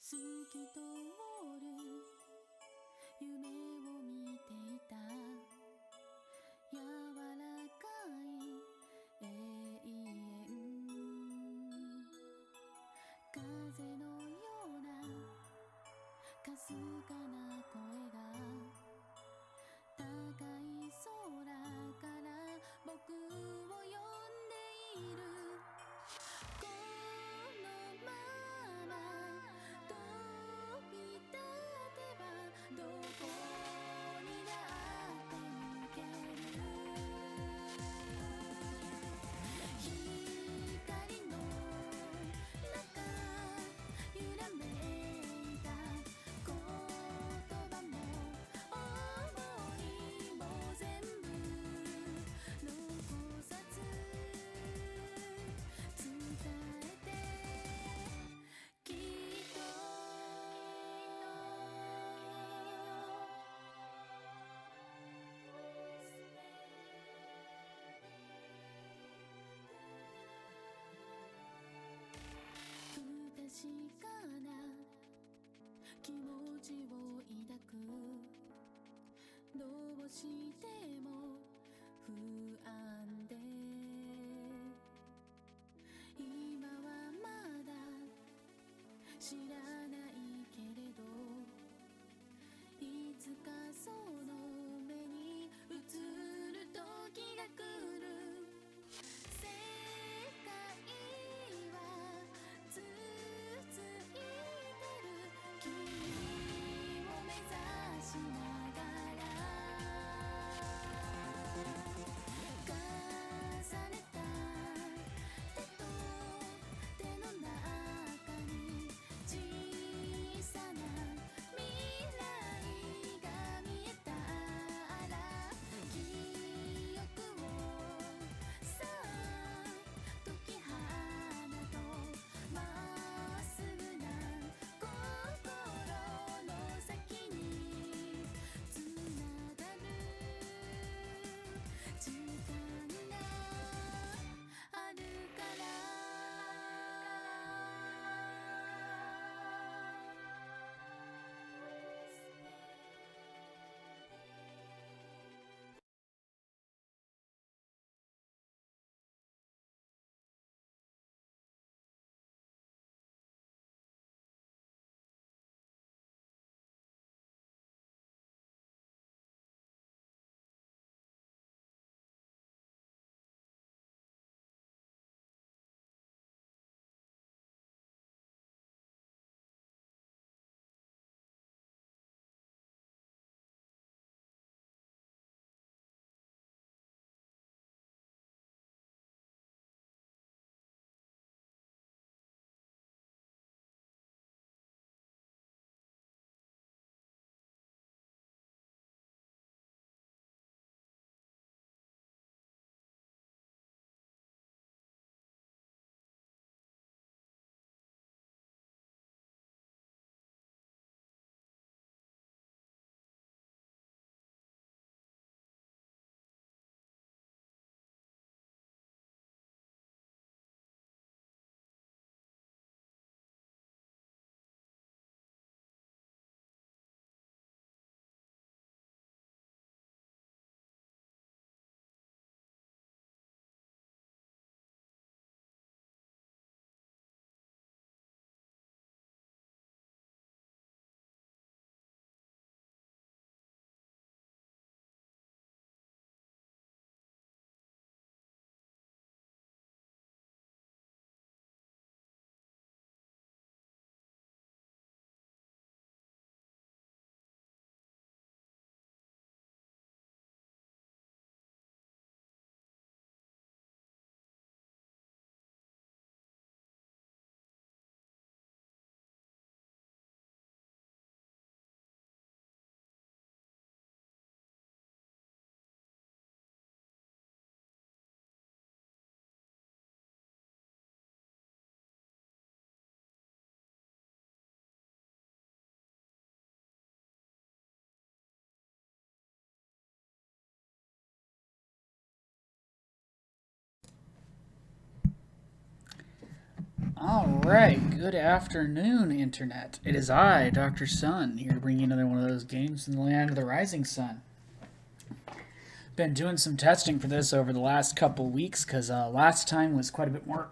透き通る夢を見ていた。柔らかい永遠、風のようなかすかな声が高い空から僕を呼んでいる。このまま飛び立てばどこにだって行ける。光の中揺らめいた声 Alright, good afternoon, Internet. It is I, Dr. Sun, here to bring you another one of those games in the land of the rising sun. Been doing some testing for this over the last couple weeks, because last time was quite a bit more,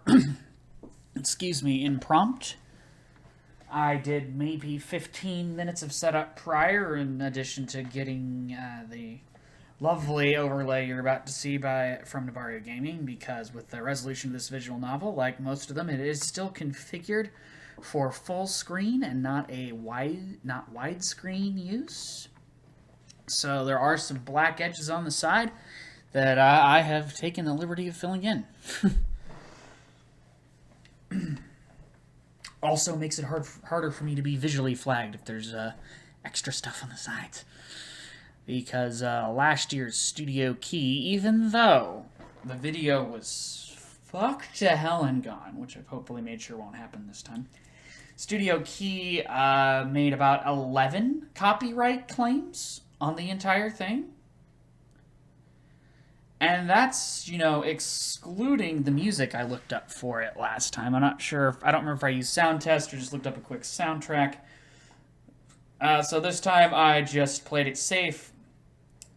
excuse me, impromptu. I did maybe 15 minutes of setup prior, in addition to getting the lovely overlay you're about to see from Navario Gaming, because with the resolution of this visual novel, like most of them, it is still configured for full screen and not widescreen use. So there are some black edges on the side that I have taken the liberty of filling in. Also makes it harder for me to be visually flagged if there's extra stuff on the sides. Because last year's Studio Key, even though the video was fucked to hell and gone, which I've hopefully made sure won't happen this time, Studio Key made about 11 copyright claims on the entire thing. And that's, excluding the music I looked up for it last time. I'm not sure I don't remember if I used Sound Test or just looked up a quick soundtrack. So this time I just played it safe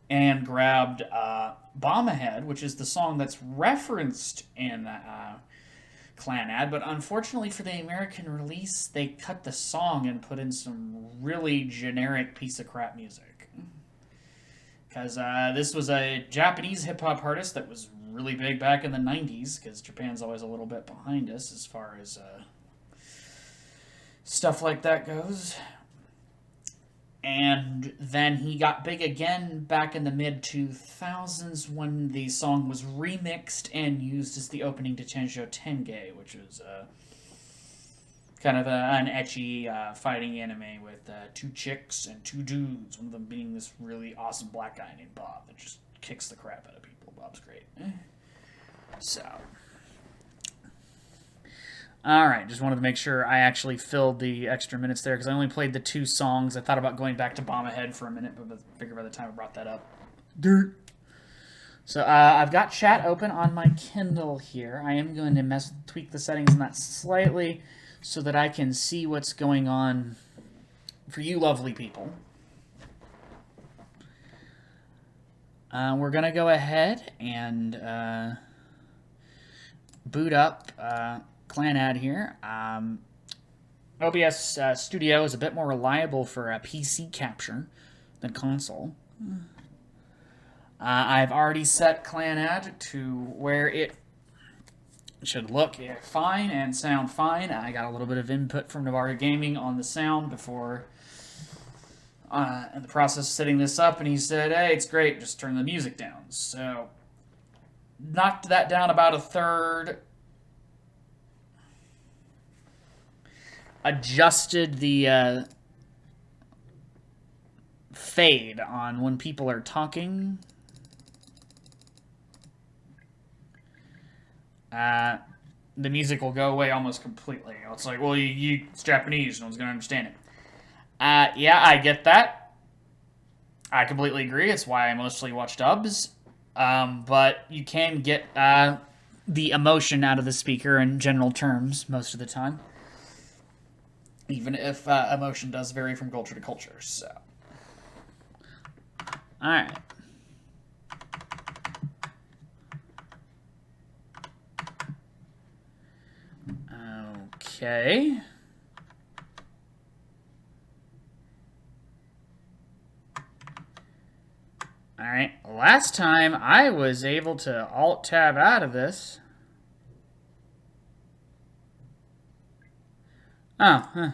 and grabbed Bomb Ahead, which is the song that's referenced in Clannad, but unfortunately for the American release, they cut the song and put in some really generic piece of crap music. Because this was a Japanese hip-hop artist that was really big back in the 90s, because Japan's always a little bit behind us as far as stuff like that goes. And then he got big again back in the mid-2000s when the song was remixed and used as the opening to Tenjo Tenge, which was kind of an ecchi fighting anime with two chicks and two dudes, one of them being this really awesome black guy named Bob that just kicks the crap out of people. Bob's great. So... Alright, just wanted to make sure I actually filled the extra minutes there, because I only played the 2 songs. I thought about going back to Bomb Ahead for a minute, but I figured by the time I brought that up... Dirt! So, I've got chat open on my Kindle here. I am going to tweak the settings on that slightly so that I can see what's going on for you lovely people. We're going to go ahead and boot up... Clannad here. OBS Studio is a bit more reliable for PC capture than console. I've already set Clannad to where it should look fine and sound fine. I got a little bit of input from Navario Gaming on the sound before in the process of setting this up, and he said, hey, it's great, just turn the music down. So, knocked that down about a third. Adjusted the fade on when people are talking. The music will go away almost completely. It's like, well, it's Japanese, no one's going to understand it. Yeah, I get that. I completely agree. It's why I mostly watch dubs. But you can get the emotion out of the speaker in general terms most of the time. Even if emotion does vary from culture to culture, so. Alright. Okay. Alright, last time I was able to Alt-Tab out of this. Oh, huh.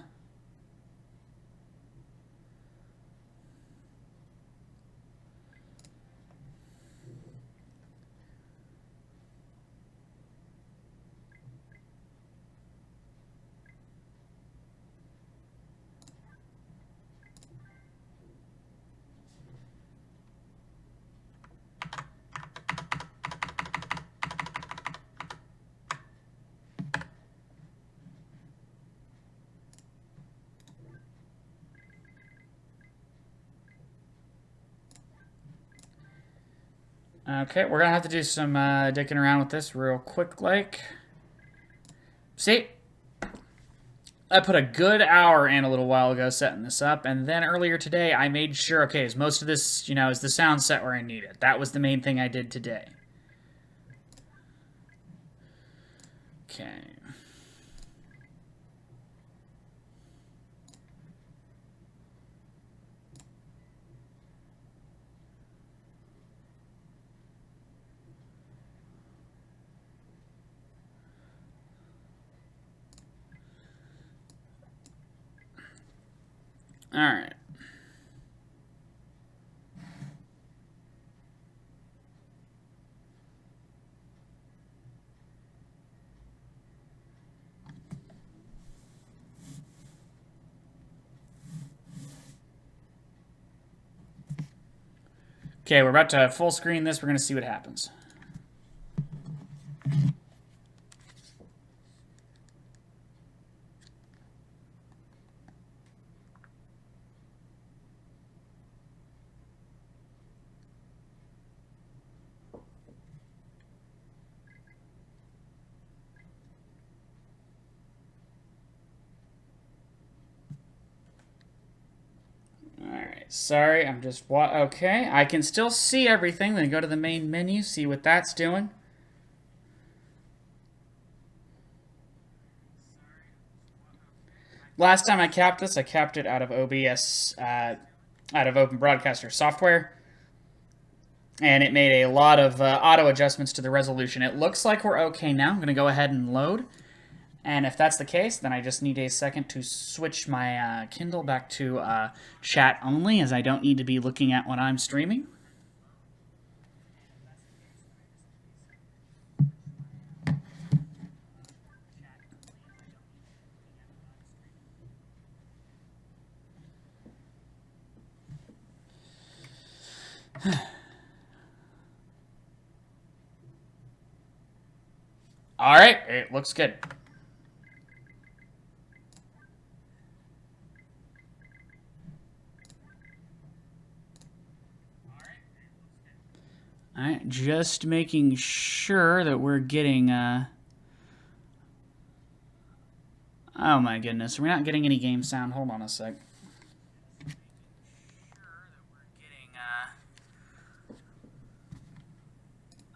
Okay, we're gonna have to do some dicking around with this real quick, like. See? I put a good hour in a little while ago setting this up, and then earlier today I made sure, okay, is most of this, is the sound set where I need it? That was the main thing I did today. Okay. All right. Okay, we're about to full screen this. We're going to see what happens. Alright, sorry, I'm just... Okay, I can still see everything. Then go to the main menu, see what that's doing. Last time I capped this, I capped it out of OBS, out of Open Broadcaster software. And it made a lot of auto adjustments to the resolution. It looks like we're okay now. I'm going to go ahead and load. And if that's the case, then I just need a second to switch my Kindle back to chat only, as I don't need to be looking at what I'm streaming. All right, it looks good. All right, just making sure that we're getting. Oh my goodness, we're not getting any game sound. Hold on a sec.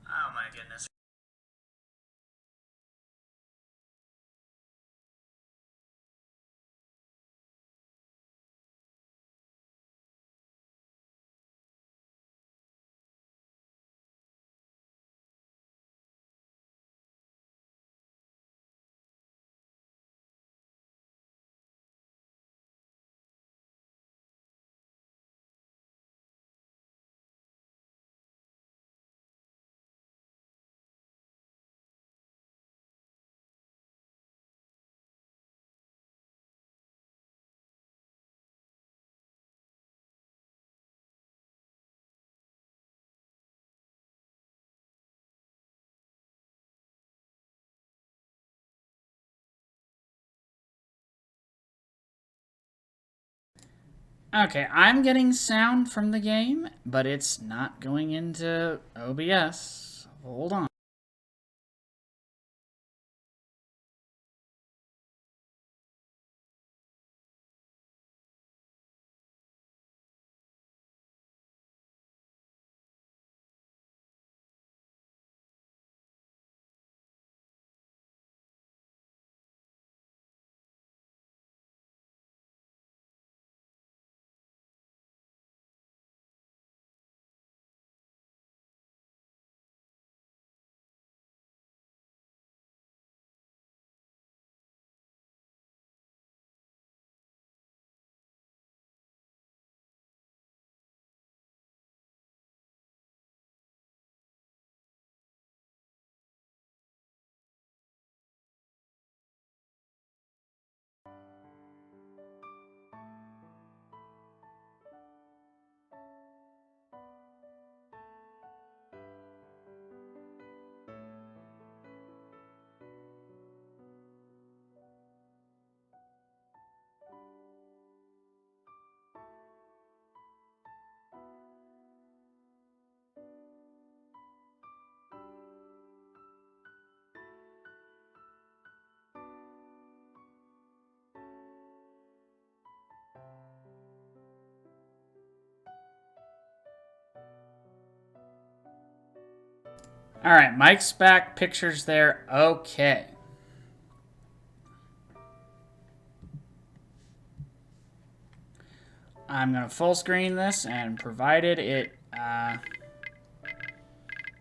Oh my goodness. Okay, I'm getting sound from the game, but it's not going into OBS. Hold on. Alright, Mike's back, picture's there. Okay. I'm going to full screen this, and provided it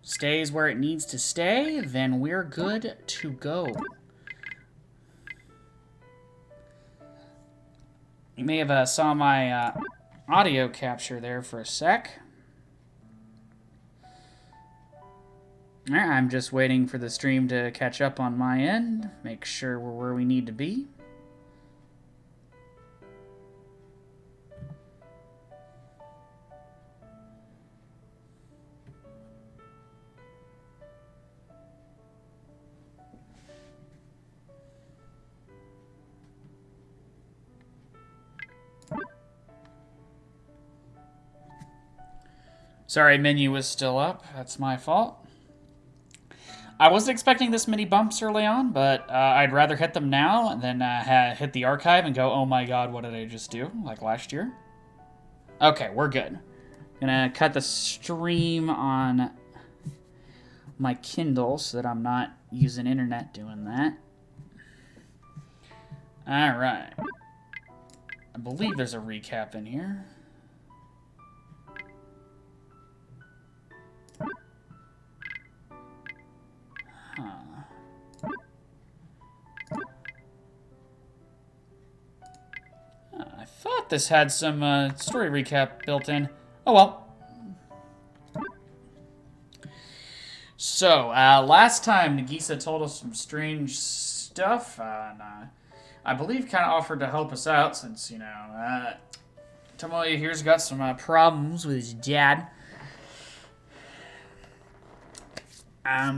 stays where it needs to stay, then we're good to go. You may have saw my audio capture there for a sec. I'm just waiting for the stream to catch up on my end, make sure we're where we need to be. Sorry, menu was still up. That's my fault. I wasn't expecting this many bumps early on, but I'd rather hit them now than hit the archive and go, oh my god, what did I just do? Like last year. Okay, we're good. Gonna cut the stream on my Kindle so that I'm not using internet doing that. Alright. I believe there's a recap in here. I thought this had some story recap built in. Oh well. So, last time Nagisa told us some strange stuff, and I believe kind of offered to help us out since, you know, Tomoya here's got some problems with his dad.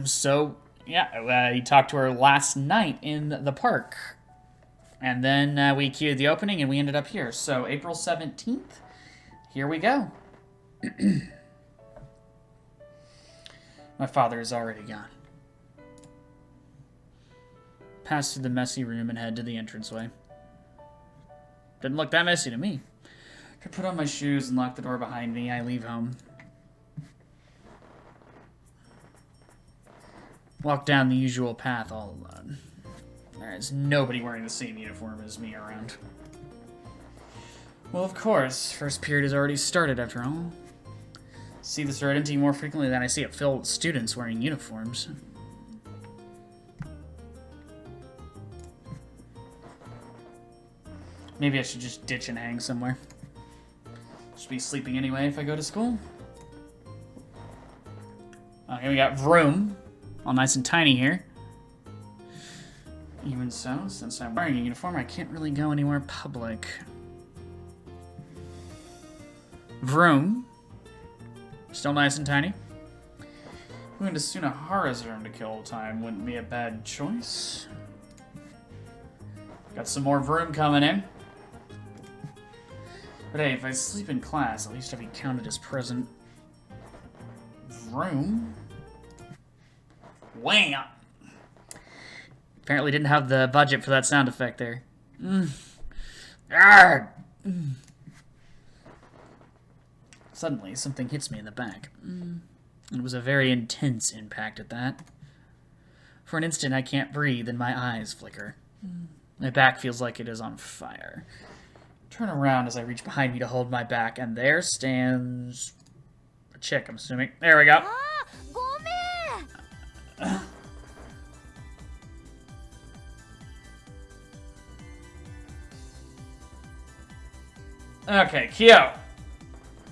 So, yeah, he talked to her last night in the park. And then we queued the opening and we ended up here. So, April 17th, here we go. My father is already gone. Pass through the messy room and head to the entranceway. Didn't look that messy to me. I put on my shoes and lock the door behind me. I leave home. Walk down the usual path all alone. There is nobody wearing the same uniform as me around. Well, of course. First period has already started, after all. See this road empty more frequently than I see it filled with students wearing uniforms. Maybe I should just ditch and hang somewhere. Should be sleeping anyway if I go to school. Okay, we got room. All nice and tiny here. Even so, since I'm wearing a uniform, I can't really go anywhere public. Vroom. Still nice and tiny. Going to Sunahara's room to kill time wouldn't be a bad choice. Got some more vroom coming in. But hey, if I sleep in class, at least I'll be counted as present. Vroom. Wham! Apparently didn't have the budget for that sound effect there. Suddenly, something hits me in the back. It was a very intense impact at that. For an instant, I can't breathe and my eyes flicker. My back feels like it is on fire. Turn around as I reach behind me to hold my back, and there stands a chick, I'm assuming. There we go. Okay, Kyo.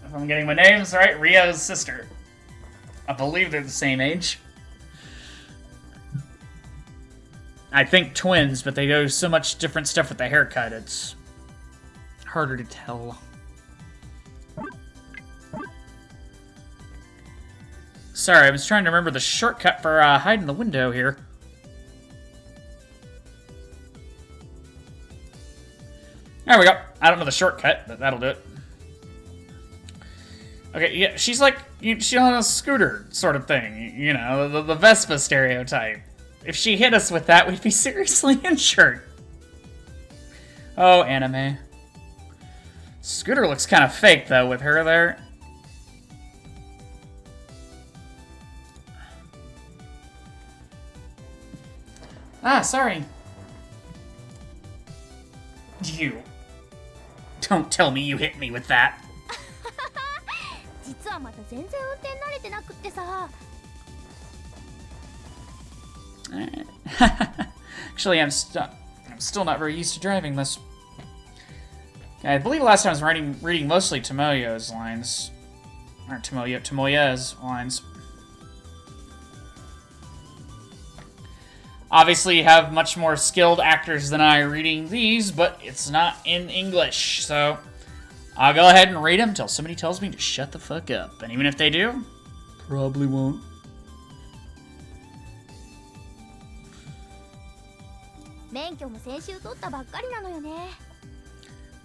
If I'm getting my names right, Rio's sister. I believe they're the same age. I think twins, but they do so much different stuff with the haircut, it's harder to tell. Sorry, I was trying to remember the shortcut for hiding the window here. There we go. I don't know the shortcut, but that'll do it. Okay, yeah, she's like, she's on a scooter sort of thing, you know, the Vespa stereotype. If she hit us with that, we'd be seriously injured. Oh, anime. Scooter looks kind of fake, though, with her there. Ah, sorry. You. Don't tell me you hit me with that. 実はまだ全然運転慣れてなくってさ。 Actually, I'm still not very used to driving this. I believe last time I was reading mostly Tomoya's lines. Or Tomoya's lines. Obviously, you have much more skilled actors than I reading these, but it's not in English, so I'll go ahead and read them until somebody tells me to shut the fuck up. And even if they do, probably won't.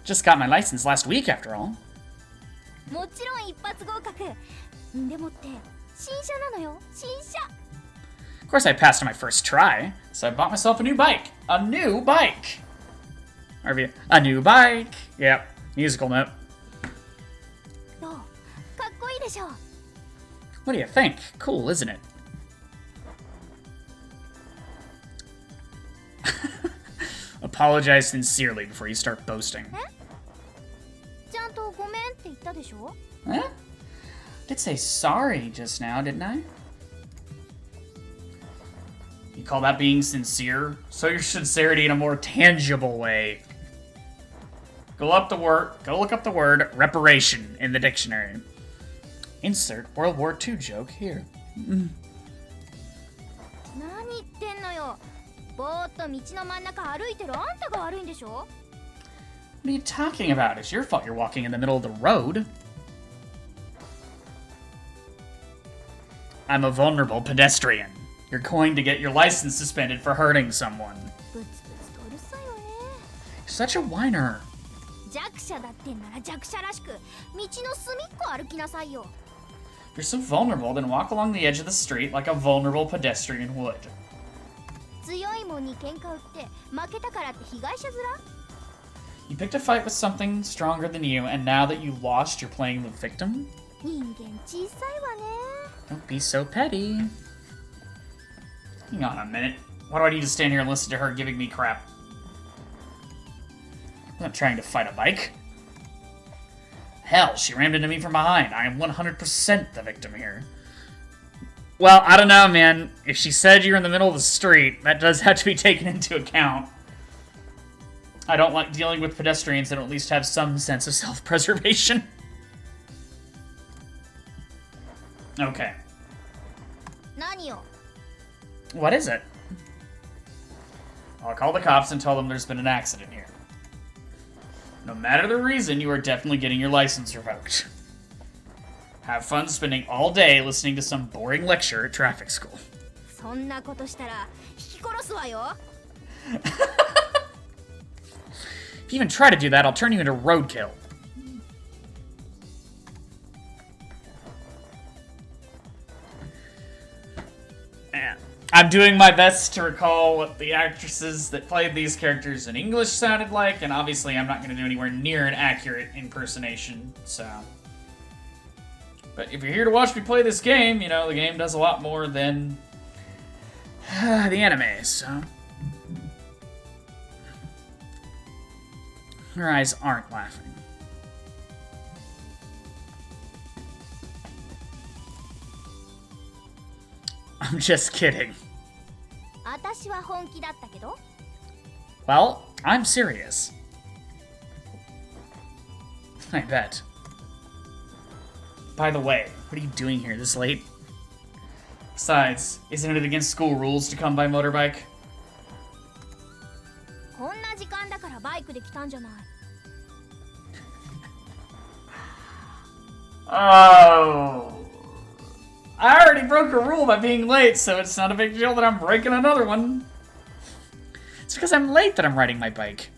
Just got my license last week, after all. もちろん一発合格。でもって新車なのよ、新車。 Of course, I passed on my first try, so I bought myself a new bike. A new bike! A new bike! Yep, musical note. どう？かっこいいでしょ。 What do you think? Cool, isn't it? Apologize sincerely before you start boasting. ちゃんとごめんって言ったでしょ? Huh? Did say sorry just now, didn't I? You call that being sincere? Show your sincerity in a more tangible way. Go look up the word reparation in the dictionary. Insert World War II joke here. 何言ってんのよ。ぼーっと道の真ん中歩いてるあんたが悪いんでしょ? What are you talking about? It's your fault you're walking in the middle of the road. I'm a vulnerable pedestrian. You're going to get your license suspended for hurting someone. ブツブツとうるさいわね。 You're such a whiner. 弱者だってんなら弱者らしく道の隅っこ歩きなさいよ。 If you're so vulnerable, then walk along the edge of the street like a vulnerable pedestrian would. 強いもんに喧嘩売って負けたからって被害者面? You picked a fight with something stronger than you, and now that you lost, you're playing the victim? 人間小さいわね。 Don't be so petty. Hang on a minute. Why do I need to stand here and listen to her giving me crap? I'm not trying to fight a bike. Hell, she rammed into me from behind. I am 100% the victim here. Well, I don't know, man. If she said you're in the middle of the street, that does have to be taken into account. I don't like dealing with pedestrians that don't at least have some sense of self-preservation. Okay. 何よ? What is it? I'll call the cops and tell them there's been an accident here. No matter the reason, you are definitely getting your license revoked. Have fun spending all day listening to some boring lecture at traffic school. そんなことしたら引き殺すわよ。 If you even try to do that, I'll turn you into roadkill. I'm doing my best to recall what the actresses that played these characters in English sounded like, and obviously I'm not going to do anywhere near an accurate impersonation, so... But if you're here to watch me play this game, you know, the game does a lot more than the anime, so... Her eyes aren't laughing. I'm just kidding. 私は本気だったけど? Well, I'm serious. I bet. By the way, what are you doing here this late? Besides, isn't it against school rules to come by motorbike? こんな時間だからバイクで来たんじゃない。 Oh... I already broke a rule by being late, so it's not a big deal that I'm breaking another one. It's because I'm late that I'm riding my bike.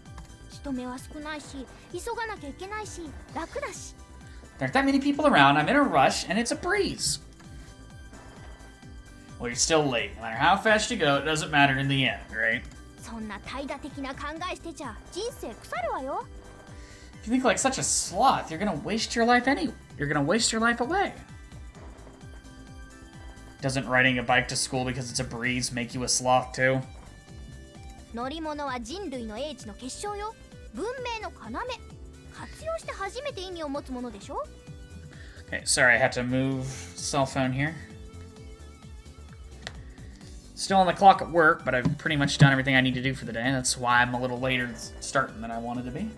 人目は少ないし、急がなきゃいけないし、楽だし。 There aren't that many people around, I'm in a rush, and it's a breeze. Well, you're still late. No matter how fast you go, it doesn't matter in the end, right? そんな怠惰的な考えしてちゃ人生腐るわよ。 If you think like such a sloth, you're gonna waste your life You're gonna waste your life away. Doesn't riding a bike to school because it's a breeze make you a sloth too? 乗り物は人類の英知の結晶よ。文明の要。活用して初めて意味を持つものでしょ。 Okay, sorry, I had to move cell phone here. Still on the clock at work, but I've pretty much done everything I need to do for the day. That's why I'm a little later starting than I wanted to be.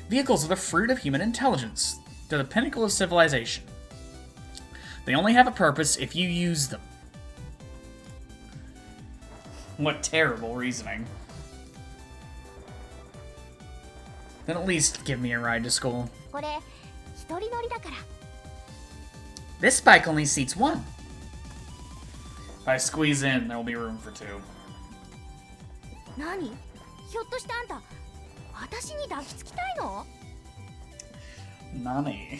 Vehicles are the fruit of human intelligence. They're the pinnacle of civilization. They only have a purpose if you use them. What terrible reasoning. Then at least give me a ride to school. これ一人乗りだから。 This bike only seats one. If I squeeze in, there will be room for two. 何？ひょっとしてあんた私に抱きつきたいの？ Nani.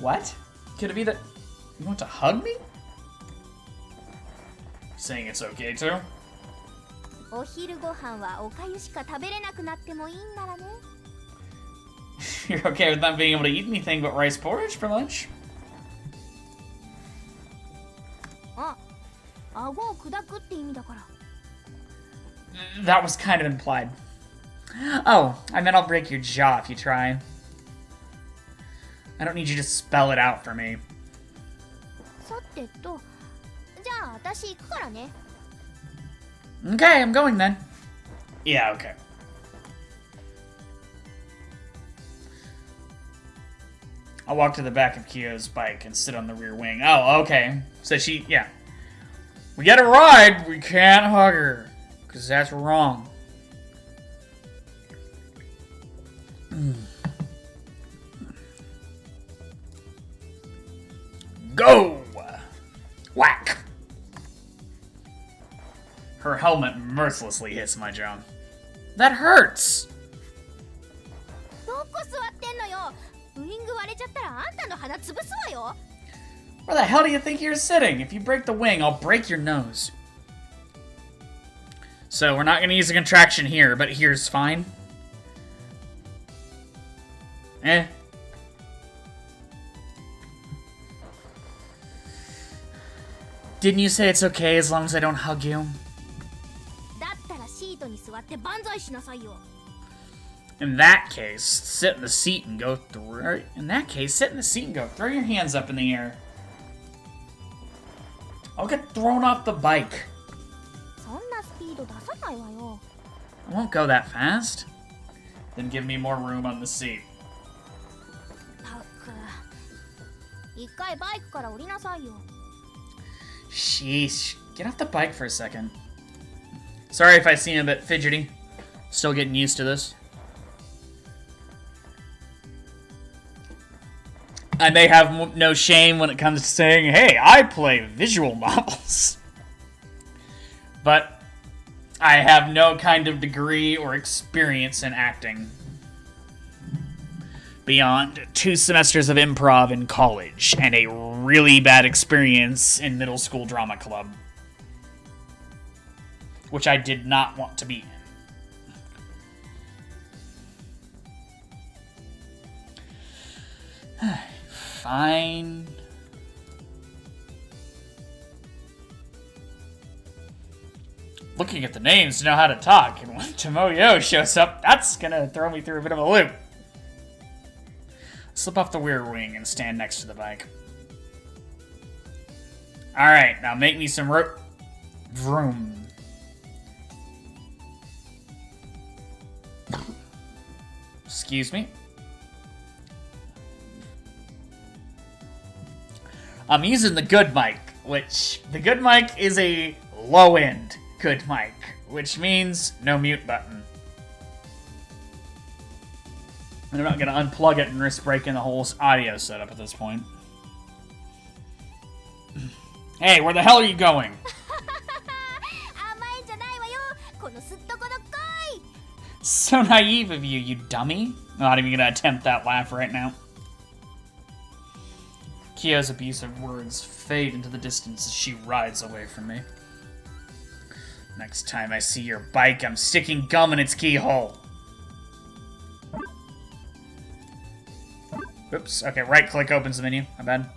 What? Could it be that you want to hug me? Saying it's okay too? お昼ご飯はおかゆしか食べれなくなってもいいんならね。 You're okay with not being able to eat anything but rice porridge for lunch? あ、顎を砕くって意味だから。 That was kind of implied. Oh, I meant I'll break your jaw if you try. I don't need you to spell it out for me. さてと、じゃあ私行くからね。 Okay, I'm going then. Yeah, okay. I'll walk to the back of Kyo's bike and sit on the rear wing. Oh, okay. So yeah. We get a ride, we can't hug her. Because that's wrong. Go! Whack! Her helmet mercilessly hits my jaw. That hurts! どこ座ってんのよ。ウイング割れちゃったらあんたの鼻潰すわよ。 Where the hell do you think you're sitting? If you break the wing, I'll break your nose. So we're not going to use a contraction here, but here's fine. Eh. Didn't you say it's okay as long as I don't hug you? だったらシートに座って万歳しなさいよ。 In that case, sit in the seat and go through. In that case, sit in the seat and go. Throw your hands up in the air. I'll get thrown off the bike. そんなスピード出さないわよ。 I won't go that fast. Then give me more room on the seat. たく。一回バイクから降りなさいよ。 Sheesh. Get off the bike for a second. Sorry if I seem a bit fidgety. Still getting used to this. I may have no shame when it comes to saying, hey, I play visual novels. But I have no kind of degree or experience in acting. Beyond 2 semesters of improv in college and a really bad experience in middle school drama club. Which I did not want to be in. Fine. Looking at the names to know how to talk, and when Tomoyo shows up, that's gonna throw me through a bit of a loop. Slip off the rear wing and stand next to the bike. Alright, now make me some vroom. Excuse me. I'm using the good mic, which the good mic is a low-end good mic, which means no mute button. And I'm not going to unplug it and risk breaking the whole audio setup at this point. Hey, where the hell are you going? So naive of you, you dummy. I'm not even going to attempt that laugh right now. Kyo's abusive words fade into the distance as she rides away from me. Next time I see your bike, I'm sticking gum in its keyhole. Oops, okay, right click opens the menu, my bad.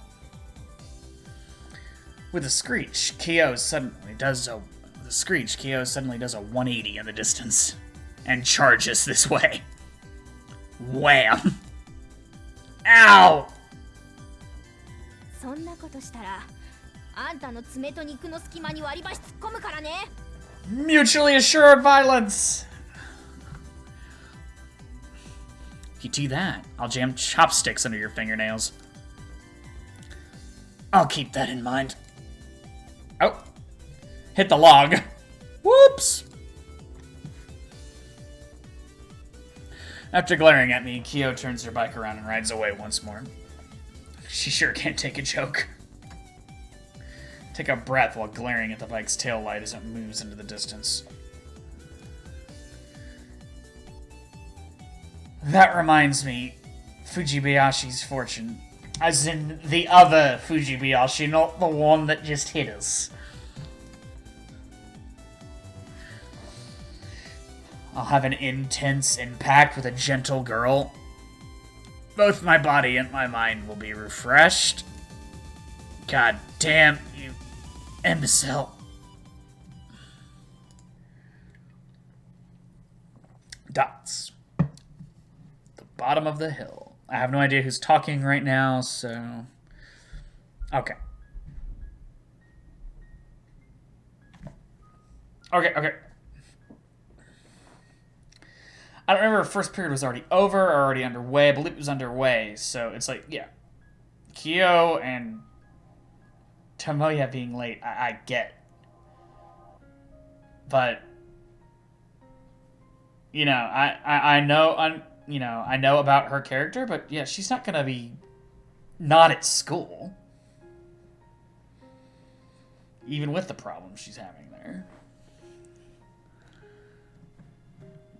With a screech, Kyo suddenly does a 180 in the distance and charges this way. Wham! Ow! そんなことしたらあんたの爪と肉の隙間に割り箸突っ込むからね Mutually assured violence! If you do that, I'll jam chopsticks under your fingernails. I'll keep that in mind. Oh. Hit the log. Whoops! After glaring at me, Kyo turns her bike around and rides away once more. She sure can't take a joke. Take a breath while glaring at the bike's tail light as it moves into the distance. That reminds me, Fujibayashi's fortune. As in the other Fujibayashi, not the one that just hit us. I'll have an intense impact with a gentle girl. Both my body and my mind will be refreshed. God damn, you imbecile. Dots. The bottom of the hill. I have no idea who's talking right now, so... Okay. Okay. I don't remember if first period was already over or already underway. I believe it was underway, so it's like, yeah. Kyo and Tomoya being late, I get. But, you know, I know, I know about her character, but yeah, she's not gonna be not at school. Even with the problems she's having there.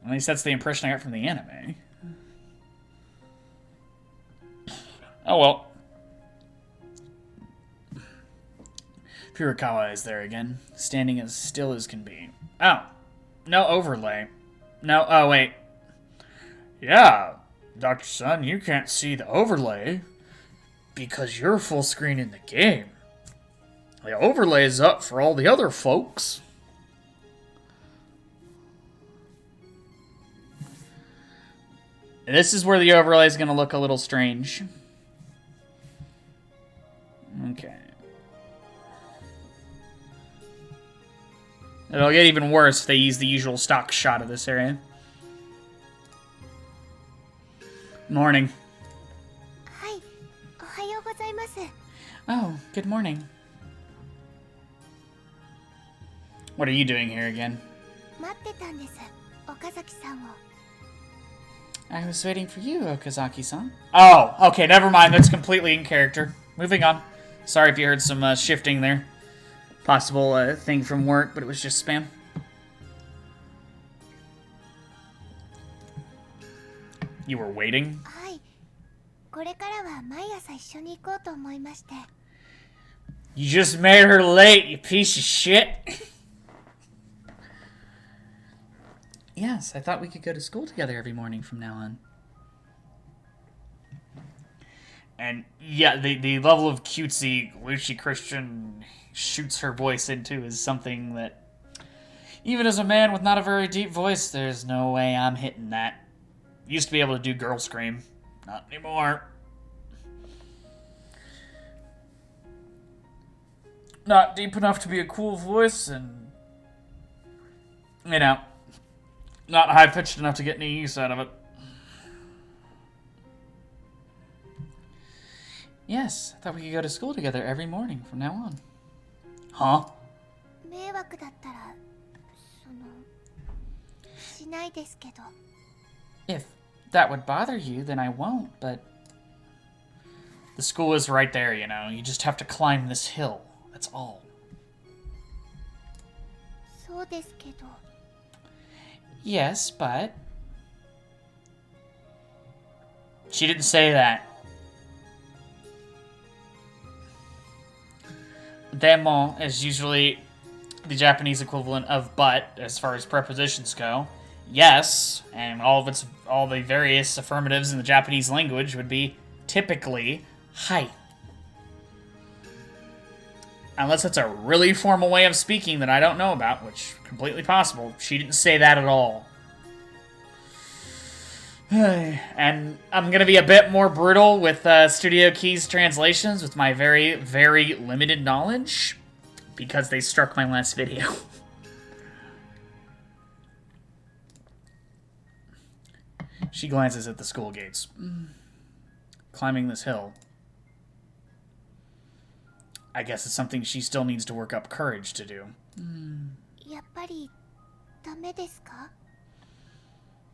At least that's the impression I got from the anime. Oh well. Furukawa is there again, standing as still as can be. Oh, no overlay. No, oh wait. Yeah, Dr. Sun, you can't see the overlay because you're full screen in the game. The overlay is up for all the other folks. This is where the overlay is going to look a little strange. Okay. It'll get even worse if they use the usual stock shot of this area. Morning. Hi. Ohayou gozaimasu. Oh, good morning. What are you doing here again? 待ってたんです。岡崎さんを。 I was waiting for you, Okazaki-san. Oh, okay, never mind. That's completely in character. Moving on. Sorry if you heard some shifting there. Possible thing from work, but it was just spam. You were waiting? はい。これからは毎朝一緒に行こうと思いまして。 You just made her late, you piece of shit. Yes, I thought we could go to school together every morning from now on. And yeah, the level of cutesy Lucy Christian shoots her voice into is something that, even as a man with not a very deep voice, there's no way I'm hitting that. Used to be able to do girl scream. Not anymore. Not deep enough to be a cool voice, and, you know, not high-pitched enough to get any use out of it. Yes, I thought we could go to school together every morning from now on. Huh? 迷惑だったら、しないですけど。 If that would bother you, then I won't, but... The school is right there, you know. You just have to climb this hill. That's all. そうですけど。 Yes, but... She didn't say that. Demo is usually the Japanese equivalent of but as far as prepositions go. Yes, and all the various affirmatives in the Japanese language would be typically hai. Unless it's a really formal way of speaking that I don't know about, which completely possible. She didn't say that at all. And I'm going to be a bit more brutal with Studio Keys translations with my very, very limited knowledge because they struck my last video. She glances at the school gates. Climbing this hill. I guess it's something she still needs to work up courage to do.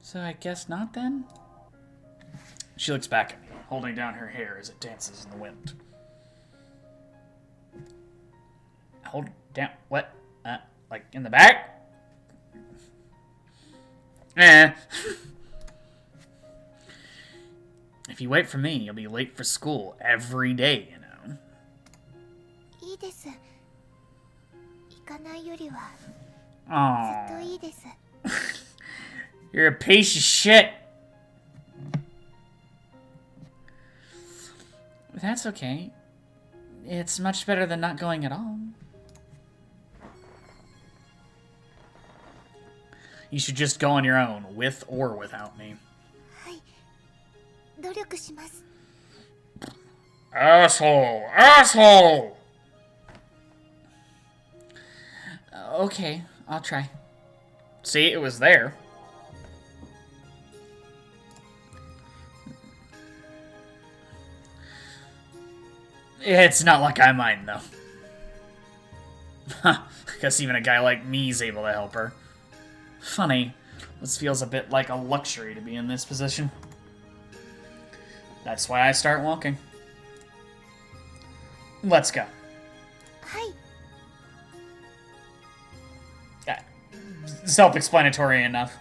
So I guess not then? She looks back at me, holding down her hair as it dances in the wind. Hold down. What? Like in the back? If you wait for me, you'll be late for school every day, you know. Aww. You're a piece of shit. That's okay. It's much better than not going at all. You should just go on your own, with or without me. Asshole! Asshole! Okay, I'll try. See, it was there. It's not like I mind, though. I guess even a guy like me is able to help her. Funny. This feels a bit like a luxury to be in this position. That's why I start walking. Let's go. Self-explanatory enough.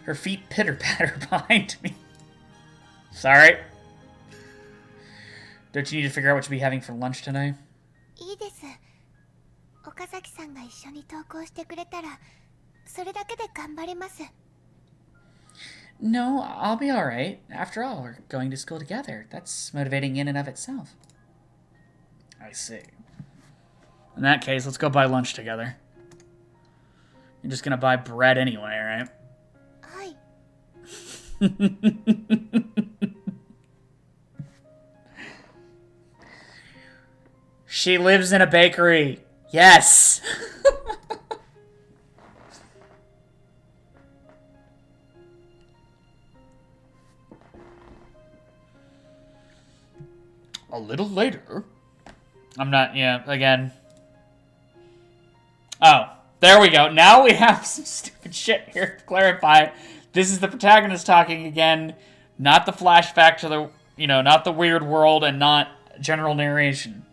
Her feet pitter-patter behind me. Sorry. Don't you need to figure out what you'll be having for lunch today? No, I'll be alright. After all, we're going to school together. That's motivating in and of itself. I see. In that case, let's go buy lunch together. You're just gonna buy bread anyway, right? She lives in a bakery. Yes! A little later. I'm not, yeah, again. Oh, there we go. Now we have some stupid shit here to clarify. This is the protagonist talking again, not the flashback to the, not the weird world and not general narration.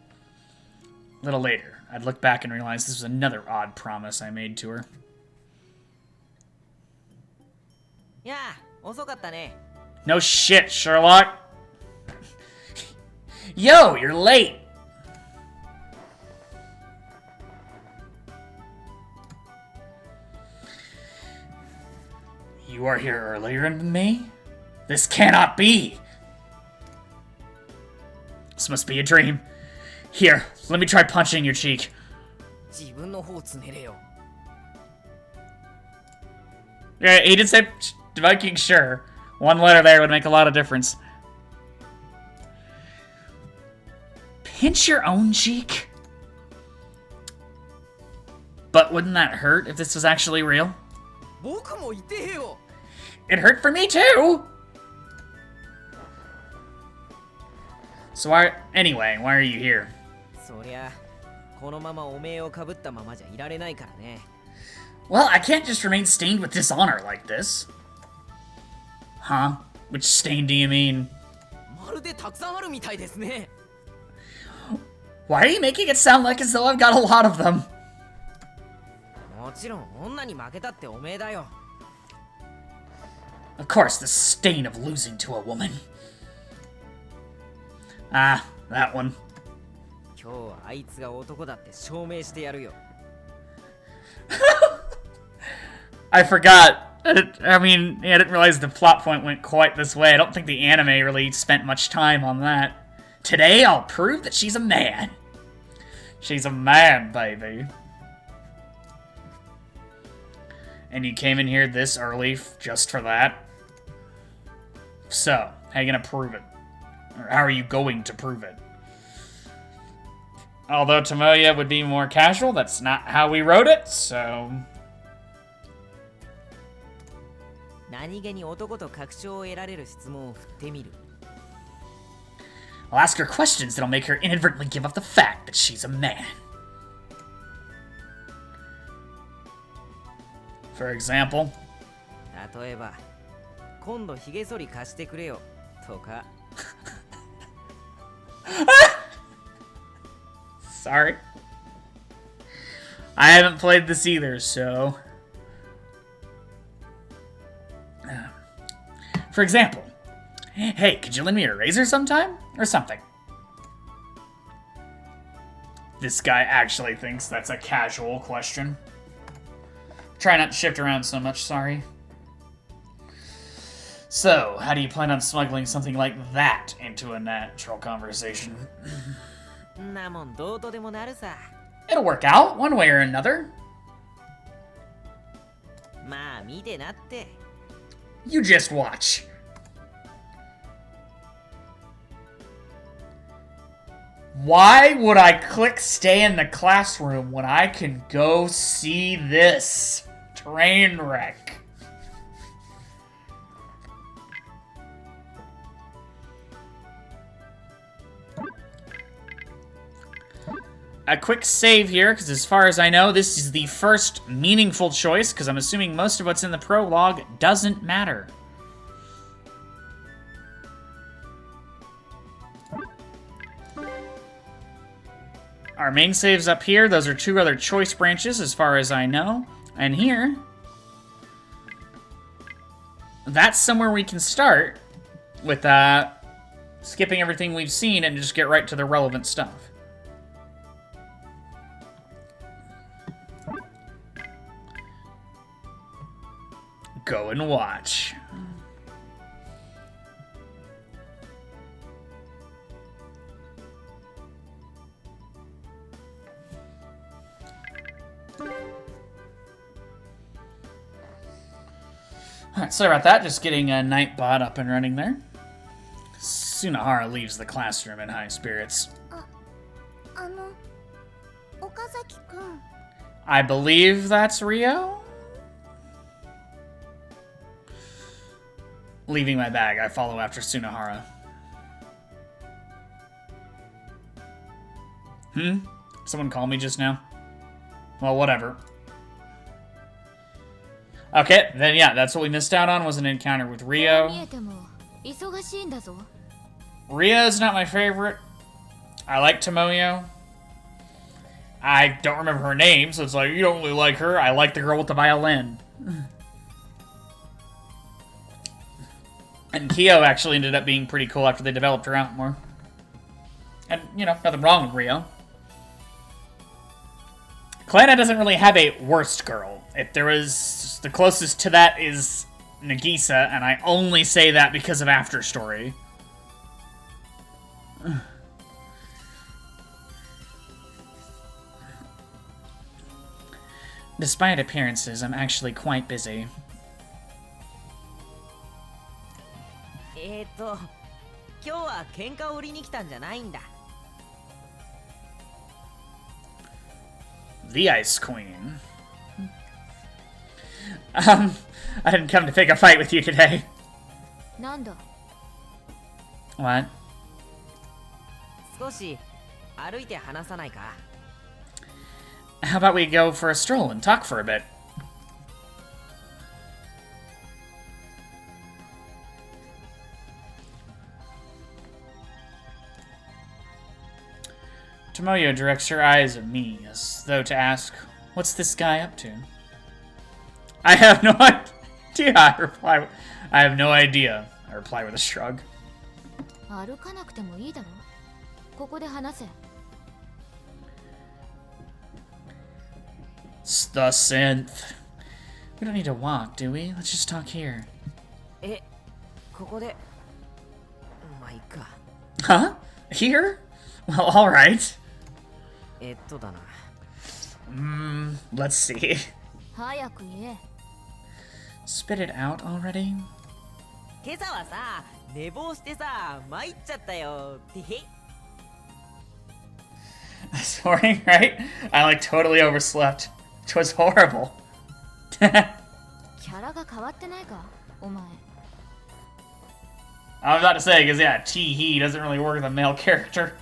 A little later, I'd look back and realize this was another odd promise I made to her. Yeah, no shit, Sherlock. Yo, you're late. You are here earlier than me? This cannot be! This must be a dream. Here, let me try punching your cheek. Yeah, he did say Viking, sure. One letter there would make a lot of difference. Pinch your own cheek? But wouldn't that hurt if this was actually real? It hurt for me too! So why are you here? Well, I can't just remain stained with dishonor like this. Huh? Which stain do you mean? Why are you making it sound like as though I've got a lot of them? Of course, the stain of losing to a woman. Ah, that one. I forgot. I didn't realize the plot point went quite this way. I don't think the anime really spent much time on that. Today I'll prove that she's a man. She's a man, baby. And you came in here this early just for that? So, how are you gonna prove it? Or how are you going to prove it? Although Tomoya would be more casual, that's not how we wrote it, so... I'll ask her questions that'll make her inadvertently give up the fact that she's a man. For example... Sorry. I haven't played this either, so... For example, hey, could you lend me a razor sometime? Or something. This guy actually thinks that's a casual question. Try not to shift around so much, sorry. So, how do you plan on smuggling something like that into a natural conversation? It'll work out, one way or another. You just watch. Why would I click stay in the classroom when I can go see this train wreck? A quick save here, because as far as I know, this is the first meaningful choice, because I'm assuming most of what's in the prologue doesn't matter. Our main save's up here. Those are two other choice branches, as far as I know. And here, that's somewhere we can start with skipping everything we've seen and just get right to the relevant stuff. Go and watch. Alright, sorry about that. Just getting a Nightbot up and running there. Sunahara leaves the classroom in high spirits. I believe that's Rio? Leaving my bag, I follow after Sunahara. Someone called me just now? Well, whatever. Okay, then yeah, that's what we missed out on, was an encounter with Rio. Rio's not my favorite. I like Tomoyo. I don't remember her name, so it's like, you don't really like her. I like the girl with the violin. And Kyo actually ended up being pretty cool after they developed her out more. And, you know, nothing wrong with Rio. Clannad doesn't really have a worst girl. If there was... the closest to that is Nagisa, and I only say that because of After Story. Despite appearances, I'm actually quite busy. The Ice Queen. I didn't come to pick a fight with you today. What? How about we go for a stroll and talk for a bit? Tomoyo directs her eyes at me, as though to ask, what's this guy up to? I have no idea, I reply. I have no idea, I reply with a shrug. The synth. We don't need to walk, do we? Let's just talk here. Huh? Here? Well, alright. だな。Let's see. 早く言え。 Spit it out already? 今朝はさ、寝坊してさ、参っちゃったよ。てへ。 This morning, right? I like totally overslept. It was horrible. キャラが変わってないかお前。 I was about to say, because yeah, he doesn't really work with a male character.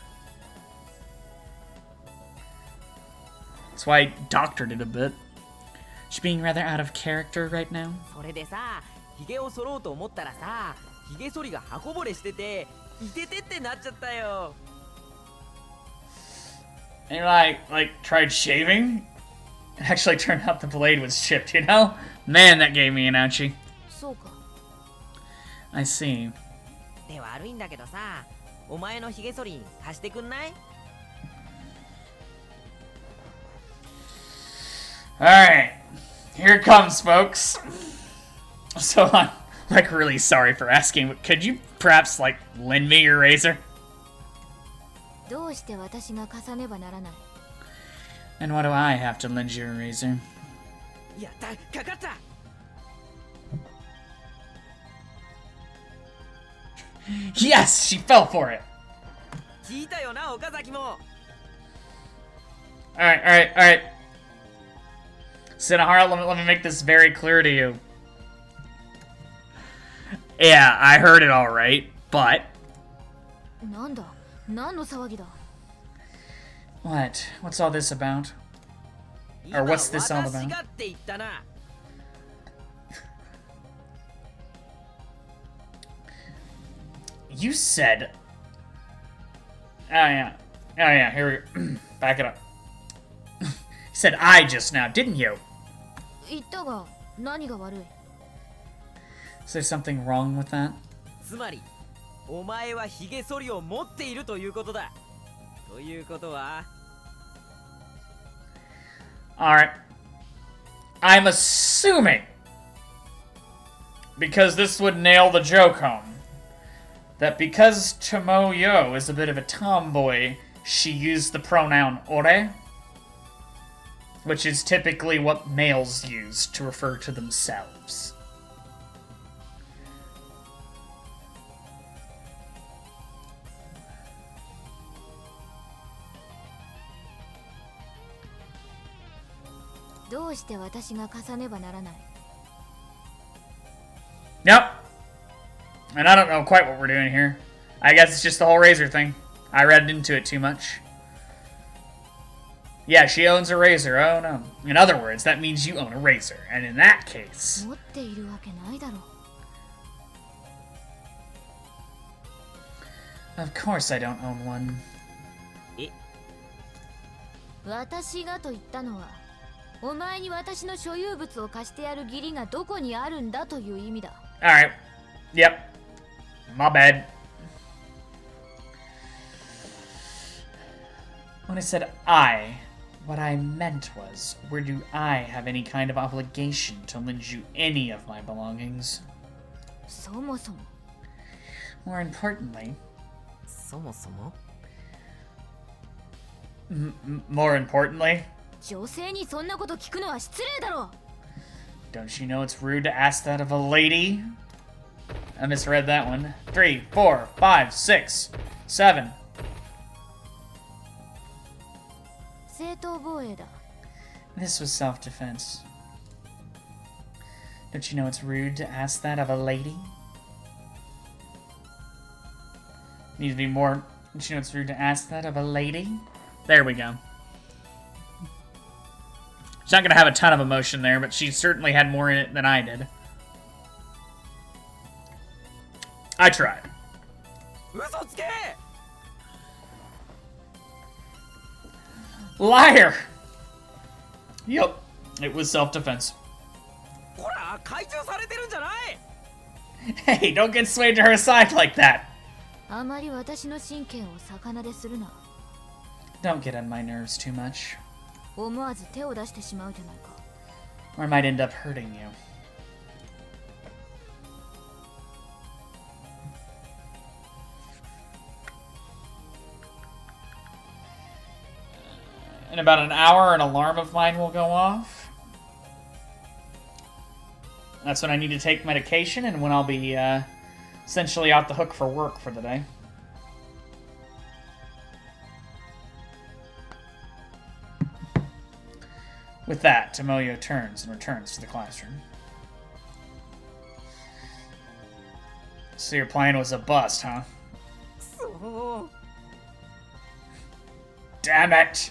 That's why I doctored it a bit. She's being rather out of character right now. それでさ、ヒゲを剃ろうと思ったらさ、ヒゲ剃りが刃こぼれしてて、いててってなっちゃったよ。 And you're like tried shaving? It actually turned out the blade was chipped, you know? Man, that gave me an ouchie. そうか。 I see. で悪いんだけどさ、お前のヒゲ剃り貸してくんない？ Alright. Here it comes, folks. So I'm like really sorry for asking, but could you perhaps like lend me your razor? どうして私が貸さねばならない。 And why do I have to lend you a razor? やった、かかった。 Yes, she fell for it. 聞いたよな、岡崎も。 Alright. Sinahara, let me make this very clear to you. Yeah, I heard it alright, but... なんだ何の騒ぎだ。 What? What's all this about? Or what's this all 今 about? 私がって言ったな。 You said... Oh yeah, here we go. Back it up. You said I just now, didn't you? 言ったが何が悪い。 Is there something wrong with that? つまり、お前はヒゲ剃りを持っているということだ。ということは、 Alright. I'm assuming, because this would nail the joke home, that because Tomoyo is a bit of a tomboy, she used the pronoun ore, which is typically what males use to refer to themselves. Yep. And I don't know quite what we're doing here. I guess it's just the whole razor thing. I read into it too much. Yeah, she owns a razor. Oh no. In other words, that means you own a razor. And in that case... 持っているわけないだろう。 Of course I don't own one. 私がと言ったのは、お前に私の所有物を貸してやる義理がどこにあるんだという意味だ。 Alright. Yep. My bad. When I said I, what I meant was, where do I have any kind of obligation to lend you any of my belongings? そもそも。 More importantly... そもそも More importantly... 女性にそんなこと聞くのは失礼だろう。 Don't you know it's rude to ask that of a lady? I misread that one. 3, 4, 5, 6, 7. 正当防衛だ。 This was self-defense. Don't you know it's rude to ask that of a lady? Needs to be more... Don't you know it's rude to ask that of a lady? There we go. She's not going to have a ton of emotion there, but she certainly had more in it than I did. I tried. 嘘つけ Liar! Yep, it was self-defense. ほら、懐柔されてるんじゃない Hey, don't get swayed to her side like that. あまり私の神経を逆でするな。 Don't get on my nerves too much, 思わず手を出してしまうじゃないか。 or I might end up hurting you. In about an hour, an alarm of mine will go off. That's when I need to take medication and when I'll be essentially out the hook for work for the day. With that, Tomoyo turns and returns to the classroom. So your plan was a bust, huh? So... Damn it!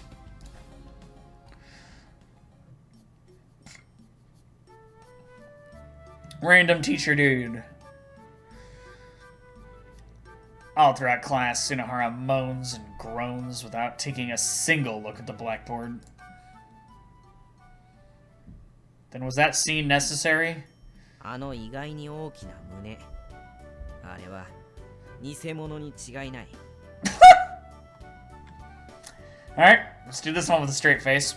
Random teacher dude. All throughout class, Tsunohara moans and groans without taking a single look at the blackboard. Then was that scene necessary? あの意外に大きな胸。あれは偽物に違いない。Alright, let's do this one with a straight face.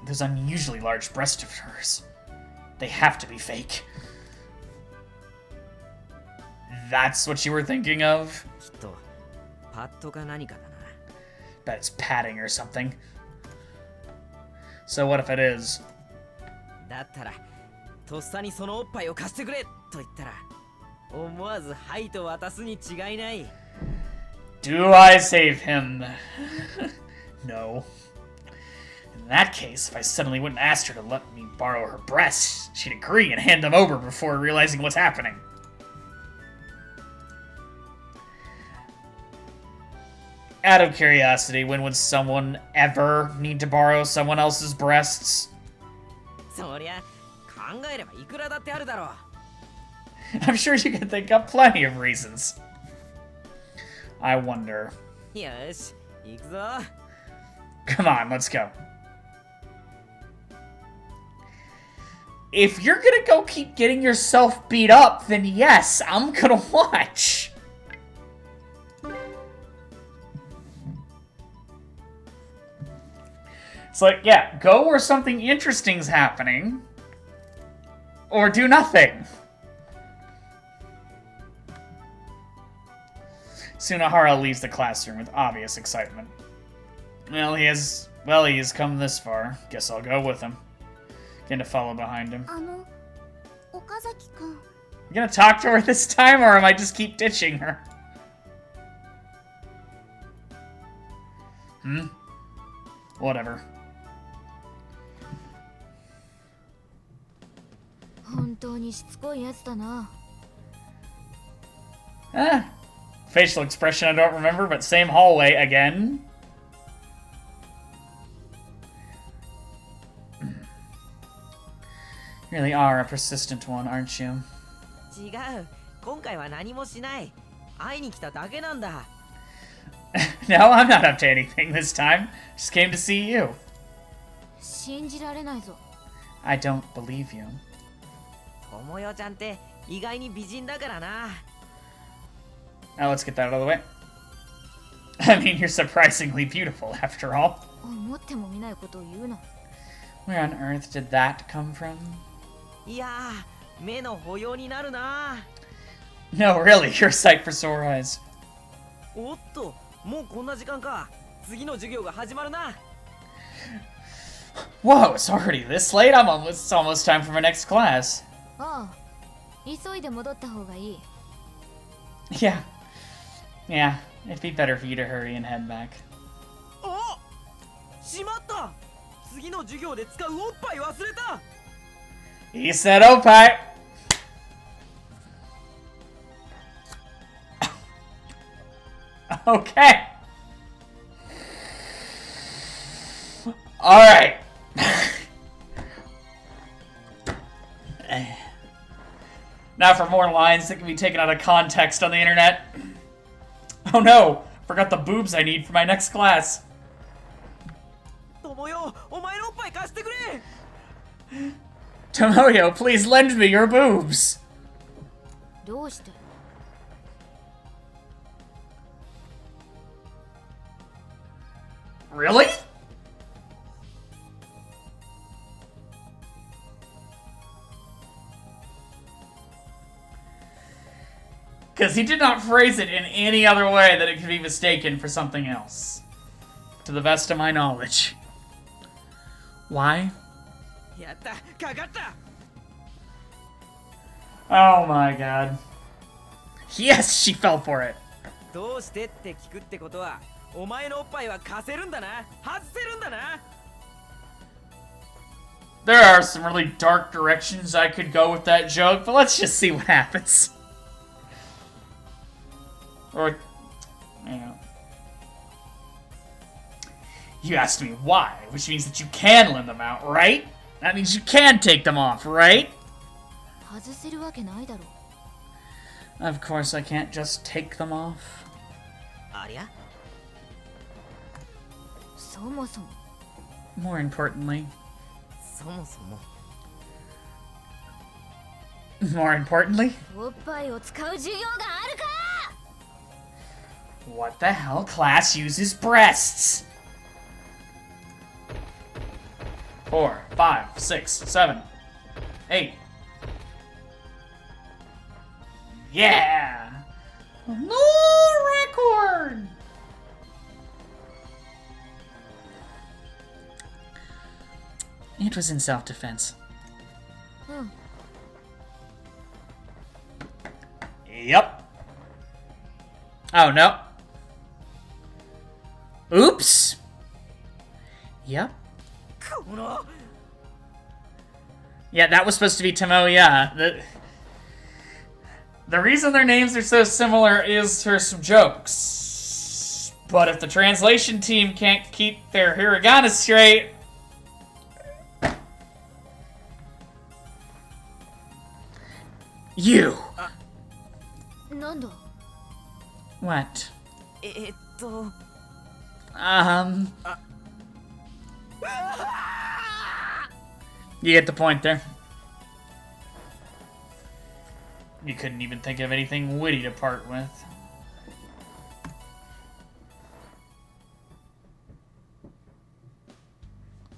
Those unusually large breasts of hers. They have to be fake. That's what you were thinking of? きっとパッドか何かだな。 Bet it's padding or something. So what if it is? だったらとっさにそのおっぱいを貸してくれと言ったら思わずはいと渡すに違いない。 Do I save him? No. In that case, if I suddenly wouldn't ask her to let me borrow her breasts, she'd agree and hand them over before realizing what's happening. Out of curiosity, when would someone ever need to borrow someone else's breasts? そりゃ考えればいくらだってあるだろう。 I'm sure you can think up plenty of reasons. I wonder. よし、行くぞ。 Come on, let's go. If you're gonna go keep getting yourself beat up, then yes, I'm gonna watch. It's like, yeah, go where something interesting's happening. Or do nothing. Tsunohara leaves the classroom with obvious excitement. Well, he has come this far. Guess I'll go with him. Going to follow behind him. 岡崎くん You gonna talk to her this time, or am I just keep ditching her? Whatever. 本当にしつこいやつだな。 Facial expression I don't remember, but same hallway again. You really are a persistent one, aren't you? 違う、今回は何もしない。会いに来ただけなんだ。 No, I'm not up to anything this time. Just came to see you. 信じられないぞ。 I don't believe you. ともよちゃんって意外に美人だからな。 Now let's get that out of the way. I mean, you're surprisingly beautiful, after all. 思っても見ないことを言うな。 Where on earth did that come from? いやー、目の保養になるな。 No, really, you're a sight for sore eyes. おっと、もうこんな時間か。次の授業が始まるな。 Whoa, it's already this late? It's almost time for my next class. ああ、急いで戻った方がいい。 Yeah, it'd be better for you to hurry and head back. あ、しまった。次の授業で使うおっぱい忘れた。 He said, "Okay." Okay. All right. Now for more lines that can be taken out of context on the internet. Oh no, forgot the boobs I need for my next class. ともよ、お前のおっぱい貸してくれ。 Tomoyo, please lend me your boobs. どうして？ Really? Because he did not phrase it in any other way that it could be mistaken for something else. To the best of my knowledge. Why? やったかかった Oh my god. Yes, she fell for it. どうしてって聞くってことはお前のおっぱいは貸せるんだな外せるんだな There are some really dark directions I could go with that joke, but let's just see what happens. Or, you know. You asked me why, which means that you can lend them out, right? That means you can take them off, right? 外せるわけないだろ Of course I can't just take them off. ありゃそもそも More importantly. そもそも More importantly? おっぱいを使う授業があるか What the hell class uses breasts? 4, 5, 6, 7, 8. Yeah! No record! It was in self-defense. うん Yep. Oh, no. Oops. Yep. この Yeah, that was supposed to be Tomoya. The reason their names are so similar is for some jokes. But if the translation team can't keep their hiragana straight... You! なんだ What? えっと You get the point there. You couldn't even think of anything witty to part with.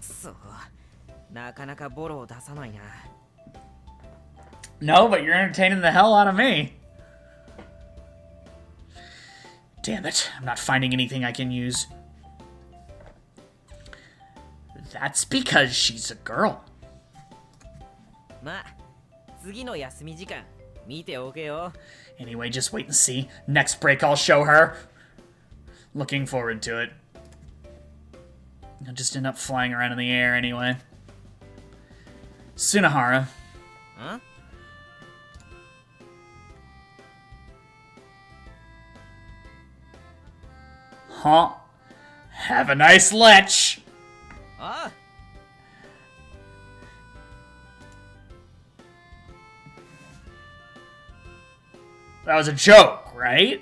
So, なかなかボロを出さないな No, but you're entertaining the hell out of me. Damn it, I'm not finding anything I can use. That's because she's a girl. まあ次の休み時間見ておけよ Anyway, just wait and see. Next break, I'll show her. Looking forward to it. I'll just end up flying around in the air anyway. Tsunohara. ん Huh? Have a nice lech. ああ That was a joke, right?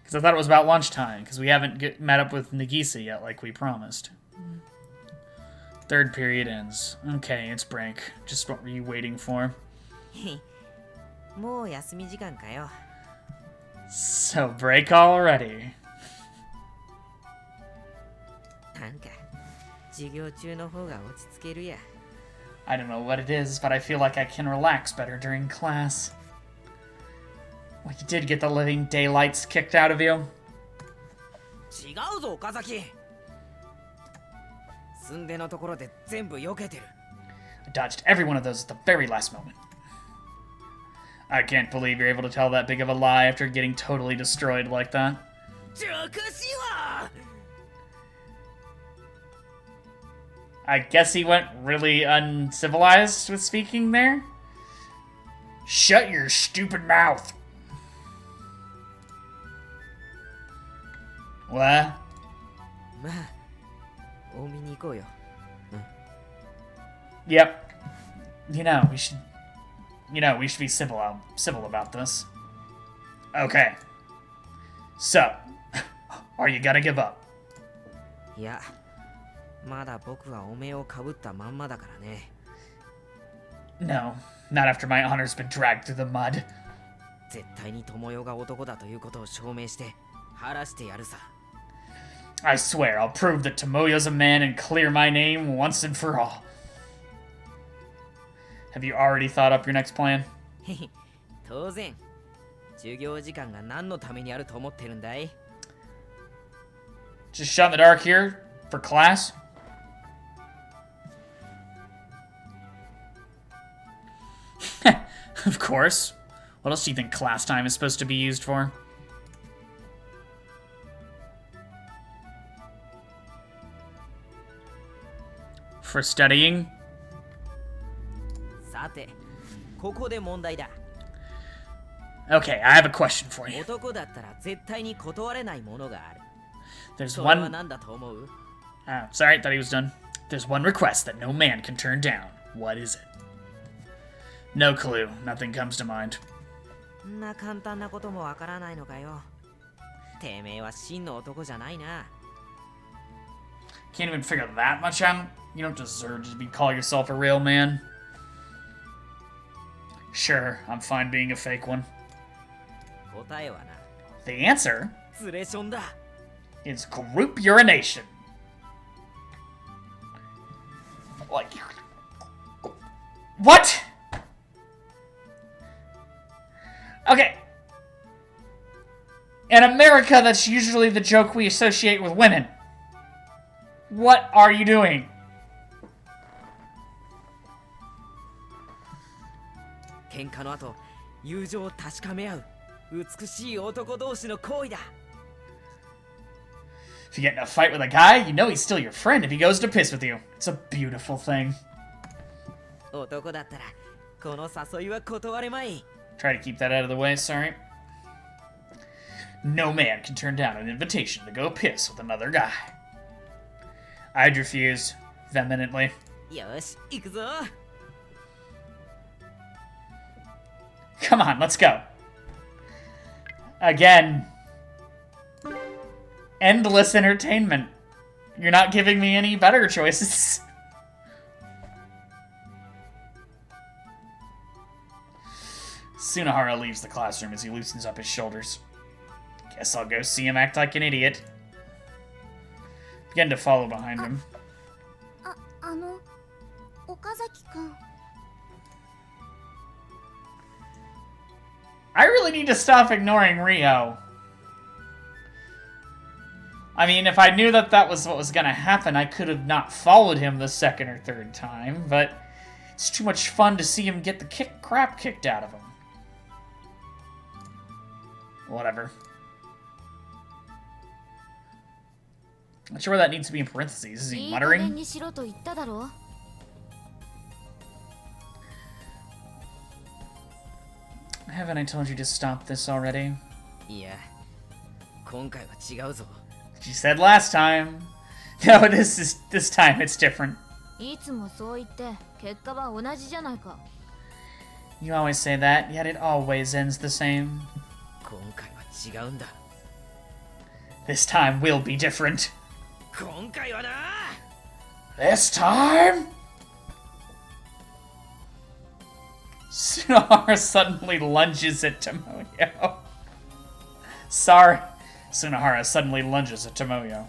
Because I thought it was about lunchtime, because we haven't met up with Nagisa yet, like we promised. Third period ends. Okay, it's break. Just what were you waiting for? もう休み時間かよ So, break already. なんか授業中の方が落ち着けるや I don't know what it is, but I feel like I can relax better during class. Well, you did get the living daylights kicked out of you. 違うぞ岡崎すんでのところで全部避けてる I dodged every one of those at the very last moment. I can't believe you're able to tell that big of a lie after getting totally destroyed like that. ジャカシは I guess he went really uncivilized with speaking there. Shut your stupid mouth. What? まあ大見に行こうよ Yep. We should be civil about this. Okay. So, are you gonna give up? いやまだ僕はお面をかぶったまんまだからね No, not after my honor's been dragged through the mud. 絶対に友よが男だということを証明して晴らしてやるさ I swear, I'll prove that Tomoya's a man and clear my name once and for all. Have you already thought up your next plan? 当然授業時間が何のためにあると思ってるんだい Just Just shot in the dark here for class. Of course. What else do you think class time is supposed to be used for? For studying? さて、ここで問題だ。 Okay, I have a question for you. 男だったら絶対に断れないものがある。 There's それは one... 何だと思う？ sorry, I thought he was done. There's one request that no man can turn down. What is it? No clue. Nothing comes to mind. そんな簡単なこともわからないのかよ。てめえは真の男じゃないな。 Can't even figure that much out? You don't deserve to call yourself a real man. Sure, I'm fine being a fake one. 答えはな。 The answer ツレションだ。 is group urination. Like... What? Okay. In America, that's usually the joke we associate with women. What are you doing? 喧嘩の後、友情を確かめ合う美しい男同士の行為だ。 If you get in a fight with a guy, you know he's still your friend if he goes to piss with you. It's a beautiful thing. 男だったらこの誘いは断れまい。 Try to keep that out of the way, sorry. No man can turn down an invitation to go piss with another guy. I'd refuse, vehemently. よし、行くぞ。 Come on, let's go. Again. Endless entertainment. You're not giving me any better choices. Sunahara leaves the classroom as he loosens up his shoulders. Guess I'll go see him act like an idiot. Begin to follow behind him. 岡崎くん I really need to stop ignoring Rio. I mean, if I knew that that was what was gonna happen, I could have not followed him the second or third time, but it's too much fun to see him get the crap kicked out of him. Whatever. Not sure where that needs to be in parentheses. Is he いい加減 muttering? にしろと言っただろ。 Haven't I told you to stop this already? いや、今回は違うぞ。 You said last time. No, this time it's different. いつもそう言って結果は同じじゃないか。 You always say that, yet it always ends the same. 今回は違うんだ。 This time will be different. 今回はな。 This time? Sunahara suddenly lunges at Tomoyo. Sorry. Sunahara suddenly lunges at Tomoyo.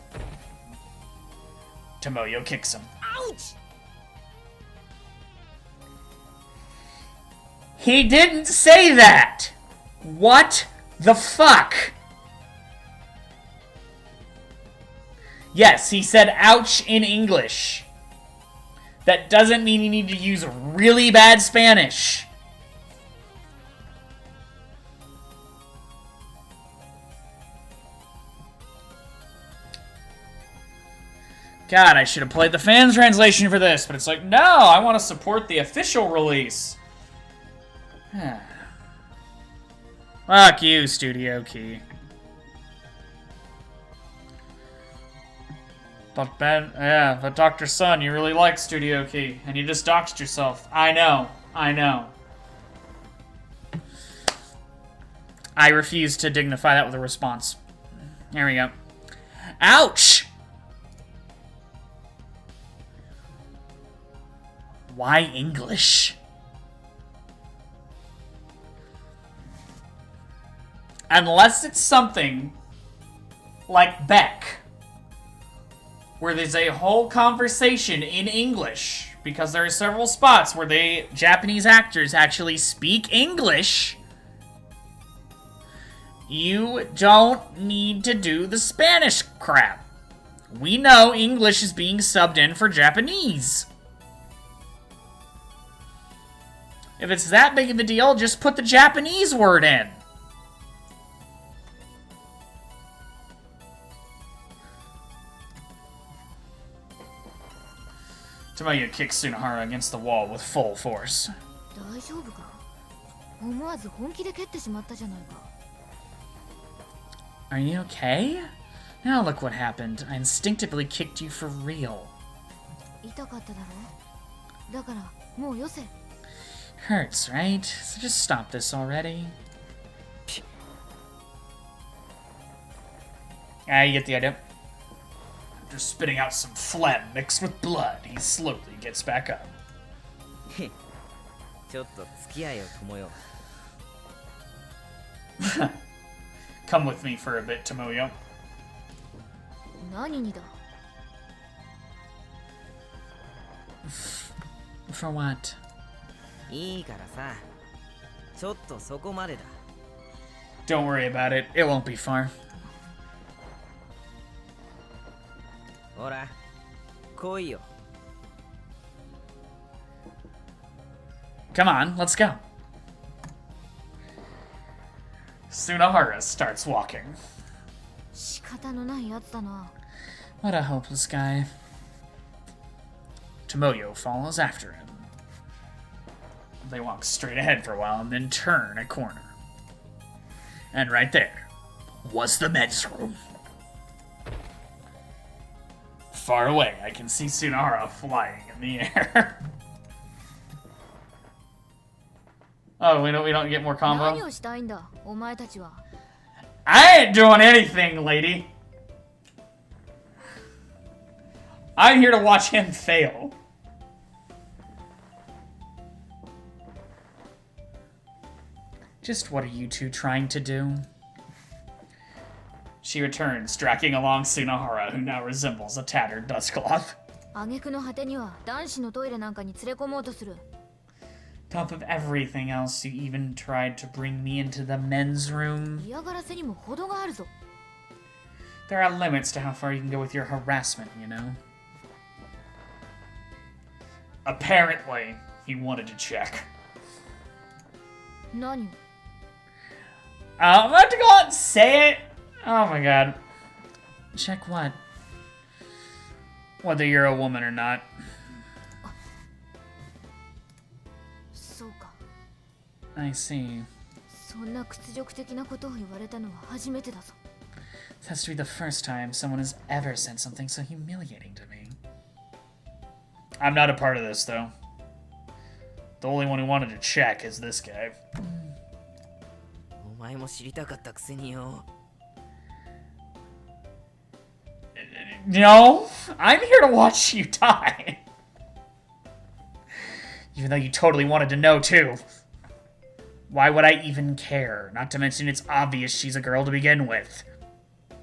Tomoyo kicks him. Ouch! He didn't say that! What the fuck? Yes, he said ouch in English. That doesn't mean you need to use really bad Spanish. God, I should have played the fan translation for this, but it's like, no, I want to support the official release. Fuck you, Studio Key. But Ben, yeah, but Dr. Sun, you really like Studio Key, and you just doxed yourself. I know. I refuse to dignify that with a response. There we go. Ouch! Why English? Unless it's something like Beck, where there's a whole conversation in English, because there are several spots where Japanese actors actually speak English. You don't need to do the Spanish crap. We know English is being subbed in for Japanese. If it's that big of a deal, just put the Japanese word in. Tomoyo kicks Tsunohara against the wall with full force. 大丈夫か思わず本気で蹴ってしまったじゃないか Are you okay? Now look what happened. I instinctively kicked you for real. 痛かっただろだからもうよせ Hurts, right? So just stop this already. Ah, you get the idea. After spitting out some phlegm mixed with blood, he slowly gets back up. ちょっと付き合いよ友よ Come with me for a bit, Tomoyo. 何にだ For what? いいからさちょっとそこまでだ Don't worry about it. It won't be far. ほら来いよ Come on, let's go. Tsunohara starts walking. 仕方のないやつだな What a hopeless guy. Tomoyo follows after him. They walk straight ahead for a while and then turn a corner. And right there was the men's room. Far away, I can see Tsunohara flying in the air. Oh, we don't get more 何 combo? をしたいんだお前たちは I ain't doing anything, lady. I'm here to watch him fail. Just what are you two trying to do? She returns, dragging along Tsunohara, who now resembles a tattered dustcloth. 挙句の果てには男子のトイレなんかに連れ込もうとする Top of everything else, you even tried to bring me into the men's room. 嫌がらせにも程があるぞ There are limits to how far you can go with your harassment, you know? Apparently, he wanted to check. 何を I'm about to go out and say it. Oh my god. Check what? Whether you're a woman or not. そうか I see. そんな屈辱的なことを言われたのは初めてだぞ This has to be the first time someone has ever said something so humiliating to me. I'm not a part of this, though. The only one who wanted to check is this guy. お前も知りたかったくせによ No, I'm here to watch you die. Even though you totally wanted to know, too. Why would I even care? Not to mention it's obvious she's a girl to begin with.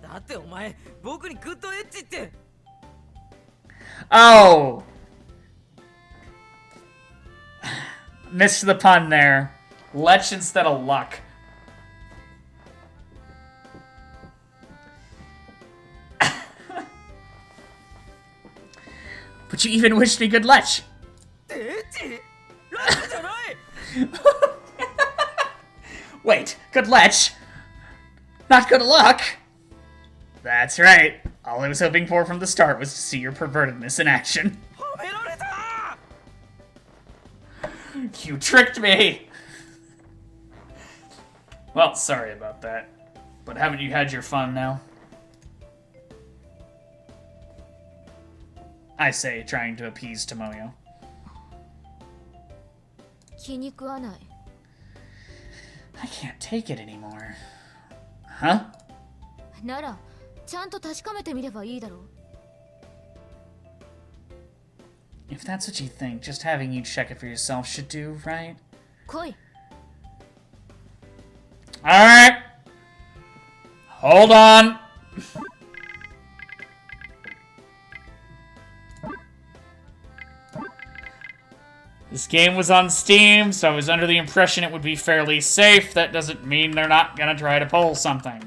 だってお前僕にグッドエッジって Oh! Missed the pun there. Lech instead of luck. But you even wished me good Lech. エッジ楽じゃない Wait, good Lech? Not good luck? That's right. All I was hoping for from the start was to see your pervertedness in action. 褒められた You tricked me! Well, sorry about that. But haven't you had your fun now? I say, trying to appease Tomoyo. 気に食わない I can't take it anymore. Huh? ならちゃんと確かめてみればいいだろう If that's what you think, just having you check it for yourself should do, right? 来い Alright! Hold on! This game was on Steam, so I was under the impression it would be fairly safe. That doesn't mean they're not gonna try to pull something.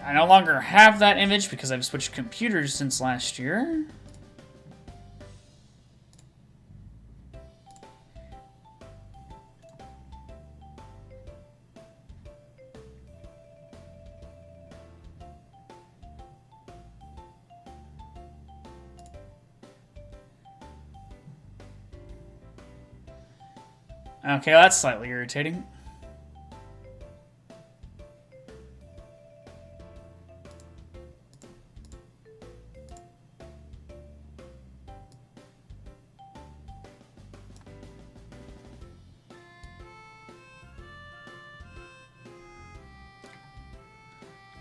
I no longer have that image because I've switched computers since last year. Okay, that's slightly irritating.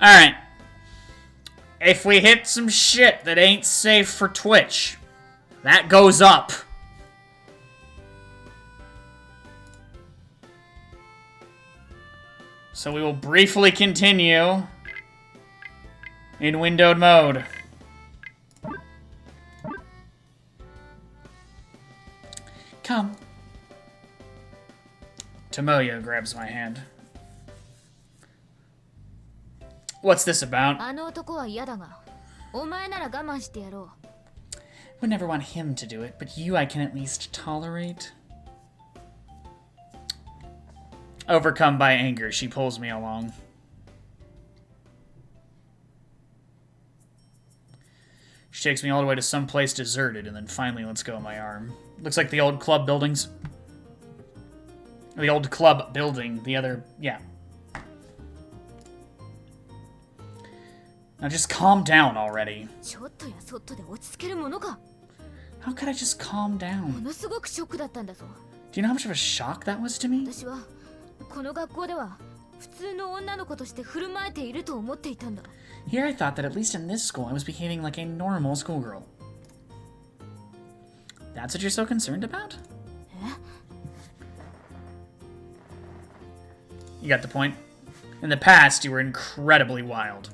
Alright. If we hit some shit that ain't safe for Twitch, that goes up. So we will briefly continue in windowed mode. Come. Tomoyo grabs my hand. What's this about? あの男は嫌だが、お前なら我慢してやろう。 Would never want him to do it, but you I can at least tolerate. Overcome by anger, she pulls me along. She takes me all the way to some place deserted and then finally lets go of my arm. Looks like the old club buildings. The old club building, the other, yeah. Now just calm down already. ちょっとやそっとで落ち着けるものか。 How could I just calm も down? のすごくショックだったんだぞ。 Do you know how much of a shock that was to me? 私はこの学校では普通の女の子として振る舞えていると思っていたんだ。 Here I thought that at least in this school I was behaving like a normal schoolgirl. That's what you're so concerned about? え？ You got the point. In the past, you were incredibly wild.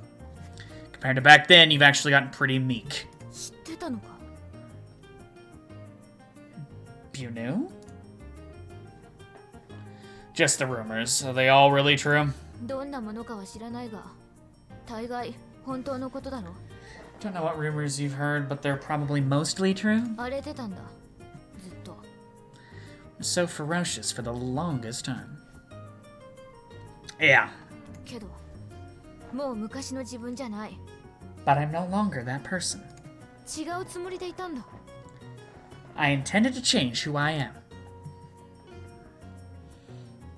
Compared to back then, you've actually gotten pretty meek. 知ってたのか？ You knew? Just the rumors. Are they all really true? どんなものかは知らないが、大概本当のことだろ。 Don't know what rumors you've heard, but they're probably mostly true. 荒れてたんだ。ずっと。 So ferocious for the longest time. Yeah, けど、もう昔の自分じゃない。 but I'm no longer that person. 違うつもりでいたんだ。 I intended to change who I am.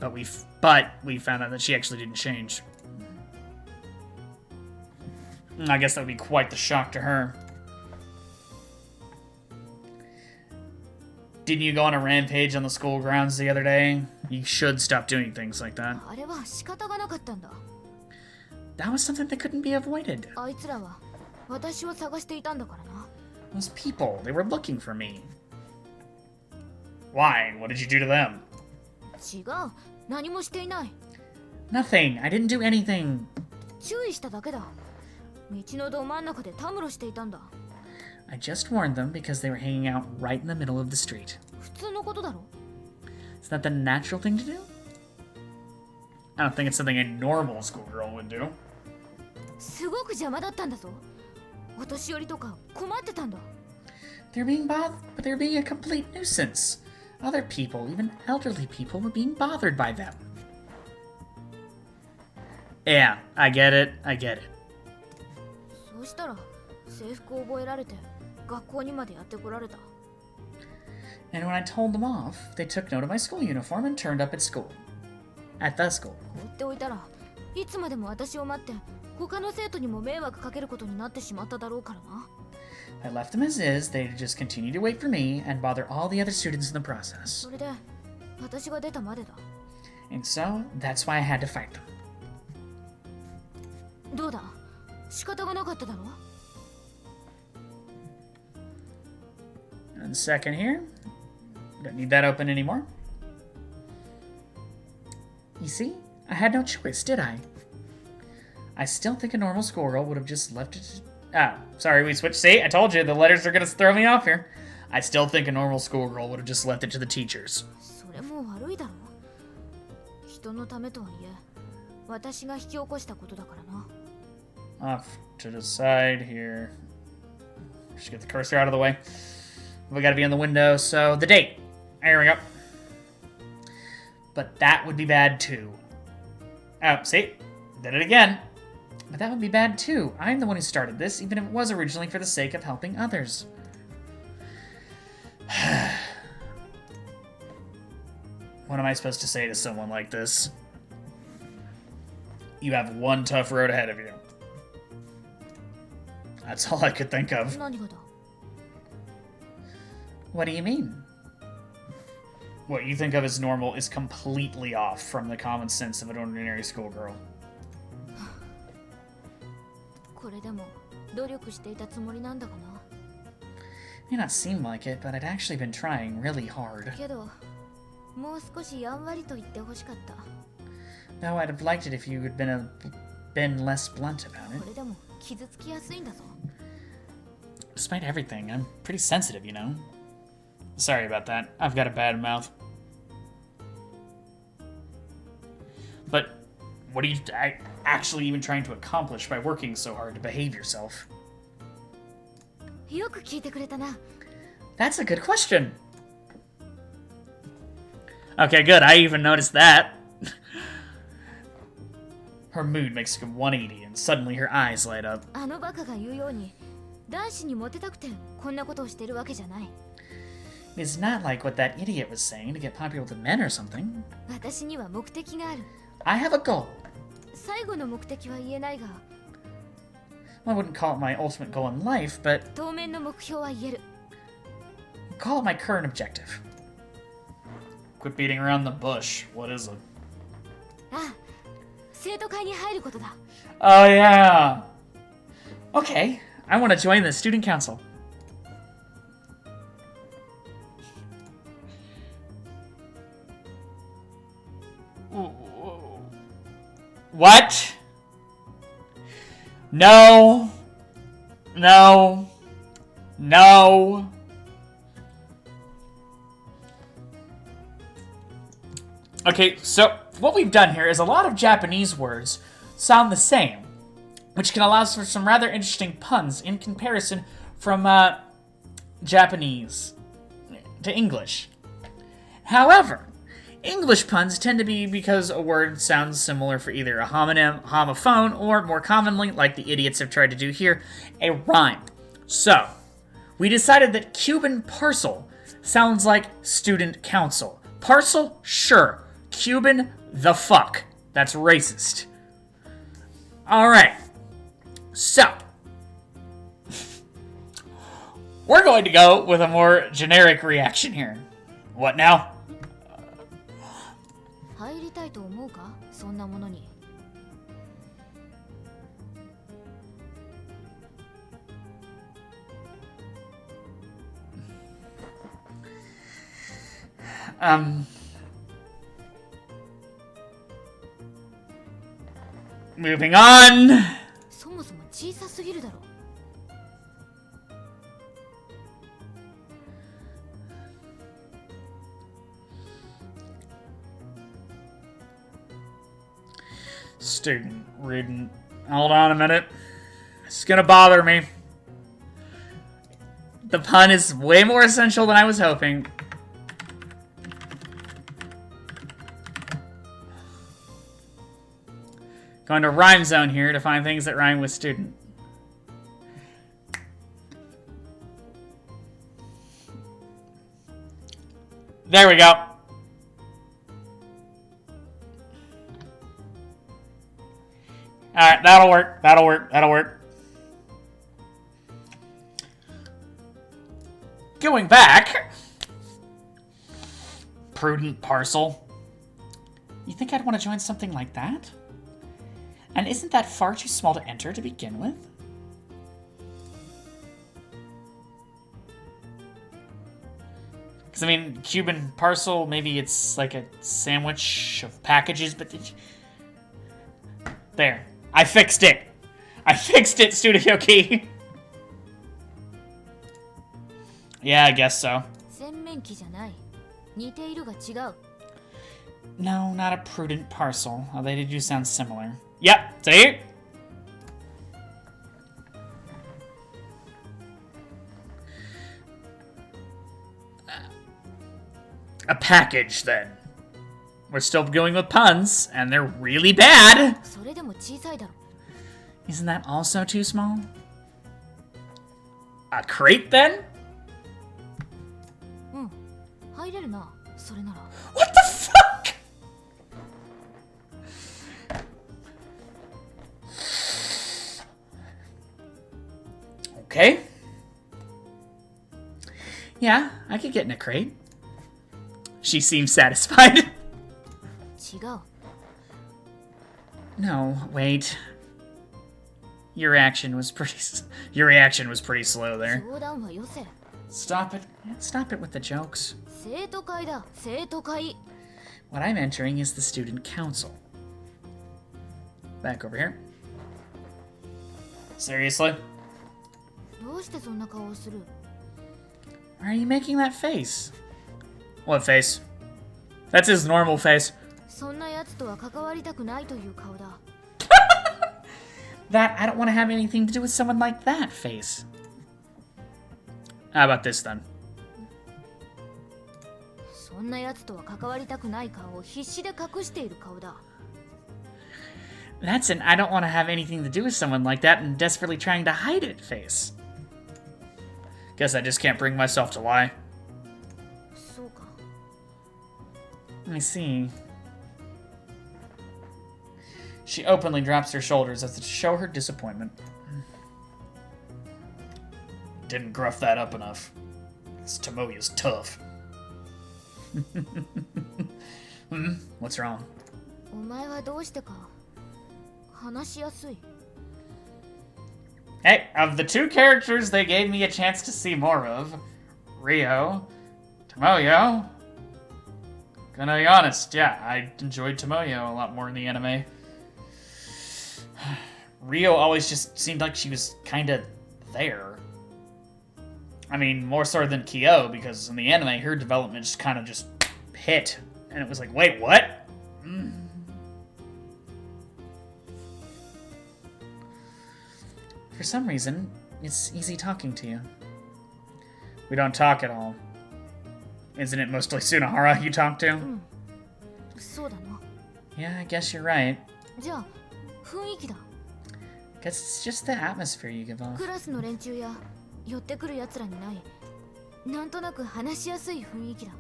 But we found out that she actually didn't change. I guess that would be quite the shock to her. Didn't you go on a rampage on the school grounds the other day? You should stop doing things like that. あれは仕方がなかったんだ。 That was something that couldn't be avoided. あいつらは私を探していたんだからな。 Those people, they were looking for me. Why? What did you do to them? 違う。何もしていない。 Nothing. I didn't do anything. 注意しただけだ。道のど真ん中でたむろしていたんだ。 I just warned them because they were hanging out right in the middle of the street. 普通のことだろ。 Is that the natural thing to do? I don't think it's something a normal schoolgirl would do. すごく邪魔だったんだぞ。お年寄りとか困ってたんだ。 They're being a complete nuisance. Other people, even elderly people, were being bothered by them. Yeah, I get it. そうしたら制服を覚えられて学校にまでやってこられた。 And when I told them off, they took note of my school uniform and turned up at school. At the school. 放っておいたらいつまでも私を待って他の生徒にも迷惑かけることになってしまっただろうからな。 I left them as is, they'd just continue to wait for me and bother all the other students in the process. それで私が出たまでだ。 And so, that's why I had to fight them. どうだ？仕方がなかっただろ。 And second here. Don't need that open anymore. You see? I had no choice, did I? I still think a normal schoolgirl would have just left it to... Ah, sorry, we switched. See, I told you, the letters are gonna throw me off here. I still think a normal schoolgirl would have just left it to the teachers. それも悪いだろ。人のためとはいえ、私が引き起こしたことだからな。Off to the side here. Just get the cursor out of the way. We gotta be on the window, so the date. There we go. But that would be bad too. Oh, see? Did it again. But that would be bad too. I'm the one who started this, even if it was originally for the sake of helping others. What am I supposed to say to someone like this? You have one tough road ahead of you. That's all I could think of. What do you mean? What you think of as normal is completely off from the common sense of an ordinary schoolgirl. May not seem like it, but I'd actually been trying really hard. Though I'd have liked it if you had been less blunt about it. Despite everything, I'm pretty sensitive, you know? Sorry about that. I've got a bad mouth. But what are you actually even trying to accomplish by working so hard to behave yourself? That's a good question. Okay, good. I even noticed that. Her mood makes a 180, and suddenly her eyes light up. It's not like what that idiot was saying to get popular with men or something. I have a goal. I wouldn't call it my ultimate goal in life, but call it my current objective. Quit beating around the bush. What is it? Oh yeah. Okay, I want to join the student council. What? No. No. No. Okay, so what we've done here is a lot of Japanese words sound the same, which can allow for some rather interesting puns in comparison from Japanese to English. However, English puns tend to be because a word sounds similar for either a homonym, homophone, or more commonly, like the idiots have tried to do here, a rhyme. So, we decided that Cuban parcel sounds like student council. Parcel? Sure. Cuban? The fuck. That's racist. Alright. So, we're going to go with a more generic reaction here. What now? Moving on. Student reading. Hold on a minute. It's gonna bother me. The pun is way more essential than I was hoping. Going to Rhyme Zone here to find things that rhyme with student. There we go. Alright, that'll work. That'll work. That'll work. Going back. Prudent parcel. You think I'd want to join something like that? And isn't that far too small to enter to begin with? Because, I mean, Cuban parcel, maybe it's like a sandwich of packages, but... There. I fixed it. I fixed it, Studio Key. Yeah, I guess so. No, not a prudent parcel. Although they do sound similar. Yep, see? A package, then. We're still going with puns, and they're really bad. それでも小さいだろ。 Isn't that also too small? A crate, then? うん、入れるな、それなら。 What the fuck? Okay. Yeah, I could get in a crate. She seems satisfied. 違う。 No, wait. Your reaction was pretty slow there. 冗談はよせ。 Stop it. Stop it with the jokes. 生徒会だ、生徒会。 What I'm entering is the student council. Back over here. Seriously? どうしてそんな顔をする？ Why are you making that face? What face? That's his normal face. そんなやつとは関わりたくないという顔だ。 That I don't want to have anything to do with someone like that face. How about this then? そんなやつとは関わりたくない顔を必死で隠している顔だ。 That's an I don't want to have anything to do with someone like that and desperately trying to hide it face. Guess I just can't bring myself to lie. そうか。 Let me see. She openly drops her shoulders as if to show her disappointment. Didn't gruff that up enough. This Tomoya's tough. What's wrong? お前はどうしてか話しやすい。 Hey, of the two characters they gave me a chance to see more of, Rio, Tomoyo, gonna be honest, yeah, I enjoyed Tomoyo a lot more in the anime. Rio always just seemed like she was kinda there. I mean, more so than Kyo, because in the anime, her development just kinda just hit. And it was like, wait, what? For some reason, it's easy talking to you. We don't talk at all. Isn't it mostly Sunahara you talk to? そうだな。 Yeah, I guess you're right. じゃあ雰囲気だ。 Guess it's just the atmosphere you give off. クラスの連中や寄ってくる奴らにない。なんとなく話しやすい雰囲気だ。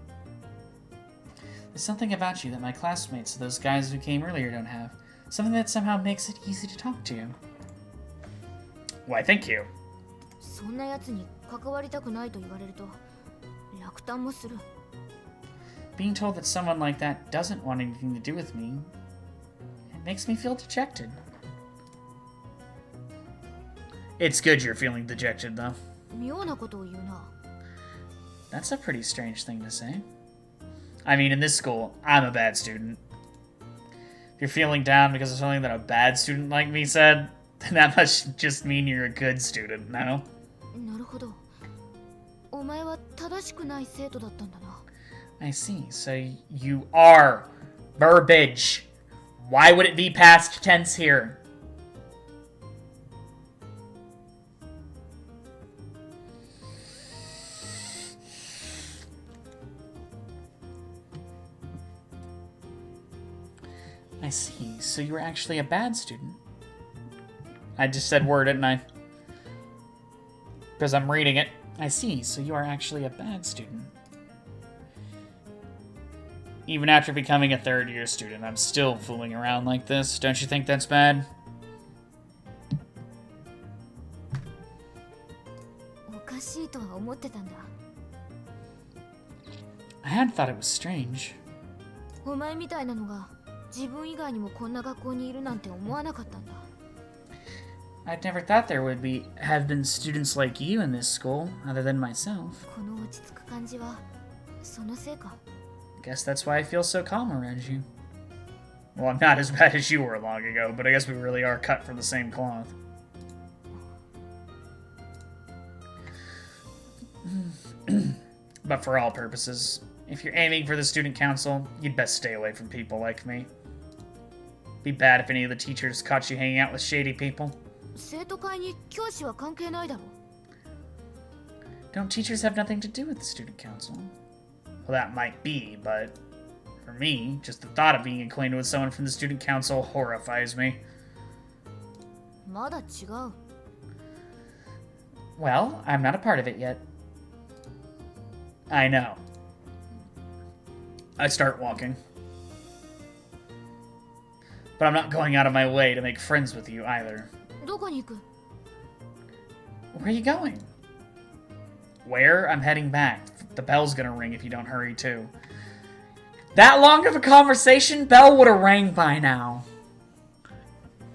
There's something about you that my classmates, those guys who came earlier, don't have. Something that somehow makes it easy to talk to you. Why, thank you. そんな奴に関わりたくないと言われると落胆もする。 Being told that someone like that doesn't want anything to do with me, it makes me feel dejected. It's good you're feeling dejected, though. 妙なことを言うな。 That's a pretty strange thing to say. I mean, in this school, I'm a bad student. If you're feeling down because of something that a bad student like me said, then that must just mean you're a good student, no? なるほど。お前は正しくない生徒だったんだな。 I see. So you are Burbage. Why would it be past tense here? I see. So you were actually a bad student. I just said word, didn't I? Because I'm reading it. I see. So you are actually a bad student. Even after becoming a third-year student, I'm still fooling around like this. Don't you think that's bad? おかしいとは思ってたんだ。 I had thought it was strange. お前みたいなのが自分以外にもこんな学校にいるなんて思わなかったんだ。 I'd never thought there would have been students like you in this school, other than myself. この落ち着く感じはそのせいか。 Guess that's why I feel so calm around you. Well, I'm not as bad as you were long ago, but I guess we really are cut from the same cloth. But for all purposes, if you're aiming for the student council, you'd best stay away from people like me. Be bad if any of the teachers caught you hanging out with shady people. 生徒会に教師は関係ないだろ。 Don't teachers have nothing to do with the student council? Well, that might be, but for me, just the thought of being acquainted with someone from the student council horrifies me. まだ違う。 Well, I'm not a part of it yet. I know. I start walking. But I'm not going out of my way to make friends with you either. どこに行く？ Where are you going? Where? I'm heading back. The bell's gonna ring if you don't hurry too. That long of a conversation? Bell would have rang by now.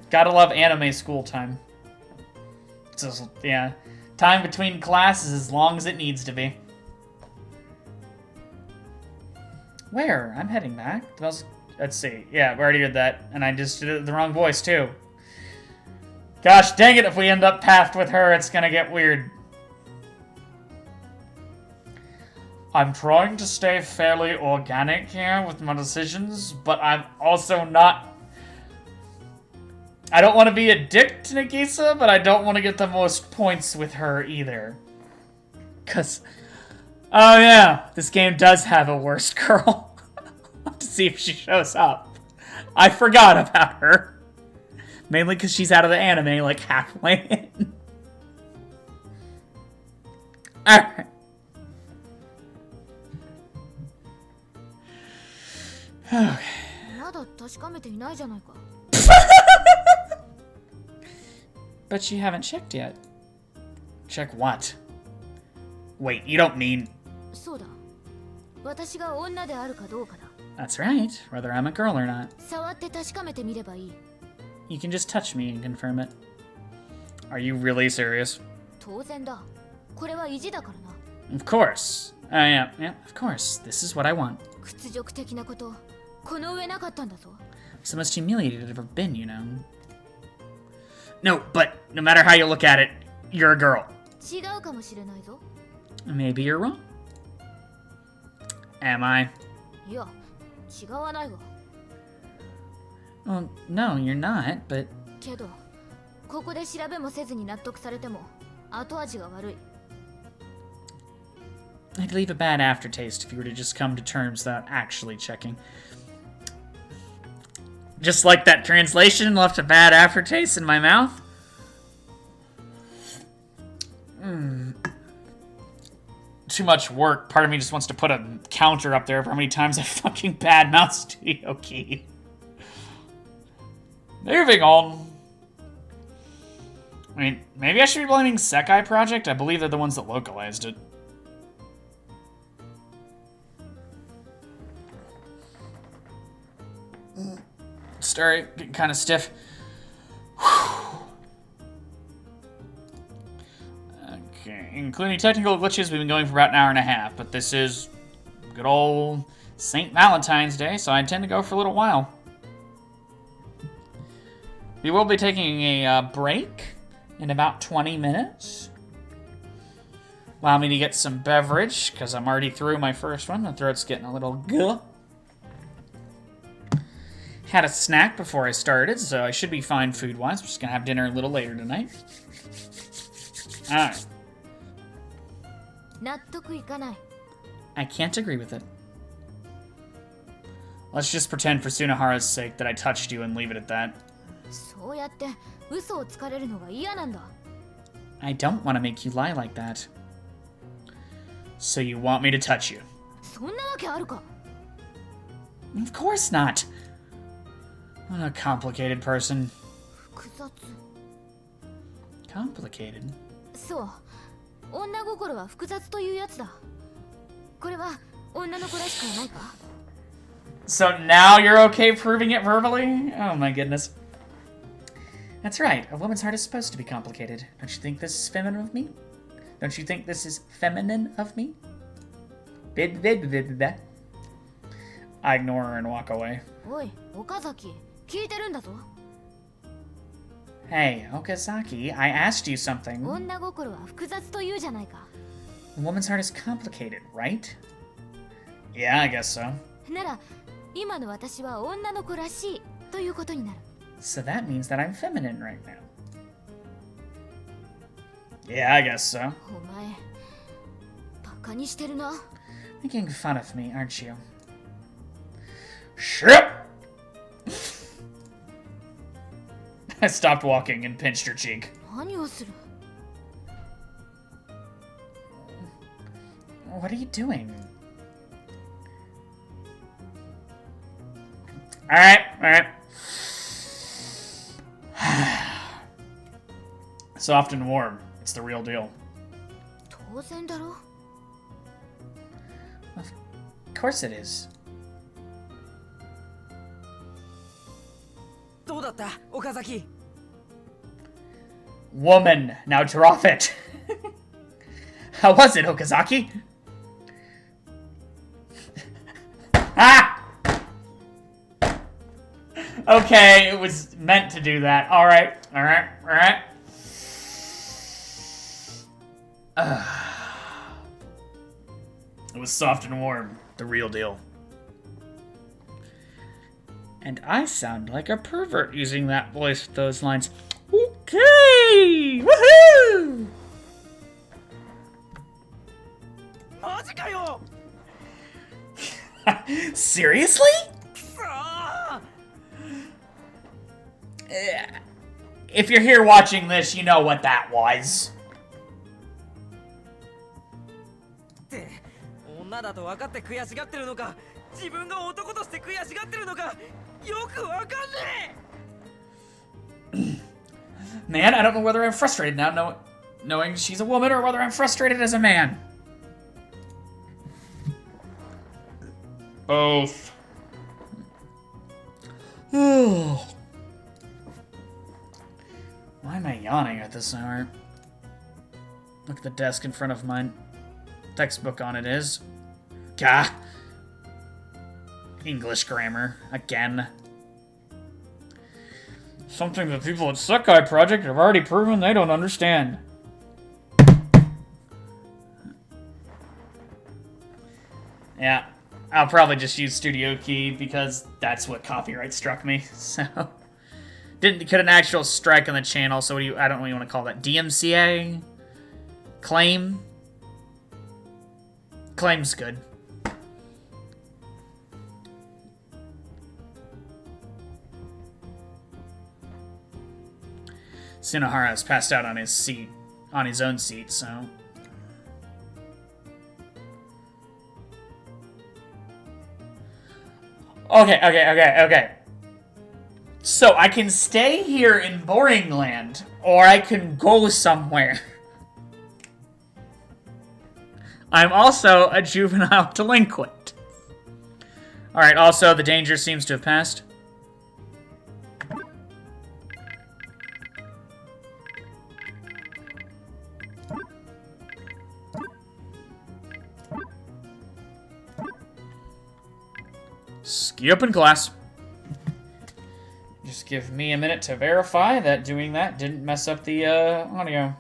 Gotta love anime school time. It's just, yeah. Time between classes as long as it needs to be. Where? I'm heading back. The bell's... Let's see. Yeah, we already did that. And I just did it the wrong voice too. Gosh dang it, if we end up pathed with her, it's gonna get weird. I'm trying to stay fairly organic here with my decisions, but I'm also not... I don't want to be a dick to Nagisa, but I don't want to get the most points with her either. Because... Oh yeah, this game does have a worst girl. I'll have to see if she shows up. I forgot about her. Mainly because she's out of the anime like halfway in. Alright. Okay. まだ確かめていないじゃないか。 But you haven't checked yet. Check what? Wait, you don't mean... そうだ。私が女であるかどうかだ。 That's right, whether I'm a girl or not. 触って確かめてみればいい。 You can just touch me and confirm it. Are you really serious? 当然だ。これは意地だからな。 Of course. Yeah, of course. This is what I want. 屈辱的なこと、この上なかったんだぞ。 It's the most humiliated I've ever been, you know. No, but no matter how you look at it, you're a girl. 違うかもしれないぞ。 Maybe you're wrong. Am I? いや、違わないわ。 Well, no, you're not, but... けど、ここで調べもせずに納得されても、後味が悪い。 I'd leave a bad aftertaste if you were to just come to terms without actually checking. Just like that translation left a bad aftertaste in my mouth. Too much work. Part of me just wants to put a counter up there for how many times I fucking bad-mouth Studio Key. Moving on. I mean, maybe I should be blaming Sekai Project? I believe they're the ones that localized it. Sorry, getting kind of stiff. Okay, including technical glitches, we've been going for about an hour and a half, but this is good old St. Valentine's Day, so I intend to go for a little while. We will be taking a break in about 20 minutes. Allow me to get some beverage, because I'm already through my first one. My throat's getting a little good. Had a snack before I started, so I should be fine food-wise. We're just going to have dinner a little later tonight. Alright. 納得いかない。 I can't agree with it. Let's just pretend for Sunahara's sake that I touched you and leave it at that. そうやって嘘をつかれるのが嫌なんだ。 I don't want to make you lie like that. So you want me to touch you? そんなわけあるか。 Of course not. What a complicated person. 複雑。 Complicated? そう。女心は複雑というやつだ。これは女の子らしくはないか。 So now you're okay proving it verbally? Oh my goodness. That's right. A woman's heart is supposed to be complicated. Don't you think this is feminine of me? Don't you think this is feminine of me? I ignore her and walk away. おい、岡崎、聞いてるんだぞ。 Hey, Okazaki, I asked you something. 女心は複雑というじゃないか。 A woman's heart is complicated, right? Yeah, I guess so. なら、今の私は女の子らしいということになる。 So that means that I'm feminine right now. Yeah, I guess so. お前、バカにしてるな。Making fun of me, aren't you? Shit! I stopped walking and pinched her cheek. 何をする What are you doing? Alright. Soft and warm. It's the real deal. 当然だろ Of course it is. どうだった岡崎 Woman, now drop it. How was it, Okazaki? Ah! Okay, it was meant to do that. Alright. It was soft and warm. The real deal. And I sound like a pervert using that voice with those lines. Okay! Woohoo! マジかよ Seriously? くそー If you're here watching this, you know what that was. って女だと分かって悔しがってるのか自分が男として悔しがってるのかよく分かんね Man, I don't know whether I'm frustrated now knowing she's a woman or whether I'm frustrated as a man. Both. Why am I yawning at this hour? Look at the desk in front of mine. Textbook on it is. Gah. English grammar. Again. Something that people at Sekai Project have already proven they don't understand. Yeah, I'll probably just use Studio Key because that's what copyright struck me. So didn't get an actual strike on the channel. So what do you? I don't know what you want to call that. DMCA claim. Claim's good. Sunohara has passed out on his seat, on his own seat, so... Okay. So I can stay here in Boring Land, or I can go somewhere. I'm also a juvenile delinquent. Alright, also, the danger seems to have passed. Ski up in class. Just give me a minute to verify that doing that didn't mess up the audio.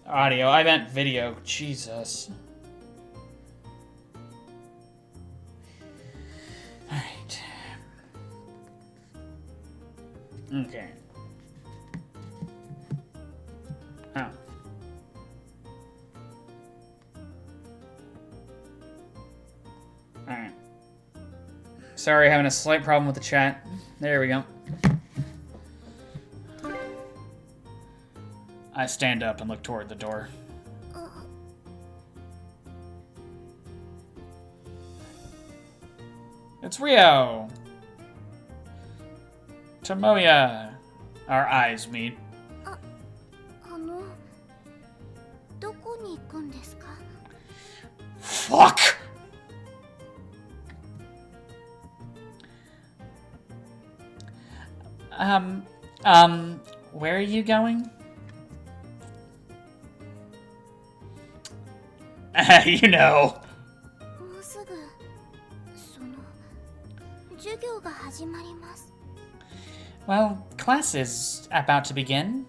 Audio, I meant video. Jesus. Alright. Okay. Oh. Alright. Sorry, having a slight problem with the chat. There we go. I stand up and look toward the door. It's Rio! Tomoya! Our eyes meet. どこに行くんですか Fuck! Where are you going? You know. もうすぐ授業が始まります Well, class is about to begin.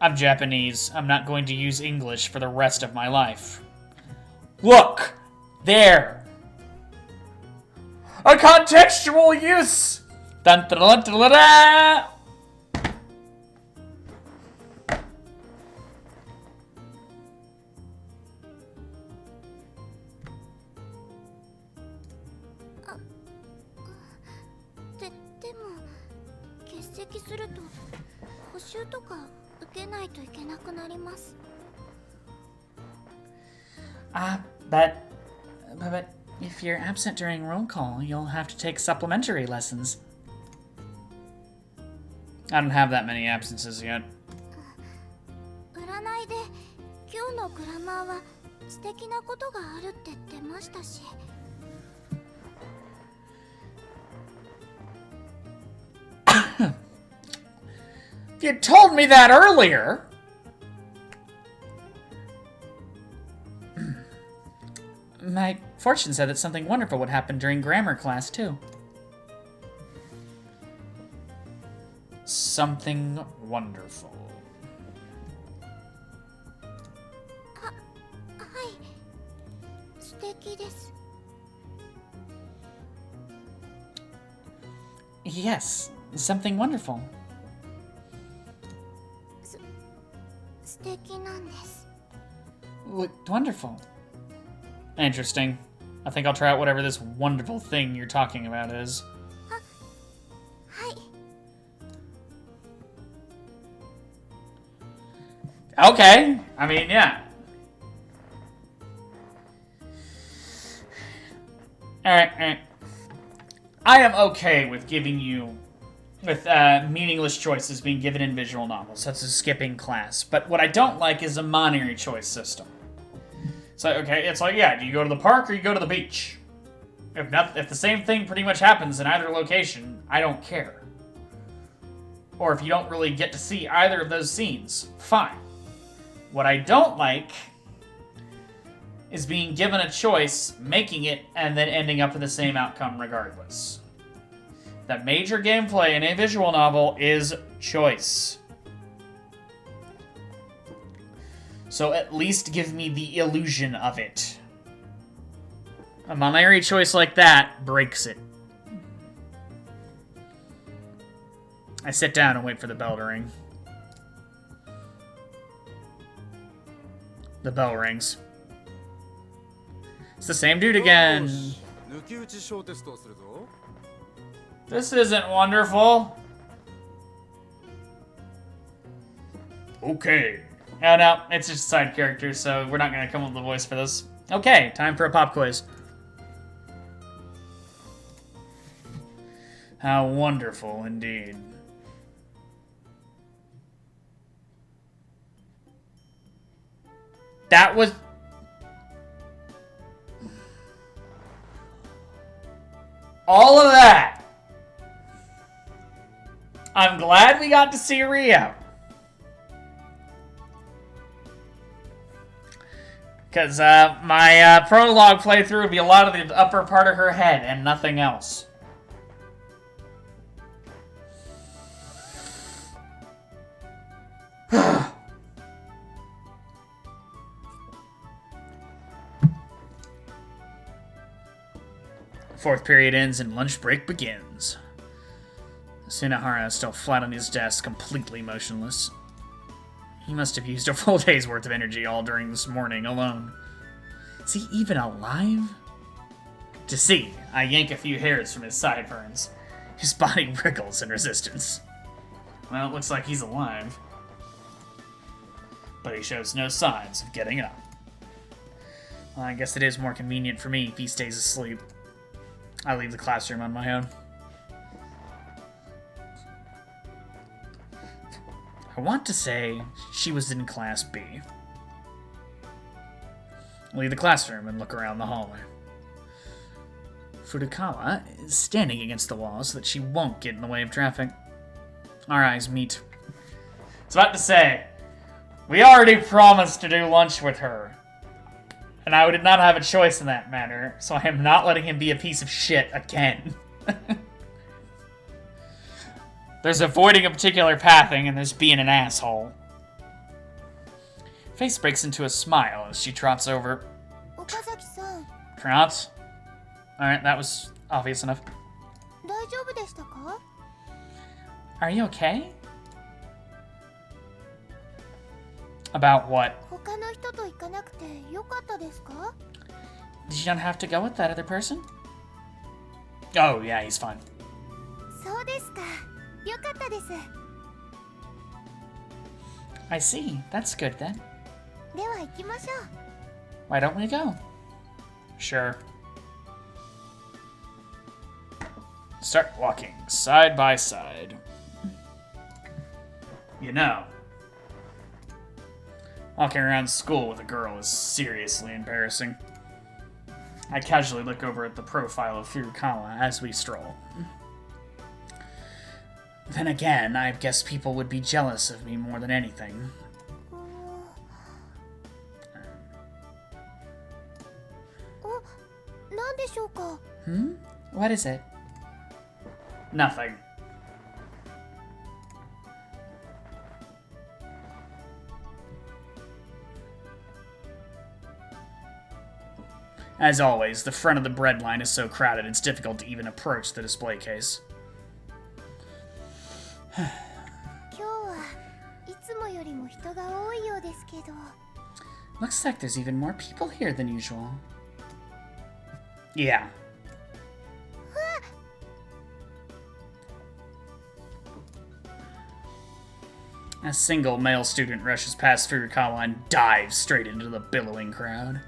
I'm Japanese. I'm not going to use English for the rest of my life. Look! There! A contextual use! Dun, dun, dun, dun, dun, dun. 欠席すると補習とか受けないといけなくなります。But if you're absent during roll call, you'll have to take supplementary lessons. I don't have that many absences yet. 占いで今日のグラマーは素敵なことがあるって言ってましたし。If you told me that earlier. My fortune said that something wonderful would happen during grammar class, too. Something wonderful. はい、素敵です。Yes, something wonderful. 素敵なんです。Wonderful. Interesting. I think I'll try out whatever this wonderful thing you're talking about is. はい。Okay. I mean, yeah. Alright. I am okay with giving you... with meaningless choices being given in visual novels, such as skipping class. But what I don't like is a monetary choice system. So, okay, it's like, yeah, do you go to the park or you go to the beach? If the same thing pretty much happens in either location, I don't care. Or if you don't really get to see either of those scenes, fine. What I don't like is being given a choice, making it, and then ending up with the same outcome regardless. The major gameplay in a visual novel is choice. So at least give me the illusion of it. A monetary choice like that breaks it. I sit down and wait for the bell to ring. The bell rings. It's the same dude again. This isn't wonderful. Okay. Oh no, it's just a side character, so we're not gonna come up with a voice for this. Okay, time for a pop quiz. How wonderful indeed. That was... all of that. I'm glad we got to see Rio. Because my prologue playthrough would be a lot of the upper part of her head and nothing else. Fourth period ends and lunch break begins. Sunahara is still flat on his desk, completely motionless. He must have used a full day's worth of energy all during this morning alone. Is he even alive? To see, I yank a few hairs from his sideburns. His body wriggles in resistance. Well, it looks like he's alive. But he shows no signs of getting up. Well, I guess it is more convenient for me if he stays asleep. I leave the classroom on my own. I want to say she was in Class B. Leave the classroom and look around the hallway. Furukawa is standing against the wall so that she won't get in the way of traffic. Our eyes meet. I was about to say, we already promised to do lunch with her. And I did not have a choice in that matter, so I am not letting him be a piece of shit again. There's avoiding a particular pathing, and there's being an asshole. Face breaks into a smile as she trots over. Okazaki-san. Trots? Alright, that was obvious enough. 大丈夫でしたか? Are you okay? About what? 他の人と行かなくてよかったですか? Did you not have to go with that other person? Oh, yeah, he's fine. そうそうですか。よかったです。 I see. That's good then. では行きましょう。 Why don't we go? Sure. Start walking side by side. You know, walking around school with a girl is seriously embarrassing. I casually look over at the profile of Furukawa as we stroll. Then again, I guess people would be jealous of me more than anything. 何でしょうか。 Hmm? What is it? Nothing. As always, the front of the bread line is so crowded it's difficult to even approach the display case. 今日はいつもよりも人が多いようですけど。 Looks like there's even more people here than usual. Yeah. A single male student rushes past Furukawa and dives straight into the billowing crowd.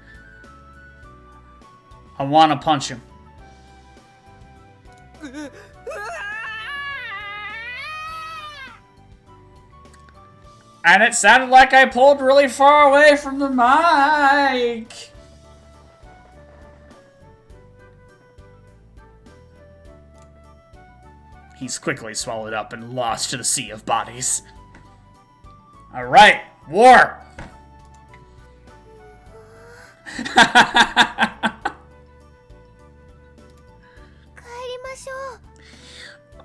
I want to punch him. And it sounded like I pulled really far away from the mic. He's quickly swallowed up and lost to the sea of bodies. Alright, war! 帰りましょ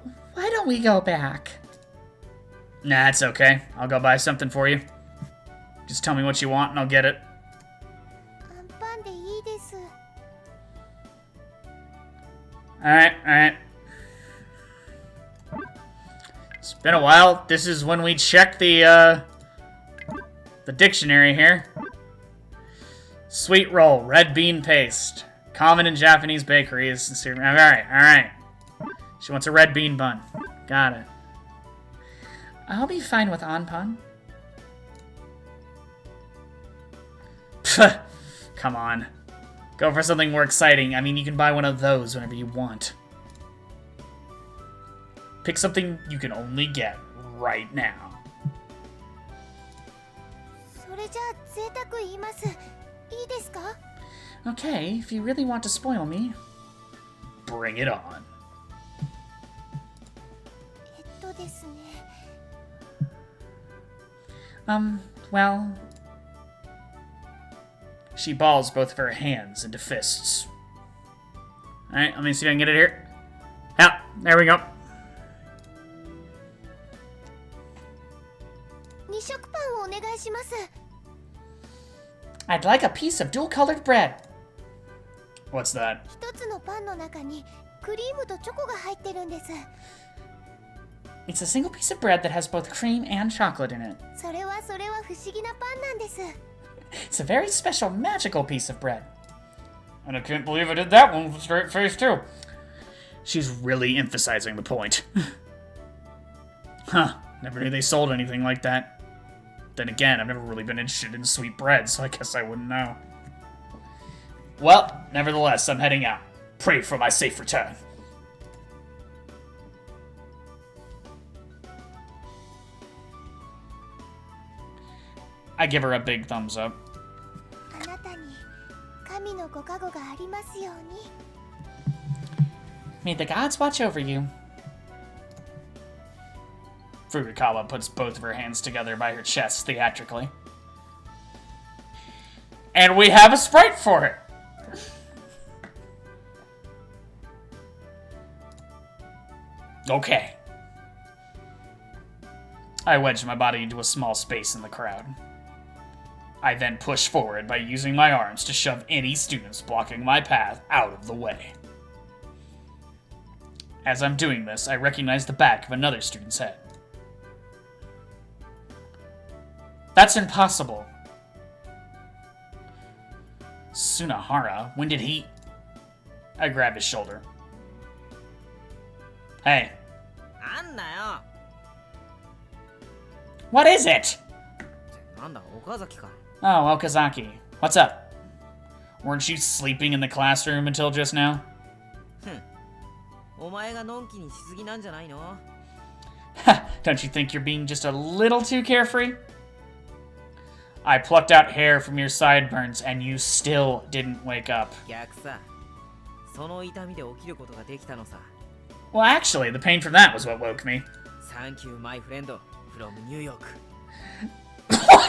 う。 Why don't we go back? Nah, it's okay. I'll go buy something for you. Just tell me what you want and I'll get it. アンパンでいいです。 Alright, alright. It's been a while. This is when we check the dictionary here. Sweet roll, red bean paste. Common in Japanese bakeries. Alright, alright. She wants a red bean bun. Got it. I'll be fine with anpan. Come on. Go for something more exciting. I mean, you can buy one of those whenever you want. Pick something you can only get right now. それじゃあ贅沢言います。いいですか？ Okay, if you really want to spoil me, bring it on. ですね。 Well... She balls both of her hands into fists. Alright, let me see if I can get it here. Yeah, there we go. 2食パンをお願いします。 I'd like a piece of dual-colored bread. What's that? 一つのパンの中にクリームとチョコが入ってるんです。 It's a single piece of bread that has both cream and chocolate in it. それは不思議なパンなんです。 It's a very special, magical piece of bread. And I can't believe I did that one with a straight face, too. She's really emphasizing the point. Huh, never knew they sold anything like that. Then again, I've never really been interested in sweet bread, so I guess I wouldn't know. Well, nevertheless, I'm heading out. Pray for my safe return. I give her a big thumbs up. あなたに神のご加護がありますように。 May the gods watch over you. Furukawa puts both of her hands together by her chest theatrically. And we have a sprite for it! Okay. I wedge my body into a small space in the crowd. I then push forward by using my arms to shove any students blocking my path out of the way. As I'm doing this, I recognize the back of another student's head. That's impossible. Sunahara? When did he... I grab his shoulder. Hey, What is it? なんだ、岡崎か。 Oh, Okazaki. What's up? Weren't you sleeping in the classroom until just now? お前がのんきにしすぎなんじゃないの? Don't you think you're being just a little too carefree? I plucked out hair from your sideburns and you still didn't wake up. 逆さ。その痛みで起きることができたのさ。 Well, actually, the pain from that was what woke me. Thank you, my friend from New York. What?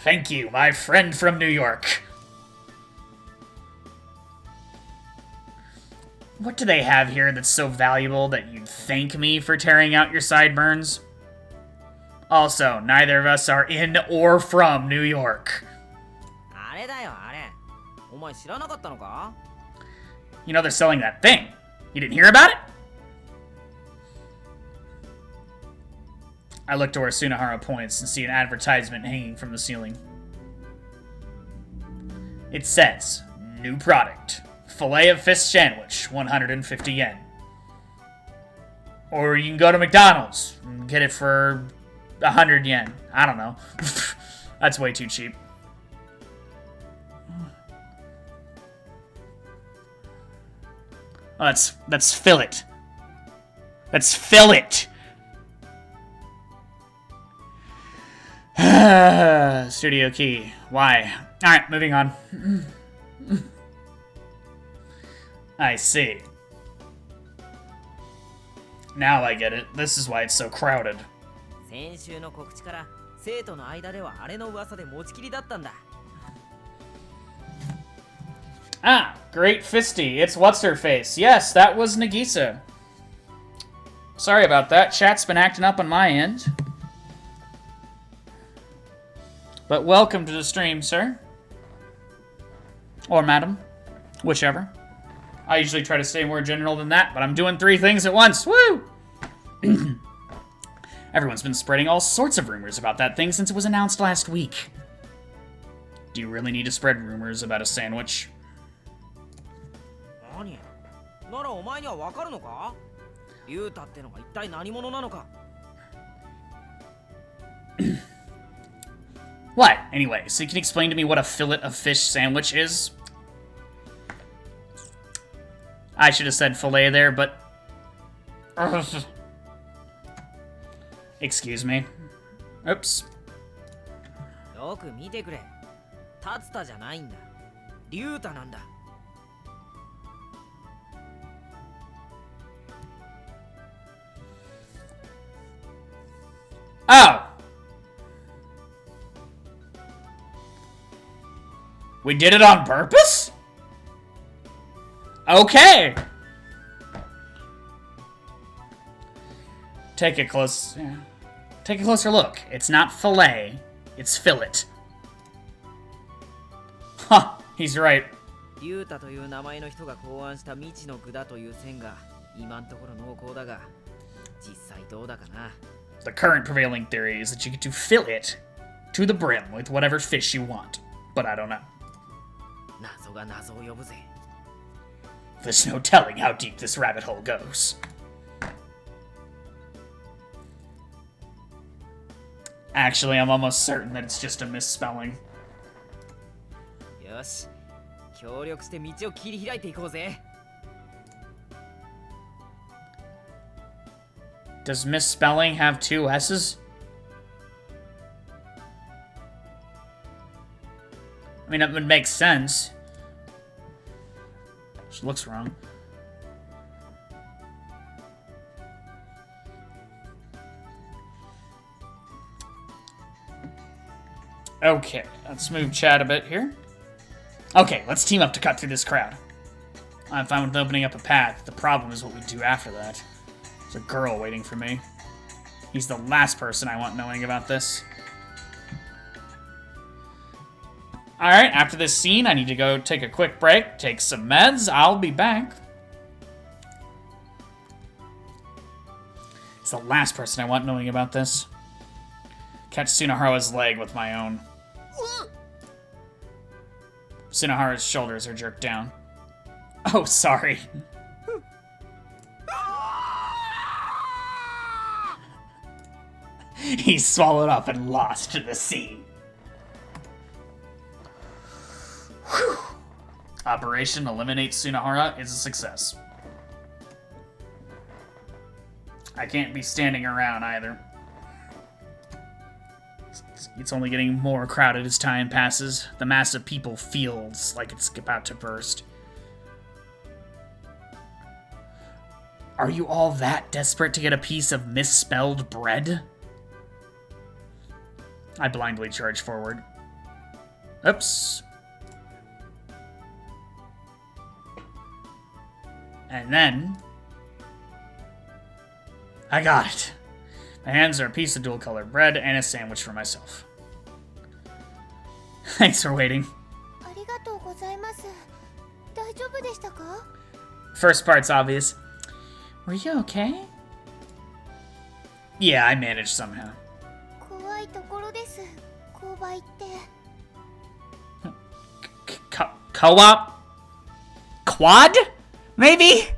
Thank you, my friend from New York. What do they have here that's so valuable that you'd thank me for tearing out your sideburns? Also, neither of us are in or from New York. あれだよ、あれ。お前知らなかったのか? You know they're selling that thing. You didn't hear about it? I look to where Sunahara points and see an advertisement hanging from the ceiling. It says, new product. Filet of fish sandwich, 150 yen. Or you can go to McDonald's and get it for 100 yen. I don't know. That's way too cheap. Oh, that's fillet. That's fillet. Studio key. Why? Alright, moving on. I see. Now I get it. This is why it's so crowded. 先週の告知から生徒の間ではあれの噂で持ちきりだったんだ。 Ah, Great Fisty. It's what's-her-face. Yes, that was Nagisa. Sorry about that. Chat's been acting up on my end. But welcome to the stream, sir. Or madam. Whichever. I usually try to stay more general than that, but I'm doing 3 things at once. Woo! Everyone's been spreading all sorts of rumors about that thing since it was announced last week. Do you really need to spread rumors about a sandwich? 何? ならお前にはわかるのか? リュウタってのが一体何者なのか? What? Anyway, so you can explain to me what a fillet of fish sandwich is? I should have said fillet there, but... Excuse me. Oops. よく見てくれ。タツタじゃないんだ。リュウタなんだ。 Oh! We did it on purpose? Okay! Take a closer look. It's not fillet, it's fillet. Huh, he's right. リュウタという名前の人が考案した未知の具だという線が今んところ濃厚だが、実際どうだかな。 The current prevailing theory is that you get to fill it to the brim with whatever fish you want, but I don't know. 謎が謎を呼ぶぜ。 There's no telling how deep this rabbit hole goes. Actually, I'm almost certain that it's just a misspelling. よし、協力して道を切り開いていこうぜ。 Does misspelling have 2 S's? I mean, it would make sense. She looks wrong. Okay, let's move chat a bit here. Okay, let's team up to cut through this crowd. I'm fine with opening up a path. The problem is what we do after that. There's a girl waiting for me. He's the last person I want knowing about this. Alright, after this scene, I need to go take a quick break, take some meds. I'll be back. It's the last person I want knowing about this. Catch Sunahara's leg with my own. Sunahara's shoulders are jerked down. Oh, sorry. He's swallowed up and lost to the sea. Whew. Operation Eliminate Sunahara is a success. I can't be standing around either. It's only getting more crowded as time passes. The mass of people feels like it's about to burst. Are you all that desperate to get a piece of misspelled bread? I blindly charge forward. Oops. And then... I got it. My hands are a piece of dual-colored bread and a sandwich for myself. Thanks for waiting. ありがとうございます。大丈夫でしたか? First part's obvious. Were you okay? Yeah, I managed somehow. 怖いところです。勾配って。Co-op? Quad? Maybe?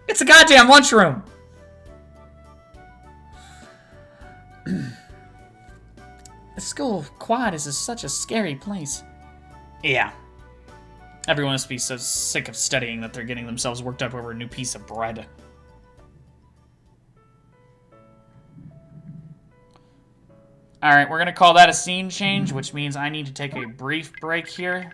It's a goddamn lunchroom! The school of Quad is such a scary place. Yeah. Everyone must be so sick of studying that they're getting themselves worked up over a new piece of bread. Alright, we're gonna call that a scene change, which means I need to take a brief break here.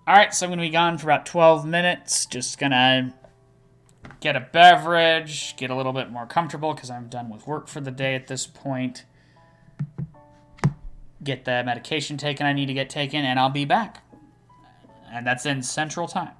Alright, so I'm going to be gone for about 12 minutes. Just going to get a beverage, get a little bit more comfortable because I'm done with work for the day at this point. Get the medication taken I need to get taken, and I'll be back. And that's in Central Time.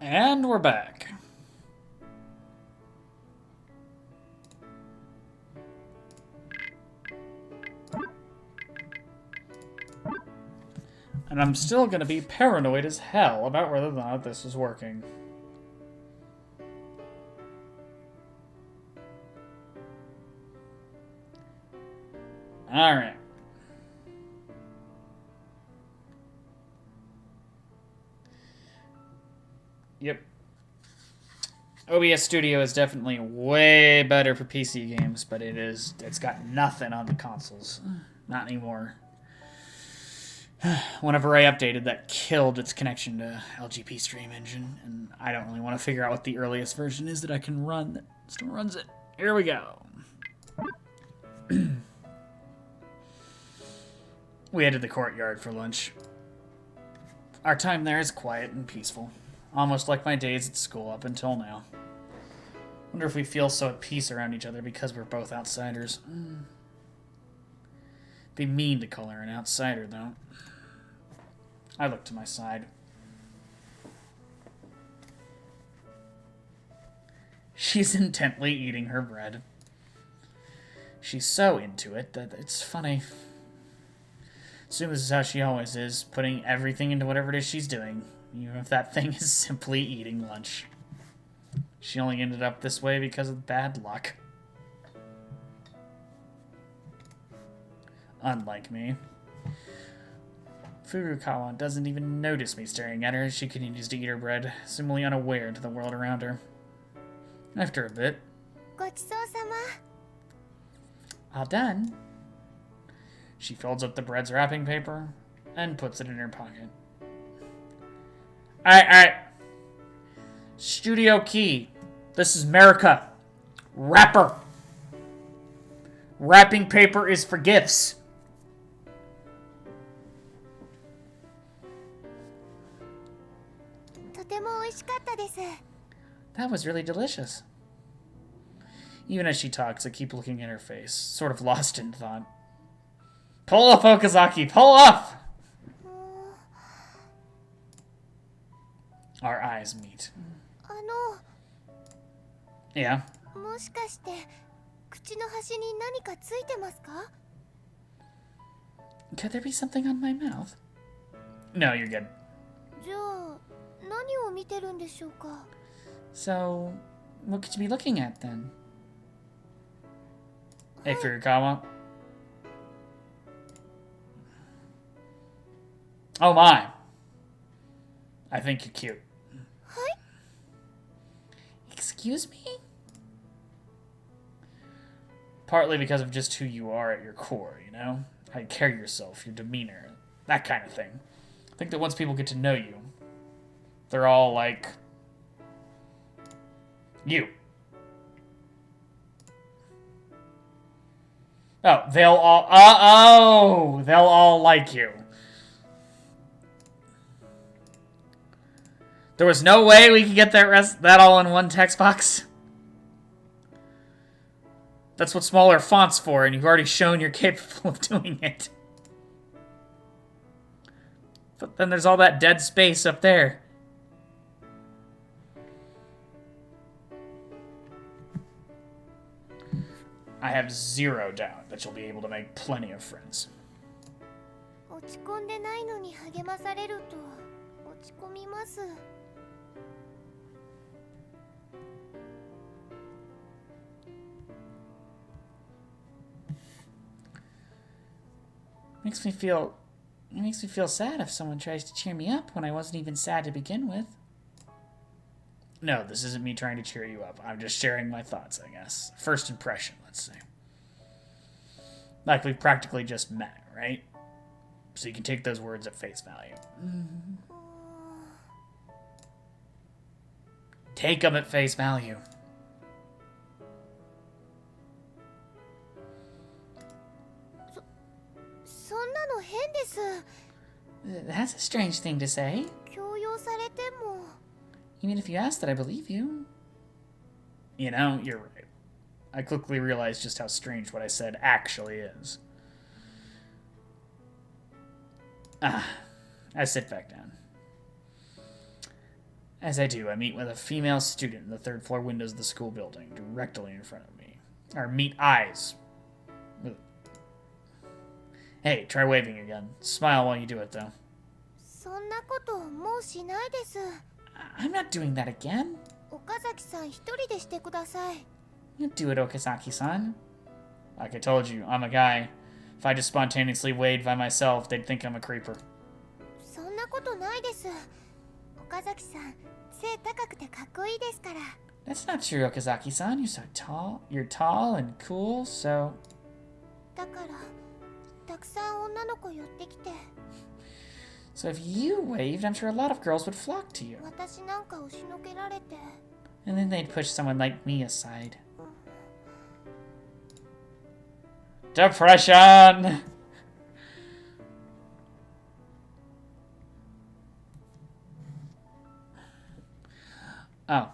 And we're back. And I'm still going to be paranoid as hell about whether or not this is working. Alright. Yep. OBS Studio is definitely way better for PC games, but it's got nothing on the consoles. Not anymore. Whenever I updated, that killed its connection to LGP Stream Engine, and I don't really want to figure out what the earliest version is that I can run that still runs it. Here we go. We headed to the courtyard for lunch. Our time there is quiet and peaceful, almost like my days at school up until now. Wonder if we feel so at peace around each other because we're both outsiders. Be mean to call her an outsider, though. I look to my side. She's intently eating her bread. She's so into it that it's funny. Assume this is how she always is, putting everything into whatever it is she's doing, even if that thing is simply eating lunch. She only ended up this way because of bad luck. Unlike me. Furukawa doesn't even notice me staring at her as she continues to eat her bread, seemingly unaware to the world around her. After a bit, ごちそうさま all done. She folds up the bread's wrapping paper and puts it in her pocket. Alright. Studio key. This is America. Wrapper. Wrapping paper is for gifts. That was really delicious. Even as she talks, I keep looking at her face, sort of lost in thought. Pull up, Okazaki! Pull up! Our eyes meet. Yeah? もしかして口の端に何かついてますか Could there be something on my mouth? No, you're good. じゃあ何を見てるんでしょうか So, what could you be looking at then? Hey, Furukawa. Oh my. I think you're cute. Hi? Excuse me? Partly because of just who you are at your core, you know? How you carry yourself, your demeanor, that kind of thing. I think that once people get to know you, they're all like... you. Oh, they'll all... they'll all like you. There was no way we could get that all in one text box. That's what smaller font's for, and you've already shown you're capable of doing it. But then there's all that dead space up there. I have zero doubt that you'll be able to make plenty of friends. 落ち込んでないのに励まされると落ち込みます It makes me feel sad if someone tries to cheer me up when I wasn't even sad to begin with. No, this isn't me trying to cheer you up. I'm just sharing my thoughts, I guess. First impression, let's say. Like we've practically just met, right? So you can take those words at face value. Take them at face value. That's a strange thing to say. 強要されても Even if you ask that, I believe you. You know, you're right. I quickly realized just how strange what I said actually is. I sit back down. As I do, I meet with a female student in the third floor windows of the school building, directly in front of me. Or meet eyes. Hey, try waving again. Smile while you do it, though. そんなこともうしないです。 I'm not doing that again. 岡崎さん一人でしてください。 You do it, Okazaki-san. Like I told you, I'm a guy. If I just spontaneously waved by myself, they'd think I'm a creeper. そんなことないです。岡崎さん、背高くてかっこいいですから。 That's not true, Okazaki-san. You're so tall. You're tall and cool, so... だから、たくさん女の子寄ってきて。 So if you waved, I'm sure a lot of girls would flock to you. 私なんか押しのけられて。 And then they'd push someone like me aside. Depression! Oh.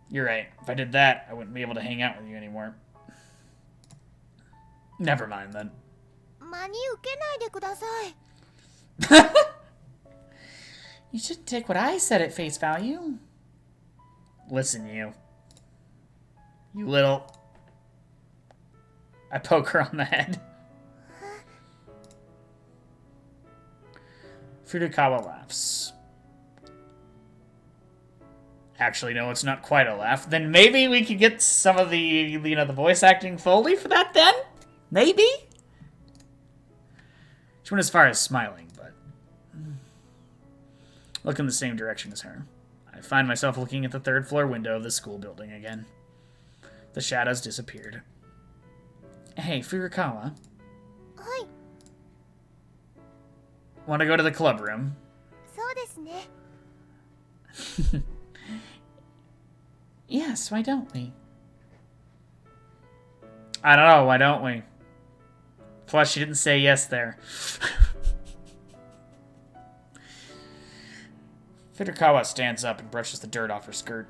You're right. If I did that, I wouldn't be able to hang out with you anymore. Never mind, then. 真に受けないでください。 You shouldn't take what I said at face value. Listen, you. You little... I poke her on the head. Furukawa laughs. Actually, no, it's not quite a laugh. Then maybe we could get some of the, you know, the voice acting Foley for that then? Maybe? She went as far as smiling, but... Look in the same direction as her. I find myself looking at the third floor window of the school building again. The shadows disappeared. Hey, Furukawa. はい、 Want to go to the club room? そうですね。 Yes, why don't we? I don't know, why don't we? Plus, she didn't say yes there. Furukawa stands up and brushes the dirt off her skirt.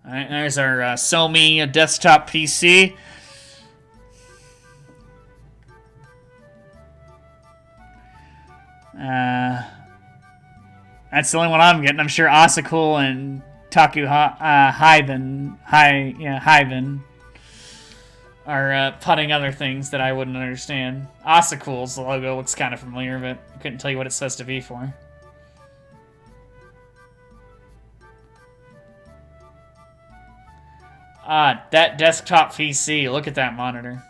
Alright, there's our Somi desktop PC. That's the only one I'm getting. I'm sure Asakul and Hyven are putting other things that I wouldn't understand. Asakul's logo looks kind of familiar, but I couldn't tell you what it's supposed to be for. Ah, that desktop PC. Look at that monitor.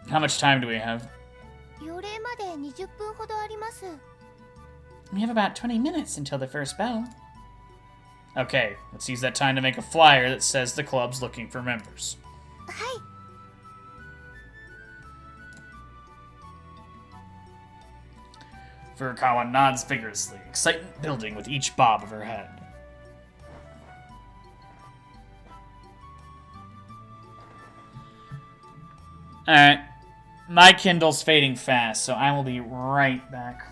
How much time do we have? 予令まで20分ほどあります。 We have about 20 minutes until the first bell. Okay, let's use that time to make a flyer that says the club's looking for members. はい。 Furukawa nods vigorously, excitement building with each bob of her head. Alright. My Kindle's fading fast, so I will be right back.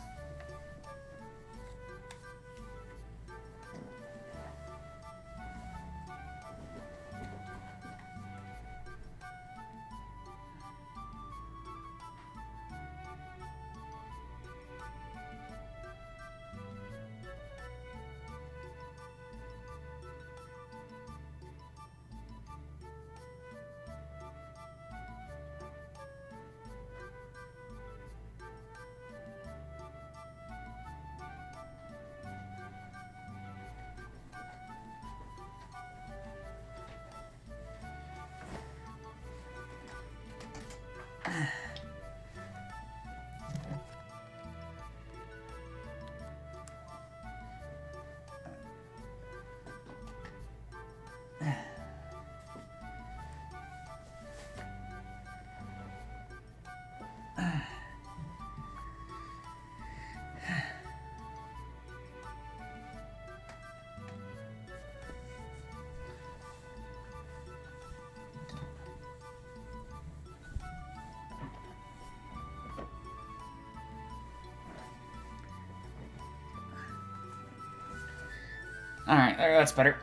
Alright, that's better.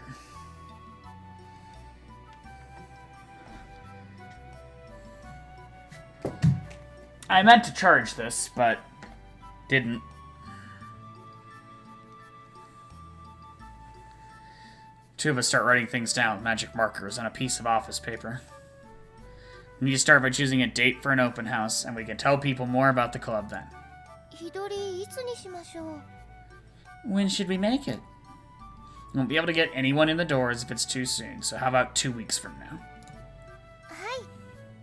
I meant to charge this, but didn't. Two of us start writing things down with magic markers on a piece of office paper. We need to start by choosing a date for an open house, and we can tell people more about the club then. 日取りいつにしましょう? When should we make it? We won't be able to get anyone in the doors if it's too soon, so how about 2 weeks from now? はい、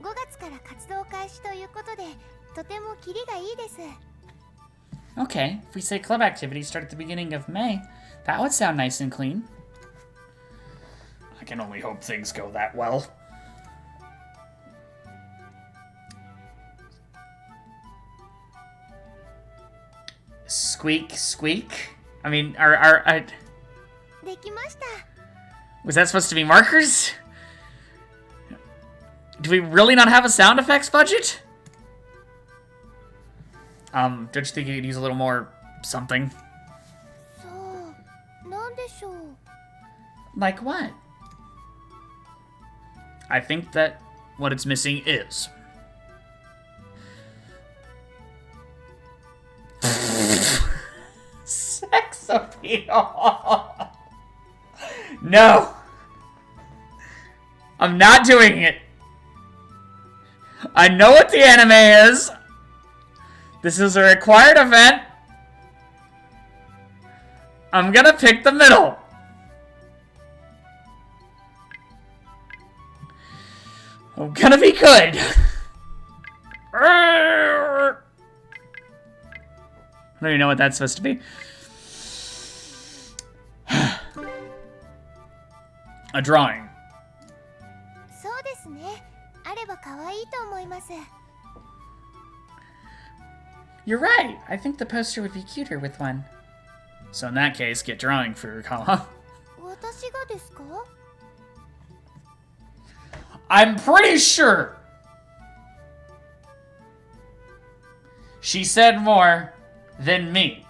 5月から活動開始ということで、とてもキリがいいです。 Okay, if we say club activities start at the beginning of May, that would sound nice and clean. I can only hope things go that well. Squeak, squeak? I mean, are できました。 was that supposed to be markers? Do we really not have a sound effects budget? Don't you think you could use a little more something? さあ、なんでしょう。 Like what? I think that what it's missing is... sex appeal. No. I'm not doing it. I know what the anime is. This is a required event. I'm gonna pick the middle. I'm gonna be good. I don't even know what that's supposed to be. A drawing. そうですね。あれば可愛いと思います。 You're right. I think the poster would be cuter with one. So in that case, get drawing for Kala. 私がですか? I'm pretty sure she said more than me.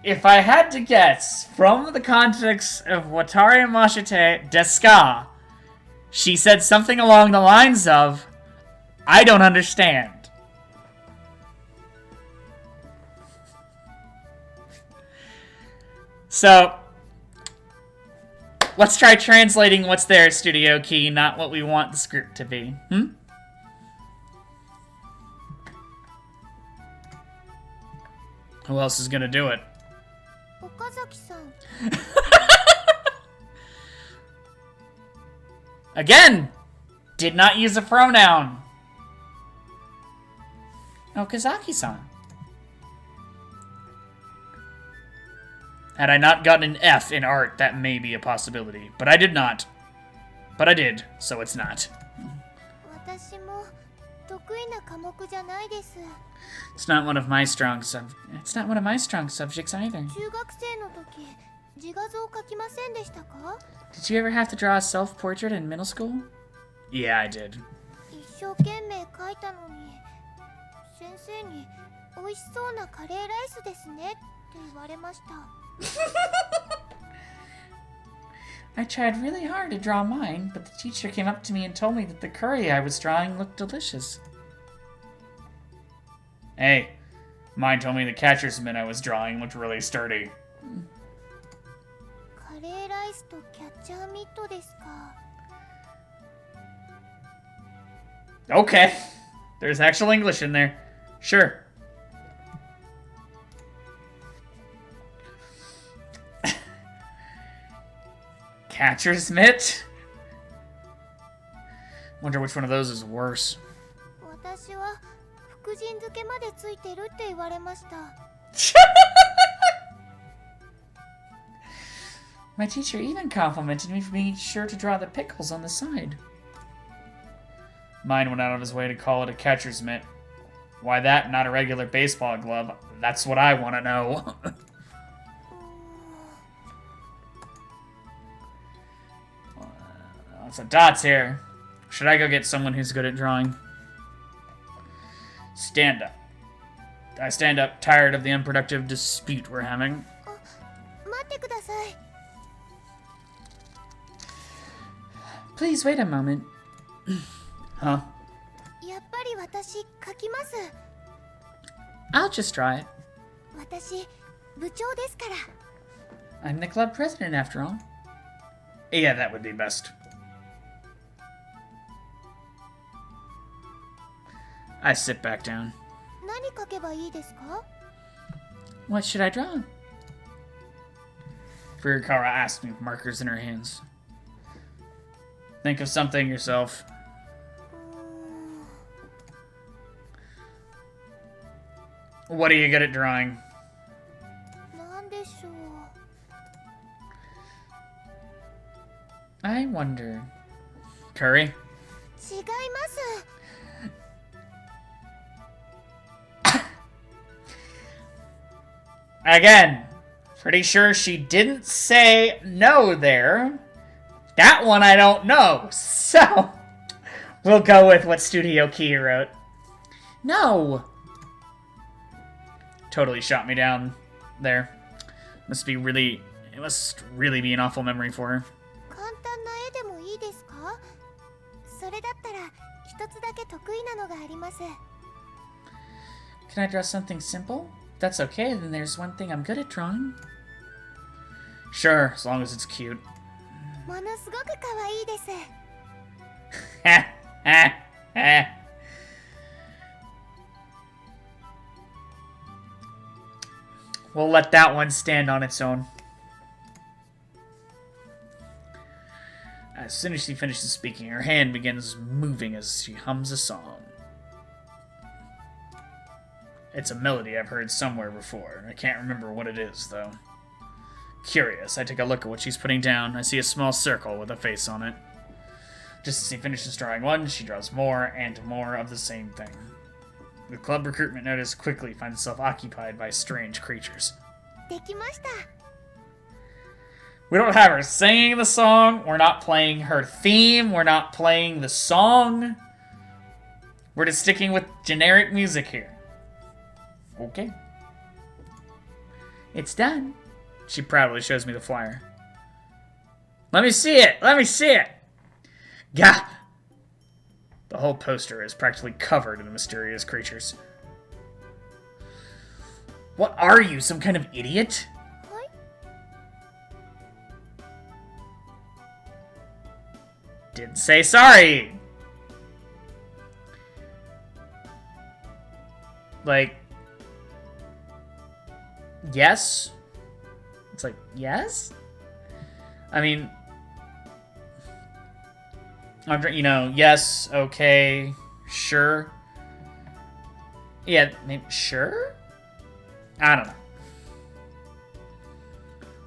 If I had to guess from the context of Watari Mashite Deska, she said something along the lines of, I don't understand. So, let's try translating what's there, Studio Key, not what we want the script to be. Who else is gonna do it? 岡崎さん。 Again! Did not use a pronoun. Okazaki-san. Had I not gotten an F in art, that may be a possibility. But I did not. But I did, so it's not. 私も得意な科目じゃないです。 It's not one of my strong subjects either. 中学生の時、自画像描きませんでしたか? Did you ever have to draw a self-portrait in middle school? Yeah, I did. 一生懸命描いたのに、先生に美味しそうなカレーライスですねって言われました。 I tried really hard to draw mine, but the teacher came up to me and told me that the curry I was drawing looked delicious. Hey, mine told me the catcher's mitt I was drawing looked really sturdy. カレーライスとキャッチャーミットですか? Okay, there's actual English in there. Sure. Catcher's mitt? Wonder which one of those is worse. 私は福神漬けまでついてるって言われました。 My teacher even complimented me for being sure to draw the pickles on the side. Mine went out of his way to call it a catcher's mitt. Why that, not a regular baseball glove? That's what I want to know. Lots of dots here. Should I go get someone who's good at drawing? Stand up. I stand up, tired of the unproductive dispute we're having. 待ってください。 Please wait a moment. Huh? ぱり私書きます。 I'll just draw it. 私部長ですから。 I'm the club president after all. Yeah, that would be best. I sit back down. 何書けばいいですか？ What should I draw? Furukawa asked me with markers in her hands. Think of something yourself. What are you good at drawing? なんでしょう。 I wonder. Curry? 違います。 Again, pretty sure she didn't say no there. That one I don't know. So, we'll go with what Studio Key wrote. No. Totally shot me down there. It must really be an awful memory for her. 簡単な絵でもいいですか？それだったら一つだけ得意なのがあります。 Can I draw something simple? If that's okay, then there's one thing I'm good at drawing. Sure, as long as it's cute. ものすごく可愛いです。 Ha ha ha. We'll let that one stand on its own. As soon as she finishes speaking, her hand begins moving as she hums a song. It's a melody I've heard somewhere before. I can't remember what it is, though. Curious, I take a look at what she's putting down. I see a small circle with a face on it. Just as she finishes drawing one, she draws more and more of the same thing. The club recruitment notice quickly finds itself occupied by strange creatures. できました。 We don't have her singing the song. We're not playing her theme. We're not playing the song. We're just sticking with generic music here. Okay. It's done. She proudly shows me the flyer. Let me see it. Let me see it. Gah! The whole poster is practically covered in the mysterious creatures. What are you, some kind of idiot? はい。 Didn't say sorry. Like, yes? It's like, yes? I mean, you know, yes, okay, sure. Yeah, maybe, sure? I don't know.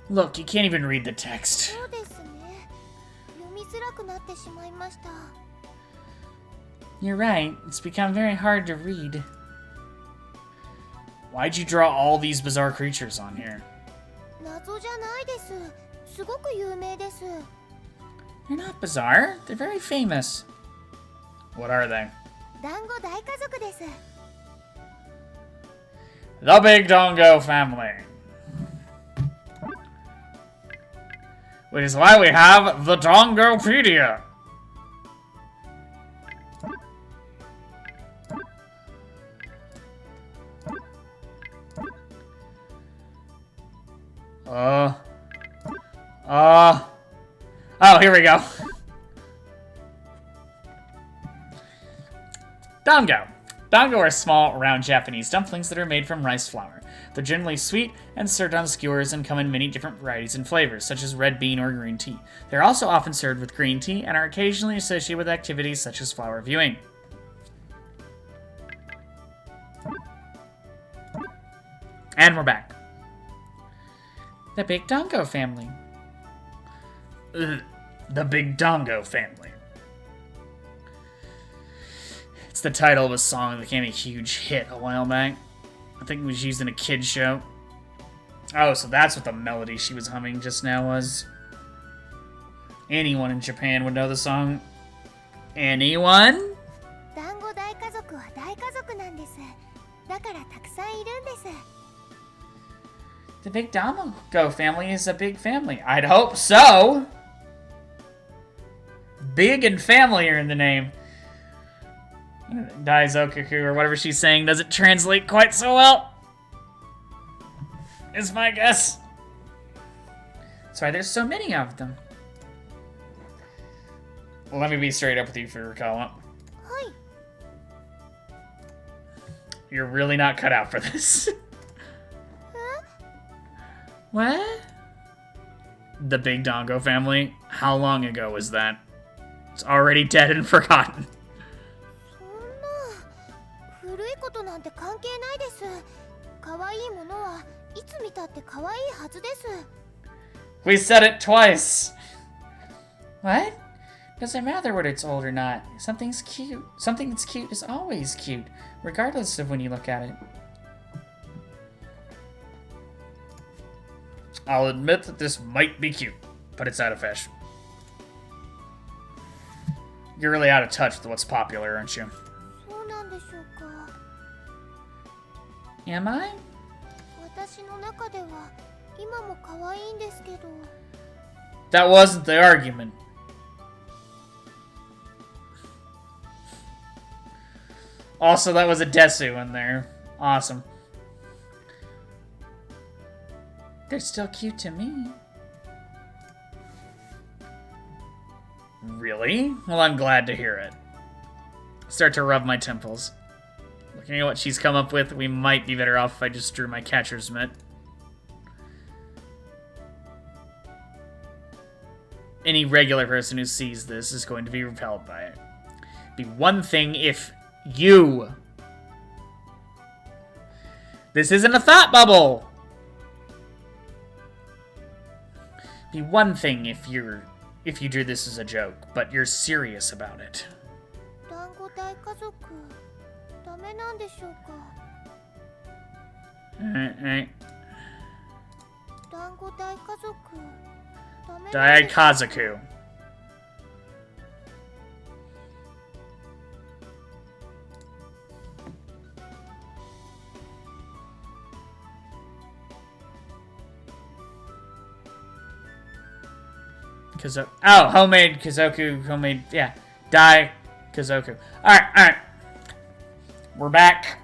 Look, you can't even read the text. そうですね。読みづらくなってしまいました。 You're right, it's become very hard to read. Why'd you draw all these bizarre creatures on here? 謎じゃないです。すごく有名です。 They're not bizarre, they're very famous. What are they? 団子大家族です。 The Big Dongo family. Which is why we have the Dongopedia. Oh, here we go. Dango. Dango are small, round Japanese dumplings that are made from rice flour. They're generally sweet and served on skewers and come in many different varieties and flavors, such as red bean or green tea. They're also often served with green tea and are occasionally associated with activities such as flower viewing. And we're back. The Big Dongo family. Ugh, the Big Dongo family. It's the title of a song that became a huge hit a while back. I think it was used in a kid's show. Oh, so that's what the melody she was humming just now was. Anyone in Japan would know the song. Anyone? 団子大家族は大家族なんです。だからたくさんいるんです。 The Big Dongo family is a big family. I'd hope so. Big and family are in the name. Daizokaku or whatever she's saying doesn't translate quite so well. Is my guess. That's why there's so many of them. Well, let me be straight up with you, Furukawa. Hi. You're really not cut out for this. Huh? What? The Big Dongo family? How long ago was that? It's already dead and forgotten. そんな古いことなんて関係ないです。可愛いものはいつ見たって可愛いはずです。 We said it twice. What? Doesn't matter whether it's old or not. Something's cute. Something that's cute is always cute, regardless of when you look at it. I'll admit that this might be cute, but it's out of fashion. You're really out of touch with what's popular, aren't you? そうなんでしょうか。 Am I? 私の中では今も可愛いんですけど。 That wasn't the argument. Also, that was a Desu in there. Awesome. They're still cute to me. Really? Well, I'm glad to hear it. Start to rub my temples. Looking at what she's come up with, we might be better off if I just drew my catcher's mitt. Any regular person who sees this is going to be repelled by it. Be one thing if you... This isn't a thought bubble! Be one thing if you drew this as a joke, but you're serious about it. 団子大家族ダメなんでしょうか。団子大家族ダメなんでしょうか。 Daikazaku. Oh, homemade Kazoku, homemade, yeah. Dai Kazoku. Alright. We're back.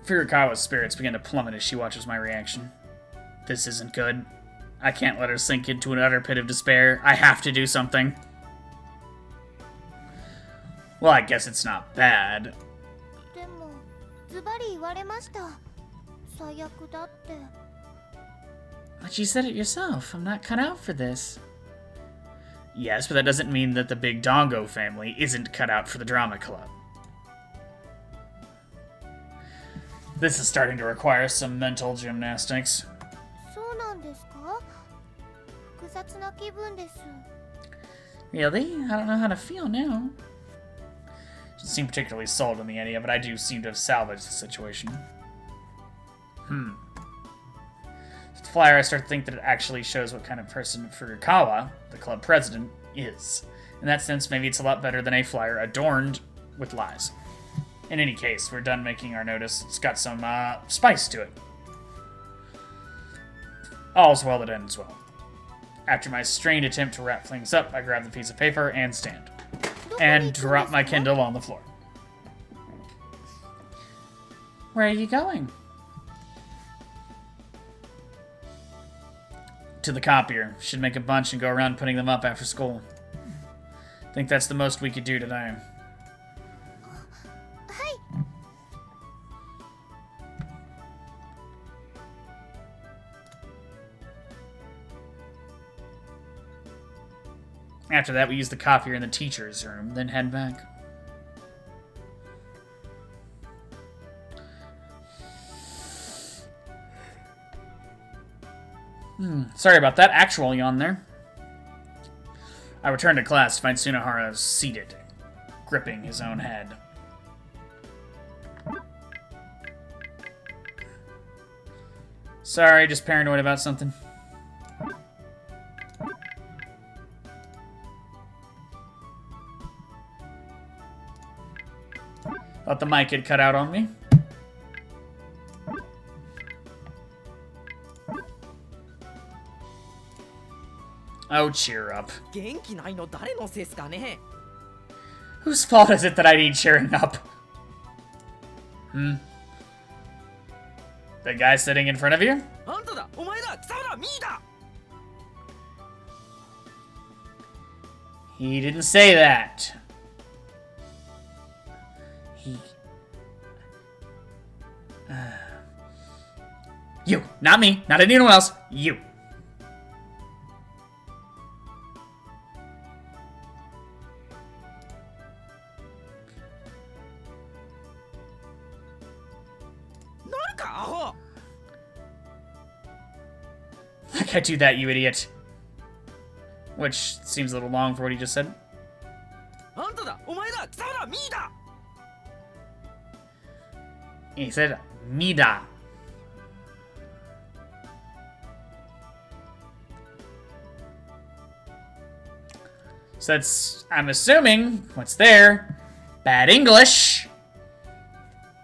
Furukawa's spirits begin to plummet as she watches my reaction. This isn't good. I can't let her sink into an utter pit of despair. I have to do something. Well, I guess it's not bad. でもズバリ言われました。最悪だって。 But you said it yourself. I'm not cut out for this. Yes, but that doesn't mean that the Big Dongo family isn't cut out for the drama club. This is starting to require some mental gymnastics. そうなんですか？複雑な気分です。 Really? I don't know how to feel now. Doesn't seem particularly sold on the idea, but I do seem to have salvaged the situation. With the flyer, I start to think that it actually shows what kind of person Furukawa, the club president, is. In that sense, maybe it's a lot better than a flyer adorned with lies. In any case, we're done making our notice. It's got some spice to it. All's well that ends well. After my strained attempt to wrap things up, I grab the piece of paper and stand. And drop my Kindle on the floor. Where are you going? To the copier. Should make a bunch and go around putting them up after school. Think that's the most we could do today. はい。 After that, we use the copier in the teacher's room, then head back. Sorry about that actual yawn there. I return to class to find Tsunohara seated, gripping his own head. Sorry, just paranoid about something. Thought the mic had cut out on me. Oh, cheer up. 元気ないの誰のせいっすかね。 Whose fault is it that I need cheering up? The guy sitting in front of you? あんただ、お前だ、貴様だ、ミーだ。 He didn't say that. You, not me, not anyone else. You. I can't do that, you idiot. Which seems a little long for what he just said. あんただ、お前だ、貴様だ、ミーだ。 He said, Mida. So that's, I'm assuming, what's there? Bad English.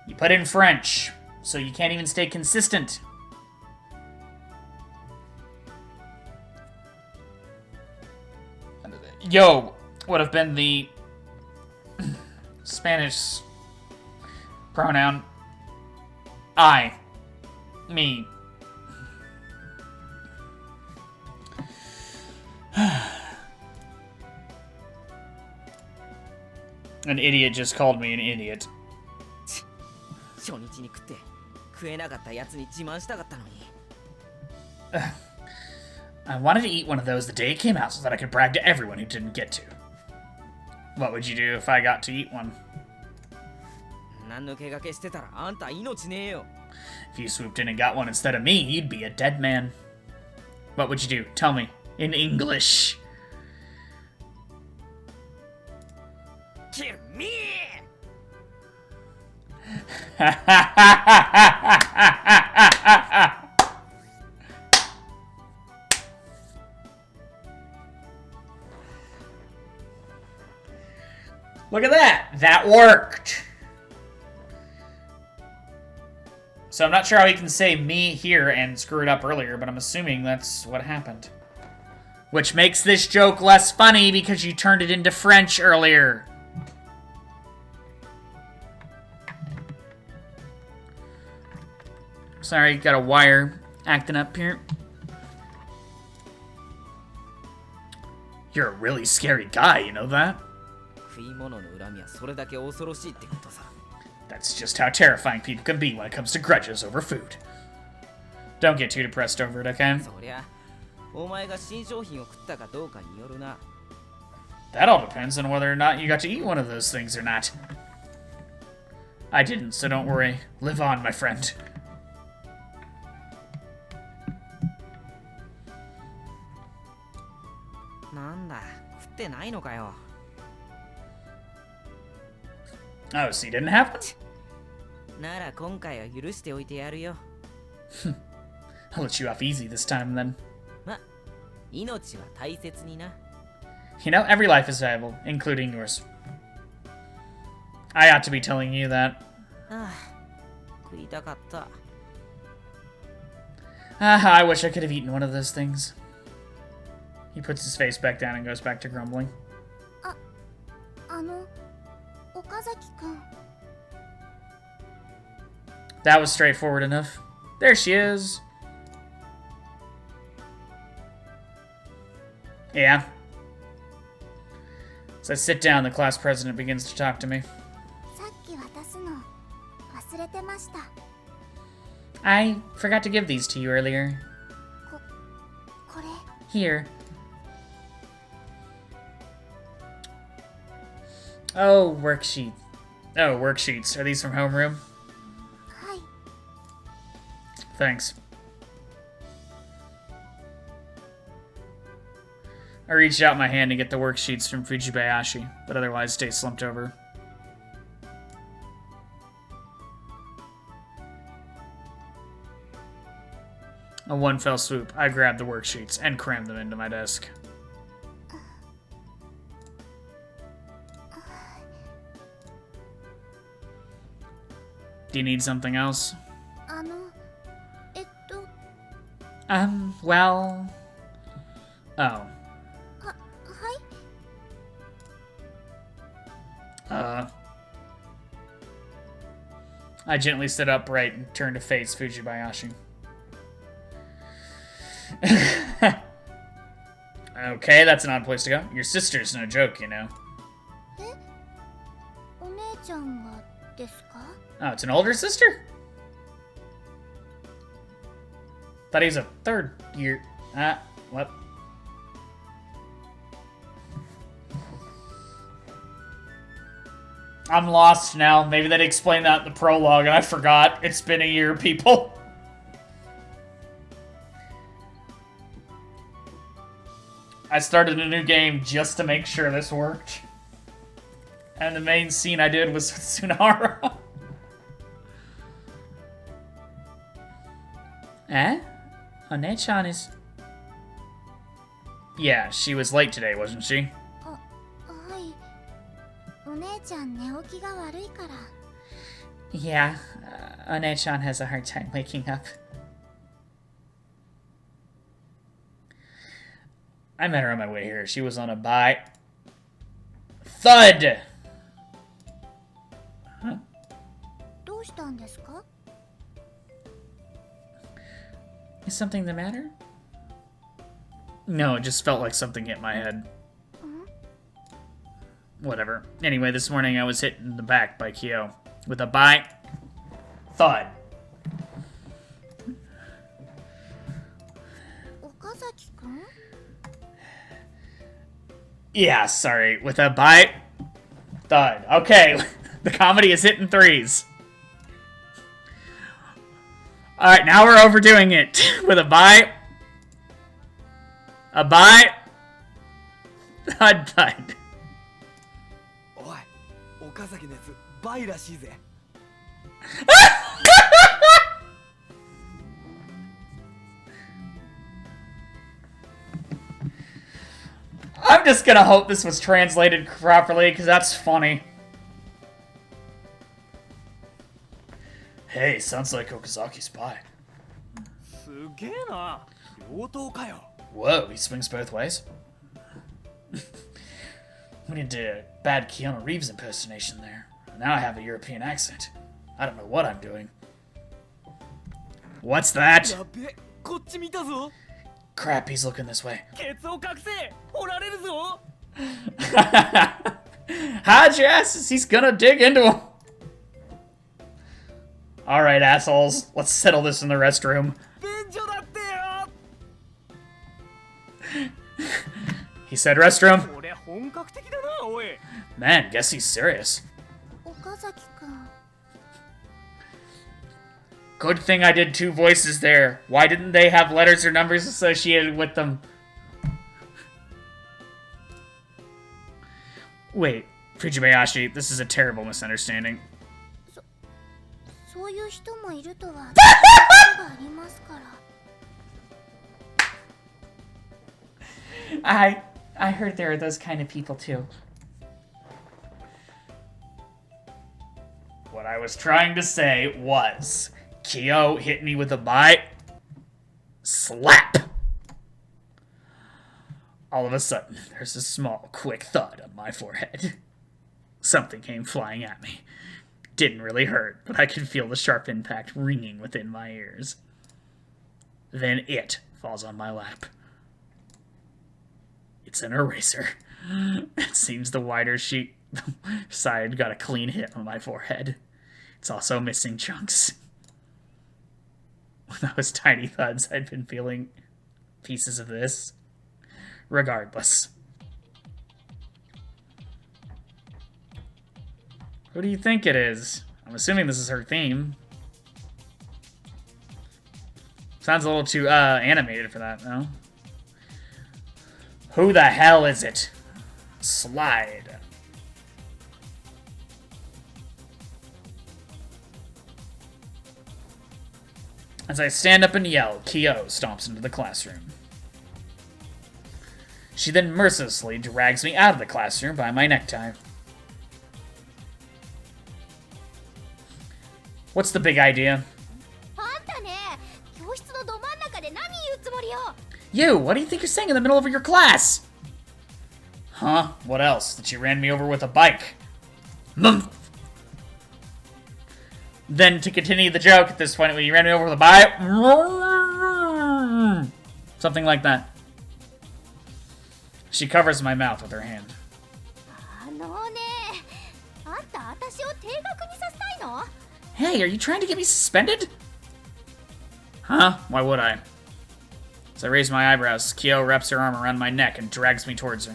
You put in French, so you can't even stay consistent. Yo would have been the Spanish pronoun. I. Me. An idiot just called me an idiot. 初日に食って食えなかったやつに自慢したかったのに。 I wanted to eat one of those the day it came out so that I could brag to everyone who didn't get to. What would you do if I got to eat one? 何の気がけしてたらあんた命ねえよ。 If you swooped in and got one instead of me, you'd be a dead man. What would you do? Tell me. In English. Kill me! Look at that! That worked! So I'm not sure how he can say me here and screw it up earlier, but I'm assuming that's what happened. Which makes this joke less funny because you turned it into French earlier. Sorry, got a wire acting up here. You're a really scary guy, you know that? 食い物の恨みはそれだけ恐ろしいってことさ。 That's just how terrifying people can be when it comes to grudges over food. Don't get too depressed over it, okay? そりゃ、お前が新商品を食ったかどうかによるな。 That all depends on whether or not you got to eat one of those things or not. I didn't, so don't worry. Live on, my friend. なんだ、食ってないのかよ。 Oh, so you didn't have one? なら今回は許しておいてやるよ。 I'll let you off easy this time, then. ま、命は大切にな。 You know, every life is valuable, including yours. I ought to be telling you that. ああ、食いたかった。 Ah, I wish I could have eaten one of those things. He puts his face back down and goes back to grumbling. 岡崎くん。 That was straightforward enough. There she is. Yeah. As I sit down, the class president begins to talk to me. さっき渡すの忘れてました。 I forgot to give these to you earlier. これ。 Here. Oh, worksheet. Oh, worksheets. Are these from homeroom? はい。 Thanks. I reached out my hand to get the worksheets from Fujibayashi, but otherwise stay slumped over. In one fell swoop, I grabbed the worksheets and crammed them into my desk. Do you need something else? Eh, Well... Oh. I gently stood upright and turned to face Fujibayashi. Okay, that's an odd place to go. Your sister's no joke, you know. お姉ちゃんがですか? Oh, it's an older sister? Thought he was a third year. What? I'm lost now. Maybe they'd explain that in the prologue and I forgot. It's been a year, people. I started a new game just to make sure this worked. And the main scene I did was with Tsunara. Eh? One-chan is... Yeah, she was late today, wasn't she? はい。お姉ちゃん寝起きが悪いから。Yeah, One-chan has a hard time waking up. I met her on my way here. She was on a bike. Thud! Huh? どうしたんですか? Is something the matter? No, it just felt like something hit my head. Whatever. Anyway, this morning I was hit in the back by Kyo with a bite. Thud. 岡崎くん? Yeah, sorry. With a bite. Thud. Okay, the comedy is hitting threes. Alright, now we're overdoing it. With a bite. A bite. Thud, thud. おい、岡崎のやつバイらしいぜ。I'm just gonna hope this was translated properly, because that's funny. Hey, sounds like Okazaki's pie. すげえな。両刀かよ。 Whoa, he swings both ways. We need a bad Keanu Reeves impersonation there. Now I have a European accent. I don't know what I'm doing. What's that? やべ、こっち見たぞ。 Crap, he's looking this way. ケツを隠せ。掘られるぞ。 Hide your asses, he's gonna dig into him. Alright, assholes. Let's settle this in the restroom. 便所だってよ。 He said restroom. これ本格的だな、おい。 Man, guess he's serious. 岡崎くん。 Good thing I did two voices there. Why didn't they have letters or numbers associated with them? Wait, Fujibayashi, this is a terrible misunderstanding. そういう人もいるとはことがありますから。I heard there are those kind of people too. What I was trying to say was, Kyo hit me with a bite. Slap! All of a sudden, there's a small, quick thud on my forehead. Something came flying at me. Didn't really hurt, but I could feel the sharp impact ringing within my ears. Then it falls on my lap. It's an eraser. It seems the wider sheet side got a clean hit on my forehead. It's also missing chunks. With those tiny thuds, I'd been feeling pieces of this. Regardless. Who do you think it is? I'm assuming this is her theme. Sounds a little too animated for that, no? Who the hell is it? Slide. As I stand up and yell, Kyo stomps into the classroom. She then mercilessly drags me out of the classroom by my necktie. What's the big idea? You, what do you think you're saying in the middle of your class? Huh? What else? That you ran me over with a bike. Then to continue the joke at this point, when you ran me over with a bike. Something like that. She covers my mouth with her hand. Hey, are you trying to get me suspended? Huh? Why would I? As I raise my eyebrows, Kyo wraps her arm around my neck and drags me towards her.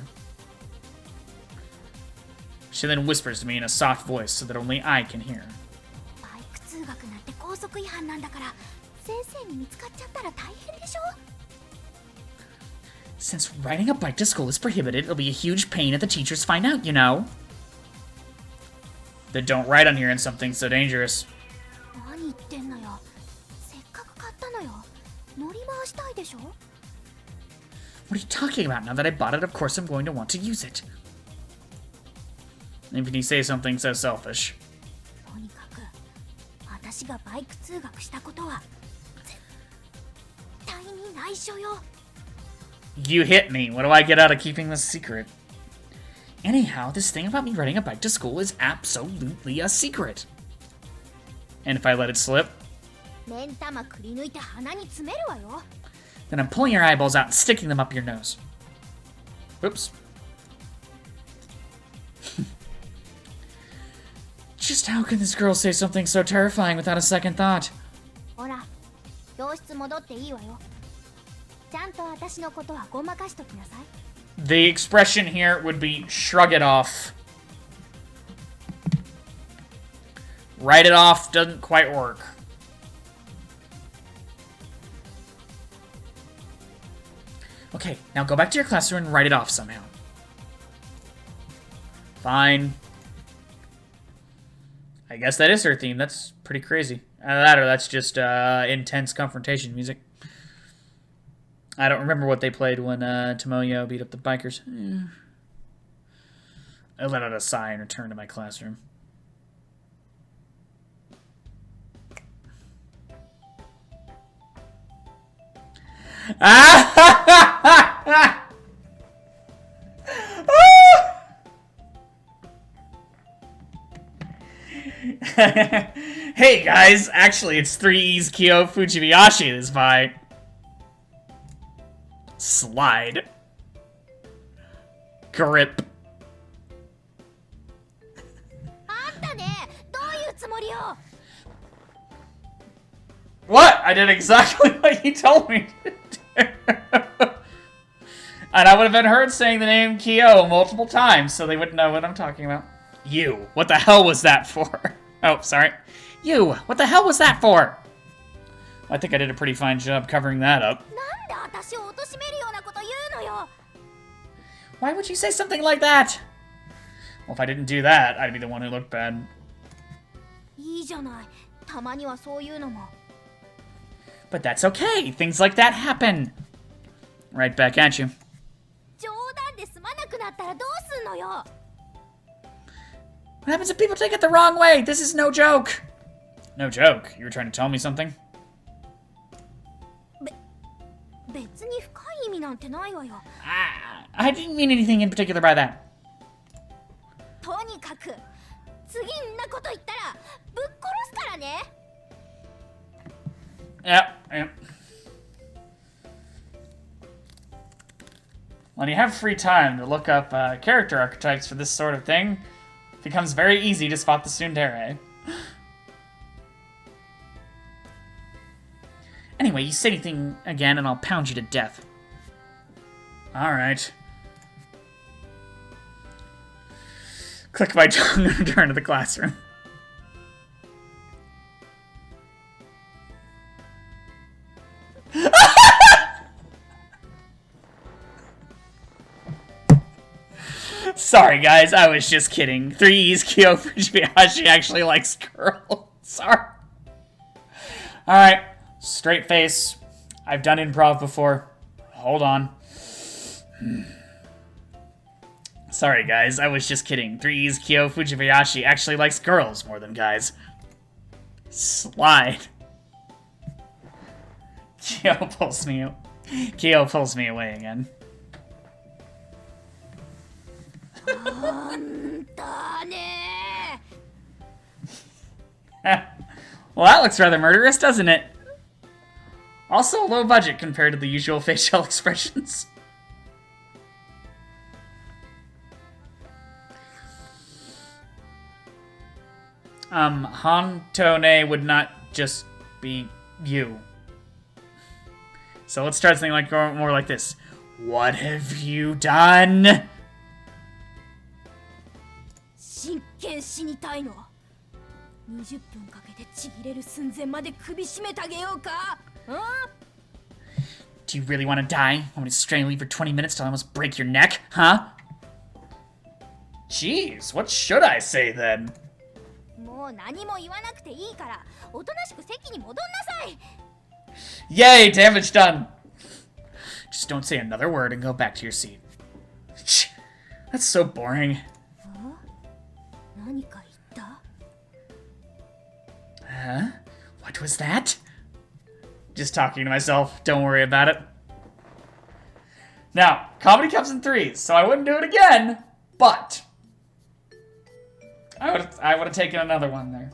She then whispers to me in a soft voice so that only I can hear. Since riding a bike to school is prohibited, it'll be a huge pain if the teachers find out, you know. Then don't ride on here in something so dangerous. What are you talking about? Now that I bought it, of course I'm going to want to use it. And can you say something so selfish? You hit me. What do I get out of keeping this secret? Anyhow, this thing about me riding a bike to school is absolutely a secret. And if I let it slip? Then I'm pulling your eyeballs out and sticking them up your nose. Oops. Just how can this girl say something so terrifying without a second thought? The expression here would be shrug it off. Write it off doesn't quite work. Okay, now go back to your classroom and write it off somehow. Fine. I guess that is her theme. That's pretty crazy. That or that's just intense confrontation music. I don't remember what they played when Tomoyo beat up the bikers. I let out a sigh and returned to my classroom. Hey guys, actually it's 3E's Kyo Fujibayashi this fight. Slide. Grip. What? I did exactly what you told me to do. And I would have been heard saying the name Kyo multiple times, so they wouldn't know what I'm talking about. You, what the hell was that for? Oh, sorry. You, what the hell was that for? I think I did a pretty fine job covering that up. Why would you say something like that? Well, if I didn't do that, I'd be the one who looked bad. But that's okay. Things like that happen. Right back at you. What happens if people take it the wrong way? This is no joke. No joke? You were trying to tell me something? I didn't mean anything in particular by that. Yep. When you have free time to look up character archetypes for this sort of thing, it becomes very easy to spot the tsundere. Anyway, you say anything again and I'll pound you to death. Alright. Click my tongue and return to the classroom. Sorry guys, I was just kidding. 3E's Kyo Fujibayashi actually likes girls. Sorry. Alright, straight face. I've done improv before. Hold on. Sorry guys, I was just kidding. 3E's Kyo Fujibayashi actually likes girls more than guys. Slide. Kyo pulls me away again. Well, that looks rather murderous, doesn't it? Also low budget compared to the usual facial expressions. Hantone would not just be you. So let's start something like more like this. What have you done? 真剣死にたいの20分かけてちぎれる寸前まで首絞めてあげようか Do you really want to die? Want me to strangle you for 20 minutes till I almost break your neck? Huh? Jeez, what should I say then? もう何も言わなくていいからおとなしく席に戻んなさい Yay, damage done. Just don't say another word and go back to your seat. That's so boring. 何か言った Huh? What was that? Just talking to myself. Don't worry about it. Now, comedy comes in threes, so I wouldn't do it again, but I would have taken another one there.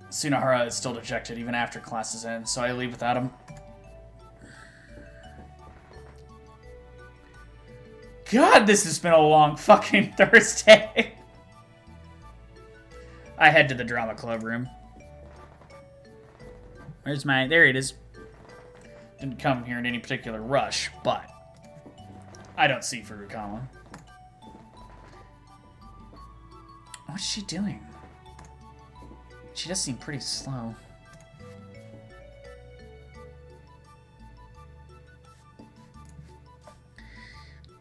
Tsunahara is still dejected even after classes end, so I leave without him. God, this has been a long fucking Thursday. I head to the drama club room. There it is. Didn't come here in any particular rush, but I don't see Furukawa. What's she doing? She does seem pretty slow.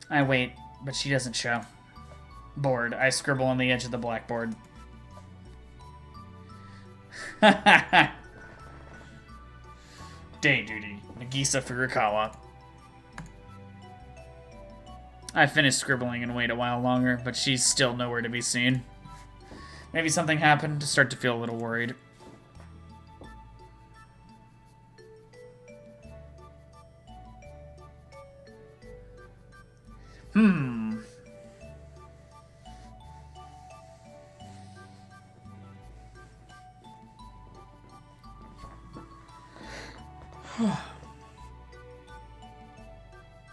I wait, but she doesn't show. Bored, I scribble on the edge of the blackboard. Day duty, Nagisa Furukawa. I finish scribbling and wait a while longer, but she's still nowhere to be seen. Maybe something happened to start to feel a little worried.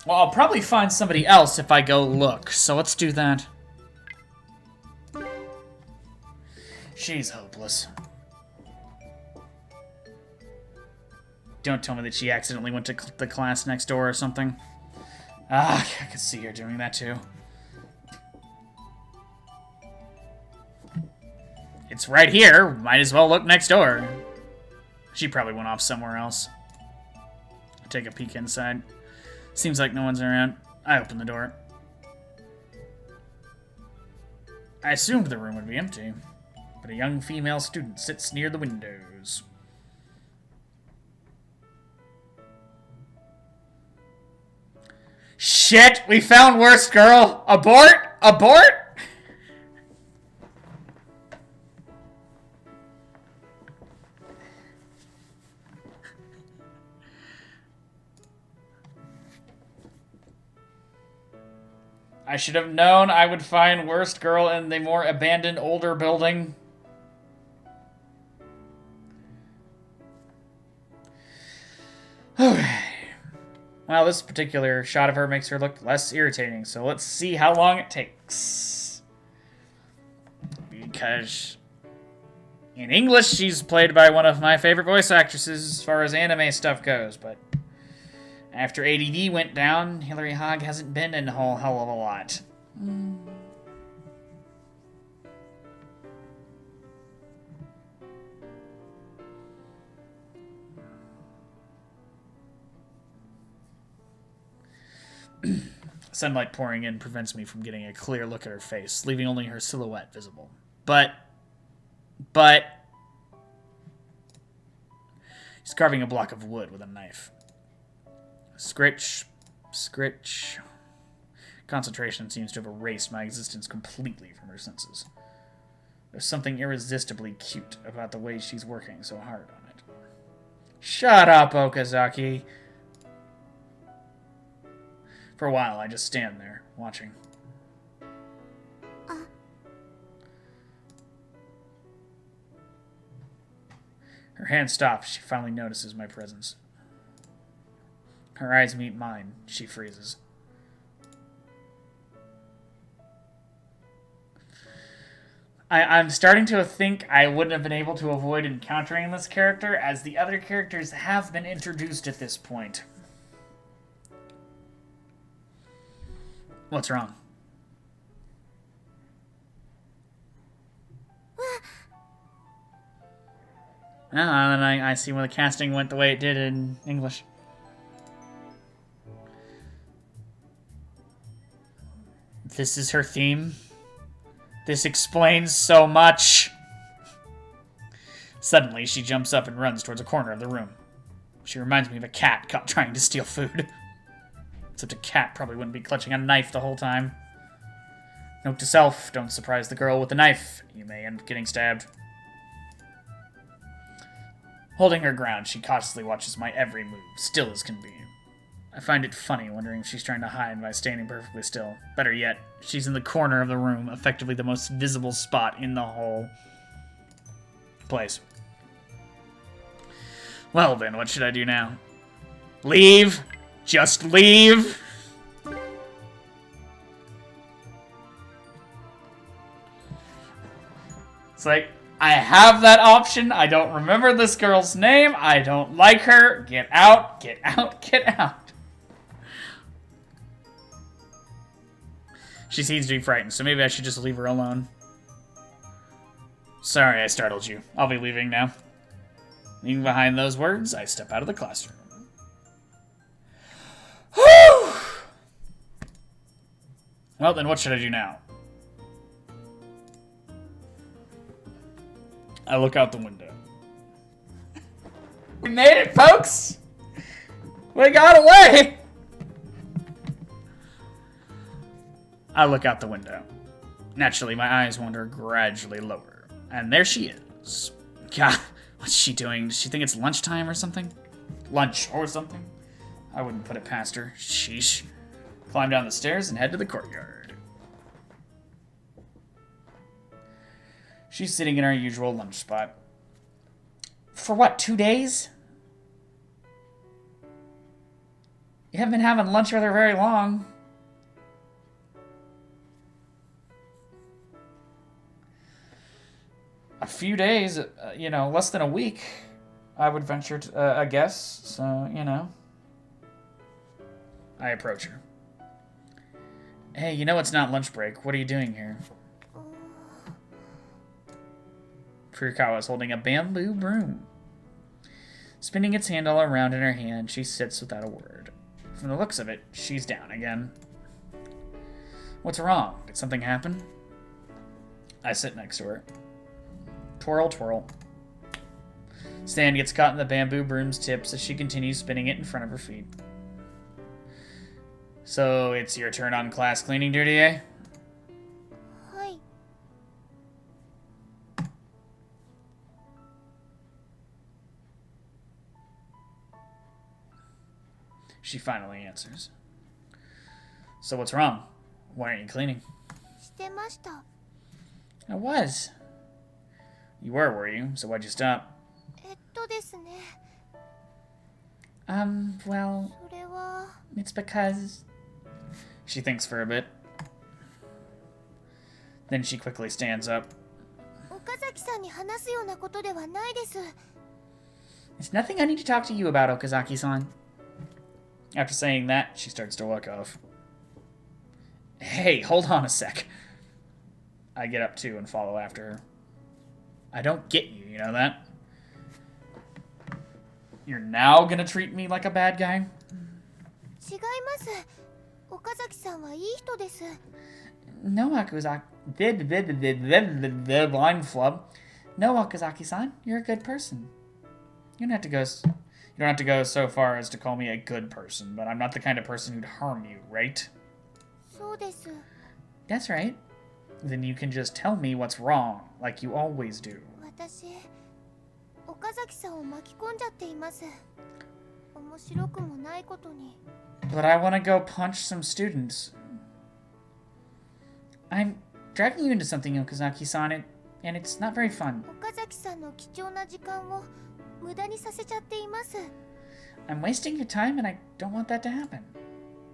Well, I'll probably find somebody else if I go look, so let's do that. She's hopeless. Don't tell me that she accidentally went to the class next door or something. Ah, I could see her doing that too. It's right here. Might as well look next door. She probably went off somewhere else. I take a peek inside. Seems like no one's around. I open the door. I assumed the room would be empty, but a young female student sits near the windows. Shit! We found worst girl! Abort! Abort! I should have known I would find worst girl in the more abandoned older building. Okay. Well, this particular shot of her makes her look less irritating, so let's see how long it takes. Because in English, she's played by one of my favorite voice actresses as far as anime stuff goes, but after ADV went down, Hilary Hogg hasn't been in a whole hell of a lot. Sunlight pouring in prevents me from getting a clear look at her face, leaving only her silhouette visible. But she's carving a block of wood with a knife. Scritch, scritch. Concentration seems to have erased my existence completely from her senses. There's something irresistibly cute about the way she's working so hard on it. Shut up, Okazaki. For a while, I just stand there, watching. Her hand stops. She finally notices my presence. Her eyes meet mine. She freezes. I'm starting to think I wouldn't have been able to avoid encountering this character, as the other characters have been introduced at this point. What's wrong? And I see when the casting went the way it did in English. This is her theme. This explains so much. Suddenly, she jumps up and runs towards a corner of the room. She reminds me of a cat caught trying to steal food. Except a cat probably wouldn't be clutching a knife the whole time. Note to self, don't surprise the girl with a knife. You may end up getting stabbed. Holding her ground, she cautiously watches my every move, still as can be. I find it funny, wondering if she's trying to hide by standing perfectly still. Better yet, she's in the corner of the room, effectively the most visible spot in the whole place. Well then, what should I do now? Leave? Just leave? It's like, I have that option. I don't remember this girl's name. I don't like her. Get out, get out, get out. She seems to be frightened, so maybe I should just leave her alone. Sorry I startled you. I'll be leaving now. Leaving behind those words, I step out of the classroom. Whew! Well, then what should I do now? I look out the window. We made it, folks! We got away! I look out the window. Naturally, my eyes wander gradually lower. And there she is. God, what's she doing? Does she think it's lunchtime or something? Lunch or something? I wouldn't put it past her. Sheesh. Climb down the stairs and head to the courtyard. She's sitting in our usual lunch spot. For what, 2 days? You haven't been having lunch with her very long. A few days, you know, less than a week, I would venture to, I guess, so, you know. I approach her. Hey, you know it's not lunch break. What are you doing here? Furukawa is holding a bamboo broom. Spinning its handle around in her hand, she sits without a word. From the looks of it, she's down again. What's wrong? Did something happen? I sit next to her. Twirl, twirl. Sand gets caught in the bamboo broom's tips as she continues spinning it in front of her feet. So, it's your turn on class cleaning duty, eh? Hi. She finally answers. So what's wrong? Why aren't you cleaning? してました。 I was. You were you? So why'd you stop? ですね。 Well, それは it's because... She thinks for a bit. Then she quickly stands up. 岡崎さんに話すようなことではないです。 There's nothing I need to talk to you about, Okazaki-san. After saying that, she starts to walk off. Hey, hold on a sec. I get up too and follow after her. I don't get you, you know that? You're now gonna treat me like a bad guy? 違います。岡崎さんはいい人です。 No, Okazaki... The blind flub. No, Okazaki-san, you're a good person. You don't have to go... You don't have to go so far as to call me a good person, but I'm not the kind of person who'd harm you, right? そうです。 That's right. Then you can just tell me what's wrong, like you always do. 私、岡崎さんを巻き込んじゃっています。面白くもないことに。 But I want to go punch some students. I'm dragging you into something, Okazaki-san, and it's not very fun. 岡崎さんの貴重な時間を無駄にさせちゃっています。 I'm wasting your time and I don't want that to happen.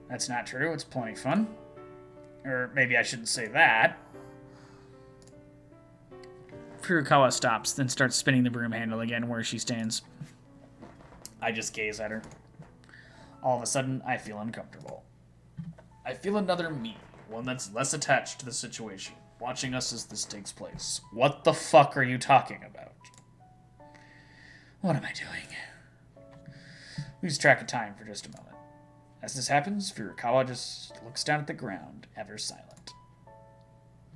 That's not true, it's plenty fun. Or maybe I shouldn't say that. Furukawa stops, then starts spinning the broom handle again where she stands. I just gaze at her. All of a sudden, I feel uncomfortable. I feel another me, one that's less attached to the situation, watching us as this takes place. What the fuck are you talking about? What am I doing? Lose track of time for just a moment. As this happens, Furukawa just looks down at the ground, ever silent.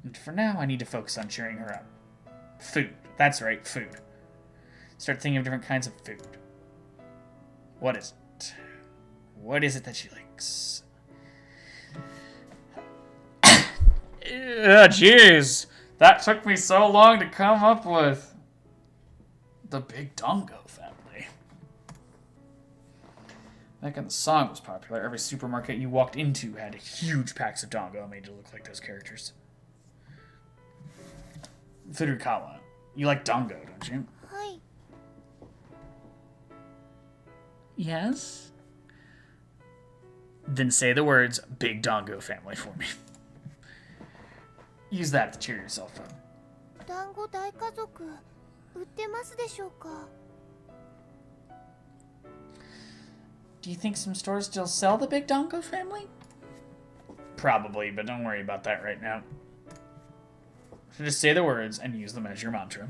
And for now, I need to focus on cheering her up. Food. That's right, food. Start thinking of different kinds of food. What is it? What is it that she likes? Jeez. That took me so long to come up with. The Big Dongo family. Back when the song was popular, every supermarket you walked into had huge packs of Dongo made to look like those characters. Furukawa, you like Dongo, don't you? はい。 Yes? Then say the words Big Dongo family for me. Use that to cheer yourself up. 団子大家族売ってますでしょうか？ Do you think some stores still sell the Big Dongo family? Probably, but don't worry about that right now. So just say the words and use them as your mantra.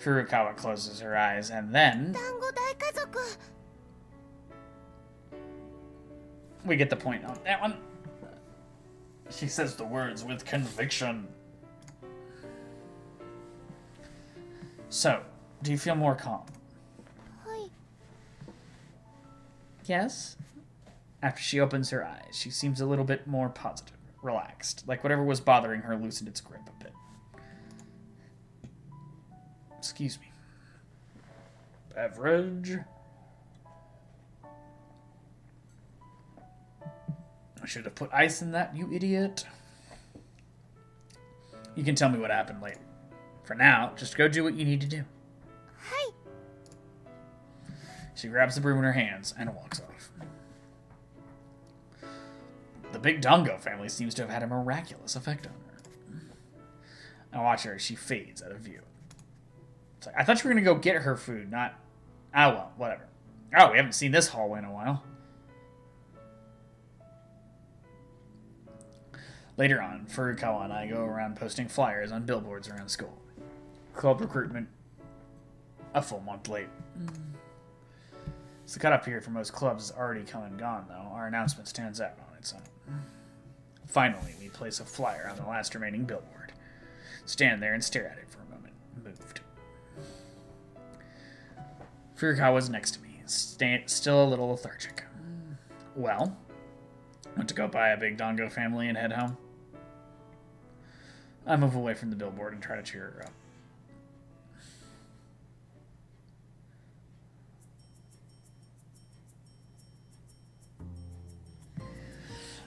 Furukawa closes her eyes and then... 団子大家族 We get the point on that one. She says the words with conviction. So, do you feel more calm? はい。 Yes? After she opens her eyes, she seems a little bit more positive, relaxed, like whatever was bothering her loosened its grip a bit. Excuse me. Beverage. I should have put ice in that, you idiot. You can tell me what happened later. For now, just go do what you need to do. はい。 She grabs the broom in her hands and walks off. The Big Dongo family seems to have had a miraculous effect on her. I watch her as she fades out of view. It's like, I thought you were going to go get her food, not... Ah, well, whatever. Oh, we haven't seen this hallway in a while. Later on, Furukawa and I go around posting flyers on billboards around school. Club recruitment, a full month late. So the cutoff period for most clubs is already come and gone, though. Our announcement stands out on its own. Finally, we place a flyer on the last remaining billboard. Stand there and stare at it for a moment, moved. Furukawa's next to me, still a little lethargic. Well, want to go buy a Big Dongo family and head home? I move away from the billboard and try to cheer her up.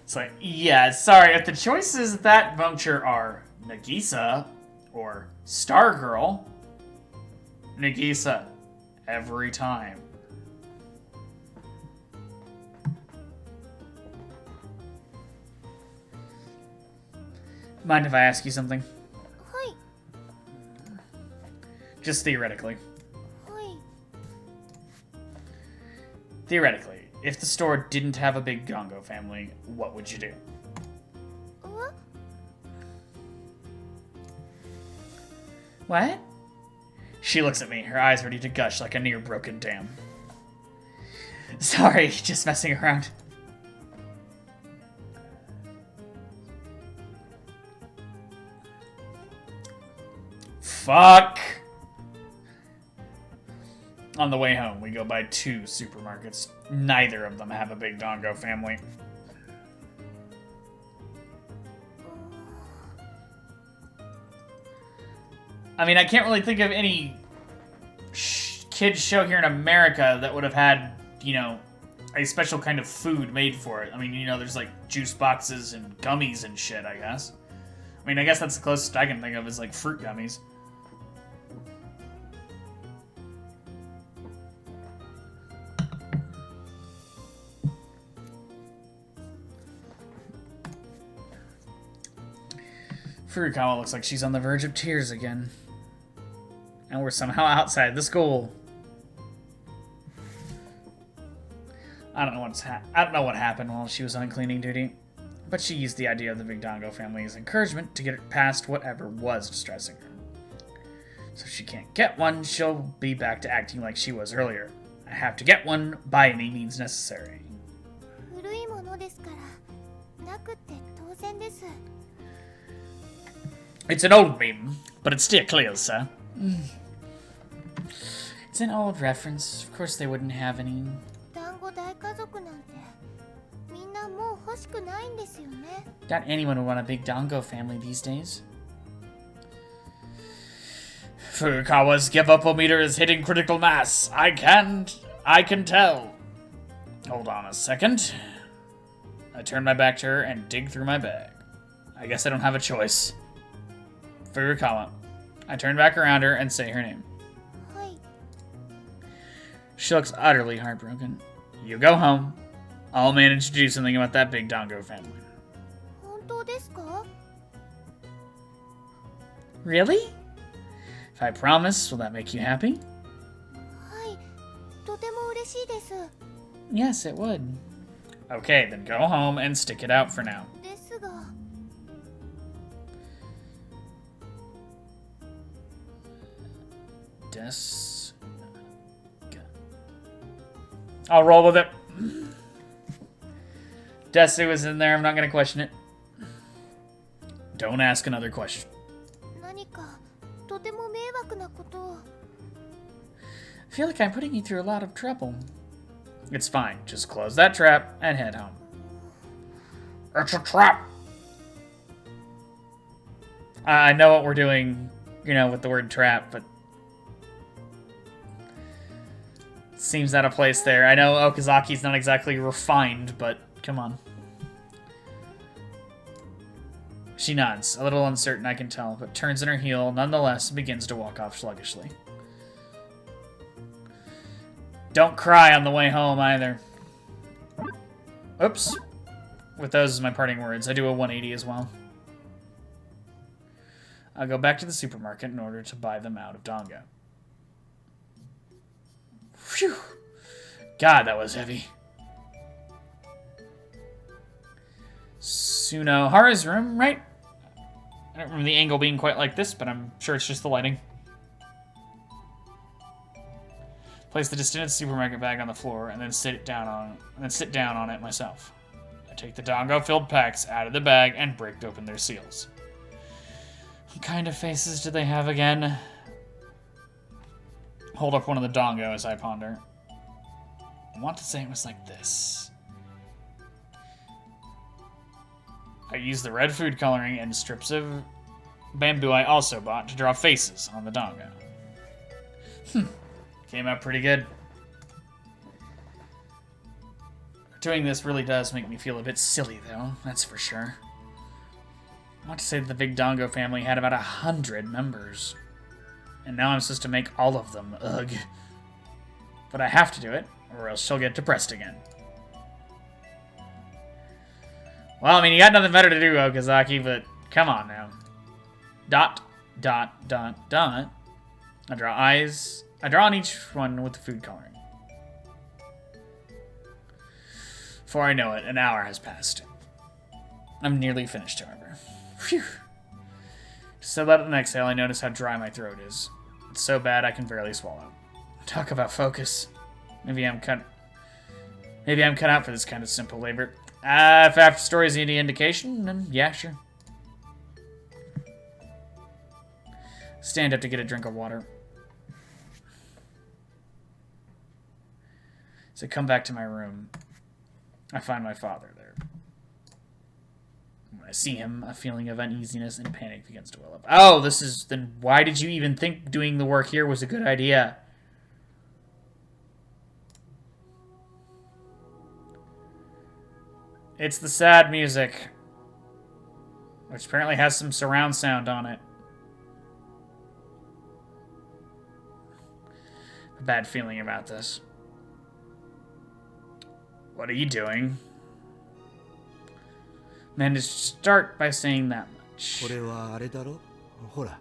It's like, yeah, sorry, if the choices at that juncture are Nagisa or Stargirl, Nagisa, every time. Mind if I ask you something? はい。 Just theoretically. はい。 Theoretically, if the store didn't have a Big Dongo family, what would you do? わ What? She looks at me, her eyes ready to gush like a near-broken dam. Sorry, just messing around. Fuck! On the way home, we go by 2 supermarkets. Neither of them have a Big Dongo family. I mean, I can't really think of any kids show here in America that would have had, you know, a special kind of food made for it. I mean, you know, there's like juice boxes and gummies and shit, I guess. I mean, I guess that's the closest I can think of is like fruit gummies. Furukawa looks like she's on the verge of tears again. And we're somehow outside the school. I don't know what happened while she was on cleaning duty, but she used the idea of the Big Dongo family's encouragement to get it past whatever was distressing her. So if she can't get one, she'll be back to acting like she was earlier. I have to get one by any means necessary. 古いものですからなくって当然です。 It's an old meme, but it still clear, sir. It's an old reference. Of course they wouldn't have any. 団子大家族なんてみんなもう欲しくないんですよね。 Not anyone would want a big Dongo family these days. Furukawa's give-up meter is hitting critical mass. I can tell. Hold on a second. I turn my back to her and dig through my bag. I guess I don't have a choice. Furukawa. I turn back around her and say her name. はい。 She looks utterly heartbroken. You go home. I'll manage to do something about that big Dongo family. 本当ですか？ Really? If I promise, will that make you happy? はい。とても嬉しいです。 Yes, it would. Okay, then go home and stick it out for now. ですが。 I'll roll with it. Desu is in there. I'm not going to question it. Don't ask another question. 何かとても迷惑なことを。 I feel like I'm putting you through a lot of trouble. It's fine. Just close that trap and head home. It's a trap! I know what we're doing, with the word trap, but seems out of place there. I know Okazaki's not exactly refined, but come on. She nods, a little uncertain I can tell, but turns in her heel nonetheless and begins to walk off sluggishly. Don't cry on the way home either. Oops. With those as my parting words, I do a 180 as well. I'll go back to the supermarket in order to buy them out of Dongo. Phew. God, that was heavy. Sunohara's room, right? I don't remember the angle being quite like this, but I'm sure it's just the lighting. Place the distended supermarket bag on the floor and then sit down on it myself. I take the Dongo-filled packs out of the bag and break open their seals. What kind of faces do they have again? Hold up one of the Dongo as I ponder. I want to say it was like this. I use the red food coloring and strips of bamboo I also bought to draw faces on the Dongo. Came out pretty good. Doing this really does make me feel a bit silly, though, that's for sure. I want to say that the Big Dongo family had about 100 members. And now I'm supposed to make all of them. Ugh. But I have to do it, or else she'll get depressed again. Well, I mean, you got nothing better to do, Okazaki, but come on now. Dot, dot, dot, dot. I draw eyes. I draw on each one with the food coloring. Before I know it, an hour has passed. I'm nearly finished, however. Phew. So let out an exhale, I notice how dry my throat is. It's so bad I can barely swallow. Talk about focus. Maybe I'm cut out for this kind of simple labor. If after story's any indication, then yeah, sure. Stand up to get a drink of water. So I come back to my room. I find my father there. When I see him, a feeling of uneasiness and panic begins to well up. Oh, then why did you even think doing the work here was a good idea? It's the sad music. which apparently has some surround sound on it. A bad feeling about this. What are you doing? Managed to start by saying that much. これはあれだろほら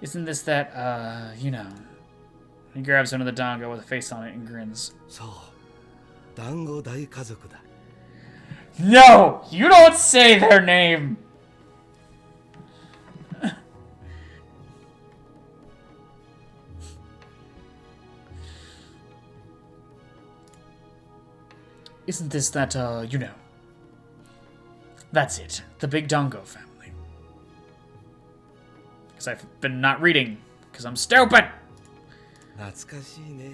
Isn't this that, you know... He grabs onto the dongo with a face on it and grins. そう団子大家族だ No! You don't say their name! Isn't this that, you know... That's it. The Big Dongo family. Because I've been not reading. Because I'm stupid! 懐かしいね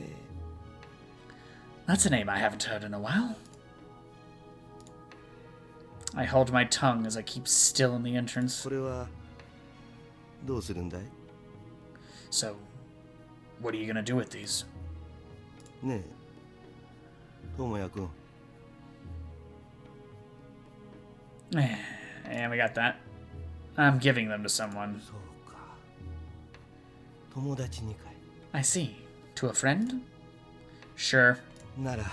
That's a name I haven't heard in a while. I hold my tongue as I keep still in the entrance. これはどうするんだい So, what are you gonna do with these? ねえ智也君 And we got that. I'm giving them to someone. そうか友達にかい I see. To a friend? Sure. なら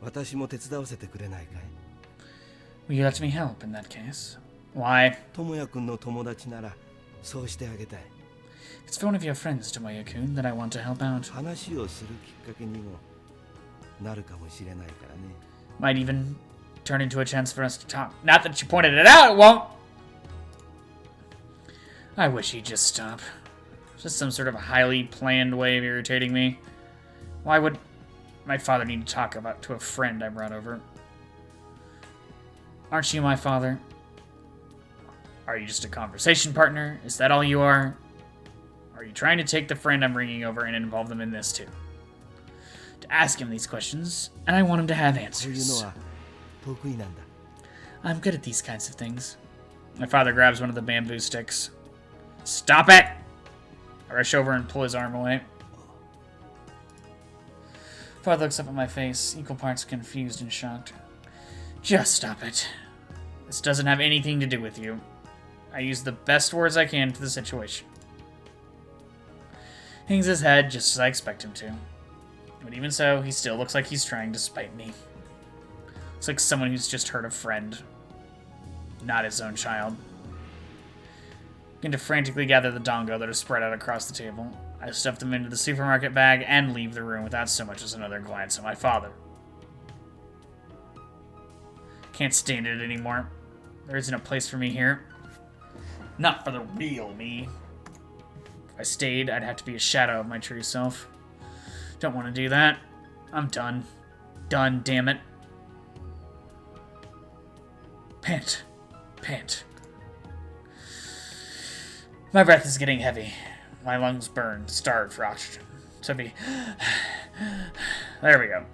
私も手伝わせてくれないかい Will you let me help in that case? Why? 智也君の友達ならそうしてあげたい It's for one of your friends, Tomoya-kun, that I want to help out. 話をするきっかけにもなるかもしれないからね Might even turn into a chance for us to talk. Not that you pointed it out, it won't! I wish he'd just stop. Just some sort of highly planned way of irritating me. Why would my father need to talk about to a friend I brought over? Aren't you my father? Are you just a conversation partner? Is that all you are? Are you trying to take the friend I'm bringing over and involve them in this too? To ask him these questions, and I want him to have そういうの answers. は得意なんだ I'm good at these kinds of things. My father grabs one of the bamboo sticks. Stop it! I rush over and pull his arm away. Father looks up at my face, equal parts confused and shocked. Just stop it. This doesn't have anything to do with you. I use the best words I can for the situation. Hangs his head just as I expect him to. But even so, he still looks like he's trying to spite me. Looks like someone who's just hurt a friend. Not his own child. Begin to frantically gather the dongo that are spread out across the table. I stuff them into the supermarket bag and leave the room without so much as another glance at my father. Can't stand it anymore. There isn't a place for me here. Not for the real me. If I stayed, I'd have to be a shadow of my true self. Don't want to do that. I'm done. Done, damn it. Pant. Pant. My breath is getting heavy. My lungs burn, starved for oxygen. So be... There we go.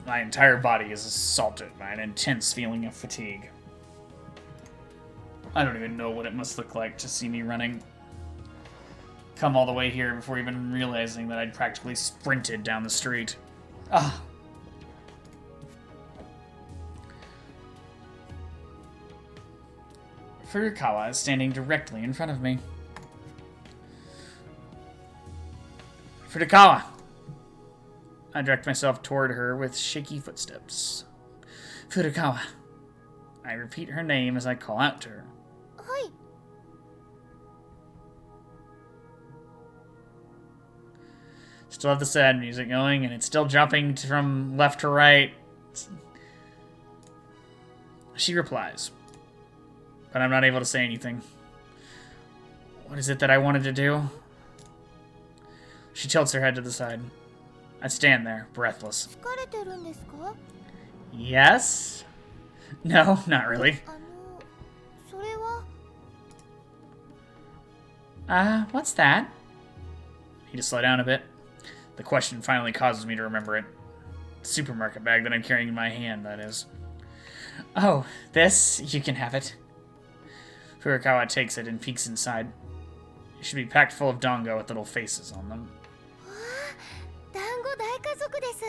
My entire body is assaulted by an intense feeling of fatigue. I don't even know what it must look like to see me running. Come all the way here before even realizing that I'd practically sprinted down the street. Ah. Furukawa is standing directly in front of me. Furukawa! I direct myself toward her with shaky footsteps. Furukawa. I repeat her name as I call out to her. はい Still have the sad music going, and it's still jumping from left to right. She replies, but I'm not able to say anything. What is it that I wanted to do? She tilts her head to the side. I stand there, breathless. 疲れてるんですか Yes? No, not really. それは What's that? Need to slow down a bit. The question finally causes me to remember it. The supermarket bag that I'm carrying in my hand, that is. Oh, this? You can have it. Furukawa takes it and peeks inside. It should be packed full of dongo with little faces on them. 団子大家族です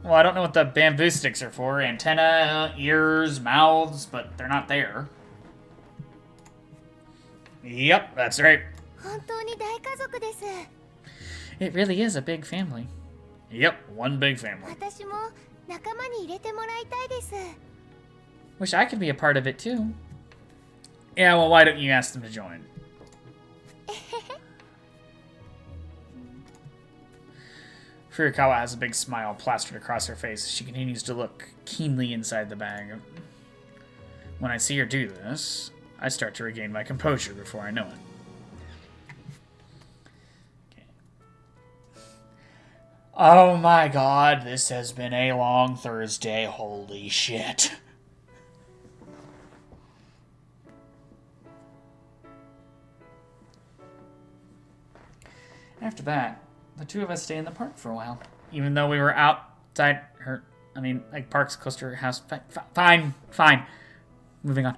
Well, I don't know what the bamboo sticks are for. Antenna, ears, mouths, but they're not there. Yep, that's right. 本当に大家族です。 It really is a big family. Yep, one big family. 私も仲間に入れてもらいたいです。 Wish I could be a part of it too. Yeah, well, why don't you ask them to join? Furukawa has a big smile plastered across her face as she continues to look keenly inside the bag. When I see her do this, I start to regain my composure before I know it. Okay. Oh my god, this has been a long Thursday. Holy shit. After that, the two of us stay in the park for a while. Even though we were outside her... I mean, like, park's close to her house. Fine. Moving on.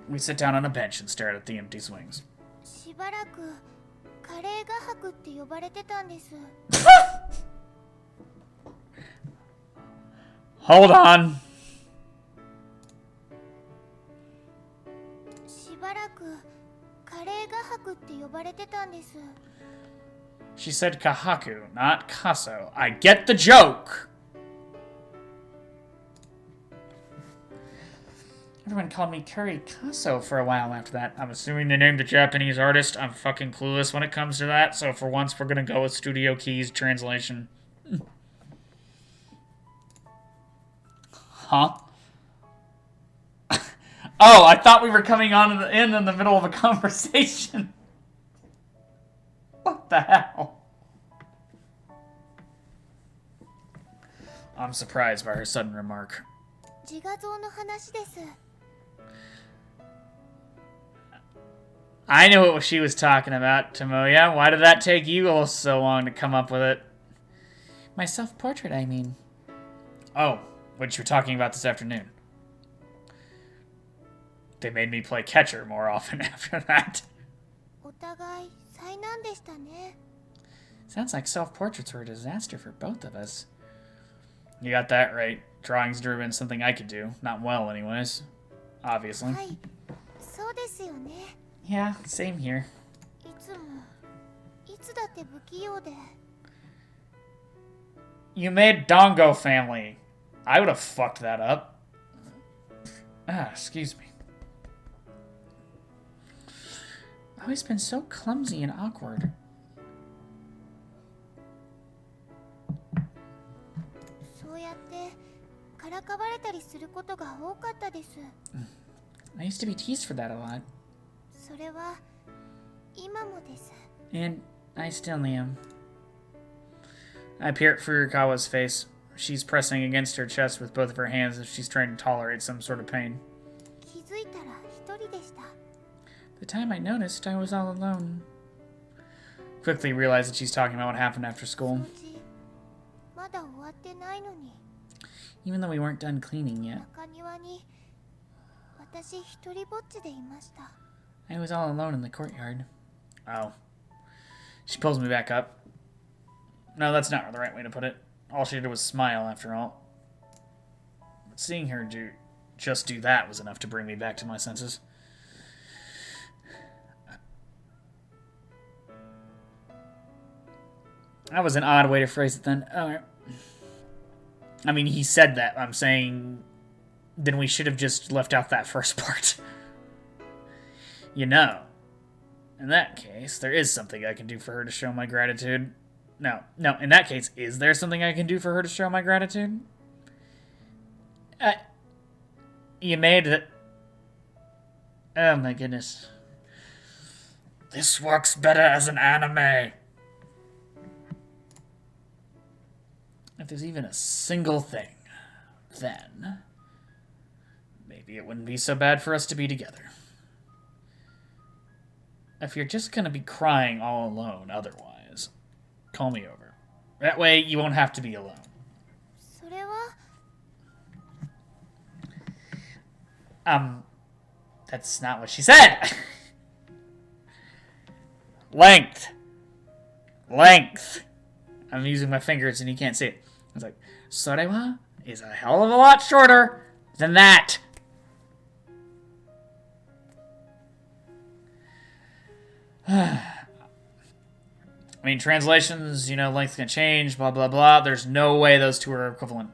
We sit down on a bench and stare at the empty swings. しばらくカレー画伯って呼ばれてたんです。 Hold on. しばらくカレー画伯って呼ばれてたんです。 She said Kahaku, not Kaso. I get the joke! Everyone called me Kuri Kaso for a while after that. I'm assuming they named a Japanese artist. I'm fucking clueless when it comes to that, so for once we're gonna go with Studio Keys translation. Huh? Oh, I thought we were coming on in the middle of a conversation. What the hell? I'm surprised by her sudden remark. 自画像の話です。 I knew what she was talking about, Tomoya. Why did that take you all so long to come up with it? My self-portrait, I mean. Oh, what you were talking about this afternoon. They made me play catcher more often after that. お互い災難でしたね。 Sounds like self-portraits were a disaster for both of us. You got that right. Drawings would have been something I could do. Not well, anyways. Obviously. はい、そうですよね。 Yeah, same here. いつだって不器用で。 You made Dongo family. I would have fucked that up. Ah, excuse me. I've always been so clumsy and awkward. そうやってからかわれたりすることが多かったです。 I used to be teased for that a lot. それは今もです。 And I still am. I peer at Furukawa's face. She's pressing against her chest with both of her hands as if she's trying to tolerate some sort of pain. 気づいたら一人でした。 The time I noticed, I was all alone. Quickly realized that she's talking about what happened after 掃 school. 除まだ終わってないのに。 Even though we weren't done cleaning yet, 中庭に私一人ぼっちでいました。 I was all alone in the courtyard. Oh. She pulls me back up. No, that's not the right way to put it. All she did was smile, after all. But seeing her just do that was enough to bring me back to my senses. That was an odd way to phrase it then. Alright. I mean, he said that. I'm saying... Then we should have just left out that first part. You know. In that case, there is something I can do for her to show my gratitude. No, in that case, is there something I can do for her to show my gratitude? You made it. Oh my goodness. This works better as an anime. If there's even a single thing, then maybe it wouldn't be so bad for us to be together. If you're just gonna be crying all alone otherwise, call me over. That way you won't have to be alone. それは That's not what she said! Length. I'm using my fingers and you can't see it. It's like, sorewa is a hell of a lot shorter than that. I mean, translations, length can change, blah, blah, blah. There's no way those two are equivalent.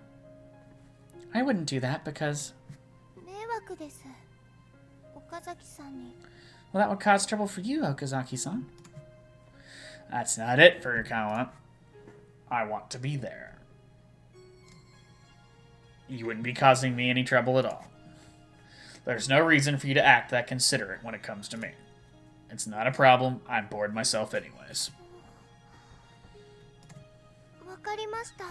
I wouldn't do that because... 迷惑です。岡崎さんに。 Well, that would cause trouble for you, Okazaki-san. That's not it, Furukawa. I want to be there. You wouldn't be causing me any trouble at all. There's no reason for you to act that considerate when it comes to me. It's not a problem. I'm bored myself anyways. わかりました。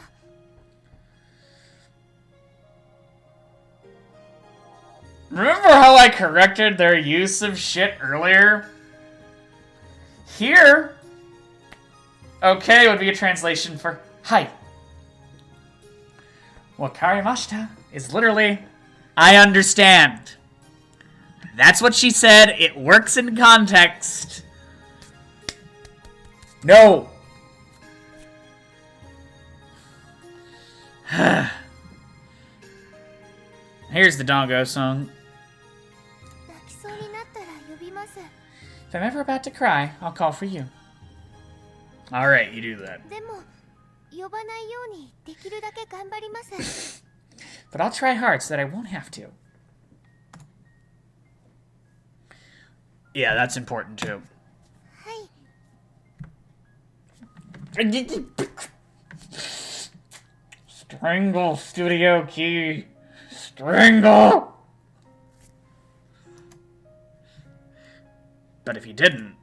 Remember how I corrected their use of shit earlier? Here, okay would be a translation for hi. Wakarimashita is literally, I understand. That's what she said. It works in context. No. Here's the Dongo song. 泣きそうになったら呼びます。 If I'm ever about to cry, I'll call for you. Alright, you do that. でも呼ばないようにできるだけ頑張ります。 But I'll try hard so that I won't have to. Yeah, that's important too. はい。 Strangle, Studio Key. Strangle! But if he didn't...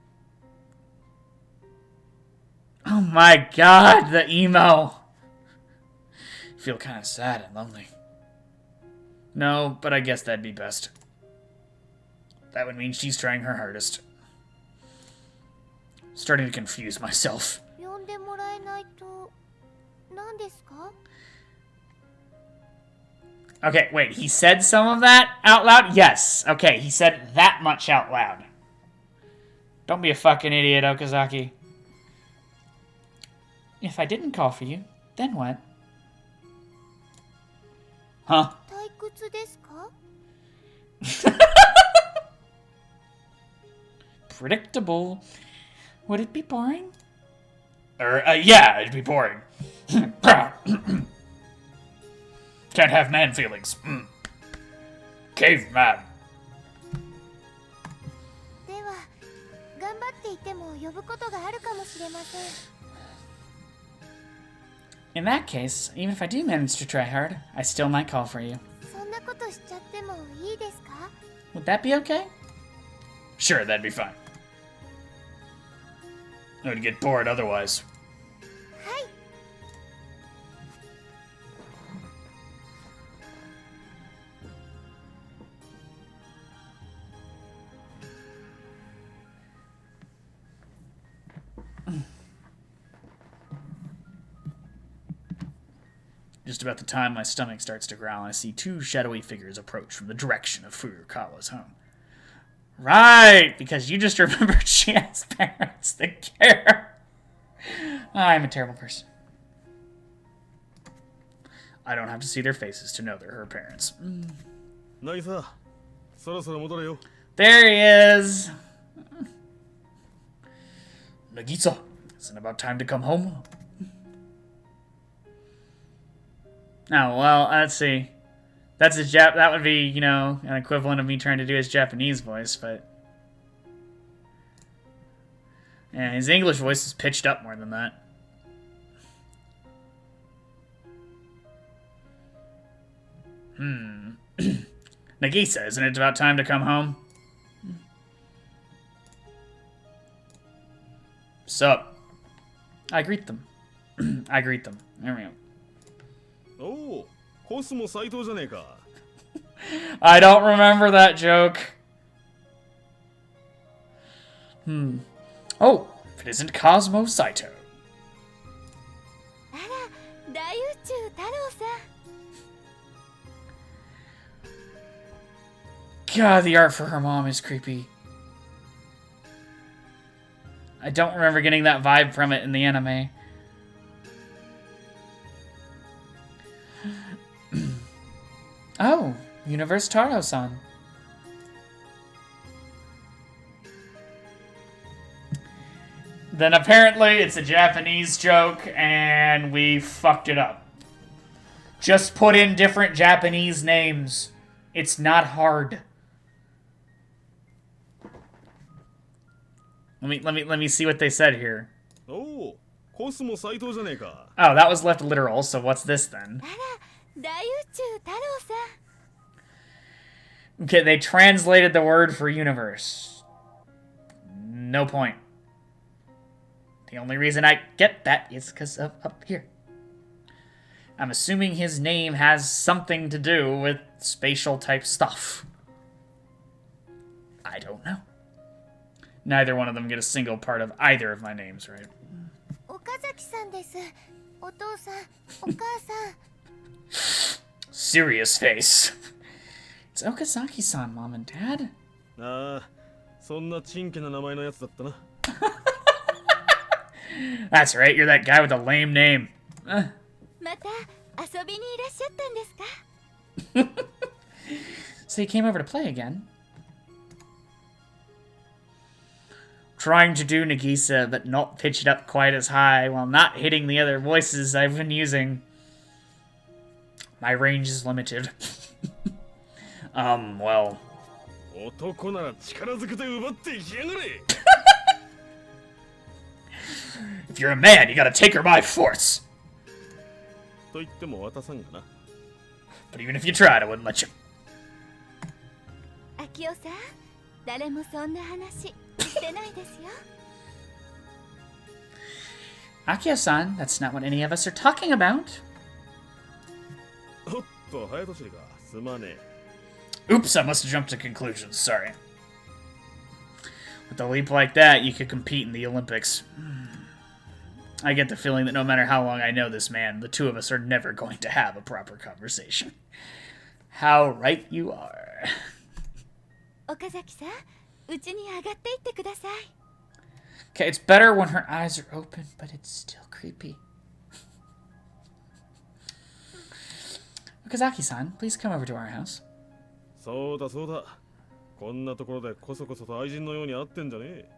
Oh my god, the emo! I feel kind of sad and lonely. No, but I guess that'd be best. That would mean she's trying her hardest. Starting to confuse myself. 呼んでもらえないと何ですか? Okay, wait, he said some of that out loud? Yes. Okay, he said that much out loud. Don't be a fucking idiot, Okazaki. If I didn't call for you, then what? Huh? 退屈ですか? Predictable. Would it be boring? Yeah, it'd be boring. Can't have man feelings. Caveman. では頑張っていても呼ぶことがあるかもしれません。 In that case, even if I do manage to try hard, I still might call for you. そんなことしちゃってもいいですか? Would that be okay? Sure, that'd be fine. I would get bored otherwise. はい。 Just about the time my stomach starts to growl, I see two shadowy figures approach from the direction of Furukawa's home. Right, because you just remembered she has parents that care. I'm a terrible person. I don't have to see their faces to know they're her parents. There he is. Nagisa, isn't it about time to come home? Oh, well, let's see. That's a that would be, an equivalent of me trying to do his Japanese voice, but... Yeah, his English voice is pitched up more than that. Nagisa, isn't it about time to come home? Sup? I greet them. I greet them. There we go. Oh, コスモ斎藤じゃねえか. I don't remember that joke. Oh, if it isn't Cosmo Saito. あら、大宇宙太郎さん。 God, the art for her mom is creepy. I don't remember getting that vibe from it in the anime. Oh, Universe Taro-san. Then apparently it's a Japanese joke and we fucked it up. Just put in different Japanese names. It's not hard. Let me see what they said here. Oh, コスモ斎藤じゃねえか。 Oh, that was left literal, so what's this then? あら大宇宙太郎さん Okay, they translated the word for universe. No point. The only reason I get that is because of up here. I'm assuming his name has something to do with spatial type stuff. I don't know. Neither one of them get a single part of either of my names, right? 岡崎さんですお父さんお母さん Serious face. It's Okazaki-san, Mom and Dad. ああ、そんなチンケな名前のやつだったな。 That's right, you're that guy with a lame name. また遊びにいらっしゃったんですか So you came over to play again? Trying to do Nagisa, but not pitch it up quite as high while not hitting the other voices I've been using. My range is limited. Well. 男なら力ずくで奪っていきやがれ。 If you're a man, you gotta take her by force. と言っても渡さんがな。 But even if you tried, I wouldn't let you. 秋代さん誰もそんな話してないですよ Akio-san, that's not what any of us are talking about. おっと、早とちりか。すまねえ。 Oops, I must have jumped to conclusions, sorry. With a leap like that, you could compete in the Olympics. I get the feeling that no matter how long I know this man, the two of us are never going to have a proper conversation. How right you are. 岡崎さんうちに上がっていってください Okay, it's better when her eyes are open, but it's still creepy. Okazaki-san, please come over to our house. そうだそうだ。こんなところでこそこそと愛人のように会ってんじゃねえ。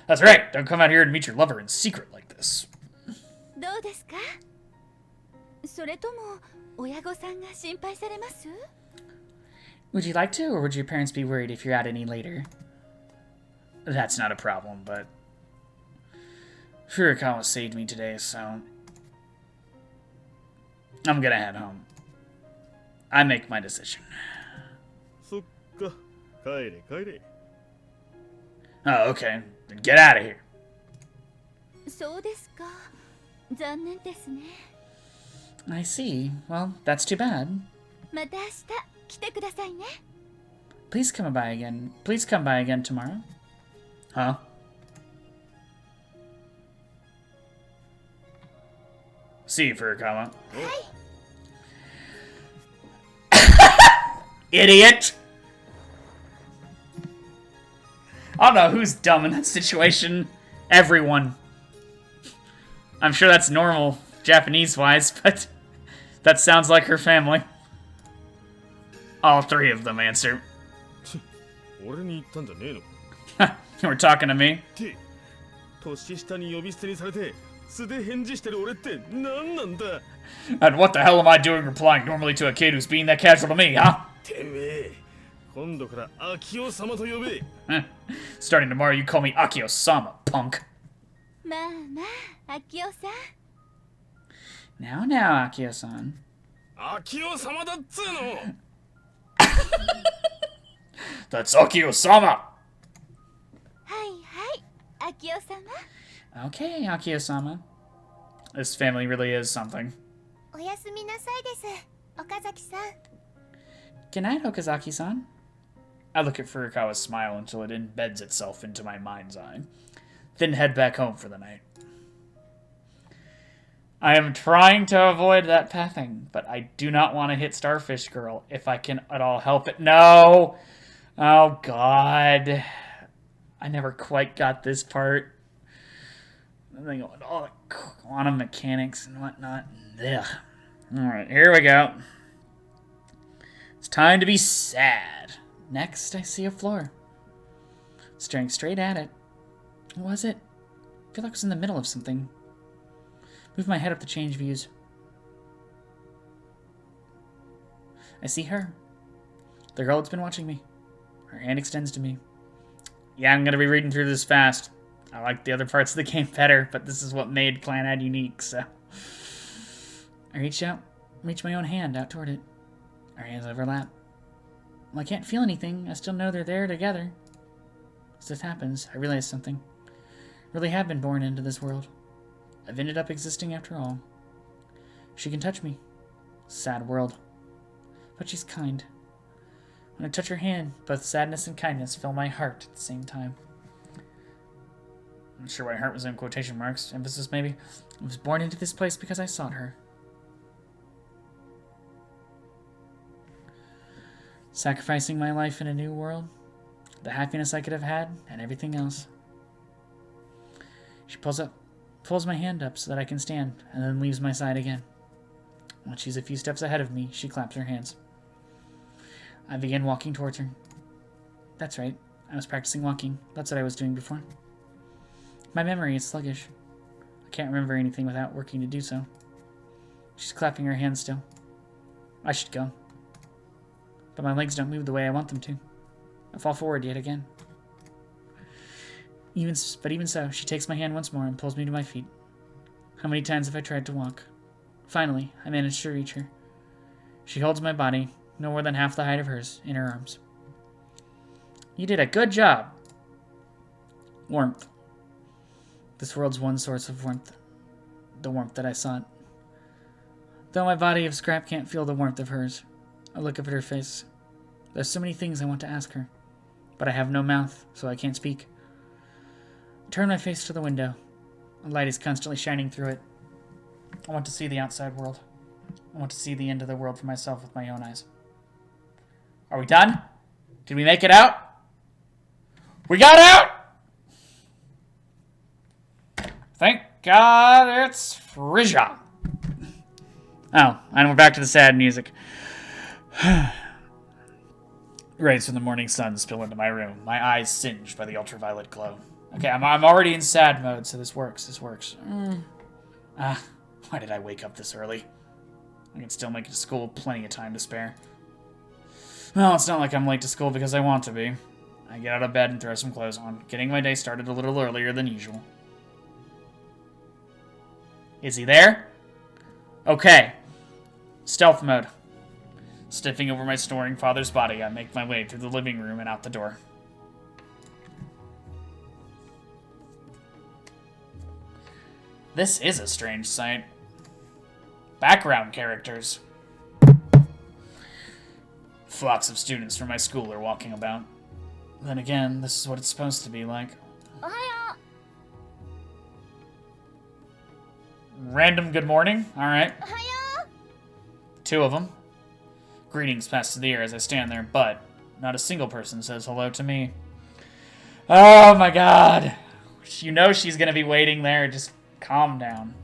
That's right, don't come out here and meet your lover in secret like this. どうですかそれとも親御さんが心配されます Would you like to, or would your parents be worried if you're out any later? That's not a problem, but Furukawa saved me today, so I'm gonna head home. I make my decision. そっか。帰れ帰れ。 Oh, okay. Then get out of here. そうですか残念ですね I see. Well, that's too bad. また明日来てくださいね Please come by again. Please come by again tomorrow. Huh? See you, Furukawa. Idiot! I don't know who's dumb in that situation. Everyone. I'm sure that's normal, Japanese-wise, but that sounds like her family. All three of them answer. 俺に言ったんじゃねえの。 You were talking to me? って年下に呼び捨てにされて素で返事してる俺って何なんだ。 And what the hell am I doing replying normally to a kid who's being that casual to me, huh? てめえ、今度から秋代様と呼べ。 Starting tomorrow, you call me Akio-sama, punk. まあまあ秋代さん Now, now, Akio-san. 秋代様だっつうの。 That's Akio-sama! はいはい秋代様 Okay, Akio-sama. This family really is something. おやすみなさいです岡崎さん Good night, Okazaki-san. I look at Furukawa's smile until it embeds itself into my mind's eye, then head back home for the night. I am trying to avoid that pathing, but I do not want to hit Starfish Girl if I can at all help it. No! Oh, God. I never quite got this part. All the quantum mechanics and whatnot. Ugh. Alright, here we go. It's time to be sad. Next, I see a floor. Staring straight at it. What was it? I feel like I was in the middle of something. Move my head up to change views. I see her. The girl that's been watching me. Her hand extends to me. Yeah, I'm gonna be reading through this fast. I like the other parts of the game better, but this is what made Clannad unique, so... I reach my own hand out toward it. Our hands overlap. Well, I can't feel anything. I still know they're there together. As this happens, I realize something. I really have been born into this world. I've ended up existing after all. She can touch me. Sad world. But she's kind. When I touch her hand, both sadness and kindness fill my heart at the same time. I'm not sure why heart was in quotation marks. Emphasis, maybe. I was born into this place because I sought her. Sacrificing my life in a new world. The happiness I could have had, and everything else. She pulls my hand up so that I can stand, and then leaves my side again. When she's a few steps ahead of me, she claps her hands. I begin walking towards her. That's right, I was practicing walking. That's what I was doing before. My memory is sluggish. I can't remember anything without working to do so. She's clapping her hands still. I should go. But my legs don't move the way I want them to. I fall forward yet again. Even so, she takes my hand once more and pulls me to my feet. How many times have I tried to walk? Finally, I manage to reach her. She holds my body, no more than half the height of hers, in her arms. You did a good job. Warmth. This world's one source of warmth. The warmth that I sought. Though my body of scrap can't feel the warmth of hers, I look up at her face. There's so many things I want to ask her, but I have no mouth, so I can't speak. I turn my face to the window. A light is constantly shining through it. I want to see the outside world. I want to see the end of the world for myself with my own eyes. Are we done? Did we make it out? We got out! Thank God it's Frisia. Oh, and we're back to the sad music. Rays from the morning sun spill into my room, my eyes singed by the ultraviolet glow. Okay, I'm already in sad mode, so this works. Why did I wake up this early? I can still make it to school, plenty of time to spare. Well, it's not like I'm late to school because I want to be. I get out of bed and throw some clothes on, getting my day started a little earlier than usual. Is he there? Okay. Stealth mode. Stiffing over my snoring father's body, I make my way through the living room and out the door. This is a strange sight. Background characters. Flocks of students from my school are walking about. Then again, this is what it's supposed to be like. Ohayo. Random good morning. Alright. Ohayo. 2 of them. Greetings pass to the air as I stand there, but not a single person says hello to me. Oh my god. You know she's gonna be waiting there. Just calm down.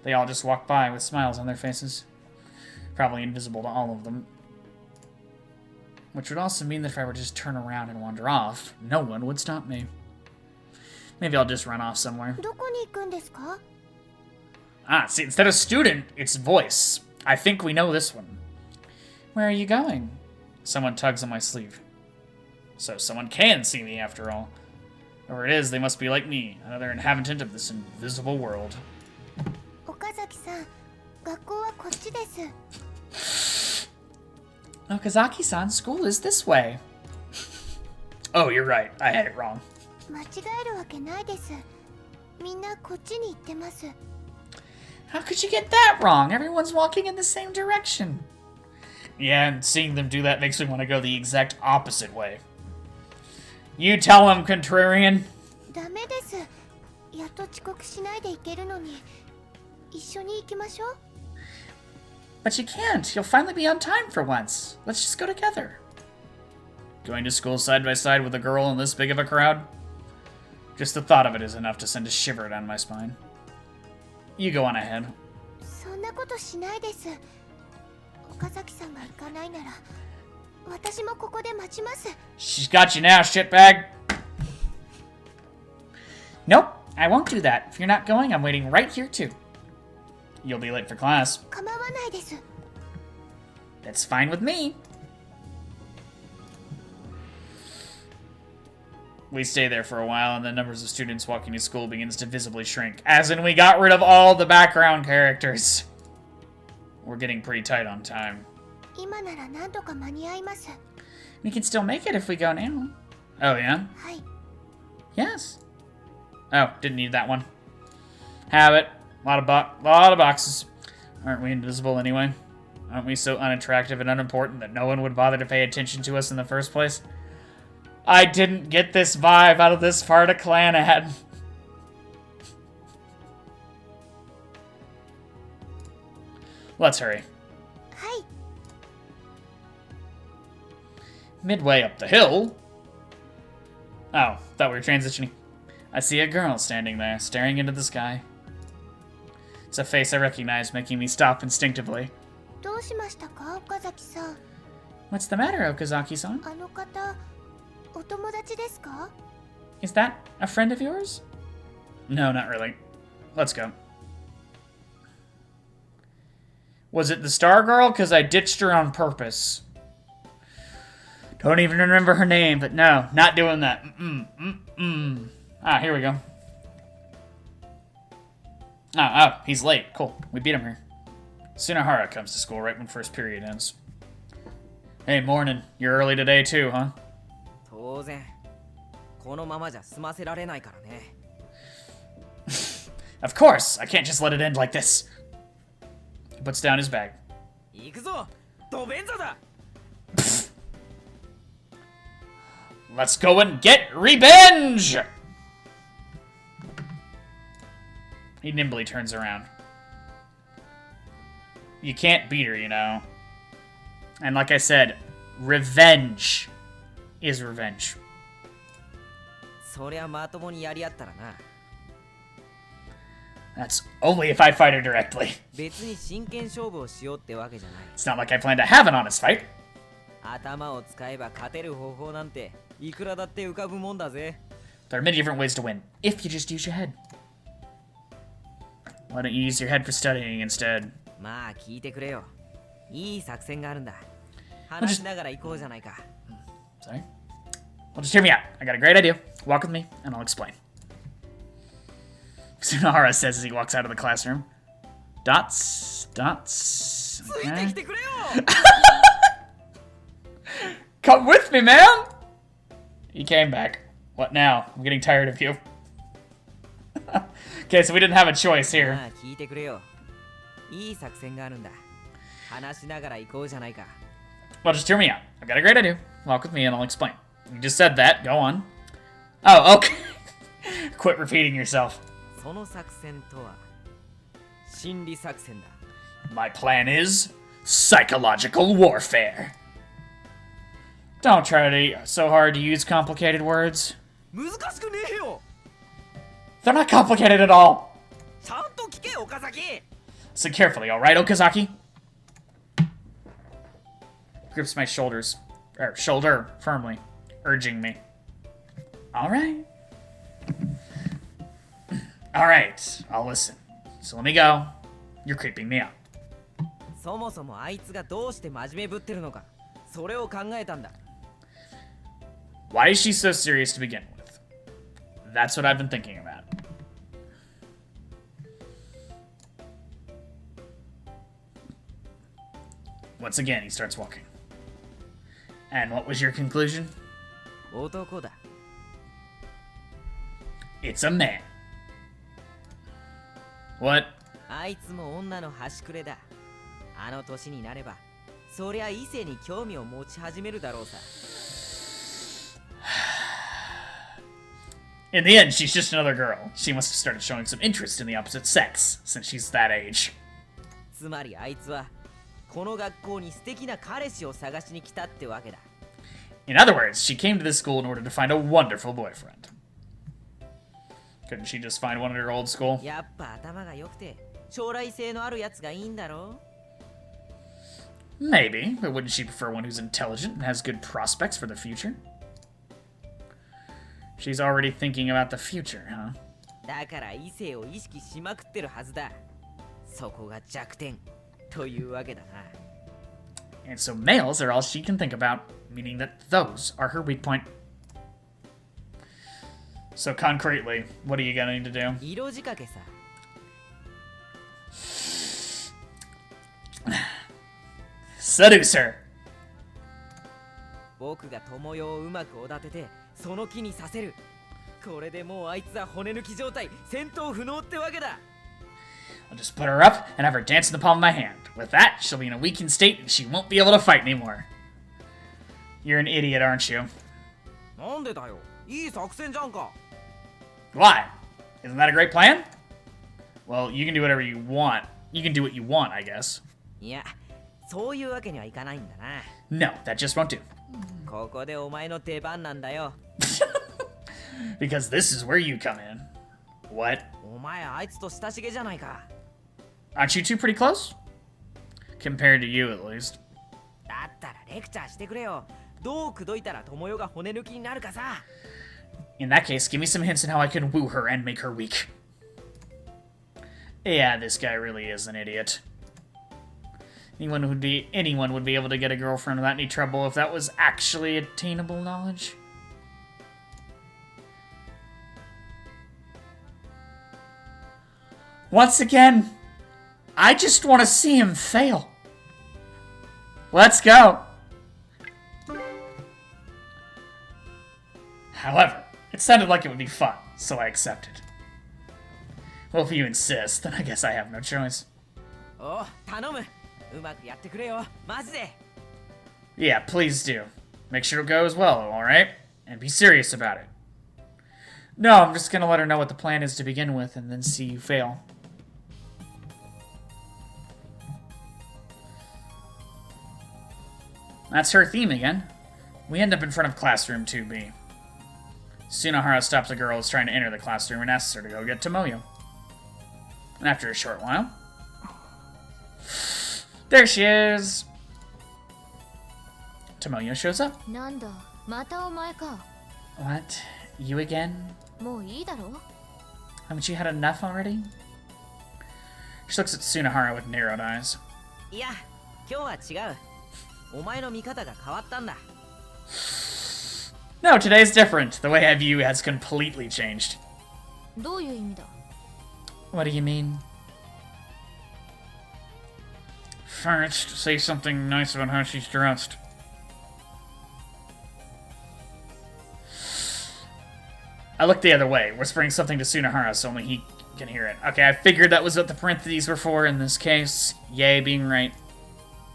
They all just walk by with smiles on their faces. Probably invisible to all of them. Which would also mean that if I were to just turn around and wander off, no one would stop me. Maybe I'll just run off somewhere. どこに行くんですか? Ah, see, instead of student, it's voice. I think we know this one. Where are you going? Someone tugs on my sleeve. So someone can see me after all. Whoever it is, they must be like me, another inhabitant of this invisible world. 岡崎さん、学校はこっちです。 Okazaki-san, school is this way. Oh, you're right. I had it wrong. 間違えるわけないです。みんなこっちに行ってます。 How could you get that wrong? Everyone's walking in the same direction. Yeah, and seeing them do that makes me want to go the exact opposite way. You tell him, contrarian. ダメです。やっと遅刻しないで行けるのに。一緒に行きましょう。 But you can't. You'll finally be on time for once. Let's just go together. Going to school side by side with a girl in this big of a crowd? Just the thought of it is enough to send a shiver down my spine. You go on ahead. そんなことしないです。岡崎さんが行かないなら私もここで待ちます。 She's got you now, shitbag. Nope, I won't do that. If you're not going, I'm waiting right here too. You'll be late for class. 構わないです。 That's fine with me. We stay there for a while, and the numbers of students walking to school begins to visibly shrink. As in, we got rid of all the background characters. We're getting pretty tight on time. 今なら何とか間に合います。 We can still make it if we go now. Oh, yeah? はい。 Yes. Oh, didn't need that one. Have it. Lot of boxes. Aren't we invisible anyway? Aren't we so unattractive and unimportant that no one would bother to pay attention to us in the first place? I didn't get this vibe out of this part of Clannad. Let's hurry. はい。 Midway up the hill. Oh, thought we were transitioning. I see a girl standing there, staring into the sky. It's a face I recognize, making me stop instinctively. どうしましたか、岡崎さん。 What's the matter, Okazaki-san? あの方、お友達ですか？ Is that a friend of yours? No, not really. Let's go. Was it the Star Girl? Because I ditched her on purpose. Don't even remember her name, but no, not doing that. Ah, here we go. Oh, he's late. Cool. We beat him here. Tsunahara comes to school right when first period ends. Hey, morning. You're early today too, huh? 当然このままじゃ済ませられないからね。 Of course! I can't just let it end like this. He puts down his bag. 行くぞドベンザだ。 Let's go and get revenge! He nimbly turns around. You can't beat her, you know. And like I said, revenge is revenge. そりゃまともにやり合ったらな。 That's only if I fight her directly. 別に真剣勝負をしようってわけじゃない。 It's not like I plan to have an honest fight. 頭を使えば勝てる方法なんていくらだって浮かぶもんだぜ。 There are many different ways to win, if you just use your head. Why don't you use your head for studying instead? まあ聞いてくれよ。いい作戦があるんだ。話しながら行こうじゃないか。 Sorry? Well, just hear me out. I got a great idea. Walk with me, and I'll explain. Tsunahara says as he walks out of the classroom. Dots, dots. ついて Okay. きてくれよ。 Come with me, man! He came back. What now? I'm getting tired of you. Okay, so we didn't have a choice here. まあ聞いてくれよ。いい作戦があるんだ。話しながら行こうじゃないか。 Well, just hear me out. I've got a great idea. Walk with me and I'll explain. You just said that. Go on. Oh, okay. Quit repeating yourself. その作戦とは心理作戦だ。 My plan is psychological warfare. Don't try so hard to use complicated words. 難しくねえよ。 They're not complicated at all. ちゃんと聞け岡崎。 Listen carefully, alright, Okazaki? Grips my shoulder firmly, urging me. Alright. Alright, I'll listen. So let me go. You're creeping me out. そもそもあいつがどうして真面目ぶってるのか、それを考えたんだ。 Why is she so serious to begin with? That's what I've been thinking about. Once again, he starts walking. And what was your conclusion? 男だ。 It's a man. What? あいつも女の端くれだ。あの年になれば、そりゃ異性に興味を持ち始めるだろうさ。 In the end, she's just another girl. She must have started showing some interest in the opposite sex, since she's that age. つまりあいつは、この学校に素敵な彼氏を探しに来たってわけだ。 In other words, she came to this school in order to find a wonderful boyfriend. Couldn't she just find one at her old school? やっぱ頭が良くて、将来性のあるやつがいいんだろう。Maybe, but wouldn't she prefer one who's intelligent and has good prospects for the future? She's already thinking about the future, huh? だから異性を意識しまくってるはずだ。そこが弱点というわけだな。And so males are all she can think about, meaning that those are her weak point. So concretely, what are you going to do? 色仕掛けさ。Seduce her. 僕が友よをうまくおだててその気にさせる。これでもうあいつは骨抜き状態、戦闘不能ってわけだ。I'll just put her up and have her dance in the palm of my hand. With that, she'll be in a weakened state and she won't be able to fight anymore. You're an idiot, aren't you? なんでだよ。いい作戦じゃんか。Why? Isn't that a great plan? Well, you can do whatever you want. You can do what you want, I guess. いや、そういうわけにはいかないんだな。No, that just won't do. ここでお前の出番なんだよ。Because this is where you come in. What? お前あいつと親しげじゃないか。Aren't you two pretty close? Compared to you, at least. だったらレクチャーしてくれよ。どう口説いたら友よが骨抜きになるかさ。In that case, give me some hints on how I can woo her and make her weak. Yeah, this guy really is an idiot. Anyone would be able to get a girlfriend without any trouble if that was actually attainable knowledge. Once again, I just want to see him fail. Let's go. However, it sounded like it would be fun, so I accepted. Well, if you insist, then I guess I have no choice. おう、頼む。うまくやってくれよ。マジで。Yeah, please do. Make sure it goes well, alright? And be serious about it. No, I'm just gonna let her know what the plan is to begin with and then see you fail. That's her theme again. We end up in front of classroom 2B. Tsunohara stops a girl who's trying to enter the classroom and asks her to go get Tomoyo. And after a short while... There she is! Tomoyo shows up. なんだ、またお前か。 What? You again? もういいだろ。 Haven't you had enough already? She looks at Tsunohara with narrowed eyes. いや、今日は違う。お前の見方が変わったんだ。No, today's different. The way I view has completely changed. どういう意味だ。 What do you mean? First, say something nice about how she's dressed. I looked the other way, whispering something to Tsunohara so only he can hear it. Okay, I figured that was what the parentheses were for in this case. Yay, being right.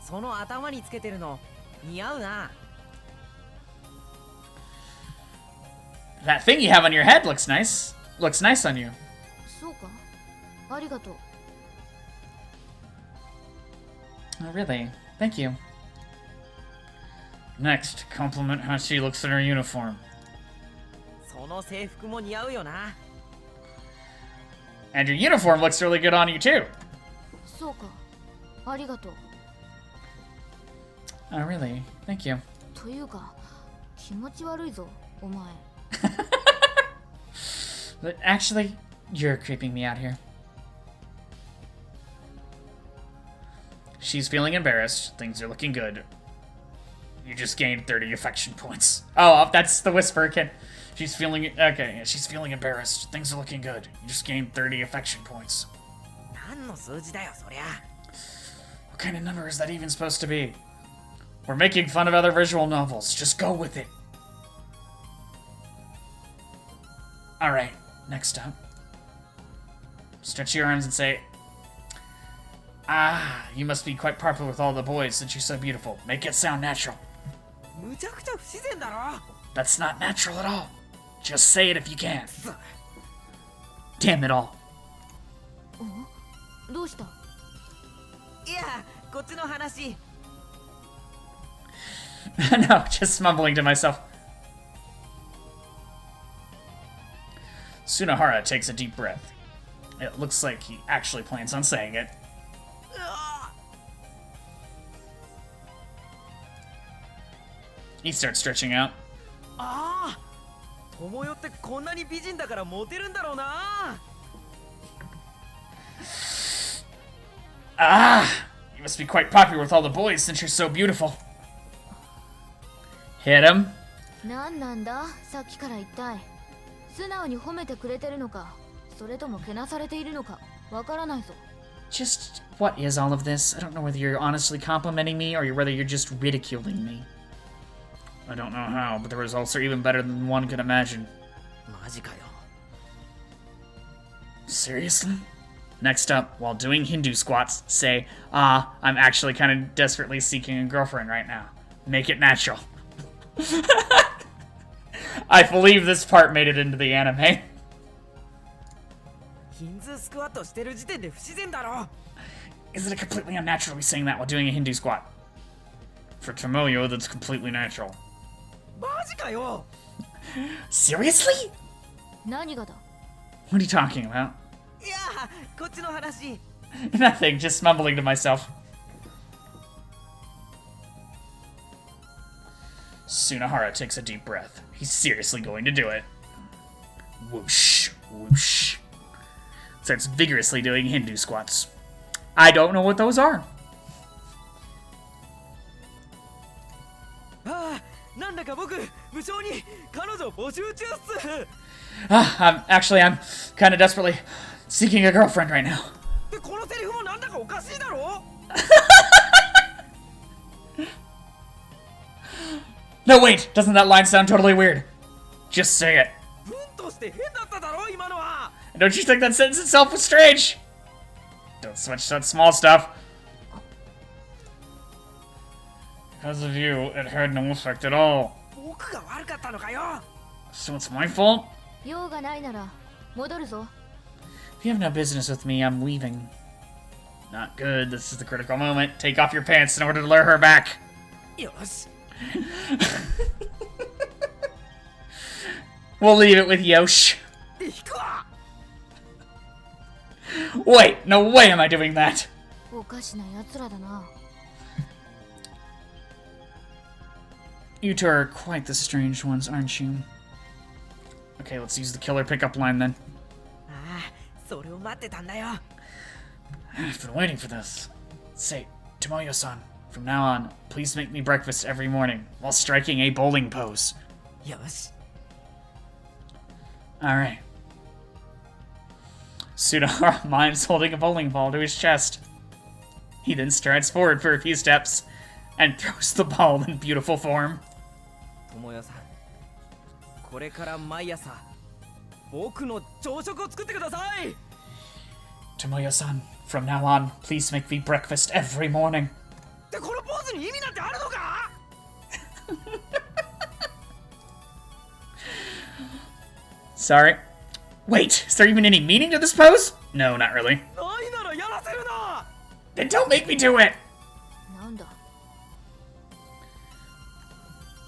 その頭につけてるの似合うな。 That thing you have on your head looks nice. Looks nice on you. そうか。ありがとう。 Oh, really? Thank you. Next, compliment how she looks in her uniform. その制服も似合うよな。 And your uniform looks really good on you, too. そうか。ありがとう。 Oh, really? Thank you. というか、気持ち悪いぞ、お前。 But actually, you're creeping me out here. She's feeling embarrassed. Things are looking good. You just gained 30 affection points. Oh, that's the whisper again. She's feeling... Okay, yeah, she's feeling embarrassed. Things are looking good. You just gained 30 affection points. 何の数字だよ、そりゃ。 What kind of number is that even supposed to be? We're making fun of other visual novels. Just go with it. Alright, next up. Stretch your arms and say... Ah, you must be quite popular with all the boys since you're so beautiful. Make it sound natural. むちゃくちゃ不自然だろ。 That's not natural at all. Just say it if you can. Damn it all. どうした。いや、こっちの話。 No, just mumbling to myself. Tsunohara takes a deep breath. It looks like he actually plans on saying it. He starts stretching out. ああ友よってこんなに美人だからモテるんだろうな Ah! You must be quite popular with all the boys since you're so beautiful. Hit him. なんなんださっきから一体素直に褒めてくれてるのかそれともけなされているのかわからないぞ Just, what is all of this? I don't know whether you're honestly complimenting me or whether you're just ridiculing me. I don't know how, but the results are even better than one could imagine. マジかよ Seriously? Next up, while doing Hindu squats, say, ah, I'm actually kind of desperately seeking a girlfriend right now. Make it natural. I believe this part made it into the anime. ヒンズースクワットしてる時点で不自然だろ Isn't it completely unnatural to be saying that while doing a Hindu squat? For Tomoyo, that's completely natural. マジかよ Seriously? 何がだ What are you talking about? いやこっちの話 Nothing, just mumbling to myself. Tsunahara takes a deep breath. He's seriously going to do it. Whoosh, whoosh. Starts vigorously doing Hindu squats. I don't know what those are. ああなんだか僕無性に彼女募集中っす I'm kind of desperately seeking a girlfriend right now. でこのセリフもなんだかおかしいだろ No, wait! Doesn't that line sound totally weird? Just say it. 文として変だっただろ今のは Don't you think that sentence itself was strange? Don't switch that small stuff. Because of you, it had no effect at all. 僕が悪かったのかよ So it's my fault? 用がないなら戻るぞ If you have no business with me, I'm leaving. Not good. This is the critical moment. Take off your pants in order to lure her back. よし We'll leave it with Yosh. 行くわ Wait, no way am I doing that. おかしな奴らだな You two are quite the strange ones, aren't you? Okay, let's use the killer pickup line then. ああそれを待ってたんだよ I've been waiting for this. Say, Tomoyo-san, from now on, please make me breakfast every morning while striking a bowling pose. よし Alright. Tsunahara mimes holding a bowling ball to his chest. He then strides forward for a few steps and throws the ball in beautiful form. 友よさんこれから毎朝僕の朝食を作ってください Tomoyo-san, from now on, please make me breakfast every morning. でこのポーズに意味なんてあるのか Sorry. Wait, is there even any meaning to this pose? No, not really. ないならやらせるな Then don't make me do it! なんだ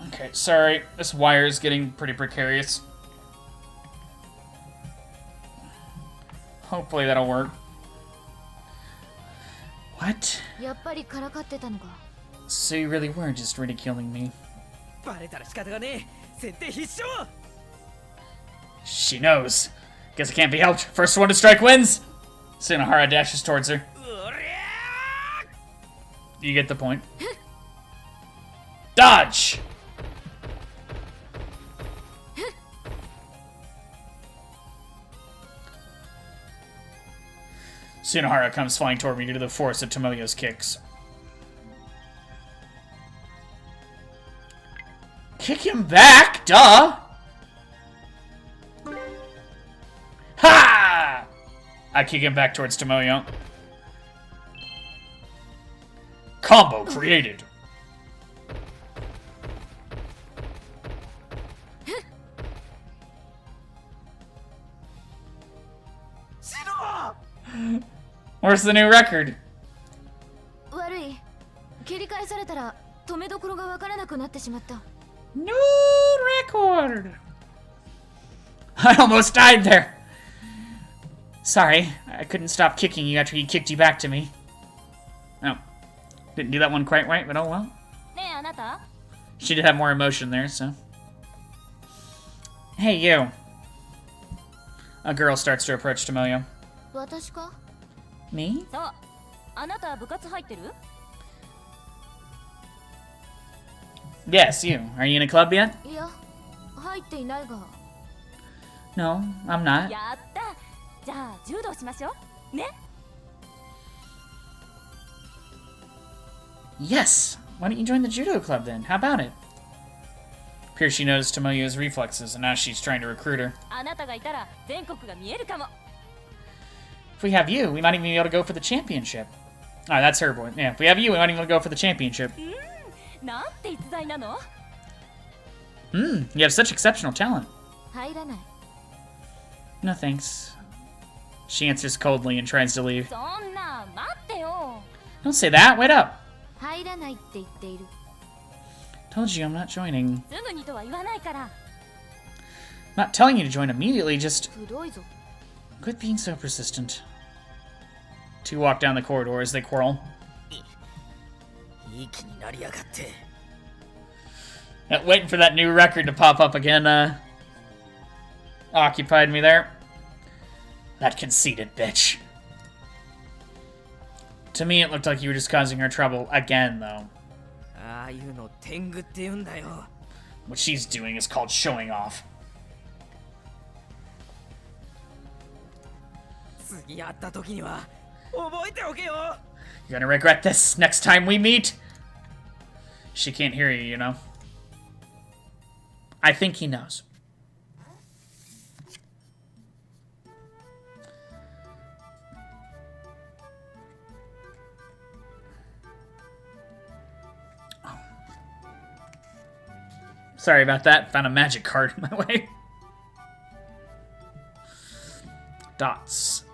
Okay, sorry. This wire is getting pretty precarious. Hopefully that'll work. What? やっぱりからかってたのか So you really were just ridiculing me. バレたら仕方がねえ設定必勝 She knows. Guess it can't be helped. First one to strike wins! Tsunahara dashes towards her. うりゃ You get the point. Dodge! Tsunahara comes flying toward me due to the force of Tomoyo's kicks. Kick him back? Duh! Ha! I kick him back towards Tomoyo. Combo created. Where's the new record? 悪い切り返されたら止めどころがわからなくなってしまった New record. I almost died there. Sorry, I couldn't stop kicking you after he kicked you back to me. Oh, didn't do that one quite right, but oh well. ねえあなた She did have more emotion there, so. Hey, you. A girl starts to approach Tomoyo. 私か Me? そうあなた部活入ってる Yes, you. Are you in a club yet? いや入っていないが No, I'm not. やったじゃあ柔道しましょうね Yes! Why don't you join the judo club then? How about it? Appears she noticed Tomoyo's reflexes, and now she's trying to recruit her. あなたがいたら全国が見えるかも If we have you, we might even be able to go for the championship. Oh, that's her boy. Yeah, if we have you, we might even go for the championship. なんて逸材なの You have such exceptional talent. 入らない No thanks. She answers coldly and tries to leave. そんな待ってよ Don't say that, wait up! 入らないって言っている Told you I'm not joining. すぐにとは言わないから I'm not telling you to join immediately, just くどいぞ quit being so persistent. Two walk down the corridor as they quarrel. いい気になりやがって Waiting for that new record to pop up again, occupied me there. That conceited bitch. To me, it looked like you were just causing her trouble again, though. ああいうの天狗って言うんだよ What she's doing is called showing off. 次会った時には覚えておけよ You're gonna regret this next time we meet. She can't hear you, you know. I think he knows. Oh. Sorry about that. Found a magic card in my way. Dots.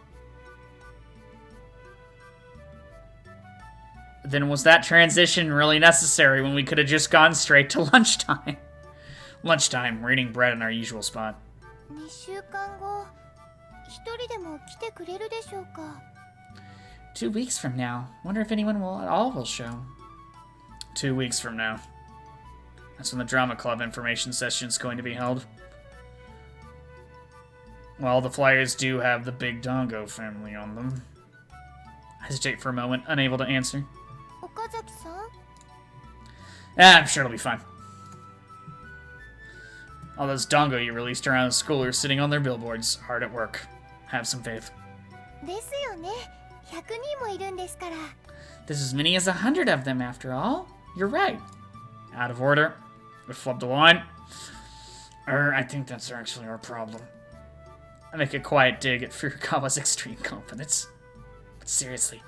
Then was that transition really necessary when we could have just gone straight to lunchtime? Lunchtime, we're eating bread in our usual spot. 2週間後一人でも来てくれるでしょうか 2 weeks from now. Wonder if anyone will at all will show. 2 weeks from now. That's when the drama club information session is going to be held. Well, the flyers do have the Big Dongo family on them. I hesitate for a moment, unable to answer. 岡崎さん I'm sure it'll be fine. All those Dongo you released around the school are sitting on their billboards, hard at work. Have some faith. ですよね100人もいるんですから There's as many as 100 of them, after all. You're right. Out of order. We flubbed a line. I think that's actually our problem. I make a quiet dig at Furukawa's extreme confidence. But seriously,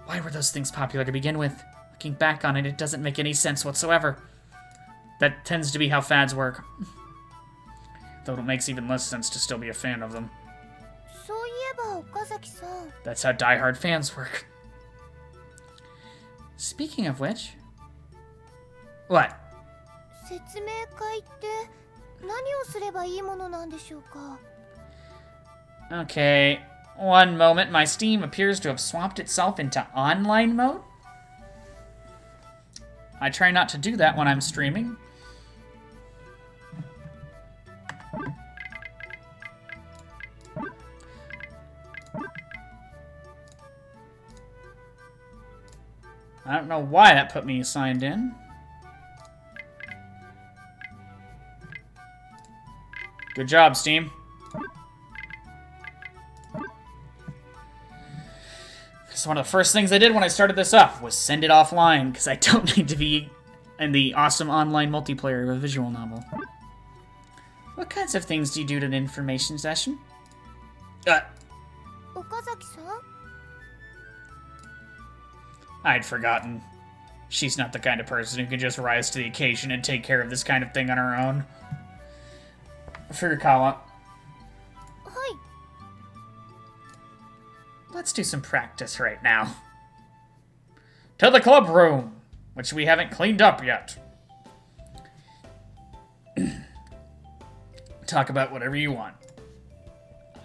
why were those things popular to begin with? Looking back on it, it doesn't make any sense whatsoever. That tends to be how fads work. Though it makes even less sense to still be a fan of them. そういえば岡崎さん That's how diehard fans work. Speaking of which... What? 説明会って何をすればいいものなんでしょうか Okay, one moment. My Steam appears to have swapped itself into online mode. I try not to do that when I'm streaming. I don't know why that put me signed in. Good job, Steam. So one of the first things I did when I started this up was send it offline, because I don't need to be in the awesome online multiplayer of a visual novel. What kinds of things do you do at an information session? 岡崎さん I'd forgotten. She's not the kind of person who can just rise to the occasion and take care of this kind of thing on her own. Furukawa, はい let's do some practice right now. To the club room, which we haven't cleaned up yet. Talk about whatever you want.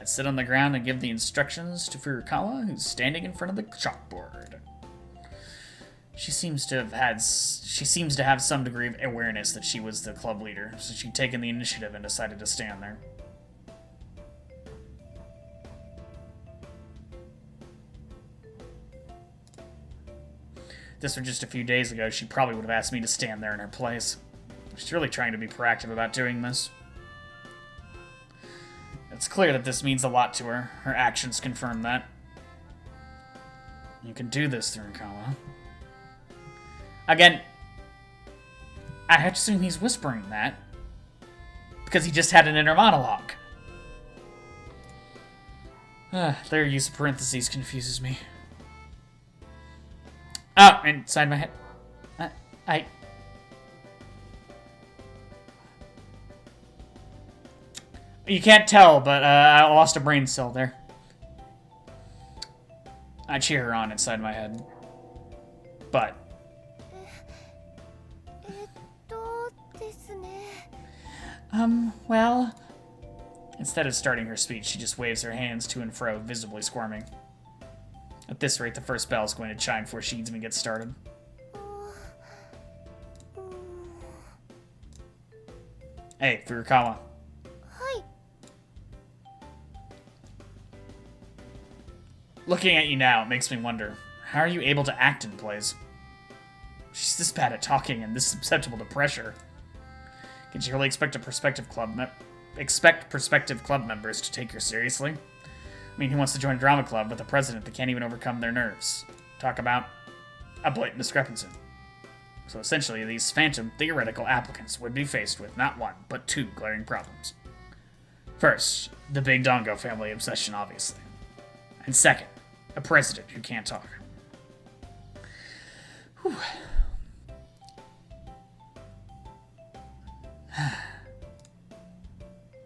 I sit on the ground and give the instructions to Furukawa, who's standing in front of the chalkboard. She seems to have some degree of awareness that she was the club leader, so she'd taken the initiative and decided to stand there. If this were just a few days ago, she probably would have asked me to stand there in her place. She's really trying to be proactive about doing this. It's clear that this means a lot to her. Her actions confirm that. You can do this, Furukawa. Again, I have to assume he's whispering that because he just had an inner monologue. Their use of parentheses confuses me. Oh, inside my head. You can't tell, but I lost a brain cell there. I cheer her on inside my head. But... well... Instead of starting her speech, she just waves her hands to and fro, visibly squirming. At this rate, the first bell is going to chime before she even gets started. Hey, Furukawa. Hi. Looking at you now, it makes me wonder, how are you able to act in plays? She's this bad at talking and this susceptible to pressure. Can you really expect prospective club members to take her seriously? I mean, he wants to join a drama club with a president that can't even overcome their nerves. Talk about a blatant discrepancy. So essentially, these phantom theoretical applicants would be faced with not one, but two glaring problems. First, the big Dongo family obsession, obviously. And second, a president who can't talk. Whew.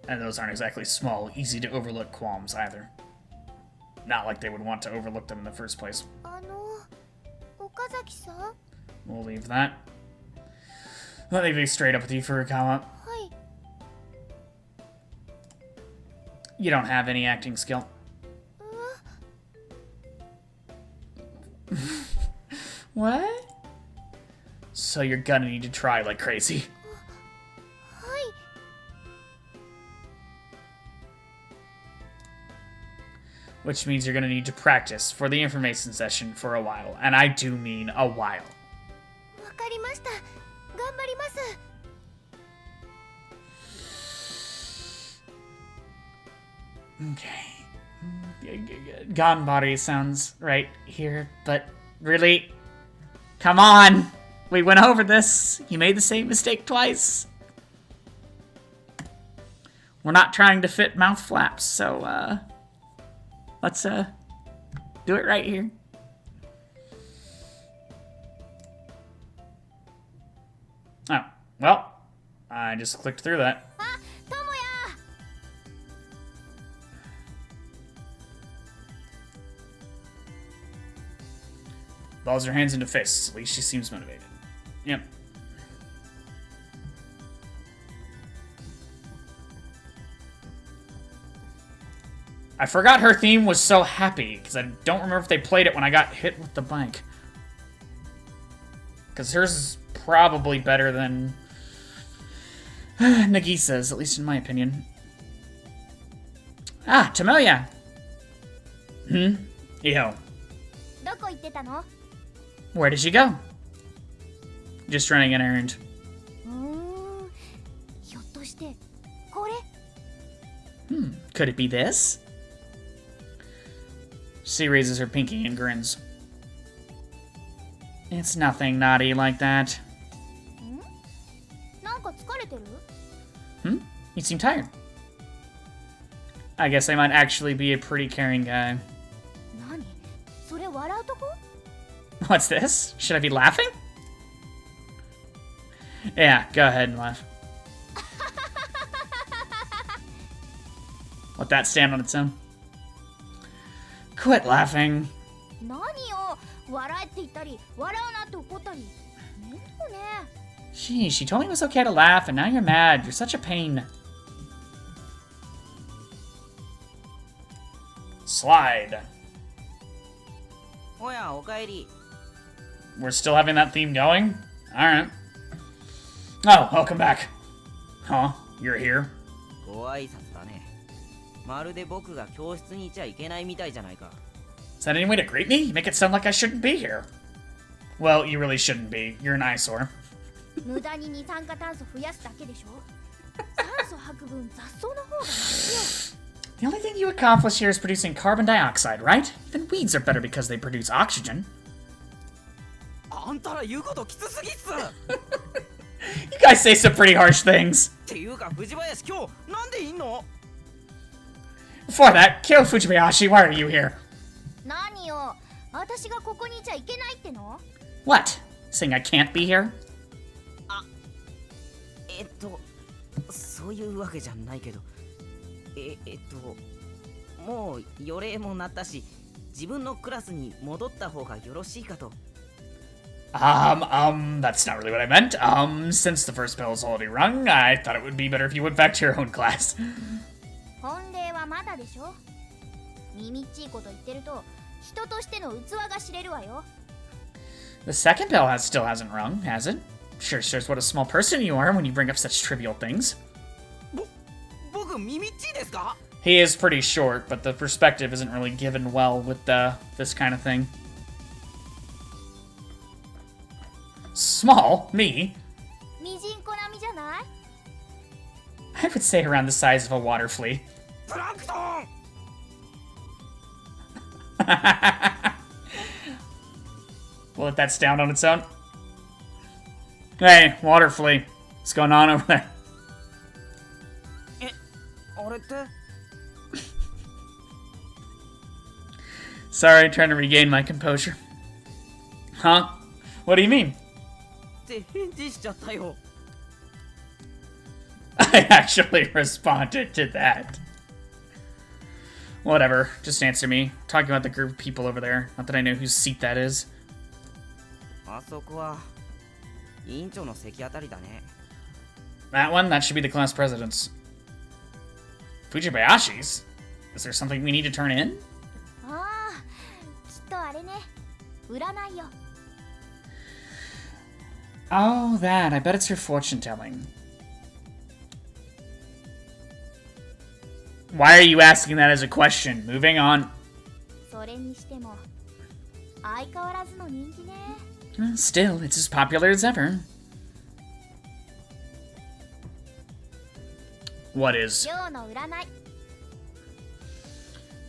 And those aren't exactly small, easy to overlook qualms either. Not like they would want to overlook them in the first place. Okazaki-san? We'll leave that. Let me be straight up with you, Furukawa. Hi. You don't have any acting skill. What? So you're gonna need to try like crazy. Hi. Which means you're gonna need to practice for the information session for a while. And I do mean a while. わかりました。頑張ります。 Okay. Ganbari sounds right here, but really? Come on! We went over this. You made the same mistake twice. We're not trying to fit mouth flaps, so, let's, do it right here. Oh, well, I just clicked through that. あ、ともや。 Balls her hands into fists. At least she seems motivated. Yep. I forgot her theme was so happy, because I don't remember if they played it when I got hit with the bike. Because hers is probably better than Nagisa's, at least in my opinion. Ah, Tomoya! Yo. どこ行ってたの? Where did you go? Just running an errand. ひょっとしてこれ? Could it be this? She raises her pinky and grins. It's nothing naughty like that. なんか疲れてる? You seem tired. I guess I might actually be a pretty caring guy. 何? それ笑うとこ? What's this? Should I be laughing? Yeah, go ahead and laugh. Let that stand on its own. Quit laughing. 何よ、笑えって言ったり、笑うなって怒ったり。面倒ね。 Gee, she told me it was okay to laugh, and now you're mad. You're such a pain. Slide. おやおかえり。we're still having that theme going? Alright. Oh, welcome back. Huh? You're here? ご挨拶だね。まるで僕が教室にいちゃいけないみたいじゃないか。 Is that any way to greet me? You make it sound like I shouldn't be here. Well, you really shouldn't be. You're an eyesore. 無駄に二酸化炭素増やすだけでしょ。酸素吐く分雑草の方がマシよ。 The only thing you accomplish here is producing carbon dioxide, right? Even weeds are better because they produce oxygen. あんたら言うこときつすぎっす。 You guys say some pretty harsh things. っていうか藤林今日なんでいんの？ Before that, Kyo Fujibayashi, why are you here? 何よ、私がここにいちゃいけないっての？ What? Saying I can't be here? そういうわけじゃないけど、もう予令もなったし、自分のクラスに戻った方がよろしいかと。That's not really what I meant. Since the first bell is already rung, I thought it would be better if you went back to your own class. 本例はまだでしょ。耳っちいこと言ってると、人としての器が知れるわよ。 The second bell still hasn't rung, has it? Sure shows what a small person you are when you bring up such trivial things. 僕耳っちいですか？ He is pretty short, but the perspective isn't really given well with this kind of thing. Small? Me? ミジンコ並みじゃない？ I would say around the size of a water flea. プランクトン！ We'll let that stand on its own. Hey, water flea. What's going on over there? あれって？ Sorry, trying to regain my composure. Huh? What do you mean? って返事しちゃったよ。 I actually responded to that. Whatever, just answer me. Talking about the group of people over there. Not that I know whose seat that is. あそこは委員長の席あたりだね。 That one? That should be the class president's. Fujibayashi's? Is there something we need to turn in? ああ、きっとあれね。占いよ。 Oh, that. I bet it's your fortune telling. Why are you asking that as a question? Moving on. それにしても、相変わらずの人気ね。 Still, it's as popular as ever. What is 今日の占い。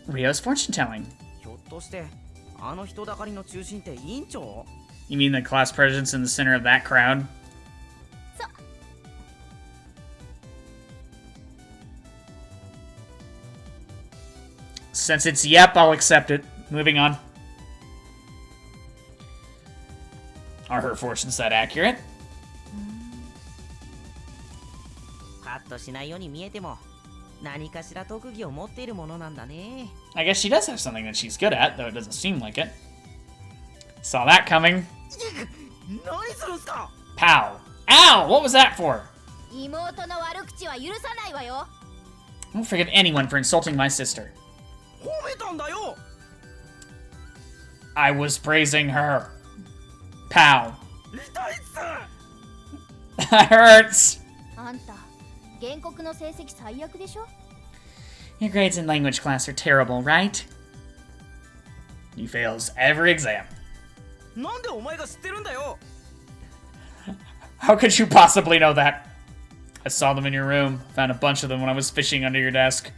Rio's fortune telling? ひょっとしてあの人だかりの中心って委員長？ You mean the class president's in the center of that crowd? そう。 Since it's yep, I'll accept it. Moving on. Are her fortunes that accurate? カットしないように見えても何かしら特技を持っているものなんだね。 I guess she does have something that she's good at, though it doesn't seem like it. Saw that coming. 何するんすか？ Pow. Ow! What was that for? 妹の悪口は許さないわよ。 I won't forgive anyone for insulting my sister. 褒めたんだよ。 I was praising her. Pow. 痛いっす。 That hurts. あんた、原告の成績最悪でしょ。 Your grades in language class are terrible, right? He fails every exam. なんでお前が知ってるんだよ。 How could you possibly know that? I saw them in your room. Found a bunch of them when I was fishing under your desk.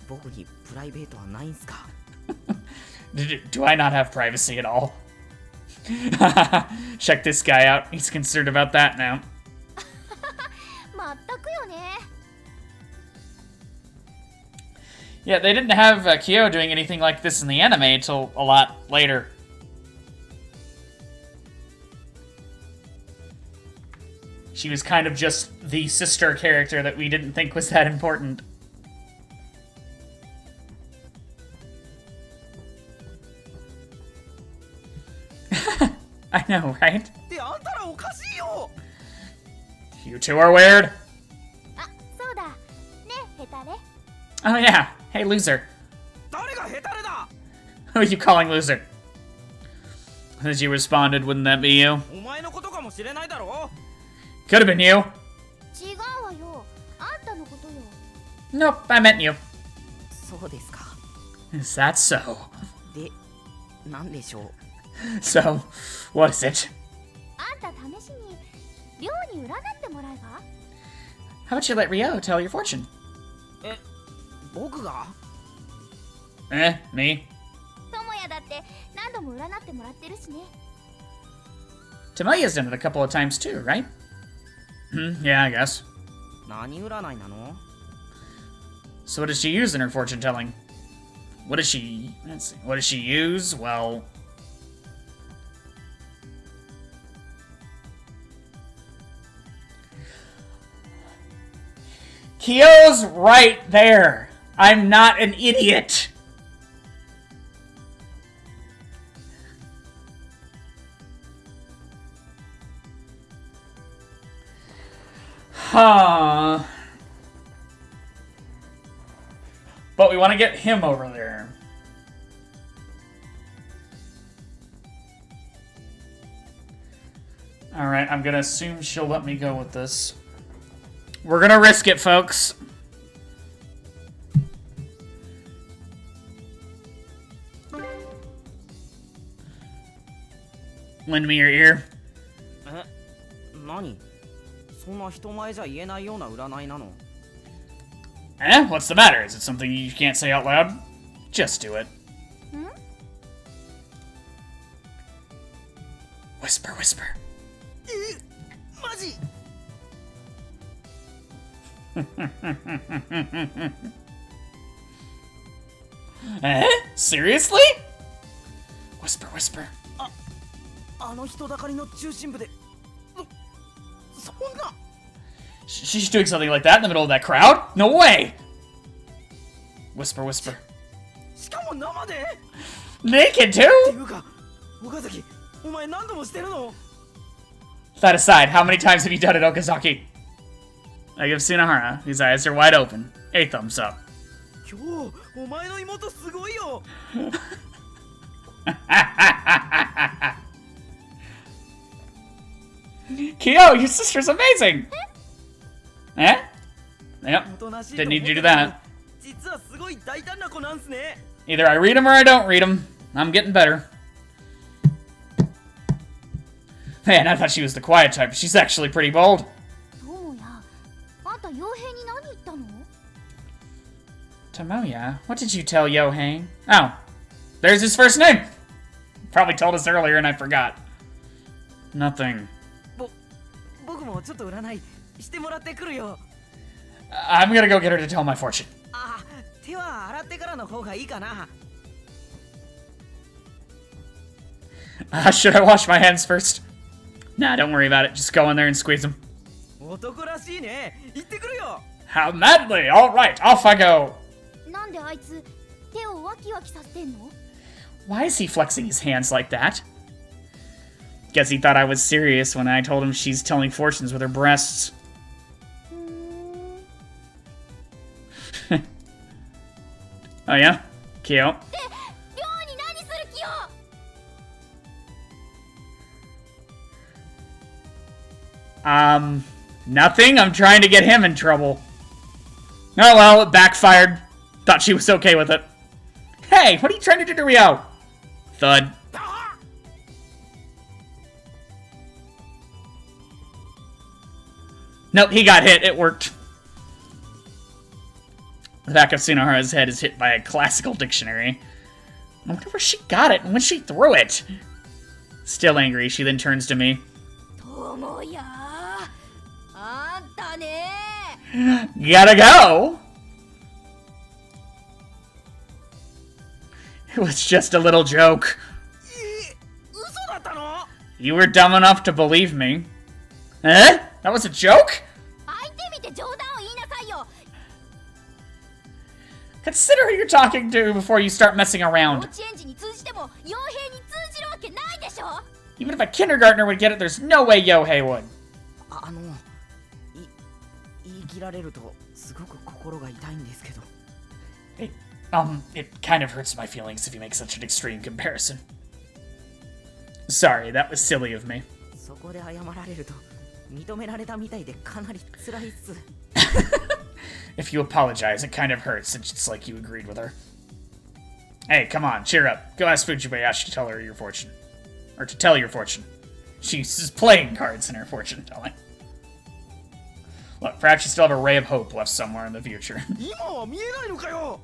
僕にプライベートはないんすか？ Do I not have privacy at all? Check this guy out. He's concerned about that now. まったくよね。 Yeah, they didn't have Kyo doing anything like this in the anime until a lot later. She was kind of just the sister character that we didn't think was that important. I know, right? ってあんたらおかしいよ。 You two are weird. あ、そうだ。ね、ヘタレ。 Oh yeah. Hey, loser. 誰がヘタレだ？ Who are you calling loser? As you responded, wouldn't that be you? お前のことかもしれないだろ Could have been you. 違うわよ。あんたのことよ。 Nope, I meant you. そうですか Is that so? でなんでしょ So, what is it? あんた試しに寮に占ってもらえば？ How about you let Ryo tell your fortune? うえ僕が Me? ともやだって何度も占ってもらってるしね。 Tomoya's done it a couple of times too, right? Yeah, I guess. 何占いなの So what does she use in her fortune telling? What does she... Let's see. What does she use? Well... Kyo's right there! I'm not an idiot! Huh... But we want to get him over there. Alright, I'm gonna assume she'll let me go with this. We're gonna risk it, folks. Lend me your ear. え何そんな人前じゃ言えないような占いなの Eh? What's the matter? Is it something you can't say out loud? Just do it. Whisper, whisper. マジ Eh? Seriously? Whisper, whisper. あの人だかりの中心部でそんな She's doing something like that in the middle of that crowd? No way! Whisper, whisper. しかも生で Naked って too? いうか岡崎お前何度もしてるの That aside, how many times have you done it, Okazaki? I give Tsunahara, whose eyes are wide open, a thumbs up. 今日お前の妹すごいよ Kyo, your sister's amazing! Eh? Yep. おとなしい Didn't と need 思 you っ to てた that. けど実はすごい大胆な子なんすね Either I read them or I don't read them. I'm getting better. Man, I thought she was the quiet type, but she's actually pretty bold. ともや、あんた傭兵に何言ったの？ Tomoya, what did you tell Yohane? Oh, there's his first name! Probably told us earlier and I forgot. Nothing. 僕もちょっと占いしてもらってくるよ I'm gonna go get her to tell my fortune. あ手は洗ってからの方がいいかな Should I wash my hands first? Nah, don't worry about it. Just go in there and squeeze them. 男らしいね行ってくるよ How madly! Alright, off I go! なんであいつ手をワキワキさせてんの？ Why is he flexing his hands like that? Guess he thought I was serious when I told him she's telling fortunes with her breasts. Oh yeah? Cute. で、寮に何する気よ？ Nothing. I'm trying to get him in trouble. Oh well, it backfired. Thought she was okay with it. Hey, what are you trying to do to Ryo? Thud. Nope, he got hit. It worked. The back of Tsunohara's head is hit by a classical dictionary. I wonder where she got it and when she threw it. Still angry, she then turns to me. ともや、あんたね。 Gotta go! It was just a little joke. 嘘だったの You were dumb enough to believe me. Eh? That was a joke? 相手見て冗談を言いなさいよ。 Consider who you're talking to before you start messing 幼 around. 稚園児に通じても傭兵に通じるわけないでしょ。 Even if a kindergartner would get it, there's no way Yohei would. 言い切られるとすごく心が痛いんですけど It kind of hurts my feelings if you make such an extreme comparison. Sorry, that was silly of me. そこで謝られると認められたみたいでかなり辛いっす。 If you apologize, it kind of hurts. It's just like you agreed with her. Hey, come on, cheer up. Go ask Fujibayashi to tell her your fortune. Or to tell your fortune. She uses playing cards in her fortune telling. Look, perhaps you still have a ray of hope left somewhere in the future. 今は見えないのかよ。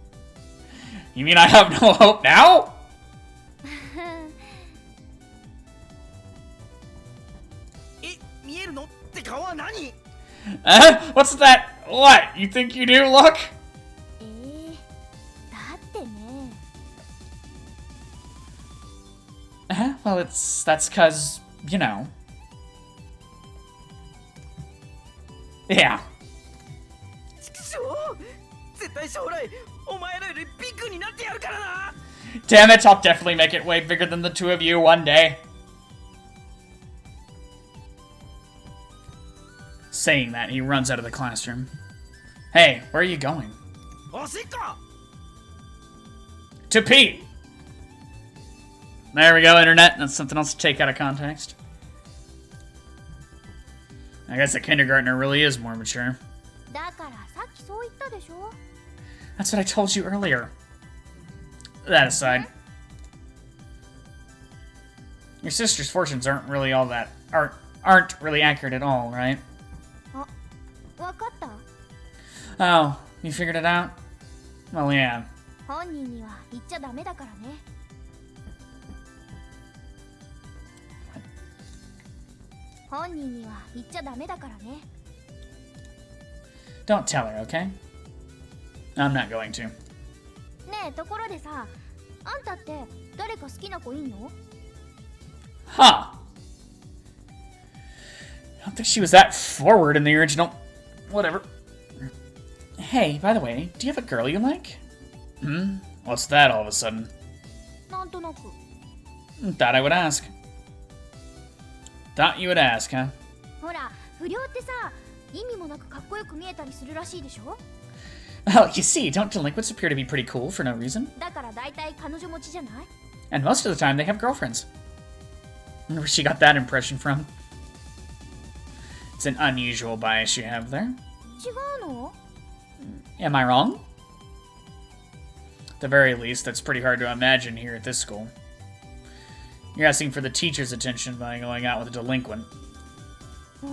You mean I have no hope now? え、見えるのって顔は何？ What's that? What? You think you do? Look? だってね。 Well, that's cause, you know. Yeah. ちくしょう！絶対将来お前らよりビッグになってやるからな！ Damn it, I'll definitely make it way bigger than the two of you one day. Saying that, he runs out of the classroom. Hey, where are you going? おしっこ！ To pee! There we go, internet. That's something else to take out of context. I guess a kindergartner really is more mature. だからさっきそう言ったでしょ。 That's what I told you earlier. That aside. Your sister's fortunes aren't really all that... aren't really accurate at all, right? わかった。 Oh, you figured it out? Well, yeah. 本人には言っちゃダメだからね。本人には言っちゃダメだからね。 Don't tell her, okay? I'm not going to. ねえ、ところでさ、あんたって誰か好きな子いんの？ Huh. I don't think she was that forward in the original. Whatever. Hey, by the way, do you have a girl you like? Hmm? What's that all of a sudden? なんとなく。 Thought I would ask. Thought you would ask, huh? ほら、不良ってさ、意味もなくかっこよく見えたりするらしいでしょ？ Well, you see, don't delinquents appear to be pretty cool for no reason? だから大体彼女持ちじゃない？ And most of the time, they have girlfriends. Wonder where she got that impression from. It's an unusual bias you have there. 違うの？ Am I wrong? At the very least, that's pretty hard to imagine here at this school. You're asking for the teacher's attention by going out with a delinquent. ひ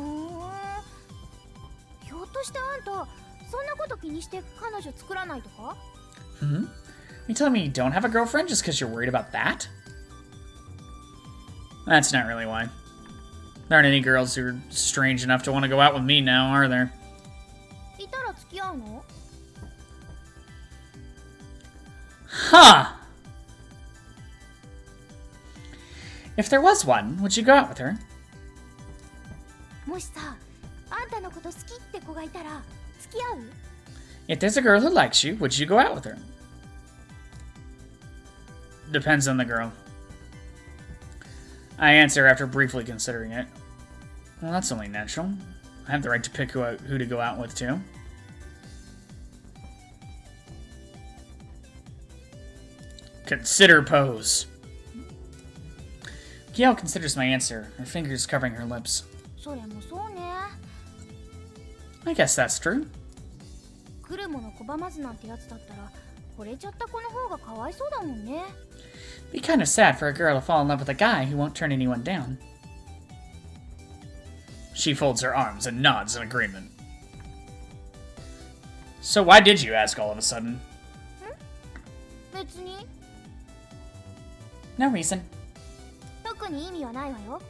ょっとしてあんた、そんなこと気にして彼女作らないとか？ Hmm? You telling me you don't have a girlfriend just because you're worried about that? That's not really why. There aren't any girls who are strange enough to want to go out with me now, are there? いたら付き合うの？ Huh! If there was one, would you go out with her? もしさ、あんたのこと好きって子がいたら付き合う？ If there's a girl who likes you, would you go out with her? Depends on the girl. I answer after briefly considering it. Well, that's only natural. I have the right to pick who to go out with, too. Consider pose. Gail considers my answer, her fingers covering her lips. それもそうね。 I guess that's true. 来るもの拒まずなんてやつだったら、惚れちゃった子の方がかわいそうだもんね。 Be kind of sad for a girl to fall in love with a guy who won't turn anyone down. She folds her arms and nods in agreement. So why did you ask all of a sudden? 別に No reason. 特に意味はないわよ。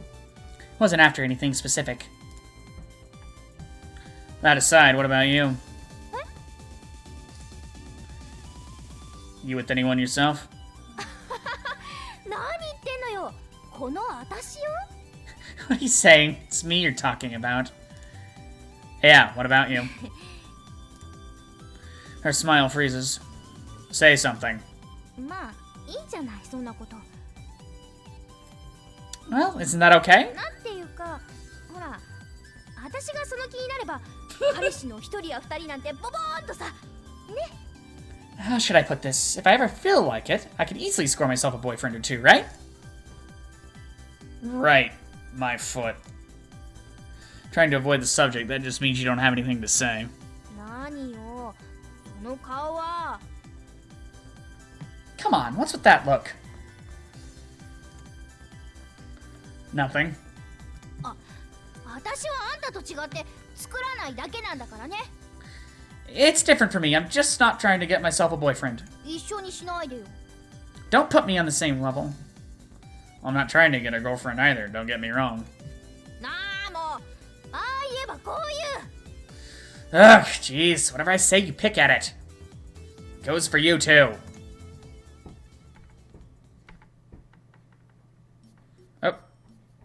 Wasn't after anything specific. That aside, what about you? You with anyone yourself? 何言ってんのよ。この私よ。 What are you saying? It's me you're talking about. Yeah, what about you? Her smile freezes. Say something. まあいいじゃないそんなこと。 Well, isn't that okay? なんていうか、ほら、私がその気になれば、彼氏の一人や二人なんてボボーンとさ、ね。 How should I put this? If I ever feel like it, I could easily score myself a boyfriend or two, right? Right. My foot. Trying to avoid the subject, that just means you don't have anything to say. 何よその顔は。 Come on, what's with that look? Nothing. 私はあんたと違って作らないだけなんだからね。 It's different for me. I'm just not trying to get myself a boyfriend. 一緒にしないでよ。 Don't put me on the same level. I'm not trying to get a girlfriend either, don't get me wrong. なあもう、ああ言えばこういう。 Ugh, jeez. Whatever I say, you pick at it. Goes for you, too. Oh.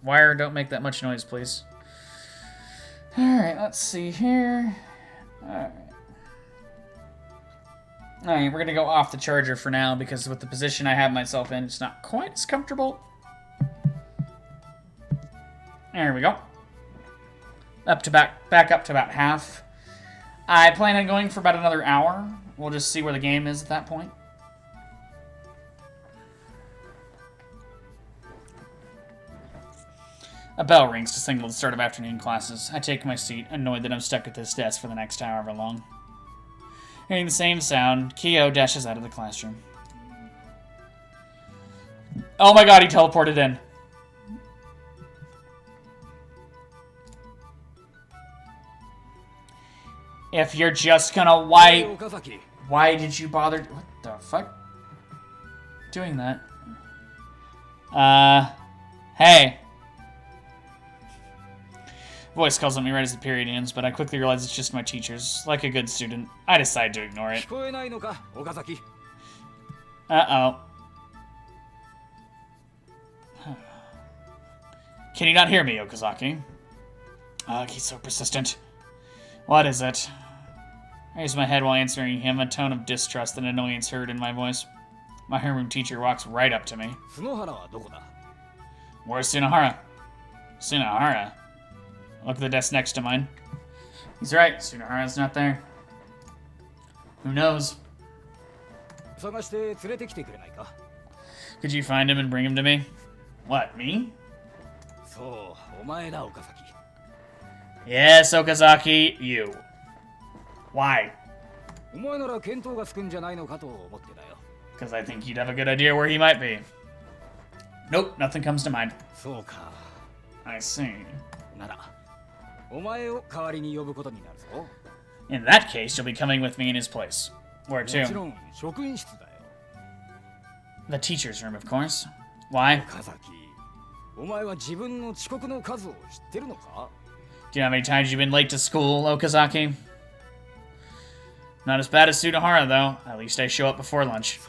Wire, don't make that much noise, please. Alright, let's see here. Alright. Alright, we're gonna go off the charger for now because with the position I have myself in, it's not quite as comfortable. There we go. Up to back up to about half. I plan on going for about another hour. We'll just see where the game is at that point. A bell rings to signal the start of afternoon classes. I take my seat, annoyed that I'm stuck at this desk for the next however long. Hearing the same sound, Kyo dashes out of the classroom. Oh my god, he teleported in. If you're just gonna wipe... Why did you bother... What the fuck? Doing that? Hey. Voice calls on me right as the period ends, but I quickly realize it's just my teachers. Like a good student, I decide to ignore it. Uh-oh. Can you not hear me, Okazaki? Ugh, he's so persistent. What is it? I raise my head while answering him, a tone of distrust and annoyance heard in my voice. My homeroom teacher walks right up to me. Where's Tsunohara? Tsunohara? Look at the desk next to mine. He's right, Tsunohara's not there. Who knows? Could you find him and bring him to me? What, me? Yes, Okazaki, you. Why? Because I think you'd have a good idea where he might be. Nope, nothing comes to mind. I see. In that case, you'll be coming with me in his place. Where to? The teacher's room, of course. Why? Do you know how many times you've been late to school, Okazaki? Not as bad as Tsunohara, though. At least I show up before lunch.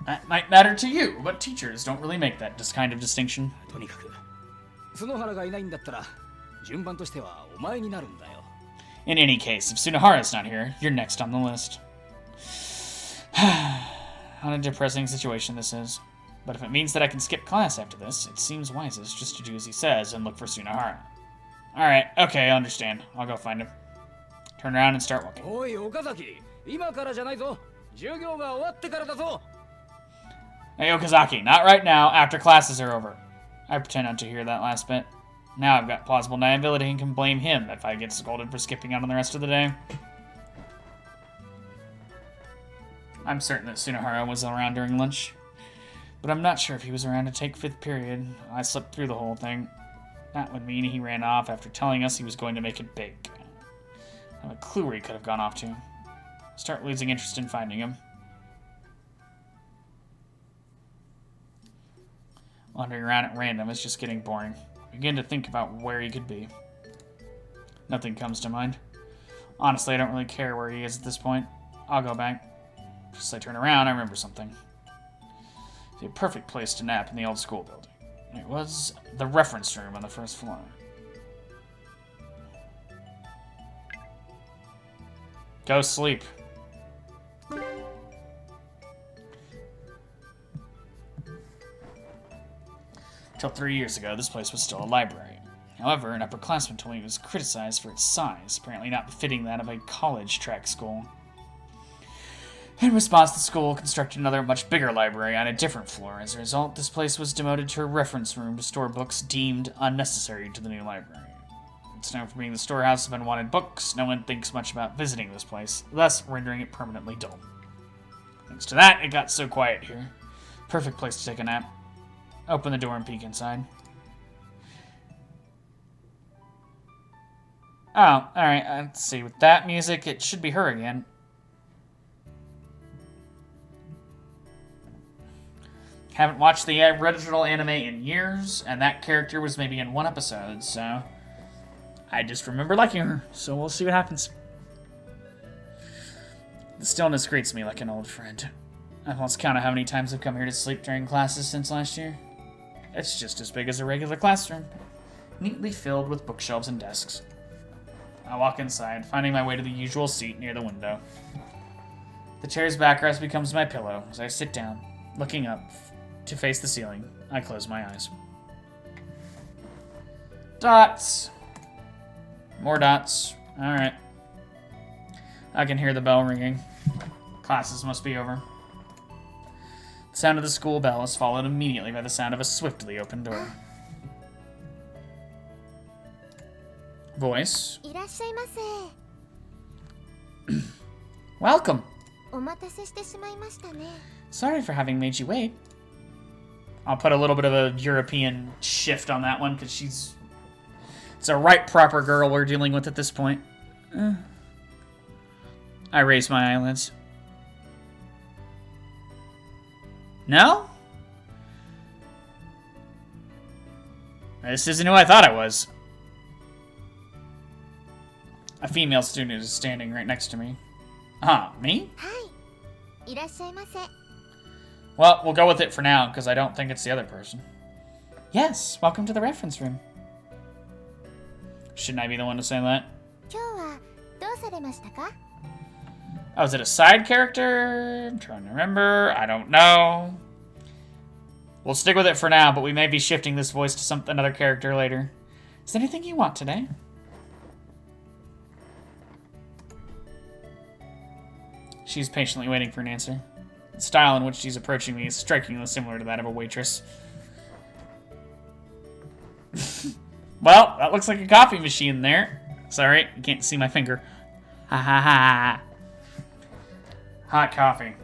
That might matter to you, but teachers don't really make that kind of distinction. In any case, if Tsunohara's not here, you're next on the list. What a depressing situation this is. But if it means that I can skip class after this, it seems wisest just to do as he says and look for Tsunohara. Alright, okay, I understand. I'll go find him. Turn around and start walking. Hey, Okazaki, not right now, after classes are over. I pretend not to hear that last bit. Now I've got plausible deniability and can blame him if I get scolded for skipping out on the rest of the day. I'm certain that Tsunohara was around during lunch, but I'm not sure if he was around to take 5th period. I slept through the whole thing. That would mean he ran off after telling us he was going to make it big. I have a clue where he could have gone off to. Start losing interest in finding him. Wandering around at random is just getting boring. Begin to think about where he could be. Nothing comes to mind. Honestly, I don't really care where he is at this point. I'll go back. Just as I turn around, I remember something. It's a perfect place to nap in the old school building. It was the reference room on the 1st floor. Go sleep. Until 3 years ago, this place was still a library. However, an upperclassman told me it was criticized for its size, apparently not befitting that of a college track school. In response, the school constructed another, much bigger library on a different floor. As a result, this place was demoted to a reference room to store books deemed unnecessary to the new library. It's known for being the storehouse of unwanted books. No one thinks much about visiting this place, thus rendering it permanently dull. Thanks to that, it got so quiet here. Perfect place to take a nap. Open the door and peek inside. Oh, alright, let's see. With that music, it should be her again. Haven't watched the original anime in years, and that character was maybe in one episode, so I just remember liking her, so we'll see what happens. The stillness greets me like an old friend. I've lost count of how many times I've come here to sleep during classes since last year. It's just as big as a regular classroom, neatly filled with bookshelves and desks. I walk inside, finding my way to the usual seat near the window. The chair's backrest becomes my pillow as I sit down, looking up to face the ceiling. I close my eyes. Dots! More dots. Alright. I can hear the bell ringing. Classes must be over. The sound of the school bell is followed immediately by the sound of a swiftly opened door. Voice. いらっしゃいませ。 Welcome. お待たせしてしまいましたね。 Sorry for having made you wait. I'll put a little bit of a European shift on that one because it's a right proper girl we're dealing with at this point. I raise my eyelids. No? This isn't who I thought I was. A female student is standing right next to me. Huh, me? はい。いらっしゃいませ。 Well, we'll go with it for now, because I don't think it's the other person. Yes, welcome to the reference room. Shouldn't I be the one to say that? 今日はどうされましたか？ Oh, is it a side character? I'm trying to remember. I don't know. We'll stick with it for now, but we may be shifting this voice to another character later. Is there anything you want today? She's patiently waiting for an answer. The style in which she's approaching me is strikingly similar to that of a waitress. Well, that looks like a coffee machine there. Sorry, you can't see my finger. Ha ha ha. Hot coffee.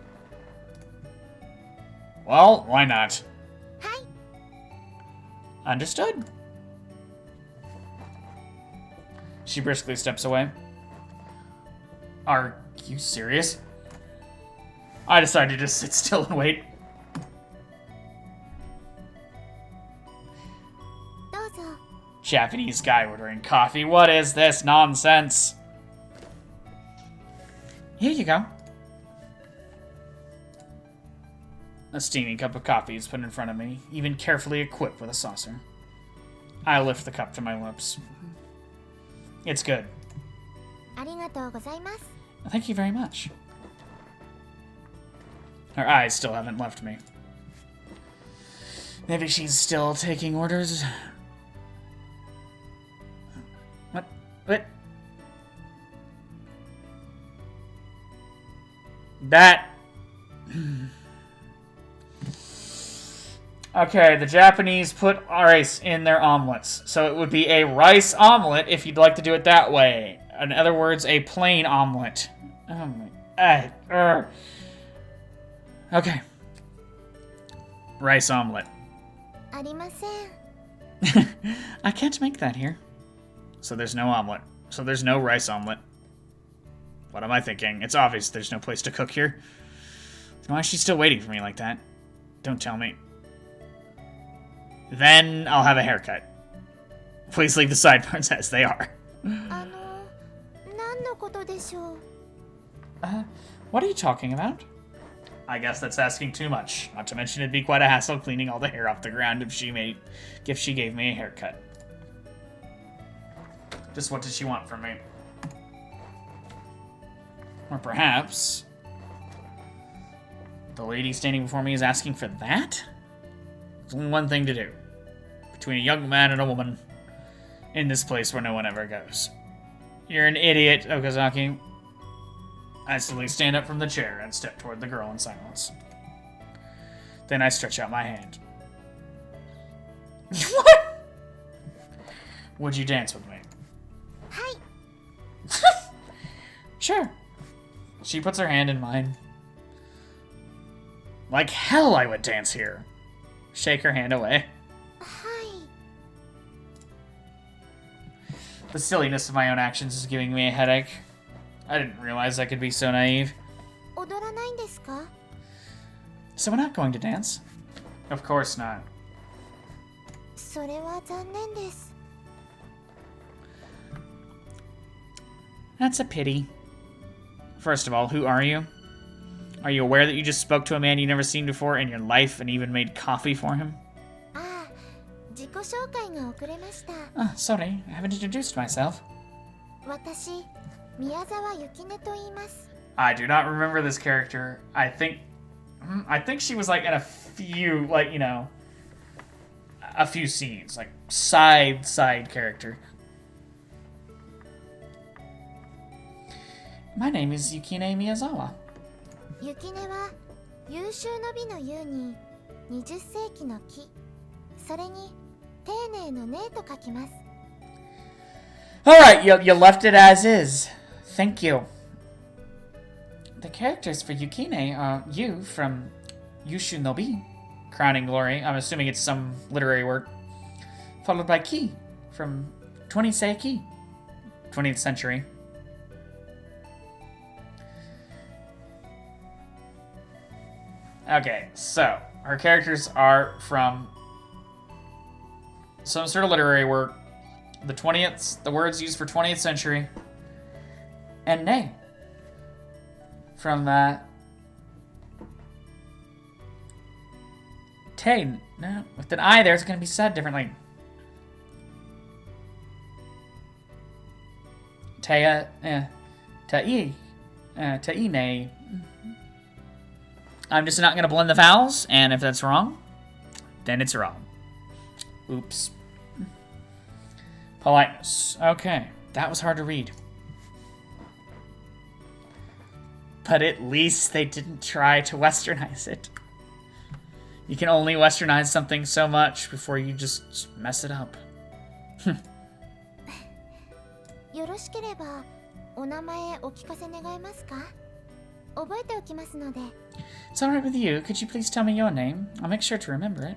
Well, why not? はい。 Understood. She briskly steps away. Are you serious? I decided to just sit still and wait. どうぞ。 Japanese guy ordering coffee. What is this nonsense? Here you go. A steaming cup of coffee is put in front of me, even carefully equipped with a saucer. I lift the cup to my lips. It's good. ありがとうございます。 Thank you very much. Her eyes still haven't left me. Maybe she's still taking orders. What? That... Okay, the Japanese put rice in their omelets. So it would be a rice omelet if you'd like to do it that way. In other words, a plain omelet. Oh my... Okay. Rice omelet. ありません。 I can't make that here. So there's no omelet. So there's no rice omelet. What am I thinking? It's obvious there's no place to cook here. Why is she still waiting for me like that? Don't tell me. Then I'll have a haircut. Please leave the sideburns as they are. 何のことでしょう。 What are you talking about? I guess that's asking too much. Not to mention it'd be quite a hassle cleaning all the hair off the ground if she gave me a haircut. Just what does she want from me? Or perhaps the lady standing before me is asking for that? There's only one thing to do. Between a young man and a woman. In this place where no one ever goes. You're an idiot, Okazaki. I slowly stand up from the chair and step toward the girl in silence. Then I stretch out my hand. What? Would you dance with me? Hi. Sure. She puts her hand in mine. Like hell I would dance here. Shake her hand away. Hi. The silliness of my own actions is giving me a headache. I didn't realize I could be so naive. 踊らないんですか? So we're not going to dance? Of course not. それは残念です. That's a pity. First of all, who are you? Are you aware that you just spoke to a man you've never seen before in your life and even made coffee for him? ああ、自己紹介が遅れました. Sorry, I haven't introduced myself. 私、宮沢ゆきねと言います. I do not remember this character. I think she was like in a few, like, you know, a few scenes, like side character. My name is Yukine Miyazawa. ゆきねは優秀の美の優に20世紀の木、それに丁寧の寧と書きます. Alright, you left it as is. Thank you. The characters for Yukine are you from Yushu no Bi, Crowning Glory. I'm assuming it's some literary work. Followed by Ki from 20th Seiki, 20th century. Okay, so her characters are from some sort of literary work, the words used for 20th century, and Nei from Tay. No, with an I there, it's going to be said differently. Taya, Ta'i, Ta'ine. I'm just not going to blend the vowels, and if that's wrong, then it's wrong. Oops. Politeness. Okay, that was hard to read. But at least they didn't try to westernize it. You can only westernize something so much before you just mess it up. よろしければお名前お聞かせ願えますか? 覚えておきますので. It's alright with you. Could you please tell me your name? I'll make sure to remember it.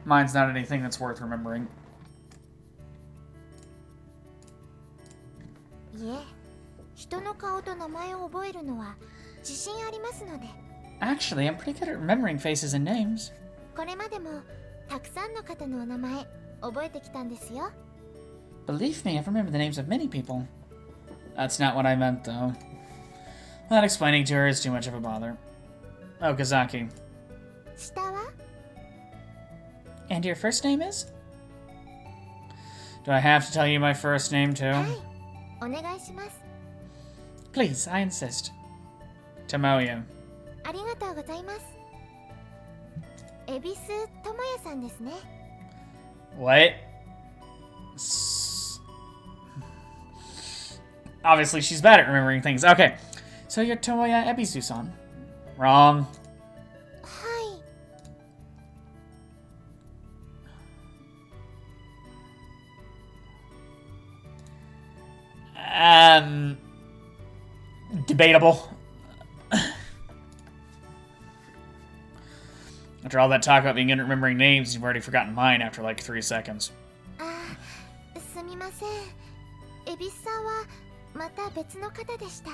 Mine's not anything that's worth remembering. いえ、人の顔と名前を覚えるのは自信ありますので. Actually, I'm pretty good at remembering faces and names. これまでもたくさんの方のお名前覚えてきたんですよ. Believe me, I've remembered the names of many people. That's not what I meant, though. Not explaining to her is too much of a bother. Okazaki. 下は? And your first name is? Do I have to tell you my first name, too? はい、お願いします. Please, I insist. Tomoya. ありがとうございます. 恵比寿智也さんですね. What? Obviously, she's bad at remembering things. Okay, so you're Tomoya Ebisu-san. Wrong. はい. Debatable. After all that talk about being good at remembering names, you've already forgotten mine after like 3 seconds. すみません. 恵比寿さんはまた別の方でした.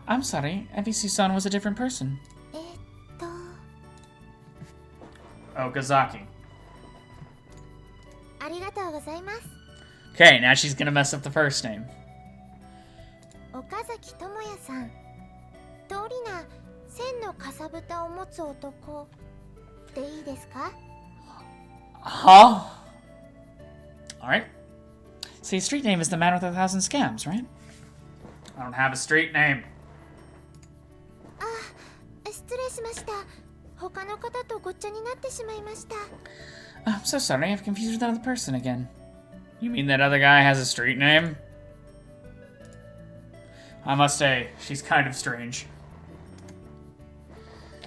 I'm sorry. Ebisu-san was a different person. Okazaki. ありがとうございます. Okay, now she's gonna mess up the first name. 岡崎智也さん. 通りな千のかさぶたを持つ男でいいですか? Huh? Alright. So your street name is the man with 1,000 scams, right? I don't have a street name. 失礼しました. 他の方とごっちゃになってしまいました. I'm so sorry, I've confused with another person again. You mean that other guy has a street name? I must say, she's kind of strange.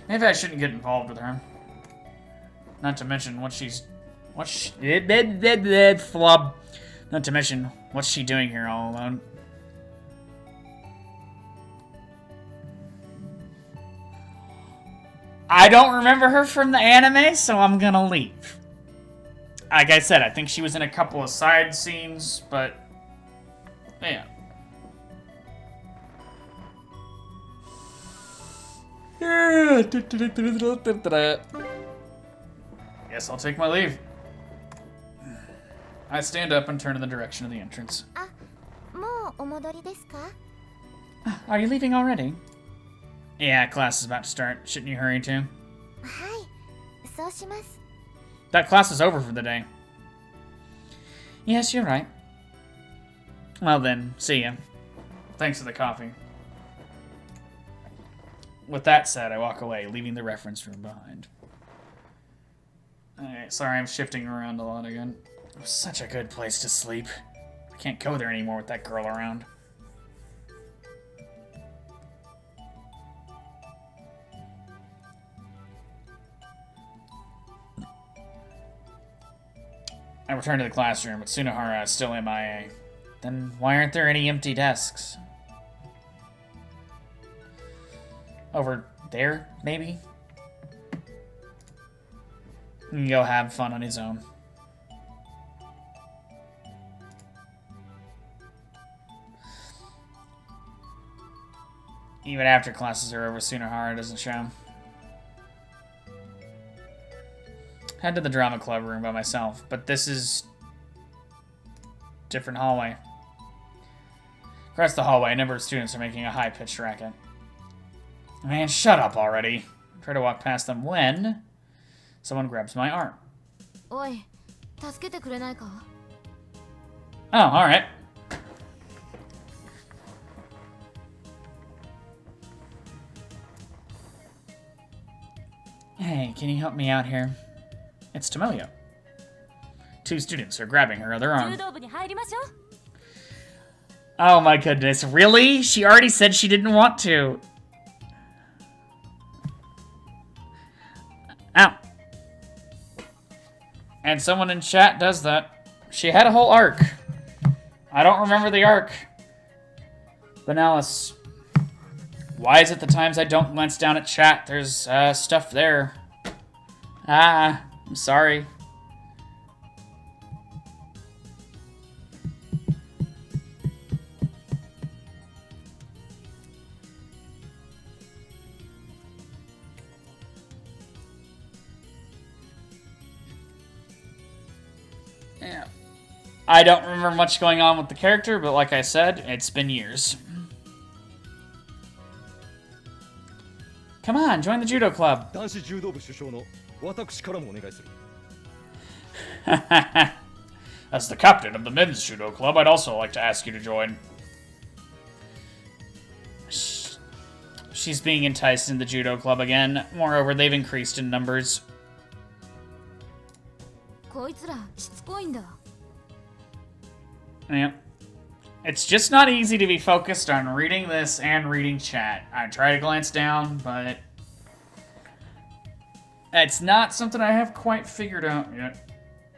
Maybe I shouldn't get involved with her. Not to mention what she's... flub. Not to mention, what's she doing here all alone? I don't remember her from the anime, so I'm gonna leave. Like I said, I think she was in a couple of side scenes, but... yeah. Guess I'll take my leave. I stand up and turn in the direction of the entrance. もうお戻りですか? Are you leaving already? Yeah, class is about to start. Shouldn't you hurry too? はい、そうします。 That class is over for the day. Yes, you're right. Well then, see ya. Thanks for the coffee. With that said, I walk away, leaving the reference room behind. Alright, sorry I'm shifting around a lot again. It was such a good place to sleep. I can't go there anymore with that girl around. I return to the classroom, but Sunahara is still MIA. Then why aren't there any empty desks? Over there, maybe? He can go have fun on his own. Even after classes are over, Sunahara doesn't show. Head to the drama club room by myself, but this is... different hallway. Across the hallway, a number of students are making a high-pitched racket. Man, shut up already. I try to walk past them when... someone grabs my arm. おい、助けてくれないか? Oh, alright. Hey, can you help me out here? It's Tomoyo. Two students are grabbing her other arm. 柔道部に入りましょう。 Oh my goodness, really? She already said she didn't want to. Ow. And someone in chat does that. She had a whole arc. I don't remember the arc. Benalis. Why is it the times I don't glance down at chat, there's stuff there? Ah, I'm sorry. Yeah. I don't remember much going on with the character, but like I said, it's been years. Come on, join the judo club. 男子柔道部主将の私からもお願いする。 As the captain of the men's judo club, I'd also like to ask you to join. She's being enticed in the judo club again. Moreover, they've increased in numbers. こいつらしつこいんだ。 Yeah. It's just not easy to be focused on reading this and reading chat. I try to glance down, but it's not something I have quite figured out yet.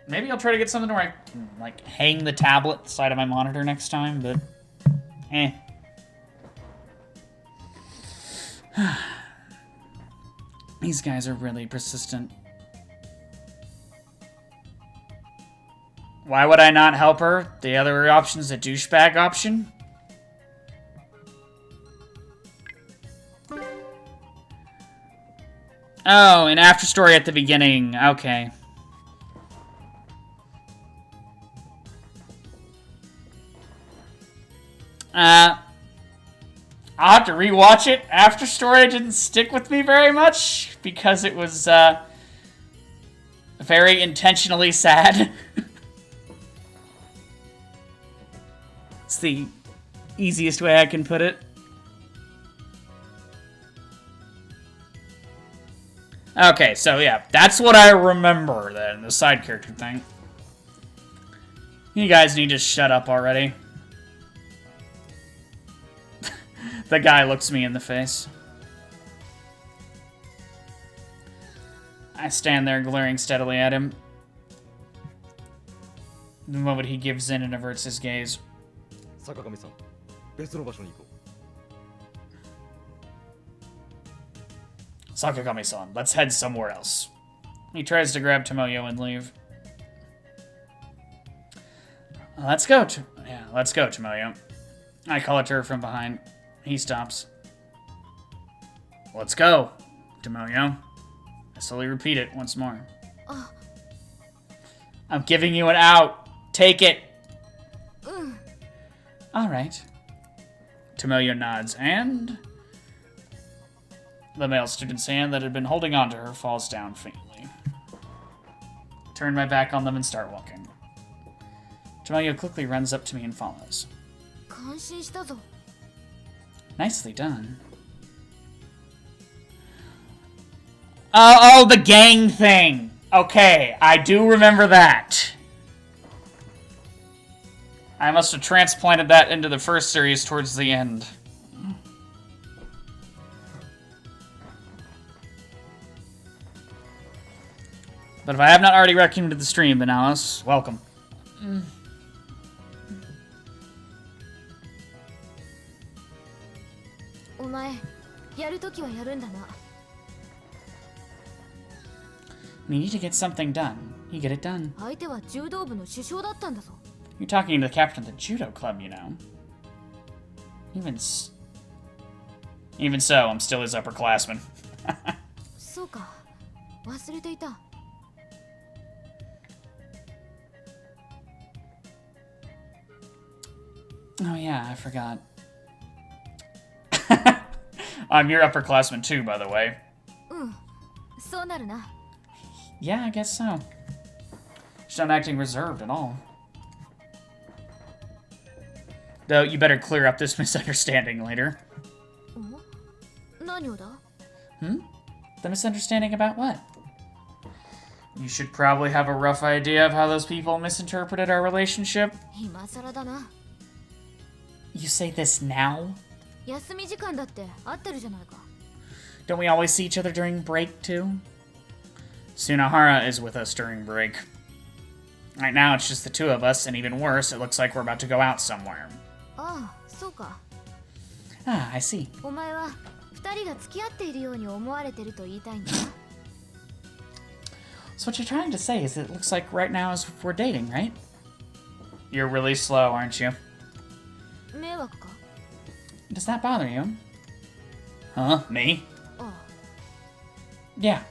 Maybe I'll try to get something where I can, like, hang the tablet side of my monitor next time, but eh. These guys are really persistent. Why would I not help her? The other option's a douchebag option? Oh, an after story at the beginning. Okay. I'll have to rewatch it. After story didn't stick with me very much because it was very intentionally sad. It's the easiest way I can put it. Okay, so yeah, that's what I remember then, the side character thing. You guys need to shut up already. The guy looks me in the face. I stand there glaring steadily at him. The moment he gives in and averts his gaze. 坂上さん、別の場所に行こう。 Sakagami-san, let's head somewhere else. He tries to grab Tomoyo and leave. Let's go, Tomoyo. I call it to her from behind. He stops. Let's go, Tomoyo. I slowly repeat it once more. I'm giving you an out. Take it. All right. Tomoyo nods, and the male student's hand that had been holding on to her falls down faintly. Turn my back on them and start walking. Tomoyo quickly runs up to me and follows. 感心したぞ。 Nicely done. Oh, the gang thing! Okay, I do remember that. I must have transplanted that into the first series towards the end. But if I have not already recommended the stream, then Alice, welcome. お前、やるときはやるんだな。 You need to get something done. You get it done. 相手は柔道部の主将だったんだぞ。 You're talking to the captain of the judo club, you know. Even so, I'm still his upperclassman. そうか、忘れていた。 Oh yeah, I forgot. I'm your upperclassman too, by the way. そうなるな。 Yeah, I guess so. She's not acting reserved at all. Though, you better clear up this misunderstanding later. 何をだ？ The misunderstanding about what? You should probably have a rough idea of how those people misinterpreted our relationship. 今更だな。 You say this now? 休み時間だって合ってるじゃないか。 Don't we always see each other during break, too? Sunahara is with us during break. Right now, it's just the two of us, and even worse, it looks like we're about to go out somewhere. ああ、そうか。 Ah, I see. お前は二人が付き合っているように思われてると言いたいんだな。 So what you're trying to say is it looks like right now is we're dating, right? You're really slow, aren't you? 迷惑か？ Does that bother you? Huh? Me? ああ。 Yeah.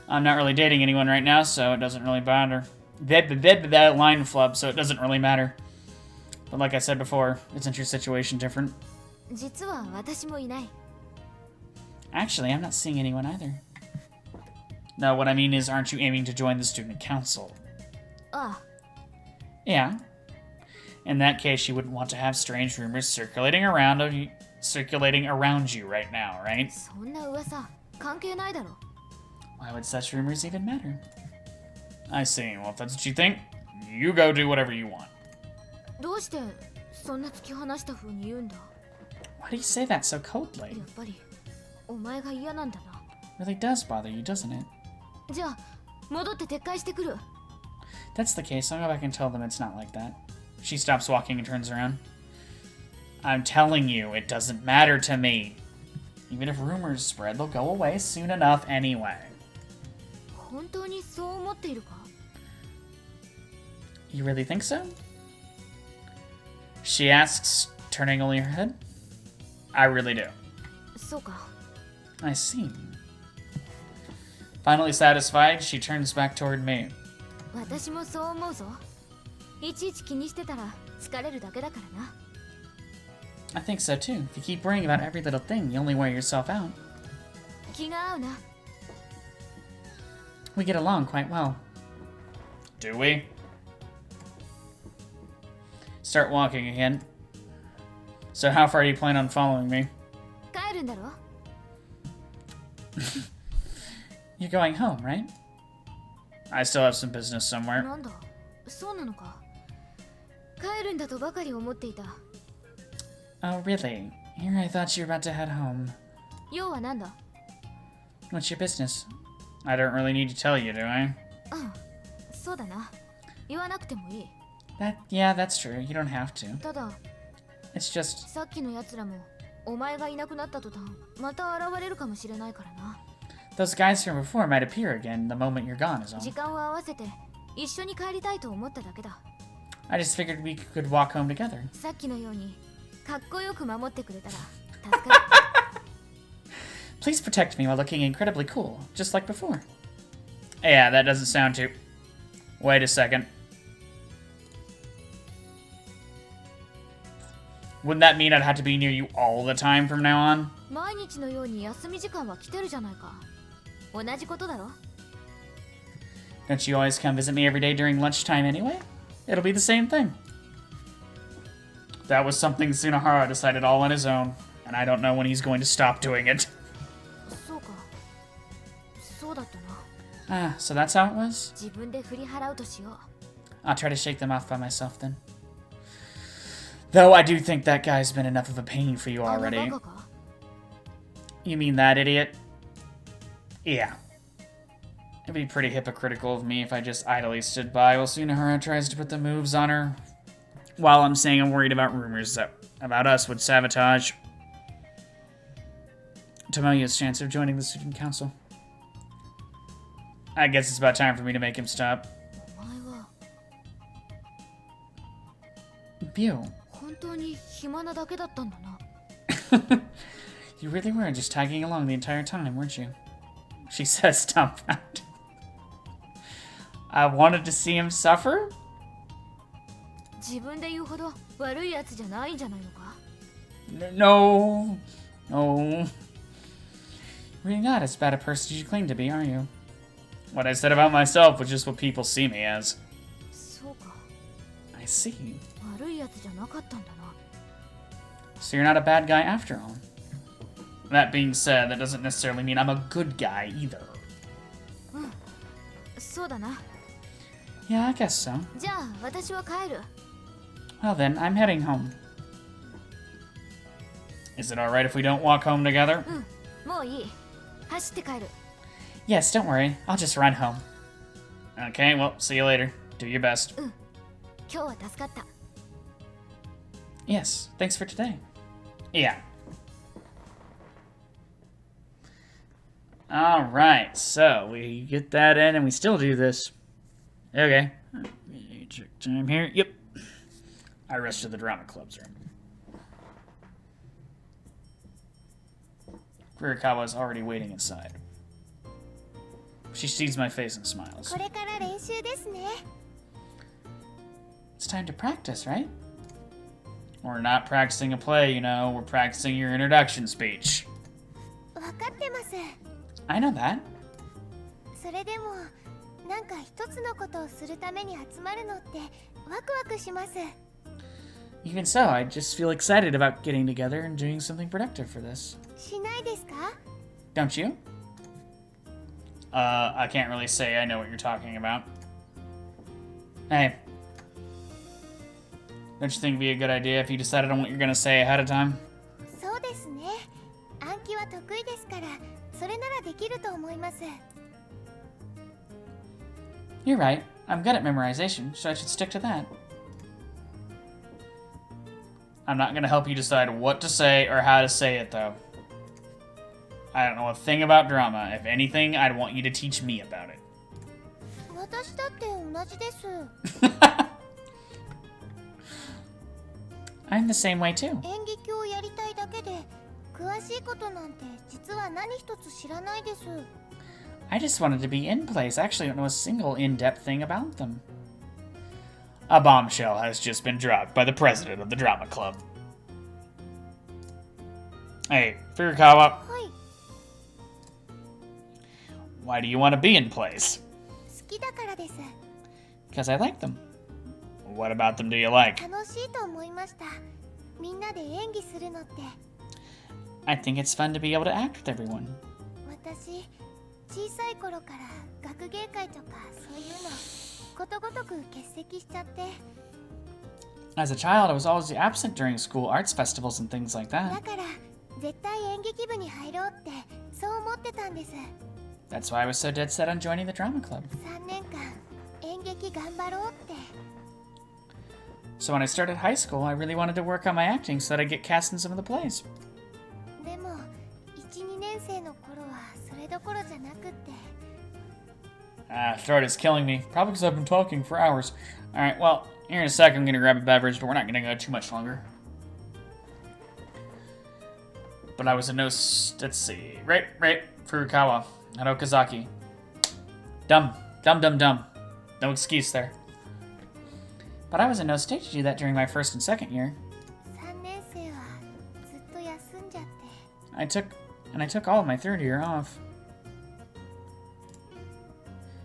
I'm not really dating anyone right now, so it doesn't really bother. That line flub, so it doesn't really matter. But like I said before, isn't your situation different? 実は私もいない。 Actually, I'm not seeing anyone either. No, what I mean is, aren't you aiming to join the student council? ああ。 Yeah. In that case, you wouldn't want to have strange rumors circulating around you right now, right? そんな噂関係ないだろ。 Why would such rumors even matter? I see. Well, if that's what you think, you go do whatever you want. どうしてそんな突き放した風に言うんだ？ Why do you say that so coldly? やっぱりお前が嫌なんだな。 Really does bother you, doesn't it? じゃあ戻って撤回してくる。 That's the case. I'll go back and tell them it's not like that. She stops walking and turns around. I'm telling you, it doesn't matter to me. Even if rumors spread, they'll go away soon enough anyway. 本当にそう思っているか？ You really think so? She asks, turning only her head. I really do. そうか。 I see. Finally satisfied, she turns back toward me. 私もそう思うぞ。いちいち気にしてたら疲れるだけだからな。 I think so too. If you keep worrying about every little thing, you only wear yourself out. 気が合うな。 We get along quite well. Do we? Start walking again. So how far do you plan on following me? 帰るんだろ？ You're going home, right? I still have some business somewhere. なんだ、そうなのか。帰るんだとばかり思っていた。 Oh, really? Here, I thought you were about to head home. 用はなんだ What's your business? I don't really need to tell you, do I? そうだな言わなくてもいい Yeah, that's true. You don't have to. ただ It's just... さっきのやつらもお前がいなくなった途端また現れるかもしれないからな Those guys from before might appear again the moment you're gone is all. 時間を合わせて一緒に帰りたいと思っただけだ I just figured we could walk home together. さっきのようにかっこよく守ってくれたら助かる Please protect me while looking incredibly cool, just like before. Yeah, that doesn't sound too... Wait a second. Wouldn't that mean I'd have to be near you all the time from now on? 毎日のように休み時間は来てるじゃないか同じことだろ Don't you always come visit me every day during lunchtime anyway? It'll be the same thing. That was something Tsunohara decided all on his own, and I don't know when he's going to stop doing it. そうかそうだったな Ah, so that's how it was? 自分で振り払うとしよう I'll try to shake them off by myself then. Though I do think that guy's been enough of a pain for you あの already. バカか You mean that idiot? Yeah. It'd be pretty hypocritical of me if I just idly stood by while Tsunohara tries to put the moves on her. While I'm saying I'm worried about rumors that about us would sabotage Tomoya's chance of joining the student council. I guess it's about time for me to make him stop. お前は Pew. 本当に暇なだけだったんだな You really were just tagging along the entire time, weren't you? She says, dumbfounded. I wanted to see him suffer? 自分で言うほど悪いやつじゃないんじゃないのか No. No. Really not as bad a person as you claim to be, are you? What I said about myself was just what people see me as. そうか I see. 悪いやつじゃなかったんだな So you're not a bad guy after all. That being said, that doesn't necessarily mean I'm a good guy either. そうだな Yeah, I guess so. じゃあ私は帰る Well then, I'm heading home. Is it alright if we don't walk home together? もういい走って帰る Yes, don't worry. I'll just run home. Okay, well, see you later. Do your best. 今日は助かった Yes, thanks for today. Yeah. Alright, so we get that in and we still do this. Okay. Check time here. Yep. I rushed to the drama club's room. Furukawa's already waiting inside. She sees my face and smiles. これから練習ですね It's time to practice, right? We're not practicing a play, you know. We're practicing your introduction speech. 分かってます I know that. それでもなんか一つのことをするために集まるのってワクワクします Even so, I just feel excited about getting together and doing something productive for this. しないですか Don't you? I can't really say I know what you're talking about. Hey. Don't you think it'd be a good idea if you decided on what you're gonna say ahead of time? そうですね暗記は得意ですからそれならできると思います You're right. I'm good at memorization, so I should stick to that. I'm not gonna help you decide what to say or how to say it, though. I don't know a thing about drama. If anything, I'd want you to teach me about it. 私だって同じです I'm the same way too. 演劇をやりたいだけで詳しいことなんて実は何一つ知らないです I just wanted to be in plays. I actually don't know a single in-depth thing about them. A bombshell has just been dropped by the president of the drama club. Hey, Furukawa, はい why do you want to be in plays? 好きだからです Because I like them. What about them do you like? 楽しいと思いましたみんなで演技するのって I think it's fun to be able to act with everyone. 私小さい頃から学芸会とかそういうのことごとく欠席しちゃって As a child, I was always absent during school arts festivals and things like だ that. から絶対演劇部に入ろうってそう思ってたんです。 That's why I was so dead set on joining the drama club. 3年間演劇頑張ろうって。 So when I started high school, I really wanted to work on my acting so that I'd get cast in some of the plays. でも1、2年生の頃はそれどころじゃなくって。 Throat is killing me. Probably because I've been talking for hours. Alright, well, here in a sec I'm gonna grab a beverage, but we're not gonna go too much longer. But I was in no... Let's see. Right. Furukawa. Not Okazaki. Dumb. No excuse there. But I was in no state to do that during my first and second year. 3年生はずっと休んじゃって。 I took all of my third year off.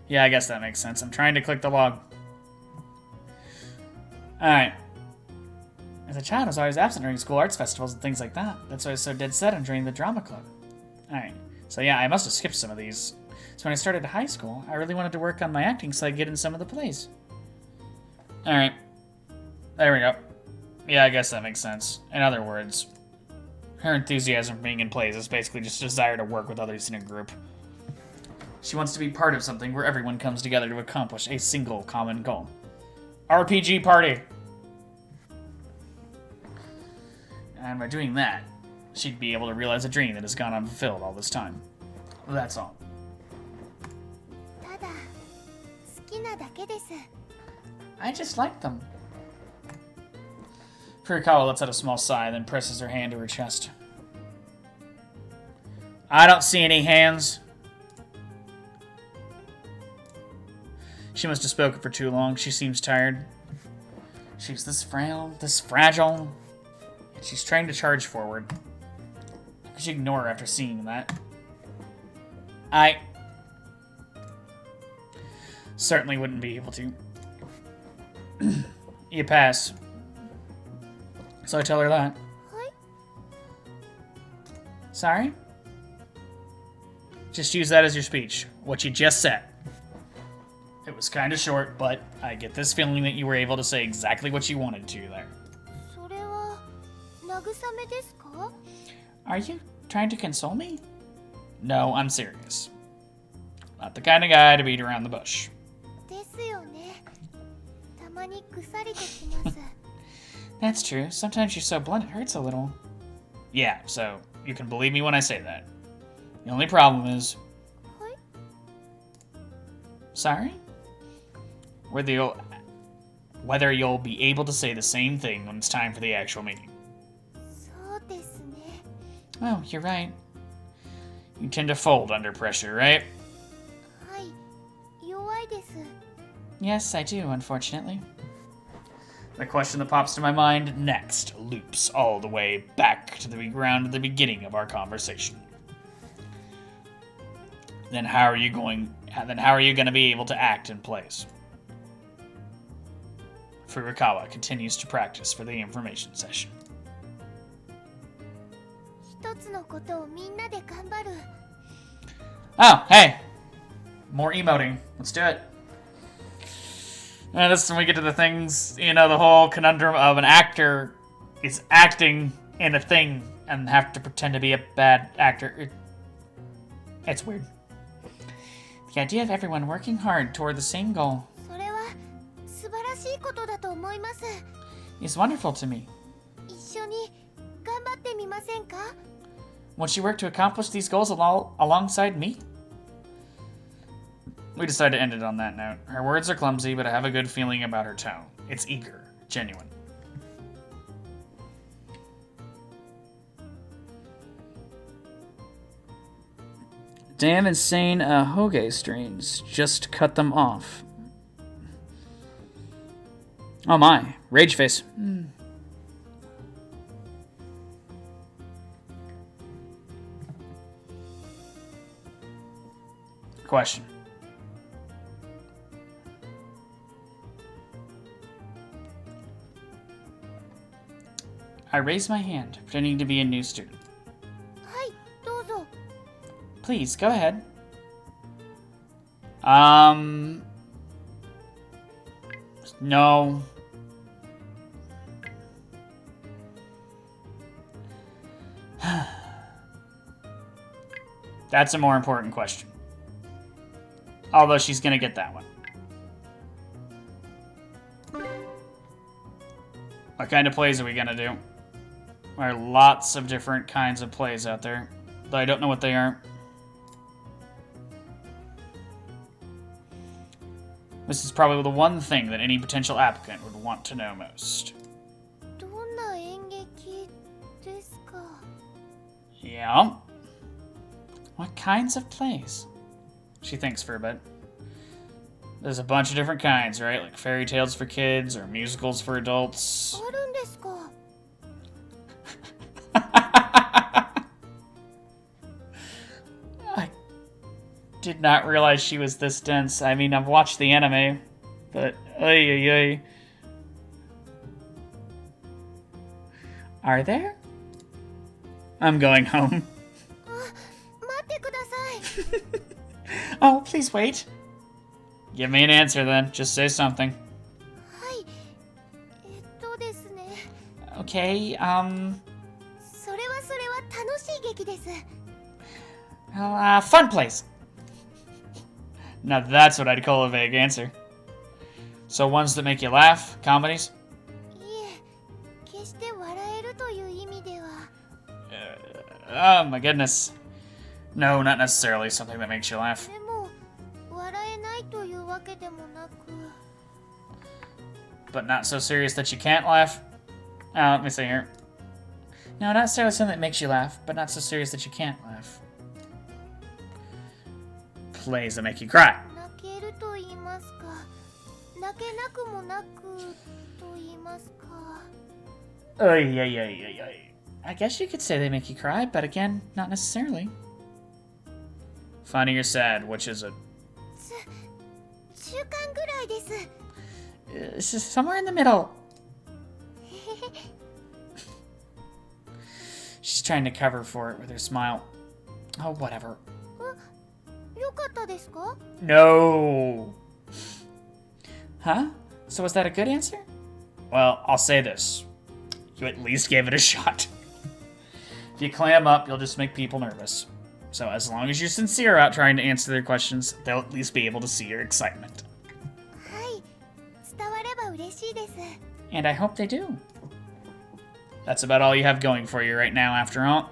Yeah, I guess that makes sense. I'm trying to click the log. Alright. As a child, I was always absent during school arts festivals and things like that. That's why I was so dead set on joining the drama club. Alright. So yeah, I must have skipped some of these. So when I started high school, I really wanted to work on my acting so I'd get in some of the plays. Alright. There we go. Yeah, I guess that makes sense. In other words, her enthusiasm for being in plays is basically just a desire to work with others in a group. She wants to be part of something where everyone comes together to accomplish a single common goal. RPG party! And by doing that, she'd be able to realize a dream that has gone unfulfilled all this time. That's all. ただ好きなだけです。 I just like them. Furukawa lets out a small sigh, then presses her hand to her chest. I don't see any hands. She must have spoken for too long. She seems tired. She's this frail, this fragile. And she's trying to charge forward. How could you ignore her after seeing that? I certainly wouldn't be able to. You pass. So I tell her that. What? Sorry? Just use that as your speech. What you just said. It was kind of short, but I get this feeling that you were able to say exactly what you wanted to there. それは慰めですか? Are you trying to console me? No, I'm serious. Not the kind of guy to beat around the bush. ですよね。たまに腐りてきます。 That's true. Sometimes you're so blunt it hurts a little. Yeah, so you can believe me when I say that. The only problem is... What? Sorry? Whether you'll be able to say the same thing when it's time for the actual meeting. そうですね。 Oh, you're right. You tend to fold under pressure, right? はい、弱いです。 Yes, I do, unfortunately. The question that pops to my mind next loops all the way back to the ground at the beginning of our conversation. Then how are you going to be able to act in plays? Furukawa continues to practice for the information session. 一つのことをみんなで頑張る。 Oh, hey! More emoting. Let's do it. And this is when we get to the things, the whole conundrum of an actor is acting in a thing and have to pretend to be a bad actor. It's weird. The idea of everyone working hard toward the same goal それは素晴らしいことだと思います。 is wonderful to me. 一緒に頑張ってみませんか? Won't you work to accomplish these goals alongside me? We decide to end it on that note. Her words are clumsy, but I have a good feeling about her tone. It's eager, genuine. Damn insane Hoge strains. Just cut them off. Oh my. Rage face. Question. I raise my hand, pretending to be a new student. はい、どうぞ。 Please, go ahead. No. That's a more important question. Although she's gonna get that one. What kind of plays are we gonna do? There are lots of different kinds of plays out there, though I don't know what they are. This is probably the one thing that any potential applicant would want to know most. どんな演劇ですか? Yeah? What kinds of plays? She thinks for a bit. There's a bunch of different kinds, right? Like fairy tales for kids or musicals for adults. あるんですか? I did not realize she was this dense. I mean, I've watched the anime, but ay ay ay. Are there? I'm going home. 待ってください. Oh, please wait. Give me an answer then. Just say something. はい。ですね. Okay, それは楽しい劇です. well, fun plays. Now that's what I'd call a vague answer. So ones that make you laugh? Comedies? いえ、決して笑えるという意味では. Oh my goodness. No, not necessarily something that makes you laugh. でも、笑えないというわけでもなく. But not so serious that you can't laugh? Let me see here. No, not necessarily something that makes you laugh, but not so serious that you can't laugh. Plays that make you cry. 泣けると言いますか。泣けなくもなくと言いますか. I guess you could say they make you cry, but again, not necessarily. Funny or sad, which is it? 中間ぐらいです. It's just somewhere in the middle. She's trying to cover for it with her smile. Oh, whatever. よかったですか? No. Huh? So was that a good answer? Well, I'll say this. You at least gave it a shot. If you clam up, you'll just make people nervous. So as long as you're sincere about trying to answer their questions, they'll at least be able to see your excitement. はい。伝われば嬉しいです. And I hope they do. That's about all you have going for you right now, after all.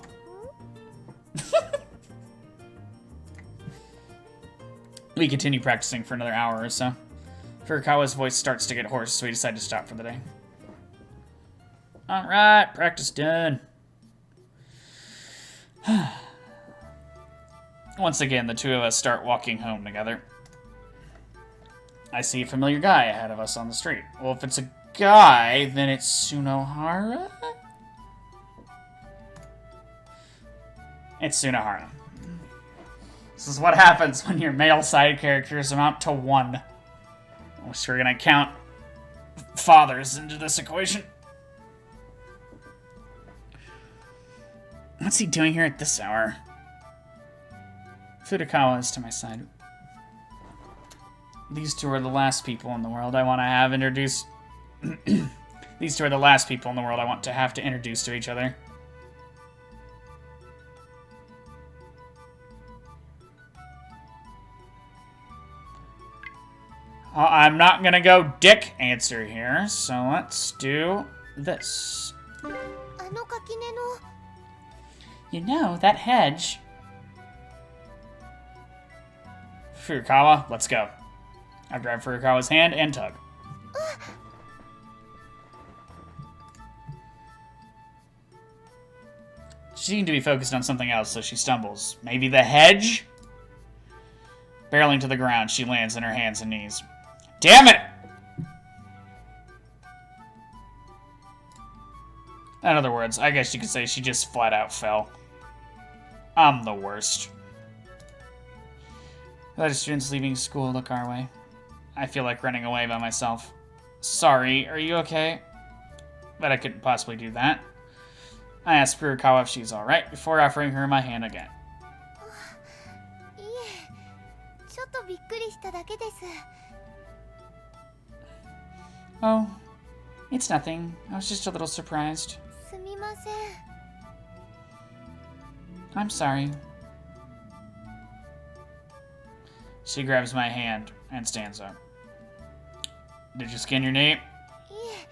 We continue practicing for another hour or so. Furukawa's voice starts to get hoarse, so we decide to stop for the day. Alright, practice done. Once again, the two of us start walking home together. I see a familiar guy ahead of us on the street. Well, if it's a guy, then it's Sunohara? It's Sunohara. This is what happens when your male side characters amount to 1. Unless we're gonna count fathers into this equation. What's he doing here at this hour? Furukawa is to my side. These two are the last people in the world I want to have introduced. These two are the last people in the world I want to have to introduce to each other. I'm not gonna go dick answer here, so let's do this. あの垣根の. You know, that hedge. Furukawa, let's go. I grab Furukawa's hand and tug. She seemed to be focused on something else, so she stumbles. Maybe the hedge? Barreling to the ground, she lands on her hands and knees. Damn it! In other words, I guess you could say she just flat out fell. I'm the worst. The other students leaving school look our way. I feel like running away by myself. Sorry, are you okay? But I couldn't possibly do that. I asked Furukawa if she's alright before offering her my hand again. いえ、ちょっとびっくりしただけです. Oh, it's nothing. I was just a little surprised. すみません. I'm sorry. She grabs my hand and stands up. Did you scan your knee? いえ、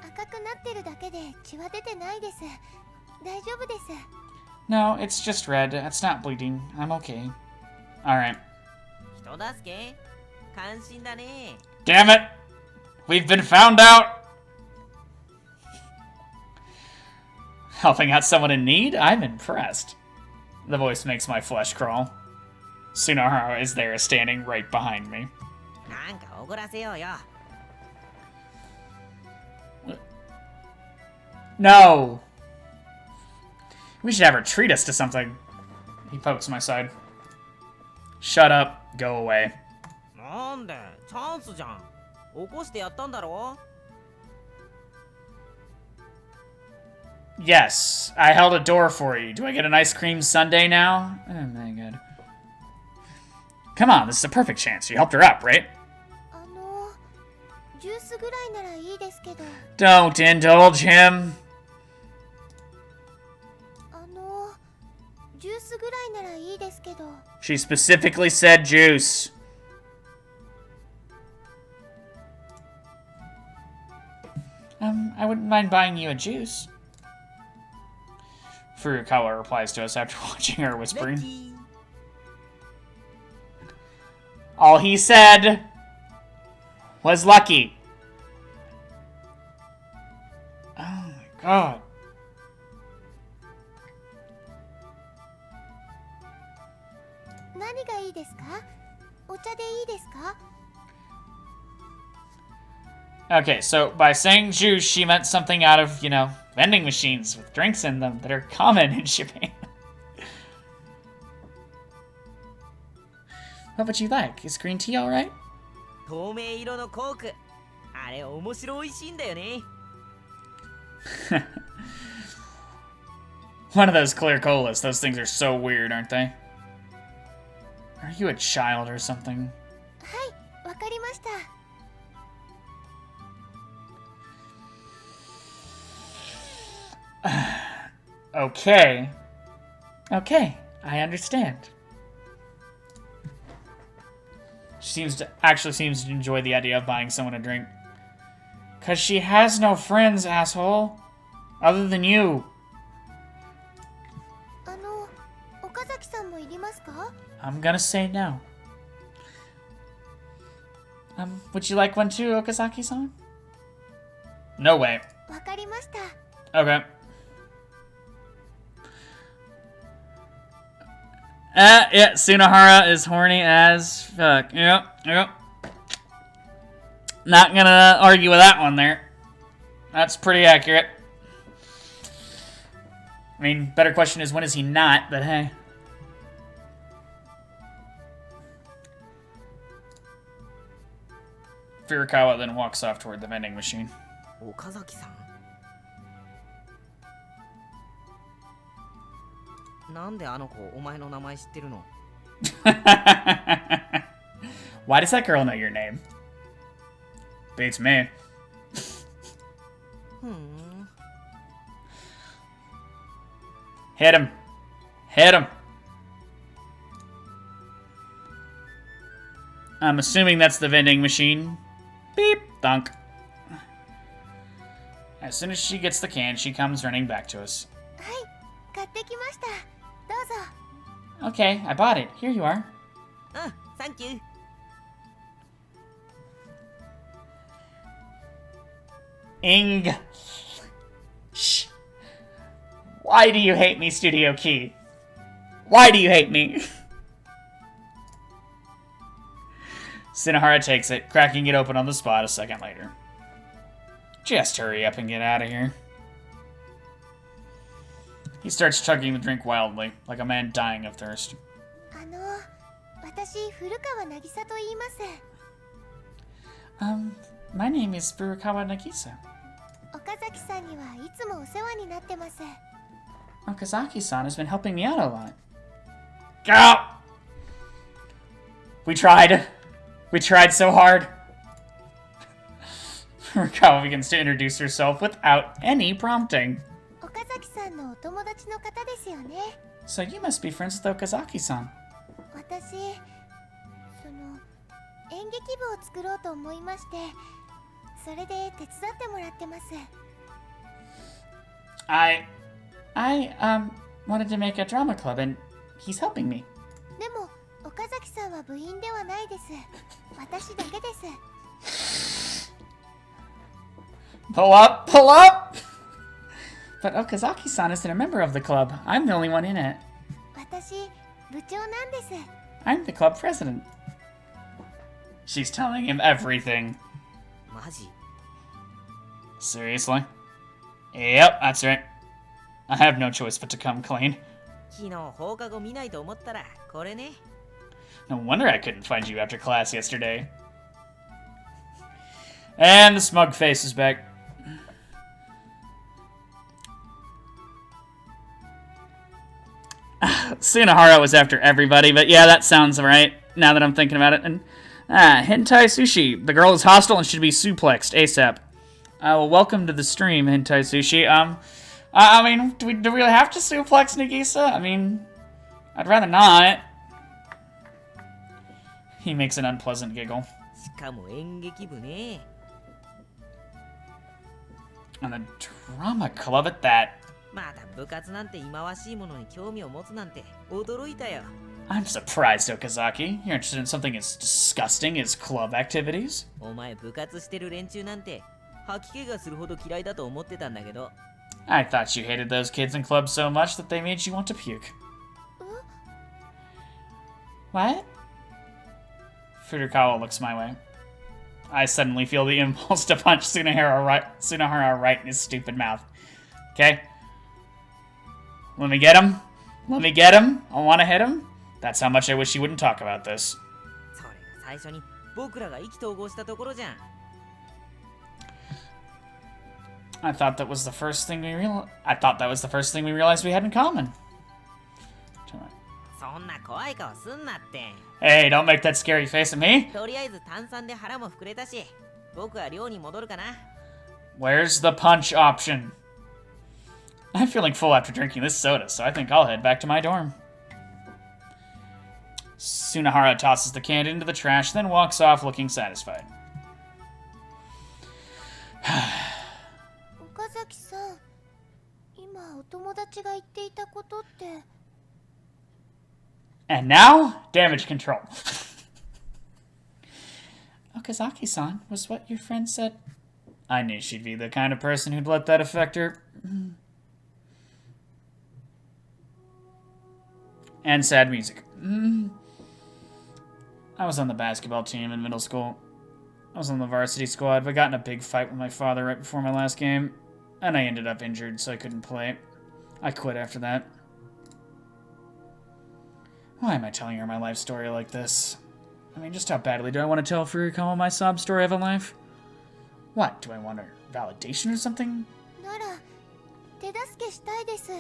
赤くなってるだけで血は出てないです。大丈夫です。 No, it's just red. It's not bleeding. I'm okay. Alright. 人助け関心だね。 Damn it! We've been found out! Helping out someone in need? I'm impressed. The voice makes my flesh crawl. Tsunohara is there, standing right behind me. なんかおごらせようよ。 No! We should have her treat us to something. He pokes my side. Shut up. Go away. なんでチャンスじゃん。起こしてやったんだろ。 Yes, I held a door for you. Do I get an ice cream sundae now? Oh my god. Come on, this is a perfect chance. You helped her up, right? ジュースぐらいならいいですけど。 Don't indulge him. ジュースぐらいならいいですけど。 She specifically said juice. I wouldn't mind buying you a juice. Furukawa replies to us after watching her whispering. All he said was lucky. Oh my god. Okay, so by saying juice, she meant something out of, you know, vending machines with drinks in them that are common in Japan. What would you like? Is green tea alright? 透明色のコーク。あれ面白いしいんだよね。 One of those clear colas. Those things are so weird, aren't they? Are you a child or something? はい、わかりました。 Okay. Okay, I understand. She actually seems to enjoy the idea of buying someone a drink. 'Cause she has no friends, asshole. Other than you. 岡崎さんもいりますか? I'm gonna say no. Would you like one too, Okazaki-san? No way. わかりました。 Okay. Yeah, Tsunohara is horny as fuck. Yep. Not gonna argue with that one there. That's pretty accurate. I mean, better question is when is he not, but hey. Furukawa then walks off toward the vending machine. 岡崎さん。なんであの子お前の名前知ってるの？ Why does that girl know your name? Beats me. Hit him. Hit him. I'm assuming that's the vending machine. Beep. Thunk. As soon as she gets the can, she comes running back to us. はい、買ってきました。どうぞ。 Okay, I bought it. Here you are. うん、サンキュー。 Ing. Shh. Why do you hate me, Studio Key? Why do you hate me? Tsunohara takes it, cracking it open on the spot a second later. Just hurry up and get out of here. He starts chugging the drink wildly, like a man dying of thirst. 私、古川渚と言います。 My name is Furukawa Nagisa. 岡崎さんにはいつもお世話になってます。 Okazaki-san has been helping me out a lot. Go! We tried. We tried so hard. Furukawa begins to introduce herself without any prompting. 岡崎さんのお友達の方ですよね。 So you must be friends with Okazaki-san. 私、演劇部を作ろうと思いまして、それで手伝ってもらってます。 I wanted to make a drama club and he's helping me. でも岡崎さんは部員ではないです。私だけです。 Pull up, pull up! But Okazaki-san isn't a member of the club. I'm the only one in it. 私部長なんです。 I'm the club president. She's telling him everything. マジ Seriously? Yep, that's right. I have no choice but to come clean. 昨日放課後見ないと思ったらこれね。 No wonder I couldn't find you after class yesterday. And the smug face is back. Tsunahara was after everybody, but yeah, that sounds right, now that I'm thinking about it. And Hentai Sushi. The girl is hostile and should be suplexed ASAP. Well, welcome to the stream, Hentai Sushi. I mean, do we really have to suplex Nagisa? I mean, I'd rather not. He makes an unpleasant giggle. しかも演劇部ね。 And the drama club at that. まだ部活なんて忌まわしいものに興味を持つなんて驚いたよ。 I'm surprised, Okazaki. You're interested in something as disgusting as club activities? お前部活してる連中なんて吐き気がするほど嫌いだと思ってたんだけど。 I thought you hated those kids in clubs so much that they made you want to puke. What? Furukawa looks my way. I suddenly feel the impulse to punch Tsunahara right in his stupid mouth. Okay? Let me get him. Let me get him. I want to hit him. That's how much I wish you wouldn't talk about this. それが最初に僕らが意気投合したところじゃん。 I thought that was the first thing we realized we had in common. そんな怖い顔すんなって。 Hey, don't make that scary face at me. とりあえず炭酸で腹も膨れたし、僕は寮に戻るかな。 Where's the punch option? I'm feeling full after drinking this soda, so I think I'll head back to my dorm. Tsunahara tosses the can into the trash, then walks off looking satisfied. 岡崎さん、今お友達が言っていたことって。 And now, damage control. Okazaki-san, was what your friend said? I knew she'd be the kind of person who'd let that affect her. And sad music. I was on the basketball team in middle school. I was on the varsity squad, but got in a big fight with my father right before my last game. And I ended up injured, so I couldn't play. I quit after that. Why am I telling her my life story like this? I mean, just how badly do I want to tell Furukawa my sob story of a life? What, do I want her validation or something? なら手助けしたいです。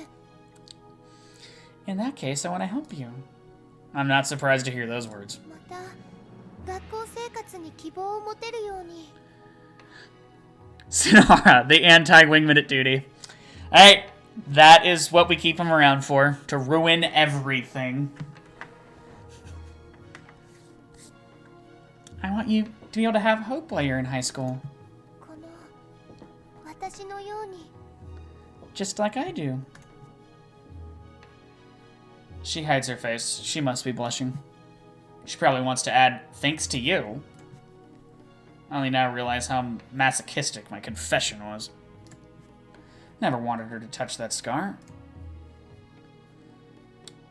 In that case, I want to help you. I'm not surprised to hear those words. また学校生活に希望を持てるように。 Tsunahara, the anti-wingman at duty. Hey, that is what we keep him around for, to ruin everything. I want you to be able to have hope while you're in high school. この私のように。 Just like I do. She hides her face. She must be blushing. She probably wants to add, thanks to you. I only now realize how masochistic my confession was. Never wanted her to touch that scar.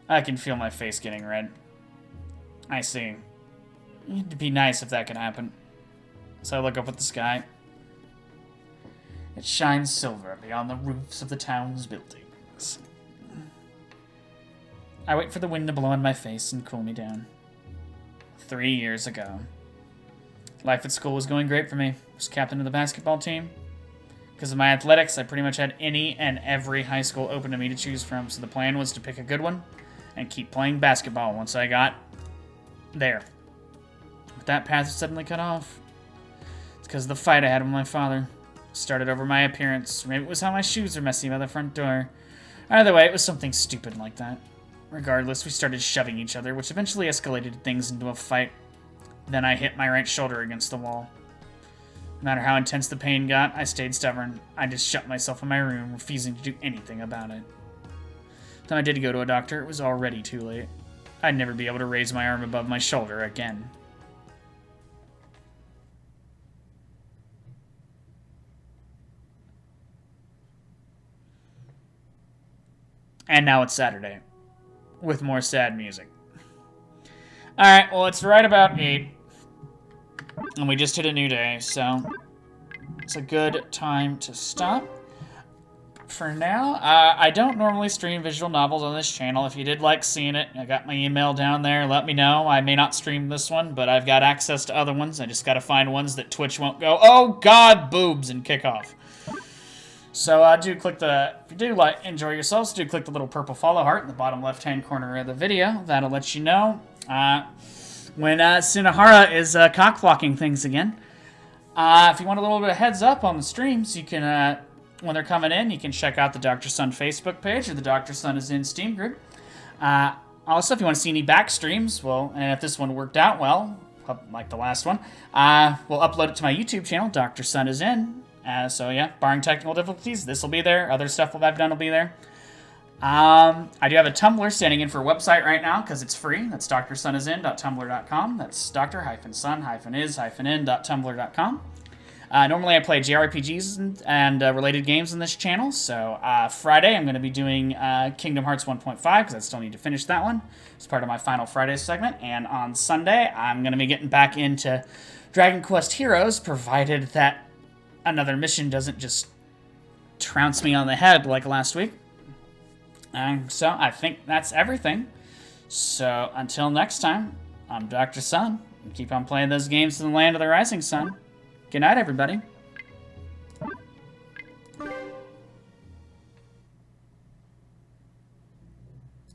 I can feel my face getting red. I see. It'd be nice if that could happen. So I look up at the sky. It shines silver beyond the roofs of the town's buildings. I wait for the wind to blow in my face and cool me down. 3 years ago. Life at school was going great for me. I was captain of the basketball team. Because of my athletics, I pretty much had any and every high school open to me to choose from, so the plan was to pick a good one and keep playing basketball once I got there. But that path was suddenly cut off. It's because of the fight I had with my father. It started over my appearance, or maybe it was how my shoes were messy by the front door. Either way, it was something stupid like that. Regardless, we started shoving each other, which eventually escalated things into a fight. Then I hit my right shoulder against the wall. No matter how intense the pain got, I stayed stubborn. I just shut myself in my room, refusing to do anything about it. The time I did go to a doctor, it was already too late. I'd never be able to raise my arm above my shoulder again. And now it's Saturday, with more sad music. Alright, well, it's right about 8. And we just hit a new day, so it's a good time to stop. For now, I don't normally stream visual novels on this channel. If you did like seeing it, I got my email down there. Let me know. I may not stream this one, but I've got access to other ones. I just got to find ones that Twitch won't go, oh god, boobs, and kick off. So do click the, if you do enjoy yourselves, do click the little purple follow heart in the bottom left-hand corner of the video. That'll let you know when Sunahara is cock-blocking things again. If you want a little bit of heads up on the streams, you can, when they're coming in, you can check out the Dr. Sun Facebook page or the Dr. Sun is in Steam group. Also, if you want to see any back streams, well, and if this one worked out well, like the last one, we'll upload it to my YouTube channel, Dr. Sun is in. So yeah, barring technical difficulties, this will be there. Other stuff that I've done will be there. I do have a Tumblr standing in for a website right now because it's free. That's drsunisin.tumblr.com. That's dr-sun-is-in.tumblr.com. Normally I play JRPGs and related games on this channel. So Friday I'm going to be doing Kingdom Hearts 1.5 because I still need to finish that one. It's part of my Final Friday segment. And on Sunday I'm going to be getting back into Dragon Quest Heroes, provided that another mission doesn't just trounce me on the head like last week. So I think that's everything. So until next time, I'm Dr. Sun. Keep on playing those games in the land of the rising sun. Good night, everybody.